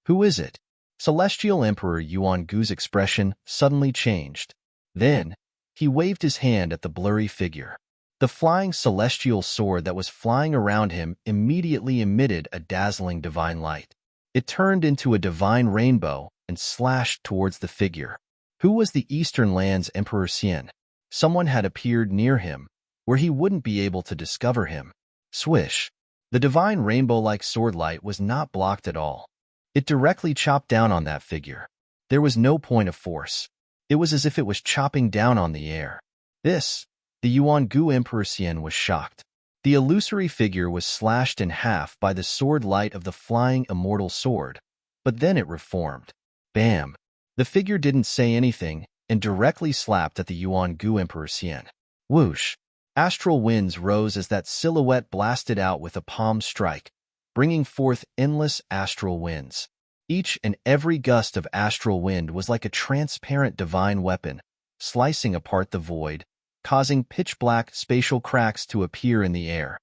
[SPEAKER 1] Who is it? Celestial Emperor Yuan Gu's expression suddenly changed. Then, he waved his hand at the blurry figure. The flying celestial sword that was flying around him immediately emitted a dazzling divine light. It turned into a divine rainbow and slashed towards the figure. Who was the Eastern Land's Emperor Xian? Someone had appeared near him, where he wouldn't be able to discover him. Swish! The divine rainbow-like sword light was not blocked at all. It directly chopped down on that figure. There was no point of force. It was as if it was chopping down on the air. The Yuan Gu Emperor Xian was shocked. The illusory figure was slashed in half by the sword light of the flying immortal sword, but then it reformed. Bam! The figure didn't say anything and directly slapped at the Yuan Gu Emperor Xian. Whoosh! Astral winds rose as that silhouette blasted out with a palm strike, bringing forth endless astral winds. Each and every gust of astral wind was like a transparent divine weapon, slicing apart the void, causing pitch-black spatial cracks to appear in the air.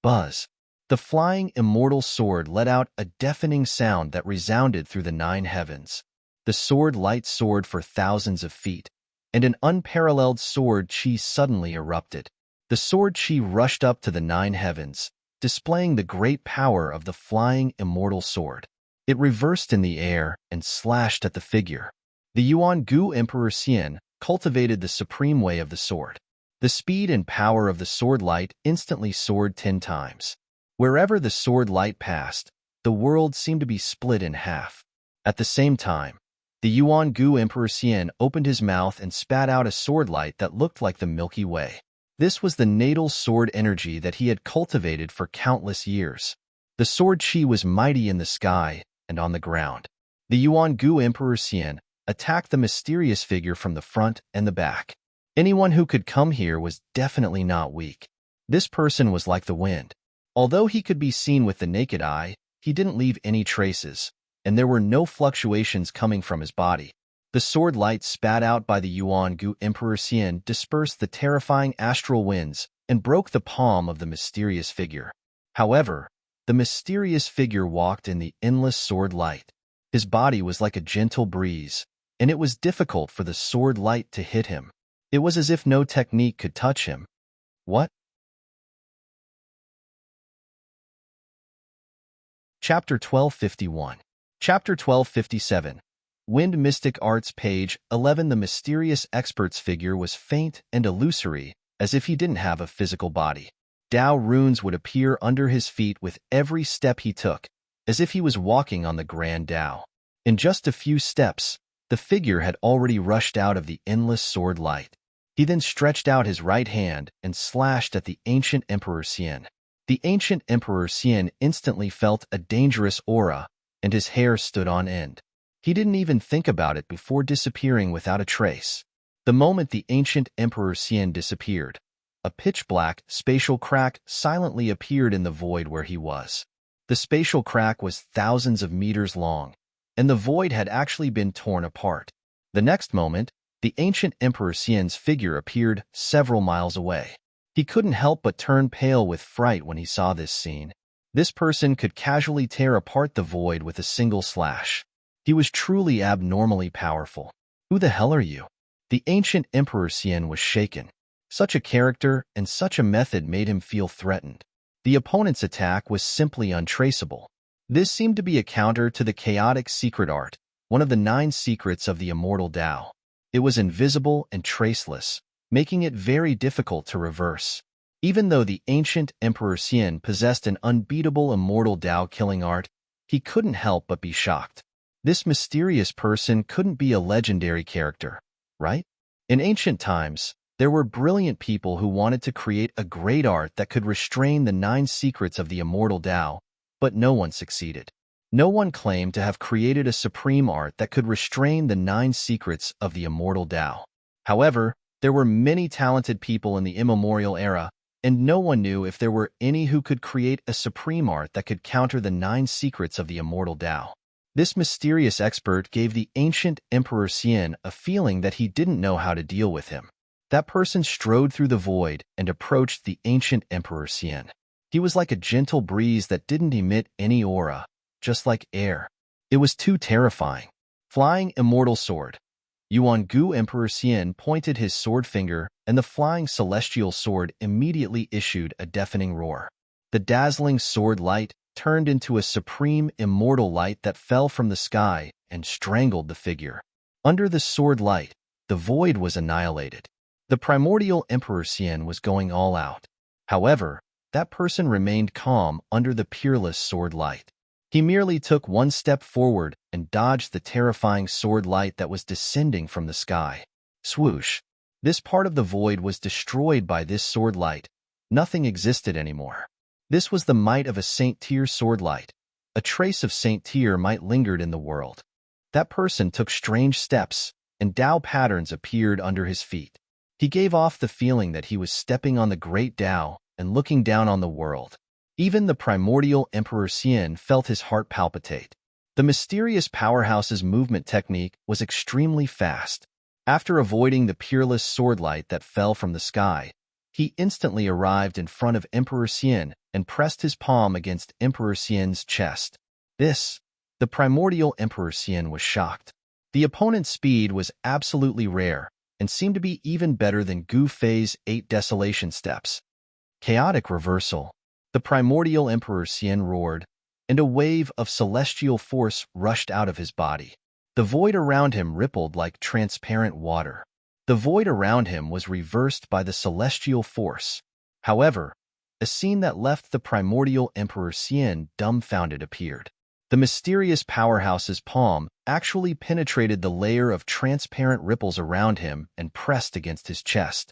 [SPEAKER 1] Buzz! The flying immortal sword let out a deafening sound that resounded through the 9 heavens. The sword light soared for thousands of feet, and an unparalleled sword chi suddenly erupted. The sword chi rushed up to the 9 heavens, displaying the great power of the flying immortal sword. It reversed in the air and slashed at the figure. The Yuan Gu Emperor Xian cultivated the supreme way of the sword. The speed and power of the sword light instantly soared 10 times. Wherever the sword light passed, the world seemed to be split in half. At the same time, the Yuan Gu Emperor Xian opened his mouth and spat out a sword light that looked like the Milky Way. This was the natal sword energy that he had cultivated for countless years. The sword chi was mighty in the sky and on the ground. The Yuan Gu Emperor Xian attacked the mysterious figure from the front and the back. Anyone who could come here was definitely not weak. This person was like the wind. Although he could be seen with the naked eye, he didn't leave any traces, and there were no fluctuations coming from his body. The sword light spat out by the Yuan Gu Emperor Xian dispersed the terrifying astral winds and broke the palm of the mysterious figure. However, the mysterious figure walked in the endless sword light. His body was like a gentle breeze, and it was difficult for the sword light to hit him. It was as if no technique could touch him. What? Chapter 1251. Chapter 1257. Wind Mystic Arts Page 11. The mysterious expert's figure was faint and illusory, as if he didn't have a physical body. Tao runes would appear under his feet with every step he took, as if he was walking on the Grand Tao. In just a few steps, the figure had already rushed out of the endless sword light. He then stretched out his right hand and slashed at the ancient Emperor Xian. The ancient Emperor Xian instantly felt a dangerous aura, and his hair stood on end. He didn't even think about it before disappearing without a trace. The moment the ancient Emperor Xian disappeared, a pitch-black spatial crack silently appeared in the void where he was. The spatial crack was thousands of meters long, and the void had actually been torn apart. The next moment, the ancient Emperor Xian's figure appeared several miles away. He couldn't help but turn pale with fright when he saw this scene. This person could casually tear apart the void with a single slash. He was truly abnormally powerful. Who the hell are you? The ancient Emperor Xian was shaken. Such a character and such a method made him feel threatened. The opponent's attack was simply untraceable. This seemed to be a counter to the chaotic secret art, one of the 9 secrets of the immortal Tao. It was invisible and traceless, making it very difficult to reverse. Even though the ancient Emperor Xian possessed an unbeatable immortal Tao killing art, he couldn't help but be shocked. This mysterious person couldn't be a legendary character, right? In ancient times, there were brilliant people who wanted to create a great art that could restrain the 9 secrets of the immortal Tao, but no one succeeded. No one claimed to have created a supreme art that could restrain the 9 secrets of the immortal Tao. However, there were many talented people in the immemorial era, and no one knew if there were any who could create a supreme art that could counter the 9 secrets of the immortal Tao. This mysterious expert gave the ancient Emperor Xian a feeling that he didn't know how to deal with him. That person strode through the void and approached the ancient Emperor Xian. He was like a gentle breeze that didn't emit any aura, just like air. It was too terrifying. Flying immortal sword. Yuan Gu Emperor Xian pointed his sword finger, and the flying celestial sword immediately issued a deafening roar. The dazzling sword light turned into a supreme immortal light that fell from the sky and strangled the figure. Under the sword light, the void was annihilated. The primordial Emperor Xian was going all out. However, that person remained calm under the peerless sword light. He merely took one step forward and dodged the terrifying sword light that was descending from the sky. Swoosh! This part of the void was destroyed by this sword light. Nothing existed anymore. This was the might of a Saint Tier sword light. A trace of Saint Tier might lingered in the world. That person took strange steps, and Tao patterns appeared under his feet. He gave off the feeling that he was stepping on the great Tao and looking down on the world. Even the primordial Emperor Xian felt his heart palpitate. The mysterious powerhouse's movement technique was extremely fast. After avoiding the peerless sword light that fell from the sky, he instantly arrived in front of Emperor Xian and pressed his palm against Emperor Xian's chest. The primordial Emperor Xian was shocked. The opponent's speed was absolutely rare and seemed to be even better than Gu Fei's 8 desolation steps. Chaotic reversal. The primordial Emperor Xian roared, and a wave of celestial force rushed out of his body. The void around him rippled like transparent water. The void around him was reversed by the celestial force. However, a scene that left the primordial Emperor Xian dumbfounded appeared. The mysterious powerhouse's palm actually penetrated the layer of transparent ripples around him and pressed against his chest.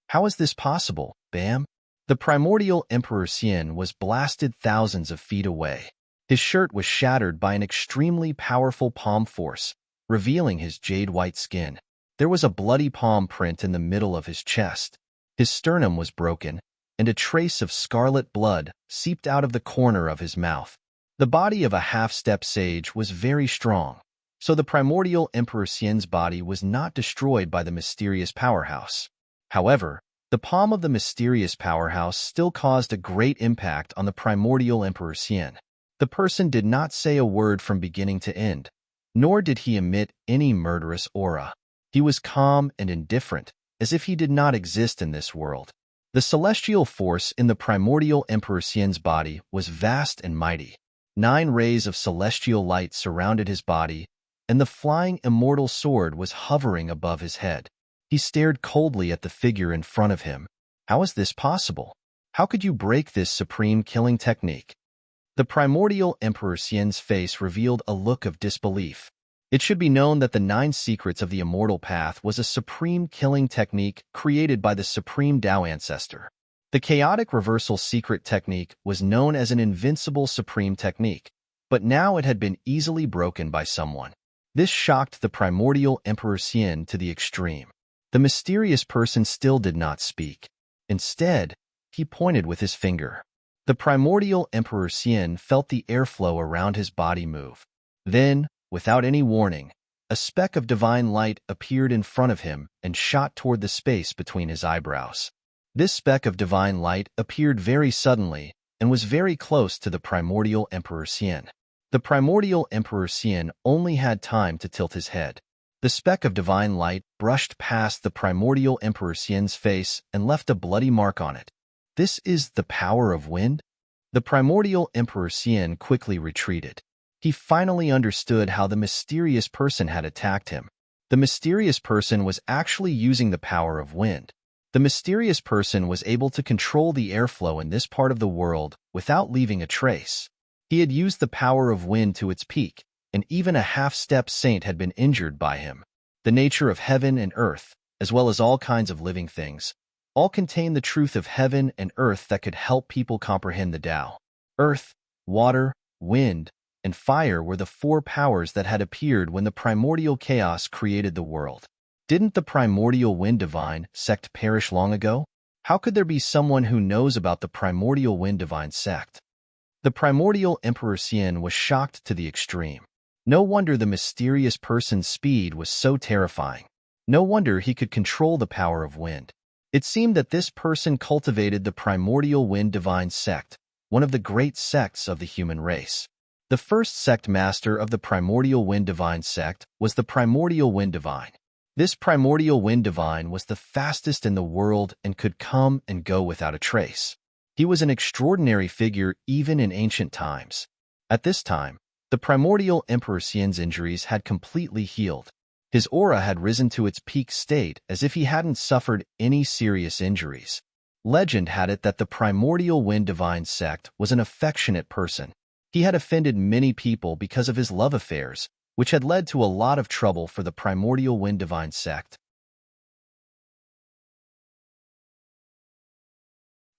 [SPEAKER 1] How is this possible, Bam? The primordial Emperor Xian was blasted thousands of feet away. His shirt was shattered by an extremely powerful palm force, revealing his jade-white skin. There was a bloody palm print in the middle of his chest. His sternum was broken, and a trace of scarlet blood seeped out of the corner of his mouth. The body of a half-step sage was very strong, so the primordial Emperor Xian's body was not destroyed by the mysterious powerhouse. However, the palm of the mysterious powerhouse still caused a great impact on the primordial Emperor Xian. The person did not say a word from beginning to end, nor did he emit any murderous aura. He was calm and indifferent, as if he did not exist in this world. The celestial force in the primordial Emperor Xian's body was vast and mighty. 9 rays of celestial light surrounded his body, and the flying immortal sword was hovering above his head. He stared coldly at the figure in front of him. How is this possible? How could you break this supreme killing technique? The primordial Emperor Xian's face revealed a look of disbelief. It should be known that the 9 secrets of the immortal path was a supreme killing technique created by the supreme Tao ancestor. The chaotic reversal secret technique was known as an invincible supreme technique, but now it had been easily broken by someone. This shocked the primordial Emperor Xian to the extreme. The mysterious person still did not speak. Instead, he pointed with his finger. The primordial Emperor Xian felt the airflow around his body move. Then, without any warning, a speck of divine light appeared in front of him and shot toward the space between his eyebrows. This speck of divine light appeared very suddenly and was very close to the primordial Emperor Xian. The primordial Emperor Xian only had time to tilt his head. The speck of divine light brushed past the primordial Emperor Xian's face and left a bloody mark on it. This is the power of wind? The primordial Emperor Xian quickly retreated. He finally understood how the mysterious person had attacked him. The mysterious person was actually using the power of wind. The mysterious person was able to control the airflow in this part of the world without leaving a trace. He had used the power of wind to its peak, and even a half-step saint had been injured by him. The nature of heaven and earth, as well as all kinds of living things, all contain the truth of heaven and earth that could help people comprehend the Tao. Earth, water, wind, and fire were the 4 powers that had appeared when the primordial chaos created the world. Didn't the primordial wind divine sect perish long ago? How could there be someone who knows about the primordial wind divine sect? The primordial Emperor Xian was shocked to the extreme. No wonder the mysterious person's speed was so terrifying. No wonder he could control the power of wind. It seemed that this person cultivated the primordial wind divine sect, one of the great sects of the human race. The first sect master of the primordial wind divine sect was the primordial wind divine. This primordial wind divine was the fastest in the world and could come and go without a trace. He was an extraordinary figure even in ancient times. At this time, the primordial Emperor Xian's injuries had completely healed. His aura had risen to its peak state as if he hadn't suffered any serious injuries. Legend had it that the primordial wind divine sect was an affectionate person. He had offended many people because of his love affairs, which had led to a lot of trouble for the primordial wind divine sect.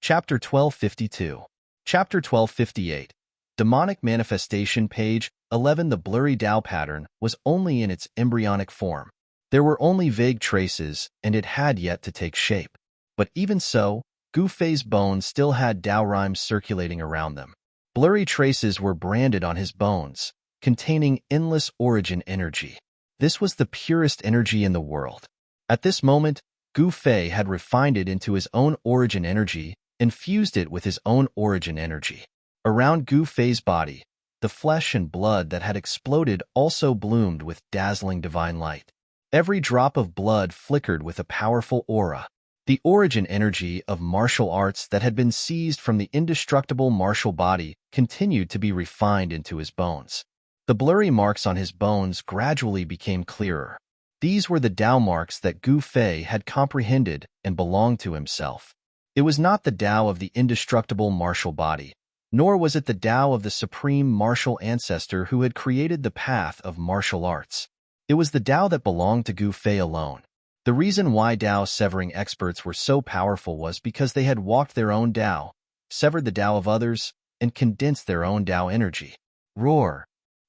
[SPEAKER 1] Chapter 1252. Chapter 1258. Demonic Manifestation, page 11. The blurry Tao pattern was only in its embryonic form. There were only vague traces, and it had yet to take shape. But even so, Gu Fei's bones still had Tao rhymes circulating around them. Blurry traces were branded on his bones, containing endless origin energy. This was the purest energy in the world. At this moment, Gu Fei had refined it into his own origin energy and fused it with his own origin energy. Around Gu Fei's body, the flesh and blood that had exploded also bloomed with dazzling divine light. Every drop of blood flickered with a powerful aura. The origin energy of martial arts that had been seized from the indestructible martial body continued to be refined into his bones. The blurry marks on his bones gradually became clearer. These were the Tao marks that Gu Fei had comprehended and belonged to himself. It was not the Tao of the indestructible martial body, nor was it the Tao of the supreme martial ancestor who had created the path of martial arts. It was the Tao that belonged to Gu Fei alone. The reason why Tao severing experts were so powerful was because they had walked their own Tao, severed the Tao of others, and condensed their own Tao energy. Roar!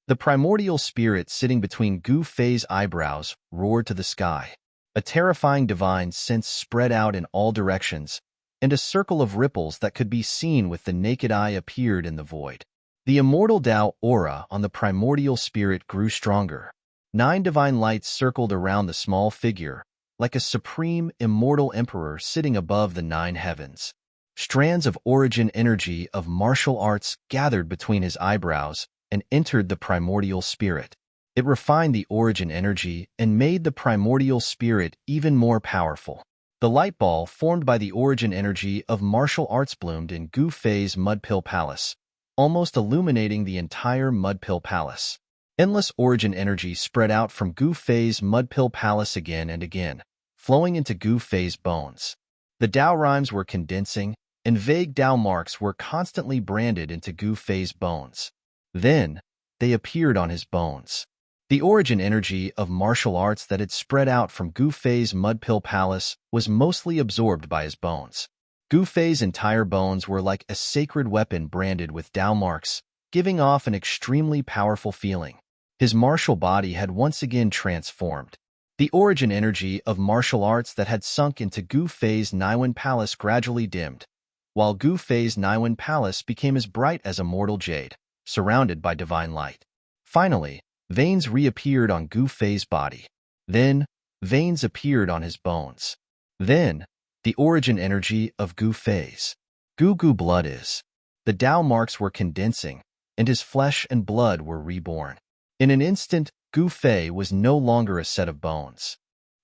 [SPEAKER 1] The primordial spirit sitting between Gu Fei's eyebrows roared to the sky. A terrifying divine sense spread out in all directions, and a circle of ripples that could be seen with the naked eye appeared in the void. The immortal Tao aura on the primordial spirit grew stronger. 9 divine lights circled around the small figure, like a supreme, immortal emperor sitting above the 9 heavens. Strands of origin energy of martial arts gathered between his eyebrows and entered the primordial spirit. It refined the origin energy and made the primordial spirit even more powerful. The light ball formed by the origin energy of martial arts bloomed in Gu Fei's Mudpill Palace, almost illuminating the entire Mudpill Palace. Endless origin energy spread out from Gu Fei's Mudpill Palace again and again, flowing into Gu Fei's bones. The Tao rhymes were condensing, and vague Tao marks were constantly branded into Gu Fei's bones. Then, they appeared on his bones. The origin energy of martial arts that had spread out from Gu Fei's Mudpill Palace was mostly absorbed by his bones. Gu Fei's entire bones were like a sacred weapon branded with Tao marks, giving off an extremely powerful feeling. His martial body had once again transformed. The origin energy of martial arts that had sunk into Gu Fei's Niwen Palace gradually dimmed, while Gu Fei's Niwen Palace became as bright as a mortal jade, surrounded by divine light. Finally, veins reappeared on Gu Fei's body. Then, veins appeared on his bones. Then, the origin energy of Gu Fei's Gu blood is. The Tao marks were condensing, and his flesh and blood were reborn. In an instant, Gu Fei was no longer a set of bones.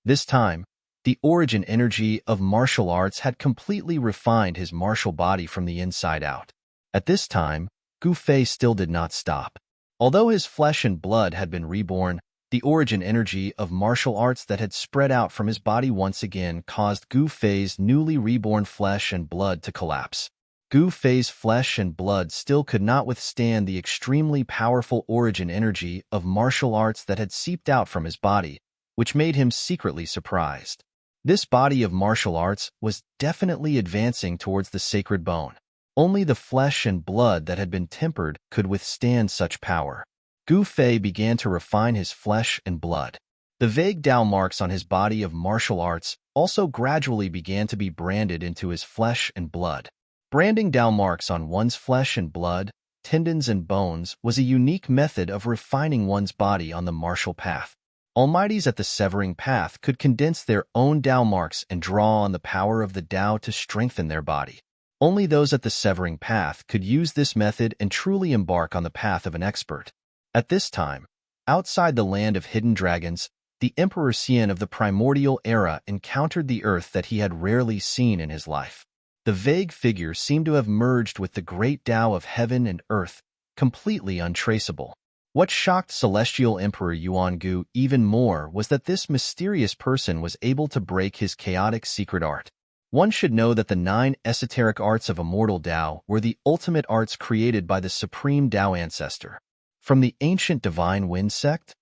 [SPEAKER 1] This time, the origin energy of martial arts had completely refined his martial body from the inside out. At this time, Gu Fei still did not stop. Although his flesh and blood had been reborn, the origin energy of martial arts that had spread out from his body once again caused Gu Fei's newly reborn flesh and blood to collapse. Gu Fei's flesh and blood still could not withstand the extremely powerful origin energy of martial arts that had seeped out from his body, which made him secretly surprised. This body of martial arts was definitely advancing towards the sacred bone. Only the flesh and blood that had been tempered could withstand such power. Gu Fei began to refine his flesh and blood. The vague Tao marks on his body of martial arts also gradually began to be branded into his flesh and blood. Branding Tao marks on one's flesh and blood, tendons and bones was a unique method of refining one's body on the martial path. Almighties at the severing path could condense their own Tao marks and draw on the power of the Tao to strengthen their body. Only those at the severing path could use this method and truly embark on the path of an expert. At this time, outside the land of hidden dragons, the Emperor Xian of the primordial era encountered the earth that he had rarely seen in his life. The vague figure seemed to have merged with the great Tao of heaven and earth, completely untraceable. What shocked Celestial Emperor Yuan Gu even more was that this mysterious person was able to break his chaotic secret art. One should know that the 9 esoteric arts of immortal Tao were the ultimate arts created by the supreme Tao ancestor. From the ancient Divine Wind sect?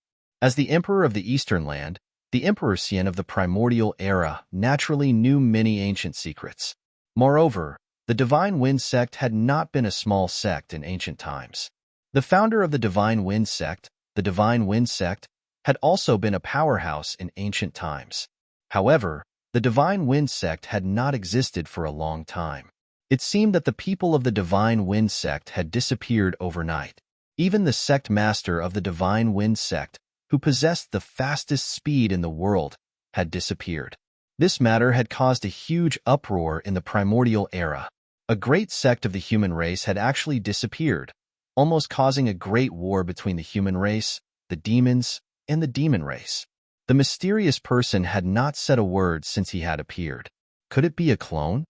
[SPEAKER 1] As the Emperor of the Eastern Land, the Emperor Xian of the primordial era naturally knew many ancient secrets. Moreover, the Divine Wind sect had not been a small sect in ancient times. The founder of the Divine Wind sect, the Divine Wind sect, had also been a powerhouse in ancient times. However, the Divine Wind sect had not existed for a long time. It seemed that the people of the Divine Wind sect had disappeared overnight. Even the sect master of the Divine Wind sect, who possessed the fastest speed in the world, had disappeared. This matter had caused a huge uproar in the primordial era. A great sect of the human race had actually disappeared, almost causing a great war between the human race, the demons, and the demon race. The mysterious person had not said a word since he had appeared. Could it be a clone?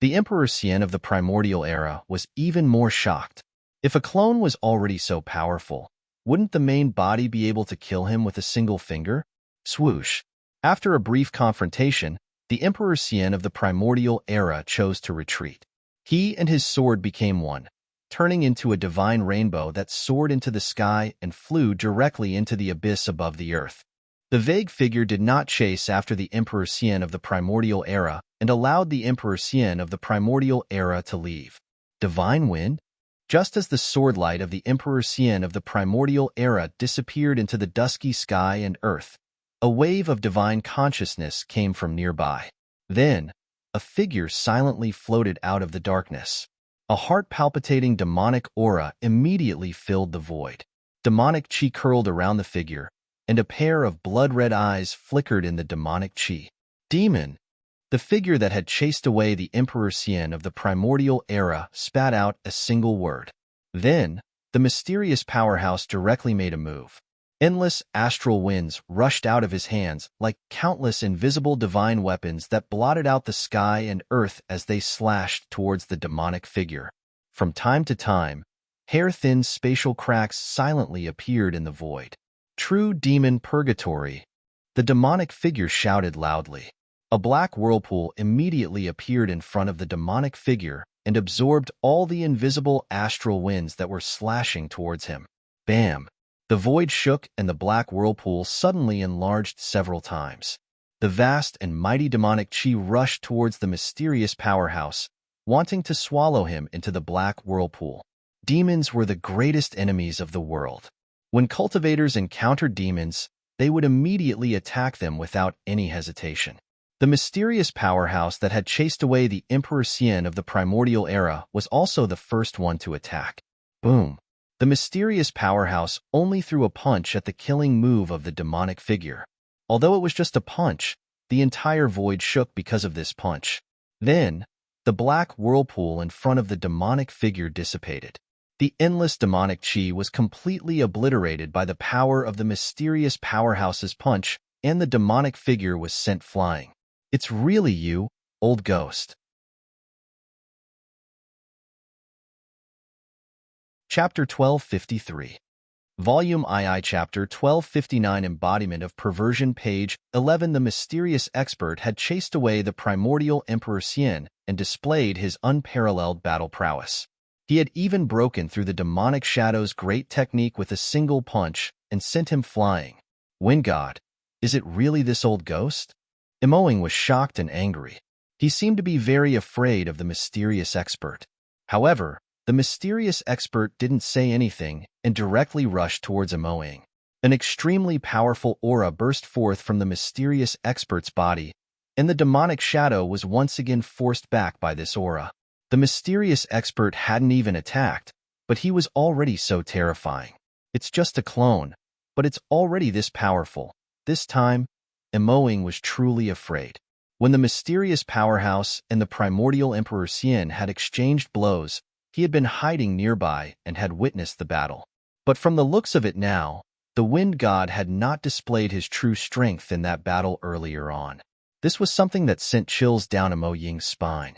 [SPEAKER 1] The Emperor Xian of the primordial era was even more shocked. If a clone was already so powerful, wouldn't the main body be able to kill him with a single finger? Swoosh. After a brief confrontation, the Emperor Xian of the primordial era chose to retreat. He and his sword became one, turning into a divine rainbow that soared into the sky and flew directly into the abyss above the earth. The vague figure did not chase after the Emperor Xian of the primordial era and allowed the Emperor Xian of the primordial era to leave. Divine wind? Just as the sword light of the Emperor Xian of the primordial era disappeared into the dusky sky and earth, a wave of divine consciousness came from nearby. Then, a figure silently floated out of the darkness. A heart-palpitating demonic aura immediately filled the void. Demonic chi curled around the figure, and a pair of blood-red eyes flickered in the demonic chi. Demon! The figure that had chased away the Emperor Xian of the primordial era spat out a single word. Then, the mysterious powerhouse directly made a move. Endless astral winds rushed out of his hands like countless invisible divine weapons that blotted out the sky and earth as they slashed towards the demonic figure. From time to time, hair-thin spatial cracks silently appeared in the void. True demon purgatory. The demonic figure shouted loudly. A black whirlpool immediately appeared in front of the demonic figure and absorbed all the invisible astral winds that were slashing towards him. Bam! The void shook and the black whirlpool suddenly enlarged several times. The vast and mighty demonic chi rushed towards the mysterious powerhouse, wanting to swallow him into the black whirlpool. Demons were the greatest enemies of the world. When cultivators encountered demons, they would immediately attack them without any hesitation. The mysterious powerhouse that had chased away the Emperor Xian of the primordial era was also the first one to attack. Boom! The mysterious powerhouse only threw a punch at the killing move of the demonic figure. Although it was just a punch, the entire void shook because of this punch. Then, the black whirlpool in front of the demonic figure dissipated. The endless demonic chi was completely obliterated by the power of the mysterious powerhouse's punch, and the demonic figure was sent flying. It's really you, old ghost. Chapter 1253. Volume II, Chapter 1259, Embodiment of Perversion, page 11. The mysterious expert had chased away the primordial Emperor Xian and displayed his unparalleled battle prowess. He had even broken through the demonic shadow's great technique with a single punch and sent him flying. Wind God, is it really this old ghost? Emoing was shocked and angry. He seemed to be very afraid of the mysterious expert. However, the mysterious expert didn't say anything and directly rushed towards Emoing. An extremely powerful aura burst forth from the mysterious expert's body, and the demonic shadow was once again forced back by this aura. The mysterious expert hadn't even attacked, but he was already so terrifying. It's just a clone, but it's already this powerful. This time, Emoing was truly afraid. When the mysterious powerhouse and the primordial Emperor Xian had exchanged blows, he had been hiding nearby and had witnessed the battle. But from the looks of it now, the wind god had not displayed his true strength in that battle earlier on. This was something that sent chills down Emoying's spine.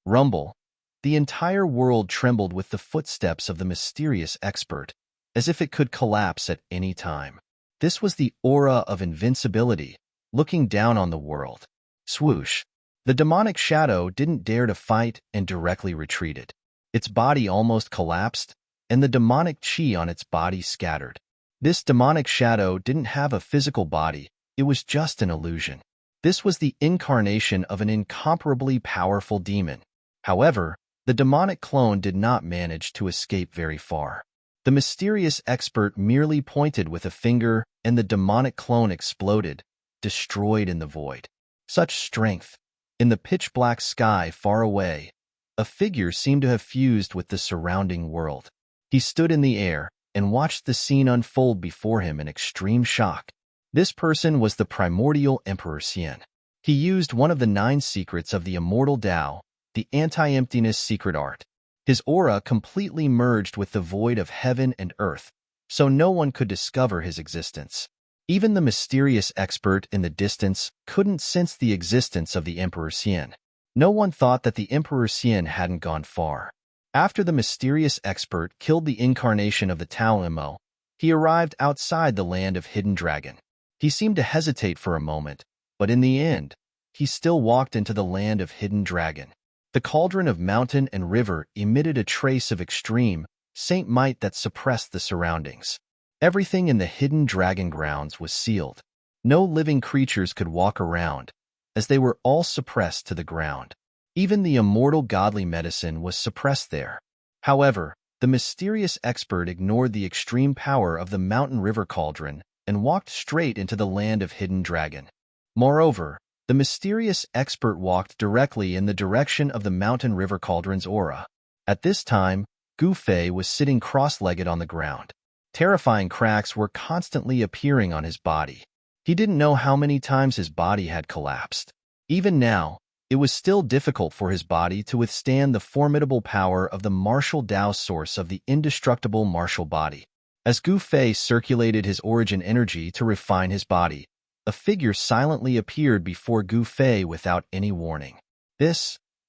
[SPEAKER 1] Rumble. The entire world trembled with the footsteps of the mysterious expert, as if it could collapse at any time. This was the aura of invincibility, looking down on the world. Swoosh. The demonic shadow didn't dare to fight and directly retreated. Its body almost collapsed, and the demonic chi on its body scattered. This demonic shadow didn't have a physical body, it was just an illusion. This was the incarnation of an incomparably powerful demon. However, the demonic clone did not manage to escape very far. The mysterious expert merely pointed with a finger, and the demonic clone exploded, destroyed in the void. Such strength! In the pitch-black sky far away, a figure seemed to have fused with the surrounding world. He stood in the air and watched the scene unfold before him in extreme shock. This person was the primordial Emperor Xian. He used one of the 9 secrets of the immortal Tao, the anti-emptiness secret art. His aura completely merged with the void of heaven and earth, so no one could discover his existence. Even the mysterious expert in the distance couldn't sense the existence of the Emperor Xian. No one thought that the Emperor Xian hadn't gone far. After the mysterious expert killed the incarnation of the Tao Emo, he arrived outside the land of Hidden Dragon. He seemed to hesitate for a moment, but in the end, he still walked into the land of Hidden Dragon. The cauldron of mountain and river emitted a trace of extreme, saint might that suppressed the surroundings. Everything in the Hidden Dragon grounds was sealed. No living creatures could walk around, as they were all suppressed to the ground. Even the immortal godly medicine was suppressed there. However, the mysterious expert ignored the extreme power of the mountain river cauldron and walked straight into the land of Hidden Dragon. Moreover, the mysterious expert walked directly in the direction of the mountain river cauldron's aura. At this time, Gu Fei was sitting cross-legged on the ground. Terrifying cracks were constantly appearing on his body. He didn't know how many times his body had collapsed. Even now, it was still difficult for his body to withstand the formidable power of the martial Tao source of the indestructible martial body. As Gu Fei circulated his origin energy to refine his body, a figure silently appeared before Gu Fei without any warning.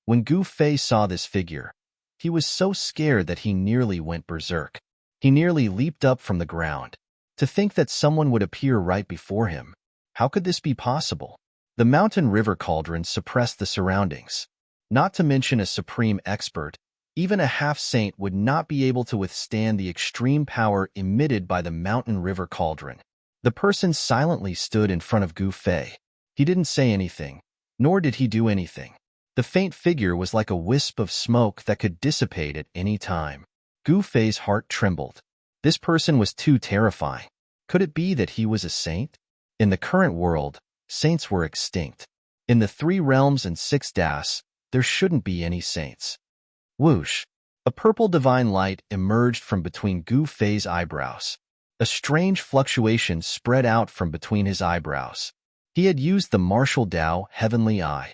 [SPEAKER 1] When Gu Fei saw this figure, he was so scared that he nearly went berserk. He nearly leaped up from the ground. To think that someone would appear right before him. How could this be possible? The mountain river cauldron suppressed the surroundings. Not to mention a supreme expert, even a half-saint would not be able to withstand the extreme power emitted by the mountain river cauldron. The person silently stood in front of Gu Fei. He didn't say anything, nor did he do anything. The faint figure was like a wisp of smoke that could dissipate at any time. Gu Fei's heart trembled. This person was too terrifying. Could it be that he was a saint? In the current world, saints were extinct. In the 3 realms and 6 das, there shouldn't be any saints. Whoosh! A purple divine light emerged from between Gu Fei's eyebrows. A strange fluctuation spread out from between his eyebrows. He had used the martial Tao heavenly eye.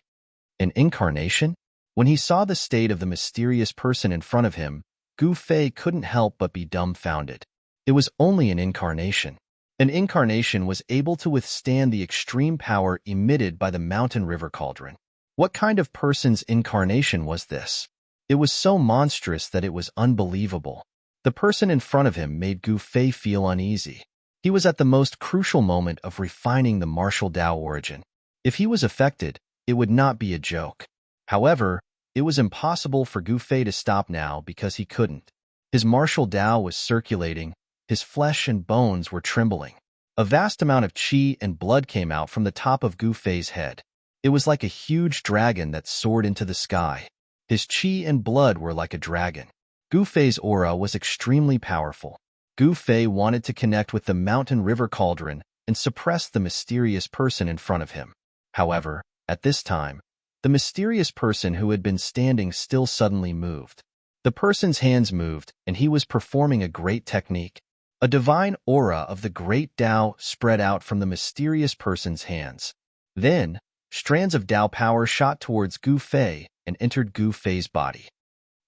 [SPEAKER 1] An incarnation? When he saw the state of the mysterious person in front of him, Gu Fei couldn't help but be dumbfounded. It was only an incarnation. An incarnation was able to withstand the extreme power emitted by the mountain river cauldron. What kind of person's incarnation was this? It was so monstrous that it was unbelievable. The person in front of him made Gu Fei feel uneasy. He was at the most crucial moment of refining the martial Tao origin. If he was affected, it would not be a joke. However, it was impossible for Gu Fei to stop now because he couldn't. His martial Tao was circulating, his flesh and bones were trembling. A vast amount of qi and blood came out from the top of Gu Fei's head. It was like a huge dragon that soared into the sky. His qi and blood were like a dragon. Gu Fei's aura was extremely powerful. Gu Fei wanted to connect with the mountain river cauldron and suppress the mysterious person in front of him. However, at this time, the mysterious person who had been standing still suddenly moved. The person's hands moved, and he was performing a great technique. A divine aura of the great Tao spread out from the mysterious person's hands. Then, strands of Tao power shot towards Gu Fei and entered Gu Fei's body.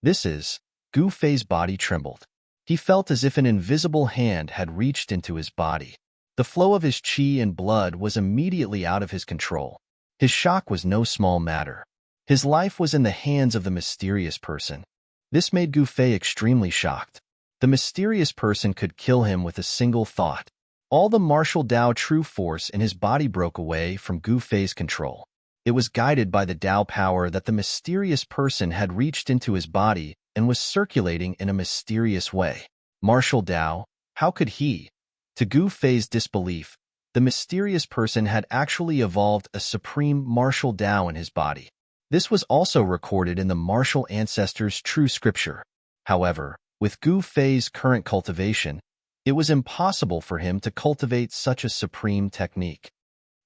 [SPEAKER 1] Gu Fei's body trembled. He felt as if an invisible hand had reached into his body. The flow of his qi and blood was immediately out of his control. His shock was no small matter. His life was in the hands of the mysterious person. This made Gu Fei extremely shocked. The mysterious person could kill him with a single thought. All the martial Tao true force in his body broke away from Gu Fei's control. It was guided by the Tao power that the mysterious person had reached into his body and was circulating in a mysterious way. Martial Tao? How could he? To Gu Fei's disbelief, the mysterious person had actually evolved a supreme martial Tao in his body. This was also recorded in the martial ancestors' true scripture. However, with Gu Fei's current cultivation, it was impossible for him to cultivate such a supreme technique.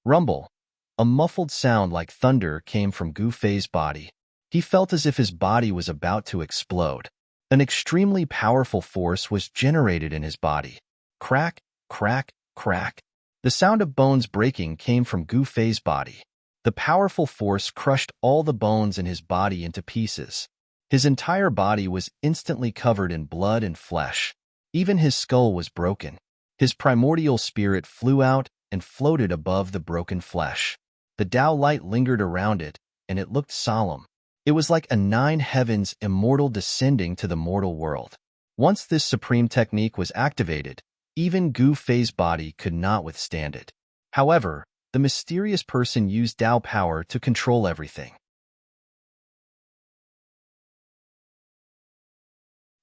[SPEAKER 1] Rumble. A muffled sound like thunder came from Gu Fei's body. He felt as if his body was about to explode. An extremely powerful force was generated in his body. Crack, crack, crack. The sound of bones breaking came from Gu Fei's body. The powerful force crushed all the bones in his body into pieces. His entire body was instantly covered in blood and flesh. Even his skull was broken. His primordial spirit flew out and floated above the broken flesh. The Tao light lingered around it, and it looked solemn. It was like a 9 heavens immortal descending to the mortal world. Once this supreme technique was activated, even Gu Fei's body could not withstand it. However, the mysterious person used Tao power to control everything.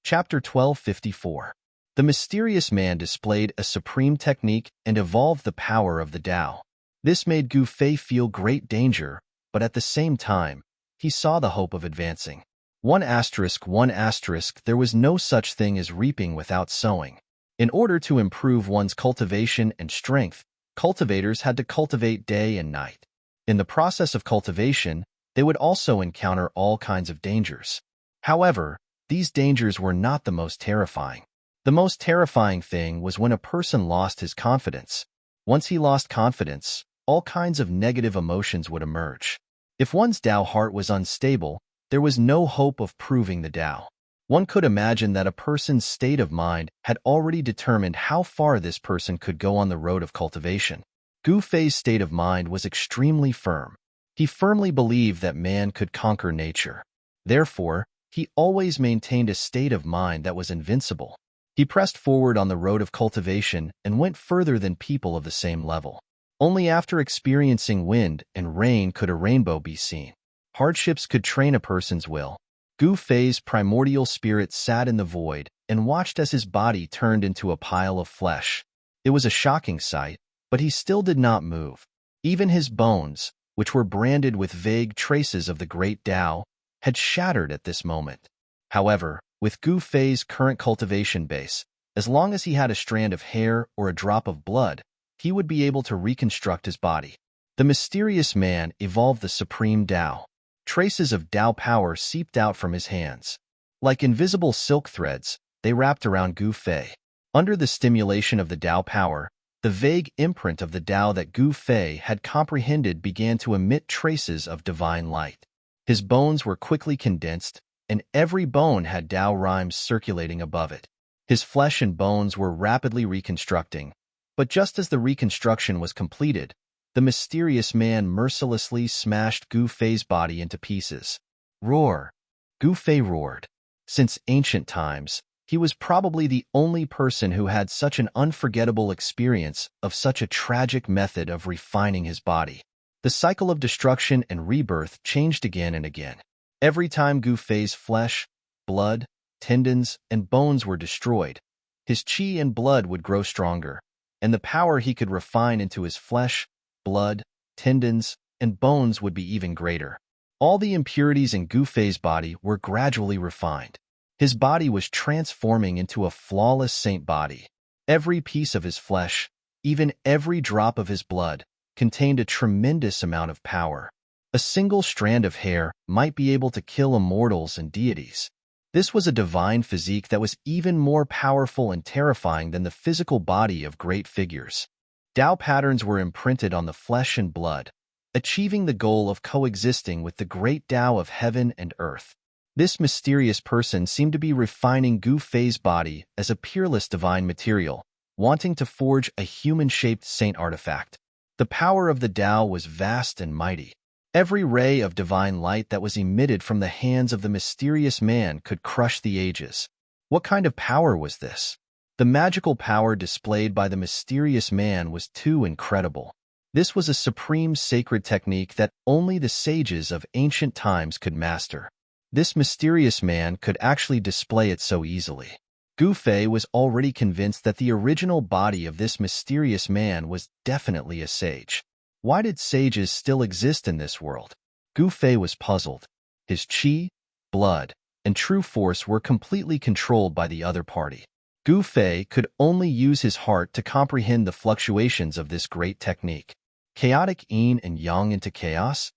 [SPEAKER 1] Chapter 1254. The mysterious man displayed a supreme technique and evolved the power of the Tao. This made Gu Fei feel great danger, but at the same time, he saw the hope of advancing. 1*1*, there was no such thing as reaping without sowing. In order to improve one's cultivation and strength, cultivators had to cultivate day and night. In the process of cultivation, they would also encounter all kinds of dangers. However, these dangers were not the most terrifying. The most terrifying thing was when a person lost his confidence. Once he lost confidence, all kinds of negative emotions would emerge. If one's Tao heart was unstable, there was no hope of proving the Tao. One could imagine that a person's state of mind had already determined how far this person could go on the road of cultivation. Gu Fei's state of mind was extremely firm. He firmly believed that man could conquer nature. Therefore, he always maintained a state of mind that was invincible. He pressed forward on the road of cultivation and went further than people of the same level. Only after experiencing wind and rain could a rainbow be seen. Hardships could train a person's will. Gu Fei's primordial spirit sat in the void and watched as his body turned into a pile of flesh. It was a shocking sight, but he still did not move. Even his bones, which were branded with vague traces of the great Tao, had shattered at this moment. However, with Gu Fei's current cultivation base, as long as he had a strand of hair or a drop of blood, he would be able to reconstruct his body. The mysterious man evolved the supreme Tao. Traces of Tao power seeped out from his hands. Like invisible silk threads, they wrapped around Gu Fei. Under the stimulation of the Tao power, the vague imprint of the Tao that Gu Fei had comprehended began to emit traces of divine light. His bones were quickly condensed, and every bone had Tao rhymes circulating above it. His flesh and bones were rapidly reconstructing, but just as the reconstruction was completed, the mysterious man mercilessly smashed Gu Fei's body into pieces. Roar! Gu Fei roared. Since ancient times, he was probably the only person who had such an unforgettable experience of such a tragic method of refining his body. The cycle of destruction and rebirth changed again and again. Every time Gu Fei's flesh, blood, tendons, and bones were destroyed, his qi and blood would grow stronger, and the power he could refine into his flesh, blood, tendons, and bones would be even greater. All the impurities in Gu Fei's body were gradually refined. His body was transforming into a flawless saint body. Every piece of his flesh, even every drop of his blood, contained a tremendous amount of power. A single strand of hair might be able to kill immortals and deities. This was a divine physique that was even more powerful and terrifying than the physical body of great figures. Tao patterns were imprinted on the flesh and blood, achieving the goal of coexisting with the great Tao of heaven and earth. This mysterious person seemed to be refining Gu Fei's body as a peerless divine material, wanting to forge a human-shaped saint artifact. The power of the Tao was vast and mighty. Every ray of divine light that was emitted from the hands of the mysterious man could crush the ages. What kind of power was this? The magical power displayed by the mysterious man was too incredible. This was a supreme sacred technique that only the sages of ancient times could master. This mysterious man could actually display it so easily. Gu Fei was already convinced that the original body of this mysterious man was definitely a sage. Why did sages still exist in this world? Gu Fei was puzzled. His qi, blood, and true force were completely controlled by the other party. Gu Fei could only use his heart to comprehend the fluctuations of this great technique. Chaotic yin and yang into chaos?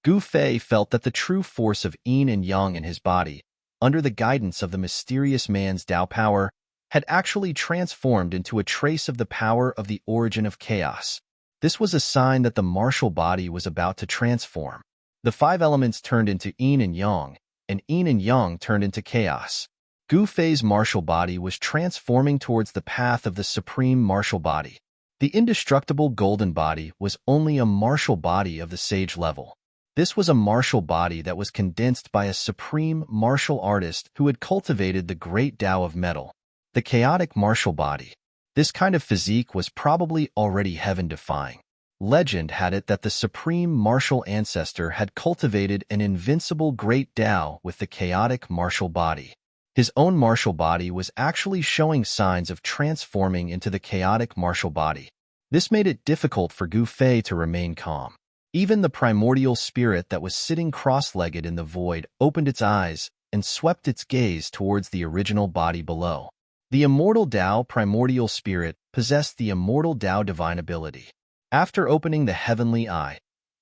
[SPEAKER 1] Gu Fei felt that the true force of yin and yang in his body, under the guidance of the mysterious man's Tao power, had actually transformed into a trace of the power of the origin of chaos. This was a sign that the martial body was about to transform. The 5 elements turned into yin and yang turned into chaos. Gu Fei's martial body was transforming towards the path of the supreme martial body. The indestructible golden body was only a martial body of the sage level. This was a martial body that was condensed by a supreme martial artist who had cultivated the great Tao of metal. The chaotic martial body. This kind of physique was probably already heaven-defying. Legend had it that the supreme martial ancestor had cultivated an invincible great Tao with the chaotic martial body. His own martial body was actually showing signs of transforming into the chaotic martial body. This made it difficult for Gu Fei to remain calm. Even the primordial spirit that was sitting cross-legged in the void opened its eyes and swept its gaze towards the original body below. The immortal Tao primordial spirit possessed the immortal Tao divine ability. After opening the heavenly eye,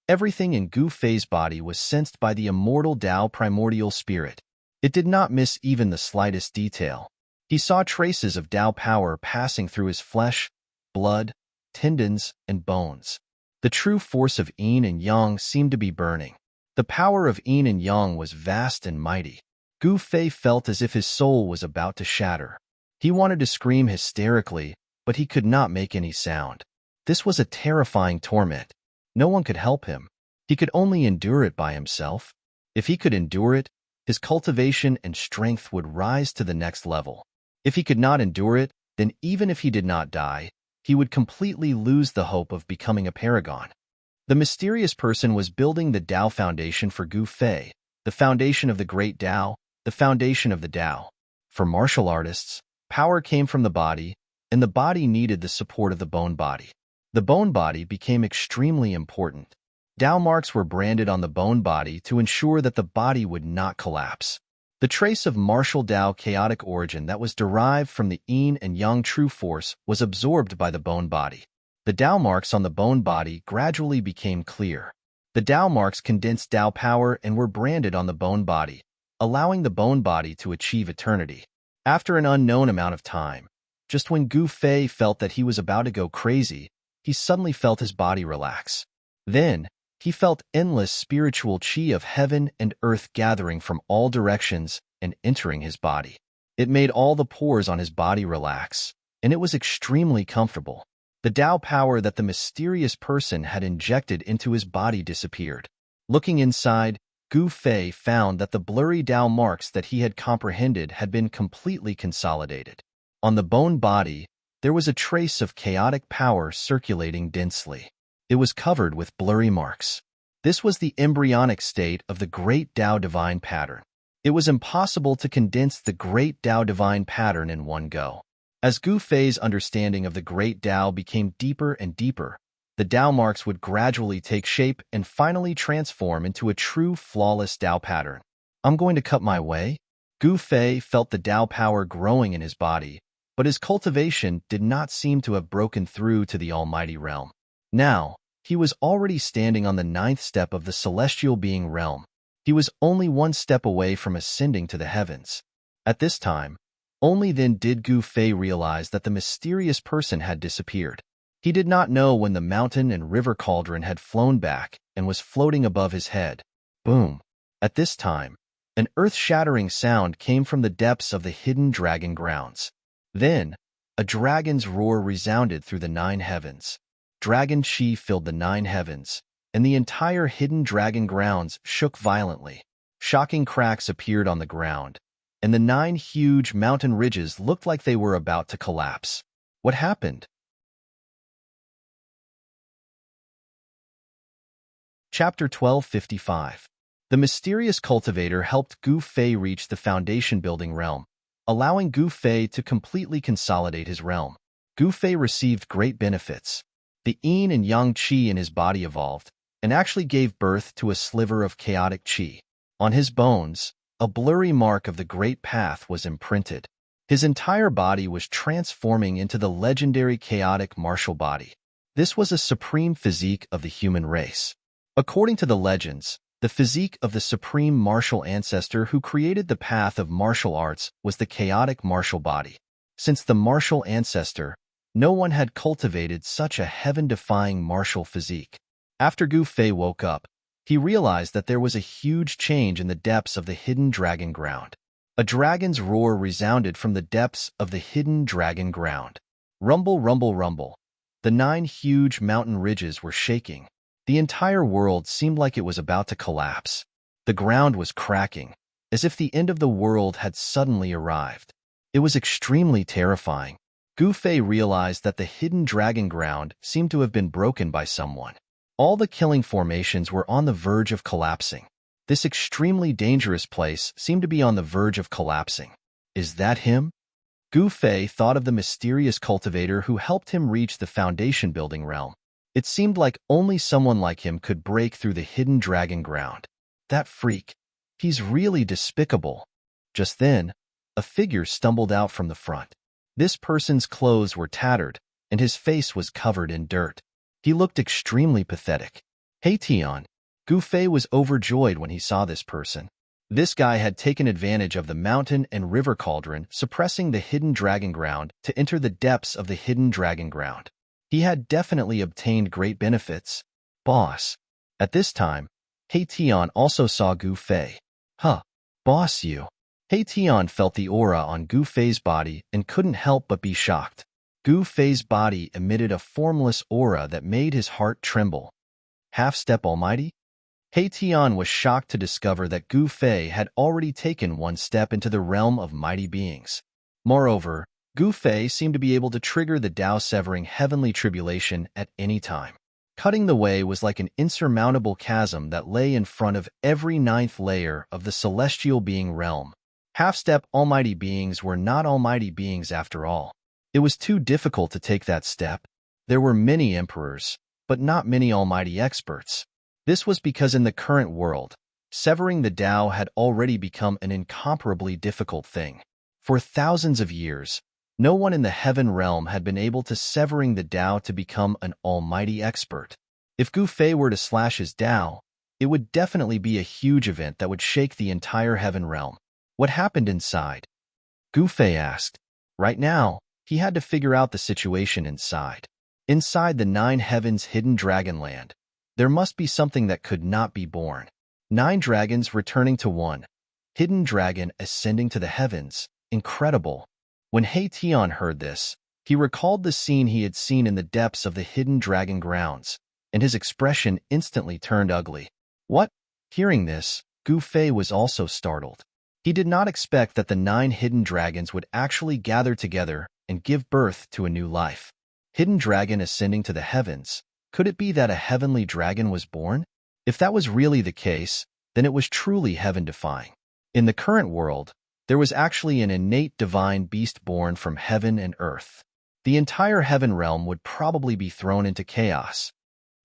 [SPEAKER 1] everything in Gu Fei's body was sensed by the immortal Tao primordial spirit. It did not miss even the slightest detail. He saw traces of Tao power passing through his flesh, blood, tendons, and bones. The true force of yin and yang seemed to be burning. The power of yin and yang was vast and mighty. Gu Fei felt as if his soul was about to shatter. He wanted to scream hysterically, but he could not make any sound. This was a terrifying torment. No one could help him. He could only endure it by himself. If he could endure it, his cultivation and strength would rise to the next level. If he could not endure it, then even if he did not die, he would completely lose the hope of becoming a paragon. The mysterious person was building the Tao foundation for Gu Fei, the foundation of the great Tao, the foundation of the Tao. For martial artists, power came from the body, and the body needed the support of the bone body. The bone body became extremely important. Tao marks were branded on the bone body to ensure that the body would not collapse. The trace of martial Tao chaotic origin that was derived from the yin and yang true force was absorbed by the bone body. The Tao marks on the bone body gradually became clear. The Tao marks condensed Tao power and were branded on the bone body, allowing the bone body to achieve eternity. After an unknown amount of time, just when Gu Fei felt that he was about to go crazy, he suddenly felt his body relax. Then, he felt endless spiritual qi of heaven and earth gathering from all directions and entering his body. It made all the pores on his body relax, and it was extremely comfortable. The Tao power that the mysterious person had injected into his body disappeared. Looking inside, Gu Fei found that the blurry Tao marks that he had comprehended had been completely consolidated. On the bone body, there was a trace of chaotic power circulating densely. It was covered with blurry marks. This was the embryonic state of the great Tao divine pattern. It was impossible to condense the great Tao divine pattern in one go. As Gu Fei's understanding of the great Tao became deeper and deeper, the Tao marks would gradually take shape and finally transform into a true flawless Tao pattern. I'm going to cut my way? Gu Fei felt the Tao power growing in his body, but his cultivation did not seem to have broken through to the almighty realm. Now, he was already standing on the 9th step of the celestial being realm. He was only one step away from ascending to the heavens. At this time, only then did Gu Fei realize that the mysterious person had disappeared. He did not know when the mountain and river cauldron had flown back and was floating above his head. Boom! At this time, an earth-shattering sound came from the depths of the hidden dragon grounds. Then, a dragon's roar resounded through the 9 heavens. Dragon chi filled the 9 heavens, and the entire hidden dragon grounds shook violently. Shocking cracks appeared on the ground, and the 9 huge mountain ridges looked like they were about to collapse. What happened? Chapter 1255. The mysterious cultivator helped Gu Fei reach the foundation-building realm, allowing Gu Fei to completely consolidate his realm. Gu Fei received great benefits. The yin and yang qi in his body evolved, and actually gave birth to a sliver of chaotic qi. On his bones, a blurry mark of the great path was imprinted. His entire body was transforming into the legendary chaotic martial body. This was a supreme physique of the human race. According to the legends, the physique of the supreme martial ancestor who created the path of martial arts was the chaotic martial body. Since the martial ancestor, no one had cultivated such a heaven-defying martial physique. After Gu Fei woke up, he realized that there was a huge change in the depths of the hidden dragon ground. A dragon's roar resounded from the depths of the hidden dragon ground. Rumble, rumble, rumble. The 9 huge mountain ridges were shaking. The entire world seemed like it was about to collapse. The ground was cracking, as if the end of the world had suddenly arrived. It was extremely terrifying. Gu Fei realized that the hidden dragon ground seemed to have been broken by someone. All the killing formations were on the verge of collapsing. This extremely dangerous place seemed to be on the verge of collapsing. Is that him? Gu Fei thought of the mysterious cultivator who helped him reach the foundation-building realm. It seemed like only someone like him could break through the hidden dragon ground. That freak. He's really despicable. Just then, a figure stumbled out from the front. This person's clothes were tattered, and his face was covered in dirt. He looked extremely pathetic. Hey Tian. Gu Fei was overjoyed when he saw this person. This guy had taken advantage of the mountain and river cauldron, suppressing the hidden dragon ground to enter the depths of the hidden dragon ground. He had definitely obtained great benefits. Boss. At this time, He Tian also saw Gu Fei. Huh. Boss you. He Tian felt the aura on Gu Fei's body and couldn't help but be shocked. Gu Fei's body emitted a formless aura that made his heart tremble. Half-step almighty? He Tian was shocked to discover that Gu Fei had already taken one step into the realm of mighty beings. Moreover, Gu Fei seemed to be able to trigger the Tao-severing heavenly tribulation at any time. Cutting the way was like an insurmountable chasm that lay in front of every ninth layer of the celestial being realm. Half-step almighty beings were not almighty beings after all. It was too difficult to take that step. There were many emperors, but not many almighty experts. This was because in the current world, severing the Tao had already become an incomparably difficult thing. For thousands of years, no one in the heaven realm had been able to severing the Tao to become an almighty expert. If Gu Fei were to slash his Tao, it would definitely be a huge event that would shake the entire heaven realm. What happened inside? Gu Fei asked. Right now, he had to figure out the situation inside. Inside the 9 heavens hidden dragonland, there must be something that could not be born. 9 dragons returning to 1 hidden dragon ascending to the heavens. Incredible. When He Tian heard this, he recalled the scene he had seen in the depths of the hidden dragon grounds, and his expression instantly turned ugly. What? Hearing this, Gu Fei was also startled. He did not expect that the 9 hidden dragons would actually gather together and give birth to a new life. Hidden dragon ascending to the heavens. Could it be that a heavenly dragon was born? If that was really the case, then it was truly heaven-defying. In the current world, there was actually an innate divine beast born from heaven and earth. The entire heaven realm would probably be thrown into chaos.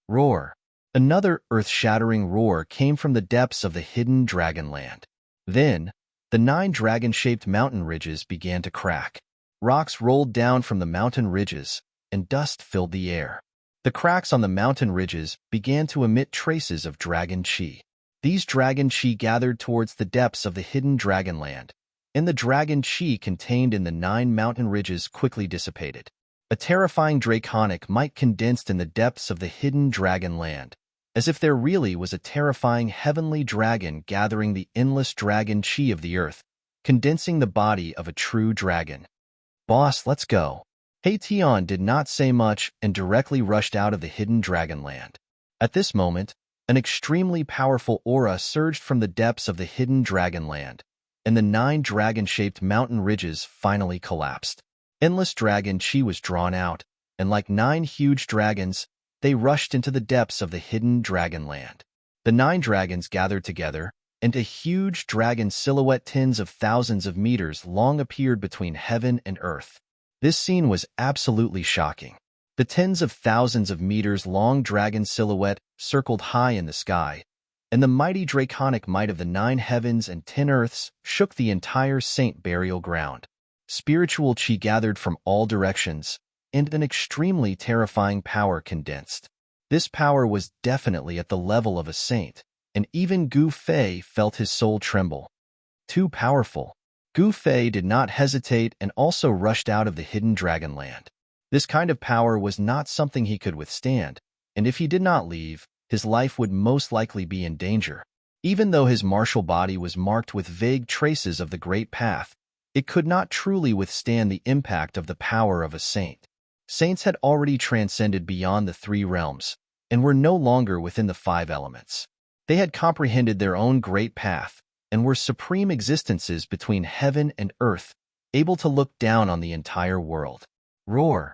[SPEAKER 1] Roar. Another earth-shattering roar came from the depths of the hidden dragonland. Then, the 9 dragon-shaped mountain ridges began to crack. Rocks rolled down from the mountain ridges, and dust filled the air. The cracks on the mountain ridges began to emit traces of dragon chi. These dragon chi gathered towards the depths of the hidden dragonland, and the dragon chi contained in the 9 mountain ridges quickly dissipated. A terrifying draconic might condensed in the depths of the hidden dragonland, as if there really was a terrifying heavenly dragon gathering the endless dragon chi of the earth, condensing the body of a true dragon. Boss, let's go. He Tian did not say much and directly rushed out of the hidden dragonland. At this moment, an extremely powerful aura surged from the depths of the hidden dragonland, and the 9 dragon-shaped mountain ridges finally collapsed. Endless dragon chi was drawn out, and like 9 huge dragons, they rushed into the depths of the hidden dragonland. The 9 dragons gathered together, and a huge dragon silhouette tens of thousands of meters long appeared between heaven and earth. This scene was absolutely shocking. The tens of thousands of meters long dragon silhouette circled high in the sky, and the mighty draconic might of the 9 heavens and 10 earths shook the entire saint burial ground. Spiritual chi gathered from all directions, and an extremely terrifying power condensed. This power was definitely at the level of a saint, and even Gu Fei felt his soul tremble. Too powerful. Gu Fei did not hesitate and also rushed out of the hidden dragonland. This kind of power was not something he could withstand, and if he did not leave, his life would most likely be in danger. Even though his martial body was marked with vague traces of the Great Path, it could not truly withstand the impact of the power of a saint. Saints had already transcended beyond the 3 realms, and were no longer within the 5 elements. They had comprehended their own great path, and were supreme existences between heaven and earth, able to look down on the entire world. Roar.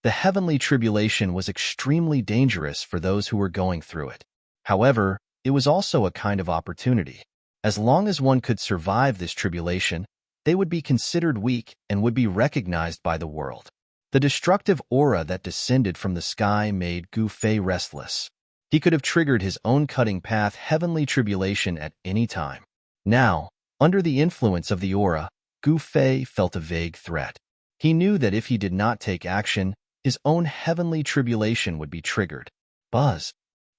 [SPEAKER 1] The heavenly tribulation was extremely dangerous for those who were going through it. However, it was also a kind of opportunity. As long as one could survive this tribulation, they would be considered weak and would be recognized by the world. The destructive aura that descended from the sky made Gu Fei restless. He could have triggered his own cutting path heavenly tribulation at any time. Now, under the influence of the aura, Gu Fei felt a vague threat. He knew that if he did not take action, his own heavenly tribulation would be triggered. Buzz.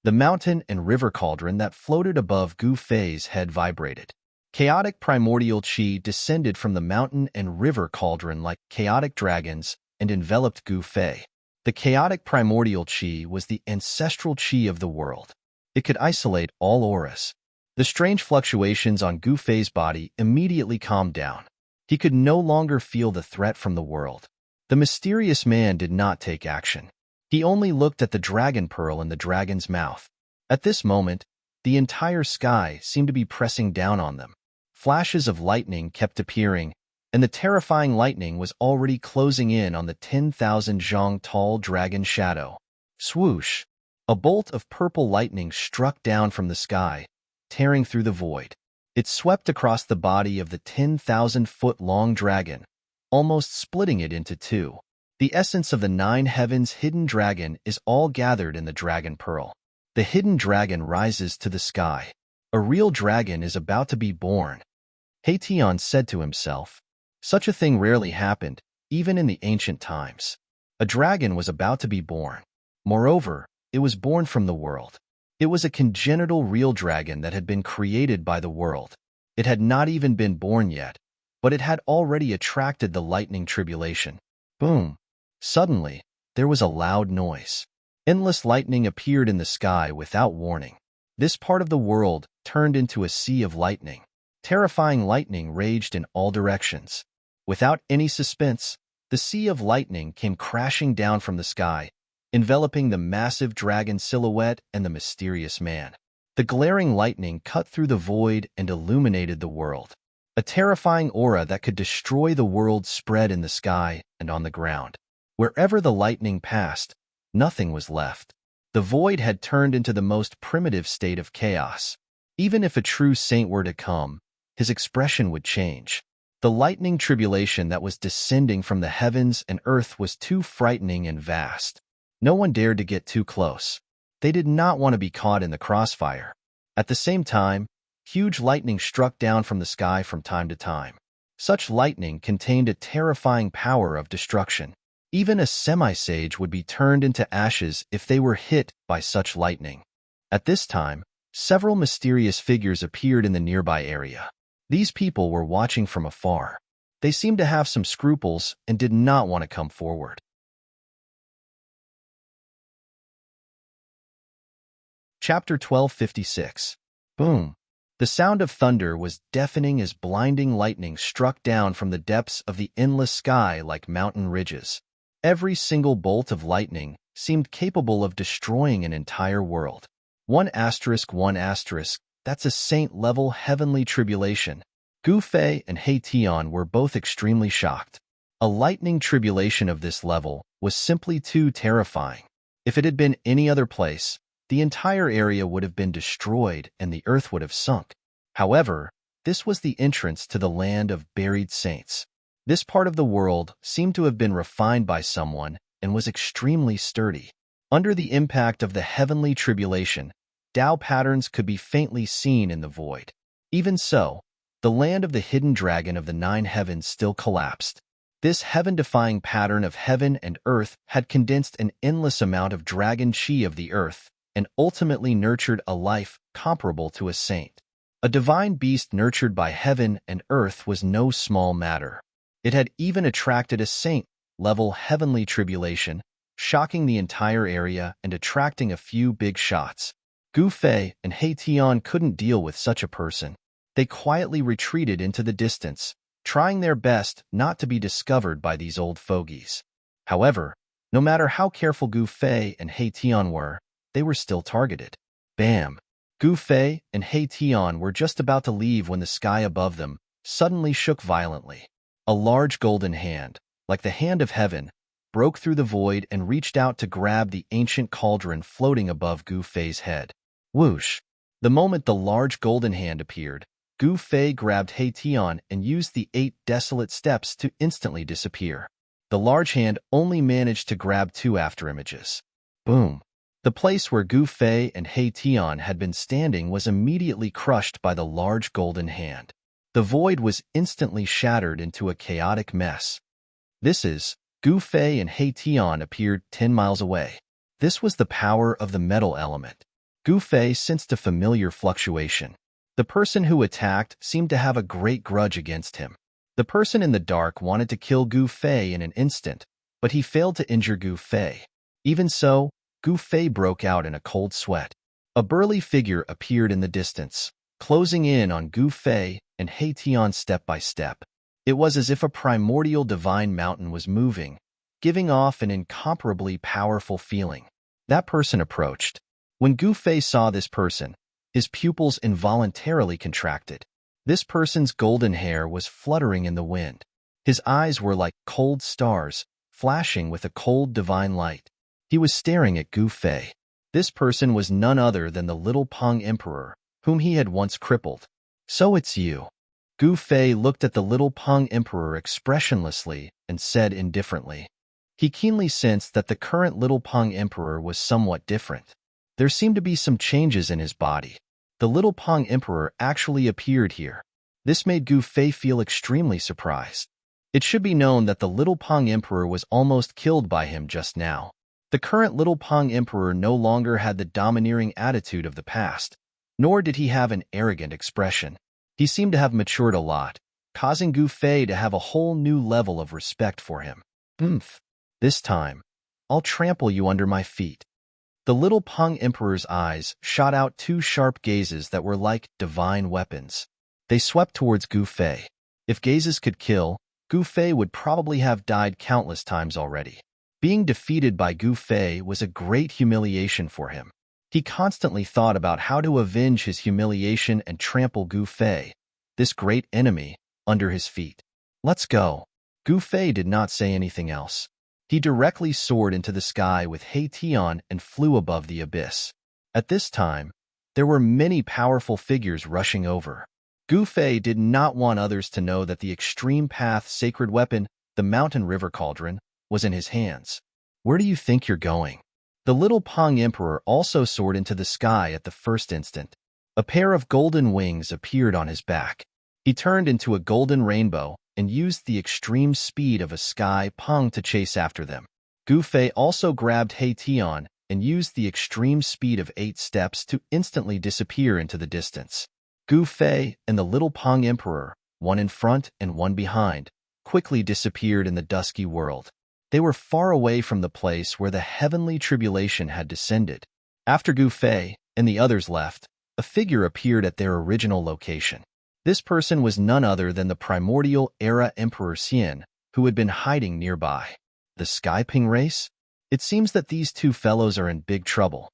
[SPEAKER 1] The mountain and river cauldron that floated above Gu Fei's head vibrated. Chaotic primordial chi descended from the mountain and river cauldron like chaotic dragons and enveloped Gu Fei. The chaotic primordial chi was the ancestral chi of the world. It could isolate all auras. The strange fluctuations on Gu Fei's body immediately calmed down. He could no longer feel the threat from the world. The mysterious man did not take action. He only looked at the dragon pearl in the dragon's mouth. At this moment, the entire sky seemed to be pressing down on them. Flashes of lightning kept appearing, and the terrifying lightning was already closing in on the 10,000 zhang tall dragon shadow. Swoosh! A bolt of purple lightning struck down from the sky, tearing through the void. It swept across the body of the 10,000-foot-long dragon, almost splitting it into two. The essence of the 9 heavens hidden dragon is all gathered in the dragon pearl. The hidden dragon rises to the sky. A real dragon is about to be born. Haitian said to himself. Such a thing rarely happened, even in the ancient times. A dragon was about to be born. Moreover, it was born from the world. It was a congenital real dragon that had been created by the world. It had not even been born yet, but it had already attracted the lightning tribulation. Boom! Suddenly, there was a loud noise. Endless lightning appeared in the sky without warning. This part of the world turned into a sea of lightning. Terrifying lightning raged in all directions. Without any suspense, the sea of lightning came crashing down from the sky, enveloping the massive dragon silhouette and the mysterious man. The glaring lightning cut through the void and illuminated the world. A terrifying aura that could destroy the world spread in the sky and on the ground. Wherever the lightning passed, nothing was left. The void had turned into the most primitive state of chaos. Even if a true saint were to come, his expression would change. The lightning tribulation that was descending from the heavens and earth was too frightening and vast. No one dared to get too close. They did not want to be caught in the crossfire. At the same time, huge lightning struck down from the sky from time to time. Such lightning contained a terrifying power of destruction. Even a semi-sage would be turned into ashes if they were hit by such lightning. At this time, several mysterious figures appeared in the nearby area. These people were watching from afar. They seemed to have some scruples and did not want to come forward. Chapter 1256. Boom! The sound of thunder was deafening as blinding lightning struck down from the depths of the endless sky like mountain ridges. Every single bolt of lightning seemed capable of destroying an entire world. 1 asterisk 1 asterisk, that's a saint-level heavenly tribulation. Gu Fei and Haitian were both extremely shocked. A lightning tribulation of this level was simply too terrifying. If it had been any other place, the entire area would have been destroyed and the earth would have sunk. However, this was the entrance to the land of buried saints. This part of the world seemed to have been refined by someone and was extremely sturdy. Under the impact of the heavenly tribulation, Tao patterns could be faintly seen in the void. Even so, the land of the hidden dragon of the 9 heavens still collapsed. This heaven-defying pattern of heaven and earth had condensed an endless amount of dragon chi of the earth and ultimately nurtured a life comparable to a saint. A divine beast nurtured by heaven and earth was no small matter. It had even attracted a saint-level heavenly tribulation, shocking the entire area and attracting a few big shots. Gu Fei and Haitian couldn't deal with such a person. They quietly retreated into the distance, trying their best not to be discovered by these old fogies. However, no matter how careful Gu Fei and Haitian were, they were still targeted. Bam! Gu Fei and Haitian were just about to leave when the sky above them suddenly shook violently. A large golden hand, like the hand of heaven, broke through the void and reached out to grab the ancient cauldron floating above Gu Fei's head. Whoosh! The moment the large golden hand appeared, Gu Fei grabbed Haitian and used the 8 desolate steps to instantly disappear. The large hand only managed to grab 2 afterimages. Boom! The place where Gu Fei and Haitian had been standing was immediately crushed by the large golden hand. The void was instantly shattered into a chaotic mess. Gu Fei and Haitian appeared 10 miles away. This was the power of the metal element. Gu Fei sensed a familiar fluctuation. The person who attacked seemed to have a great grudge against him. The person in the dark wanted to kill Gu Fei in an instant, but he failed to injure Gu Fei. Even so, Gu Fei broke out in a cold sweat. A burly figure appeared in the distance, closing in on Gu Fei and Haitian step by step. It was as if a primordial divine mountain was moving, giving off an incomparably powerful feeling. That person approached. When Gu Fei saw this person, his pupils involuntarily contracted. This person's golden hair was fluttering in the wind. His eyes were like cold stars, flashing with a cold divine light. He was staring at Gu Fei. This person was none other than the little Peng Emperor, whom he had once crippled. So it's you. Gu Fei looked at the little Peng Emperor expressionlessly and said indifferently. He keenly sensed that the current little Peng Emperor was somewhat different. There seemed to be some changes in his body. The little Peng Emperor actually appeared here. This made Gu Fei feel extremely surprised. It should be known that the little Peng Emperor was almost killed by him just now. The current little Peng Emperor no longer had the domineering attitude of the past, nor did he have an arrogant expression. He seemed to have matured a lot, causing Gu Fei to have a whole new level of respect for him. This time, I'll trample you under my feet. The little Peng Emperor's eyes shot out two sharp gazes that were like divine weapons. They swept towards Gu Fei. If gazes could kill, Gu Fei would probably have died countless times already. Being defeated by Gu Fei was a great humiliation for him. He constantly thought about how to avenge his humiliation and trample Gu Fei, this great enemy, under his feet. Let's go. Gu Fei did not say anything else. He directly soared into the sky with He Tian and flew above the abyss. At this time, there were many powerful figures rushing over. Gu Fei did not want others to know that the extreme path sacred weapon, the mountain river cauldron, was in his hands. Where do you think you're going? The little Peng Emperor also soared into the sky at the first instant. A pair of golden wings appeared on his back. He turned into a golden rainbow and used the extreme speed of a sky Peng to chase after them. Gu Fei also grabbed He Tian and used the extreme speed of 8 steps to instantly disappear into the distance. Gu Fei and the little Peng Emperor, one in front and one behind, quickly disappeared in the dusky world. They were far away from the place where the heavenly tribulation had descended. After Gu Fei and the others left, a figure appeared at their original location. This person was none other than the primordial era Emperor Xian, who had been hiding nearby. The Sky Ping race? It seems that these two fellows are in big trouble.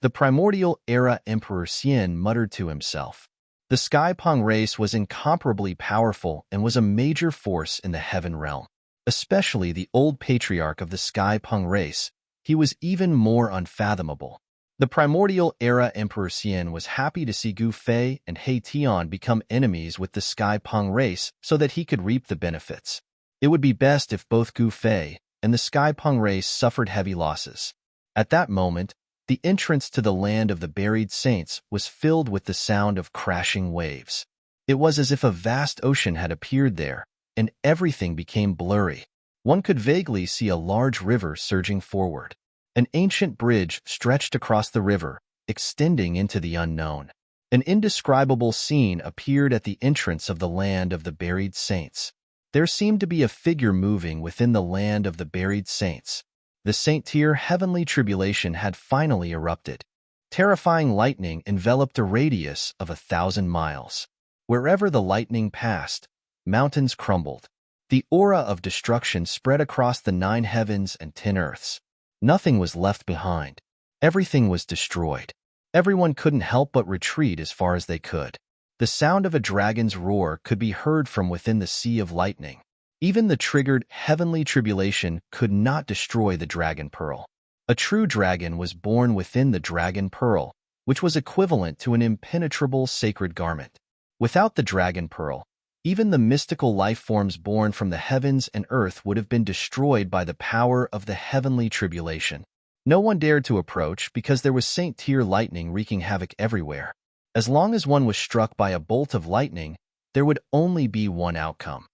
[SPEAKER 1] The primordial era Emperor Xian muttered to himself. The Sky Ping race was incomparably powerful and was a major force in the heaven realm. Especially the old patriarch of the Sky Ping race, he was even more unfathomable. The primordial era Emperor Xian was happy to see Gu Fei and He Tian become enemies with the Sky Ping race so that he could reap the benefits. It would be best if both Gu Fei and the Sky Ping race suffered heavy losses. At that moment, the entrance to the land of the buried saints was filled with the sound of crashing waves. It was as if a vast ocean had appeared there, and everything became blurry. One could vaguely see a large river surging forward. An ancient bridge stretched across the river, extending into the unknown. An indescribable scene appeared at the entrance of the land of the buried saints. There seemed to be a figure moving within the land of the buried saints. The Saint-Tier heavenly tribulation had finally erupted. Terrifying lightning enveloped a radius of 1,000 miles. Wherever the lightning passed, mountains crumbled. The aura of destruction spread across the 9 heavens and 10 earths. Nothing was left behind. Everything was destroyed. Everyone couldn't help but retreat as far as they could. The sound of a dragon's roar could be heard from within the sea of lightning. Even the triggered heavenly tribulation could not destroy the dragon pearl. A true dragon was born within the dragon pearl, which was equivalent to an impenetrable sacred garment. Without the dragon pearl, even the mystical life forms born from the heavens and earth would have been destroyed by the power of the heavenly tribulation. No one dared to approach because there was Saint-Tier lightning wreaking havoc everywhere. As long as one was struck by a bolt of lightning, there would only be one outcome: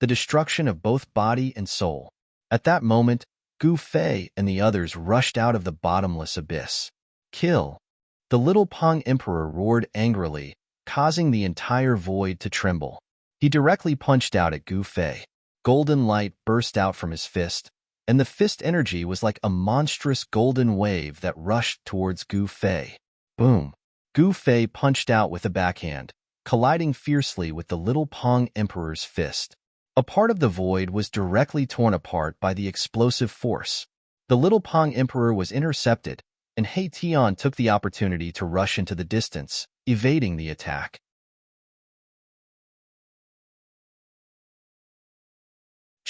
[SPEAKER 1] the destruction of both body and soul. At that moment, Gu Fei and the others rushed out of the bottomless abyss. Kill! The little Peng Emperor roared angrily, causing the entire void to tremble. He directly punched out at Gu Fei. Golden light burst out from his fist, and the fist energy was like a monstrous golden wave that rushed towards Gu Fei. Boom! Gu Fei punched out with a backhand, colliding fiercely with the little Peng Emperor's fist. A part of the void was directly torn apart by the explosive force. The little Peng Emperor was intercepted, and He Tian took the opportunity to rush into the distance, evading the attack.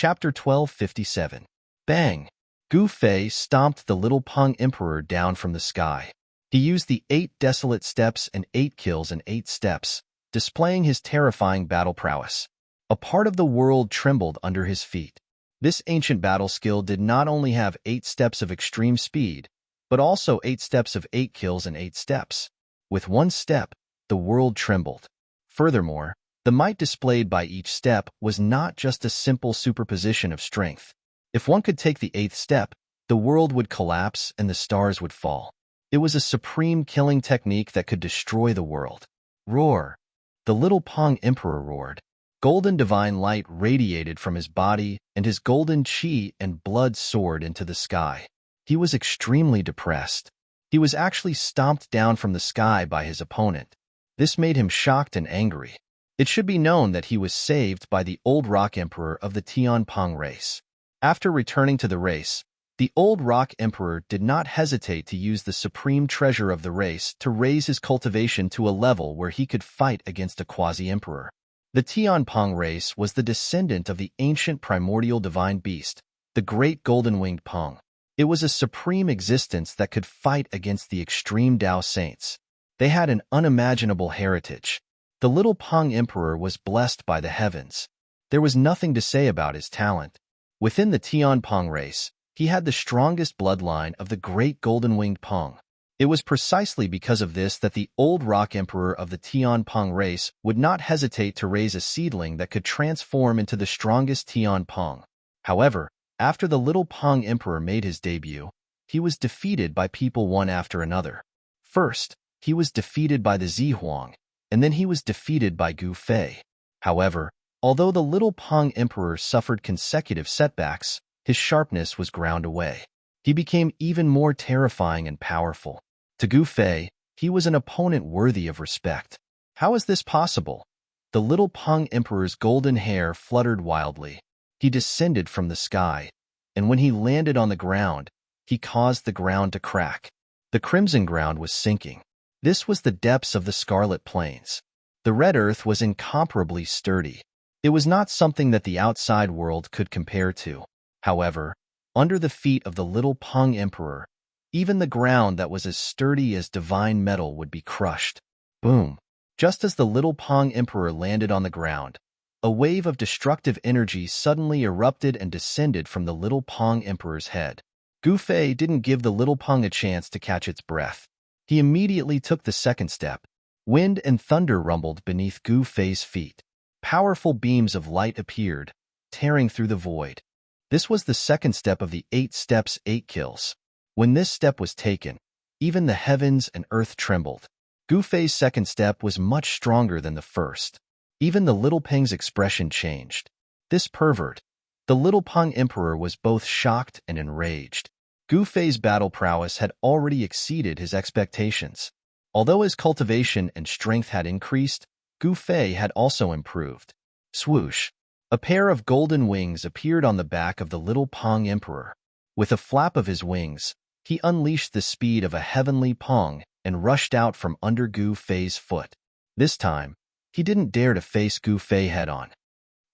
[SPEAKER 1] Chapter 1257. Bang! Gu Fei stomped the little Peng Emperor down from the sky. He used the 8 desolate steps and 8 kills in 8 steps, displaying his terrifying battle prowess. A part of the world trembled under his feet. This ancient battle skill did not only have 8 steps of extreme speed, but also 8 steps of 8 kills in 8 steps. With one step, the world trembled. Furthermore, the might displayed by each step was not just a simple superposition of strength. If one could take the 8th step, the world would collapse and the stars would fall. It was a supreme killing technique that could destroy the world. Roar! The little Peng Emperor roared. Golden divine light radiated from his body, and his golden qi and blood soared into the sky. He was extremely depressed. He was actually stomped down from the sky by his opponent. This made him shocked and angry. It should be known that he was saved by the old rock emperor of the Tianpeng race. After returning to the race, the old rock emperor did not hesitate to use the supreme treasure of the race to raise his cultivation to a level where he could fight against a quasi-emperor. The Tianpeng race was the descendant of the ancient primordial divine beast, the great golden-winged Peng. It was a supreme existence that could fight against the extreme Tao saints. They had an unimaginable heritage. The little Peng Emperor was blessed by the heavens. There was nothing to say about his talent. Within the Tianpeng race, he had the strongest bloodline of the great golden-winged Peng. It was precisely because of this that the old rock emperor of the Tianpeng race would not hesitate to raise a seedling that could transform into the strongest Tianpeng. However, after the little Peng Emperor made his debut, he was defeated by people one after another. First, he was defeated by the Zihuang, and then he was defeated by Gu Fei. However, although the little Peng Emperor suffered consecutive setbacks, his sharpness was ground away. He became even more terrifying and powerful. To Gu Fei, he was an opponent worthy of respect. How is this possible? The little Peng Emperor's golden hair fluttered wildly. He descended from the sky, and when he landed on the ground, he caused the ground to crack. The crimson ground was sinking. This was the depths of the Scarlet Plains. The red earth was incomparably sturdy. It was not something that the outside world could compare to. However, under the feet of the little Peng Emperor, even the ground that was as sturdy as divine metal would be crushed. Boom! Just as the little Peng Emperor landed on the ground, a wave of destructive energy suddenly erupted and descended from the little Peng Emperor's head. Gu Fei didn't give the little Peng a chance to catch its breath. He immediately took the second step. Wind and thunder rumbled beneath Gu Fei's feet. Powerful beams of light appeared, tearing through the void. This was the second step of the 8 steps, 8 kills. When this step was taken, even the heavens and earth trembled. Gu Fei's second step was much stronger than the first. Even the little Peng's expression changed. This pervert. The little Peng Emperor was both shocked and enraged. Gu Fei's battle prowess had already exceeded his expectations. Although his cultivation and strength had increased, Gu Fei had also improved. Swoosh! A pair of golden wings appeared on the back of the little Peng Emperor. With a flap of his wings, he unleashed the speed of a heavenly Peng and rushed out from under Gu Fei's foot. This time, he didn't dare to face Gu Fei head-on.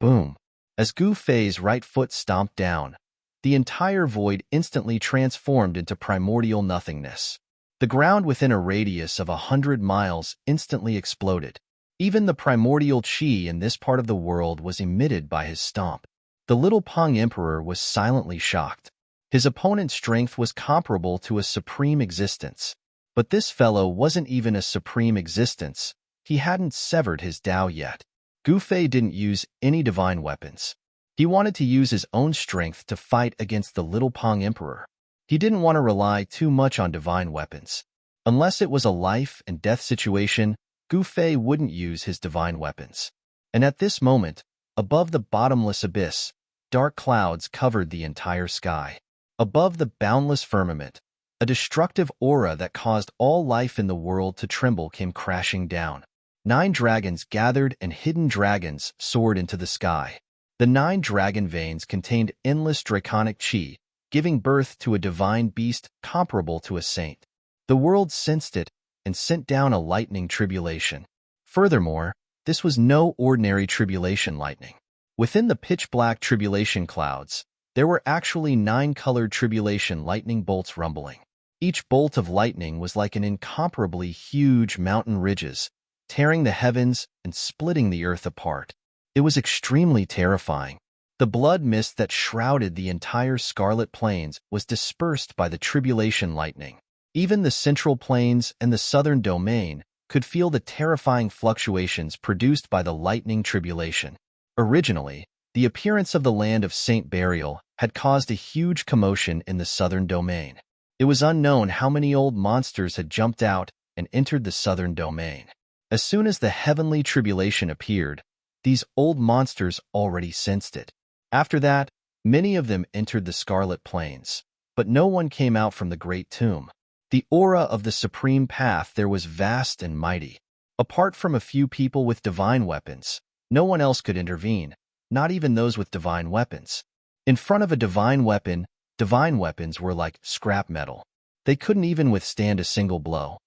[SPEAKER 1] Boom! As Gu Fei's right foot stomped down, the entire void instantly transformed into primordial nothingness. The ground within a radius of 100 miles instantly exploded. Even the primordial qi in this part of the world was emitted by his stomp. The little Peng Emperor was silently shocked. His opponent's strength was comparable to a supreme existence. But this fellow wasn't even a supreme existence. He hadn't severed his Tao yet. Gu Fei didn't use any divine weapons. He wanted to use his own strength to fight against the little Peng Emperor. He didn't want to rely too much on divine weapons. Unless it was a life and death situation, Gu Fei wouldn't use his divine weapons. And at this moment, above the bottomless abyss, dark clouds covered the entire sky. Above the boundless firmament, a destructive aura that caused all life in the world to tremble came crashing down. 9 dragons gathered and hidden dragons soared into the sky. The 9 dragon veins contained endless draconic qi, giving birth to a divine beast comparable to a saint. The world sensed it and sent down a lightning tribulation. Furthermore, this was no ordinary tribulation lightning. Within the pitch-black tribulation clouds, there were actually 9-colored tribulation lightning bolts rumbling. Each bolt of lightning was like an incomparably huge mountain ridges, tearing the heavens and splitting the earth apart. It was extremely terrifying. The blood mist that shrouded the entire Scarlet Plains was dispersed by the tribulation lightning. Even the Central Plains and the Southern Domain could feel the terrifying fluctuations produced by the lightning tribulation. Originally, the appearance of the land of Saint Burial had caused a huge commotion in the Southern Domain. It was unknown how many old monsters had jumped out and entered the Southern Domain. As soon as the heavenly tribulation appeared, these old monsters already sensed it. After that, many of them entered the Scarlet Plains, but no one came out from the Great Tomb. The aura of the Supreme Path there was vast and mighty. Apart from a few people with divine weapons, no one else could intervene, not even those with divine weapons. In front of a divine weapons were like scrap metal. They couldn't even withstand a single blow.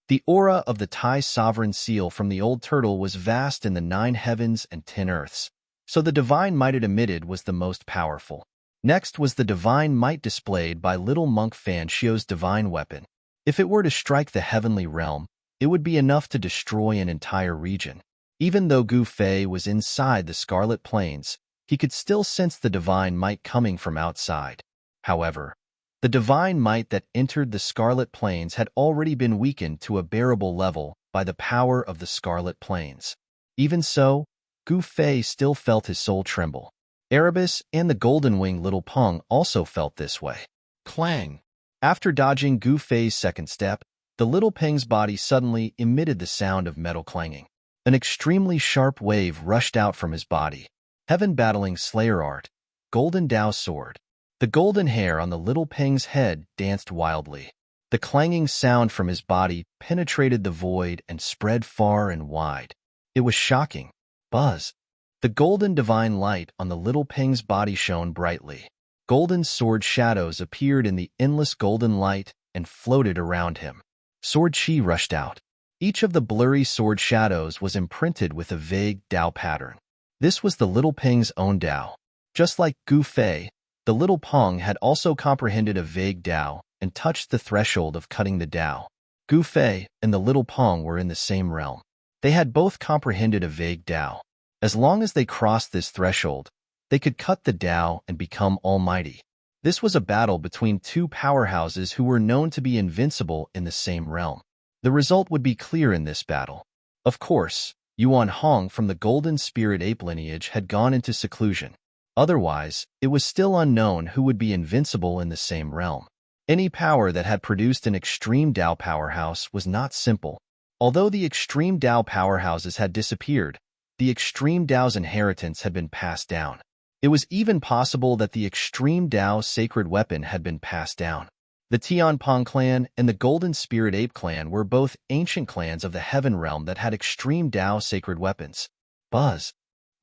[SPEAKER 1] The aura of the Tai Sovereign Seal from the old turtle was vast in the 9 heavens and 10 earths, so the divine might it emitted was the most powerful. Next was the divine might displayed by little monk Fan Shio's divine weapon. If it were to strike the heavenly realm, it would be enough to destroy an entire region. Even though Gu Fei was inside the Scarlet Plains, he could still sense the divine might coming from outside. However, the divine might that entered the Scarlet Plains had already been weakened to a bearable level by the power of the Scarlet Plains. Even so, Gu Fei still felt his soul tremble. Erebus and the golden-winged little Peng also felt this way. Clang! After dodging Gu Fei's second step, the little Peng's body suddenly emitted the sound of metal clanging. An extremely sharp wave rushed out from his body. Heaven battling Slayer art, golden Dao sword. The golden hair on the little Peng's head danced wildly. The clanging sound from his body penetrated the void and spread far and wide. It was shocking. Buzz. The golden divine light on the little Peng's body shone brightly. Golden sword shadows appeared in the endless golden light and floated around him. Sword chi rushed out. Each of the blurry sword shadows was imprinted with a vague Dao pattern. This was the little Peng's own Dao. Just like Gu Fei, the little Peng had also comprehended a vague Dao and touched the threshold of cutting the Dao. Gu Fei and the little Peng were in the same realm. They had both comprehended a vague Dao. As long as they crossed this threshold, they could cut the Dao and become almighty. This was a battle between two powerhouses who were known to be invincible in the same realm. The result would be clear in this battle. Of course, Yuan Hong from the Golden Spirit Ape lineage had gone into seclusion. Otherwise, it was still unknown who would be invincible in the same realm. Any power that had produced an extreme Dao powerhouse was not simple. Although the extreme Dao powerhouses had disappeared, the extreme Dao's inheritance had been passed down. It was even possible that the extreme Dao sacred weapon had been passed down. The Tianpong clan and the Golden Spirit Ape clan were both ancient clans of the Heaven Realm that had extreme Dao sacred weapons. Buzz.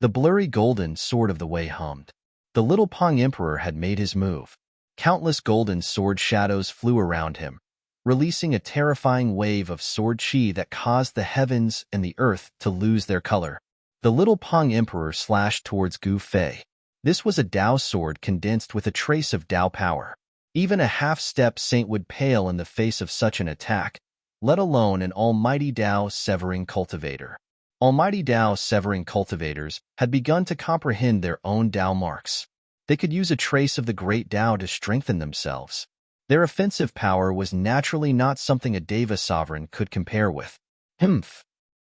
[SPEAKER 1] The blurry golden sword of the Wei hummed. The little Pong Emperor had made his move. Countless golden sword shadows flew around him, releasing a terrifying wave of sword chi that caused the heavens and the earth to lose their color. The little Pong Emperor slashed towards Gu Fei. This was a Dao sword condensed with a trace of Dao power. Even a half-step saint would pale in the face of such an attack, let alone an almighty Dao severing cultivator. Almighty Dao severing cultivators had begun to comprehend their own Dao marks. They could use a trace of the great Dao to strengthen themselves. Their offensive power was naturally not something a Deva sovereign could compare with. Humph!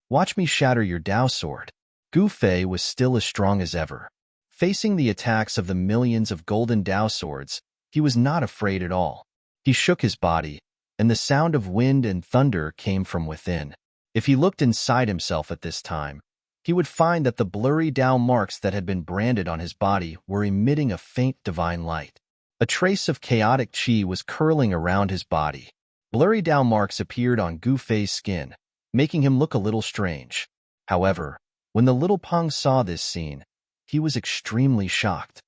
[SPEAKER 1] Watch me shatter your Dao sword. Gu Fei was still as strong as ever. Facing the attacks of the millions of golden Dao swords, he was not afraid at all. He shook his body, and the sound of wind and thunder came from within. If he looked inside himself at this time, he would find that the blurry Dao marks that had been branded on his body were emitting a faint divine light. A trace of chaotic chi was curling around his body. Blurry Dao marks appeared on Gu Fei's skin, making him look a little strange. However, when the little Peng saw this scene, he was extremely shocked.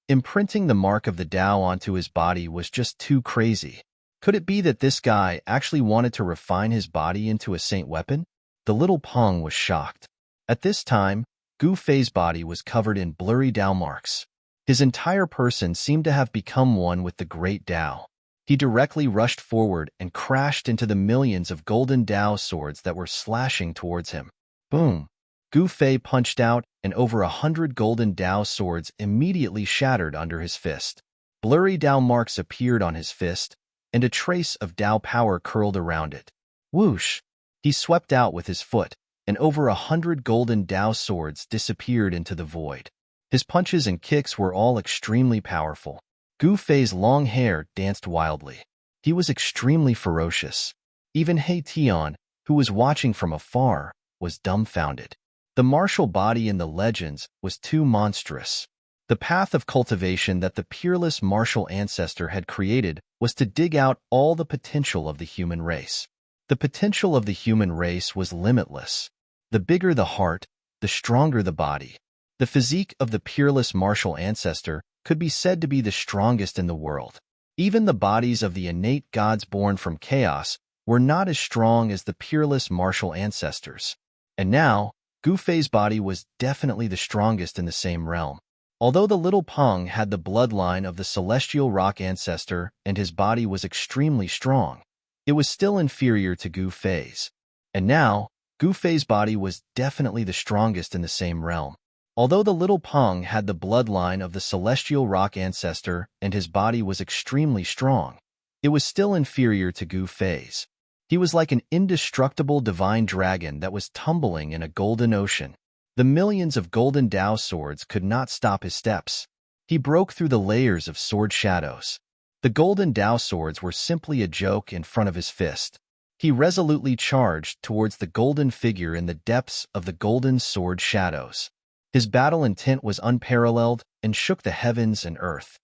[SPEAKER 1] Imprinting the mark of the Dao onto his body was just too crazy. Could it be that this guy actually wanted to refine his body into a saint weapon? The little Peng was shocked. At this time, Gu Fei's body was covered in blurry Dao marks. His entire person seemed to have become one with the great Dao. He directly rushed forward and crashed into the millions of golden Dao swords that were slashing towards him. Boom! Gu Fei punched out, and over 100 golden Dao swords immediately shattered under his fist. Blurry Dao marks appeared on his fist, and a trace of Dao power curled around it. Whoosh! He swept out with his foot, and over 100 golden Dao swords disappeared into the void. His punches and kicks were all extremely powerful. Gu Fei's long hair danced wildly. He was extremely ferocious. Even He Tian, who was watching from afar, was dumbfounded. The martial body in the legends was too monstrous. The path of cultivation that the peerless martial ancestor had created was to dig out all the potential of the human race. The potential of the human race was limitless. The bigger the heart, the stronger the body. The physique of the peerless martial ancestor could be said to be the strongest in the world. Even the bodies of the innate gods born from chaos were not as strong as the peerless martial ancestors. And now, Gu Fei's body was definitely the strongest in the same realm. Although the little Peng had the bloodline of the celestial rock ancestor and his body was extremely strong, it was still inferior to Gu Fei's. And now, Gu Fei's body was definitely the strongest in the same realm. Although the little Peng had the bloodline of the celestial rock ancestor and his body was extremely strong, it was still inferior to Gu Fei's. He was like an indestructible divine dragon that was tumbling in a golden ocean. The millions of golden Dao swords could not stop his steps. He broke through the layers of sword shadows. The golden Dao swords were simply a joke in front of his fist. He resolutely charged towards the golden figure in the depths of the golden sword shadows. His battle intent was unparalleled and shook the heavens and earth.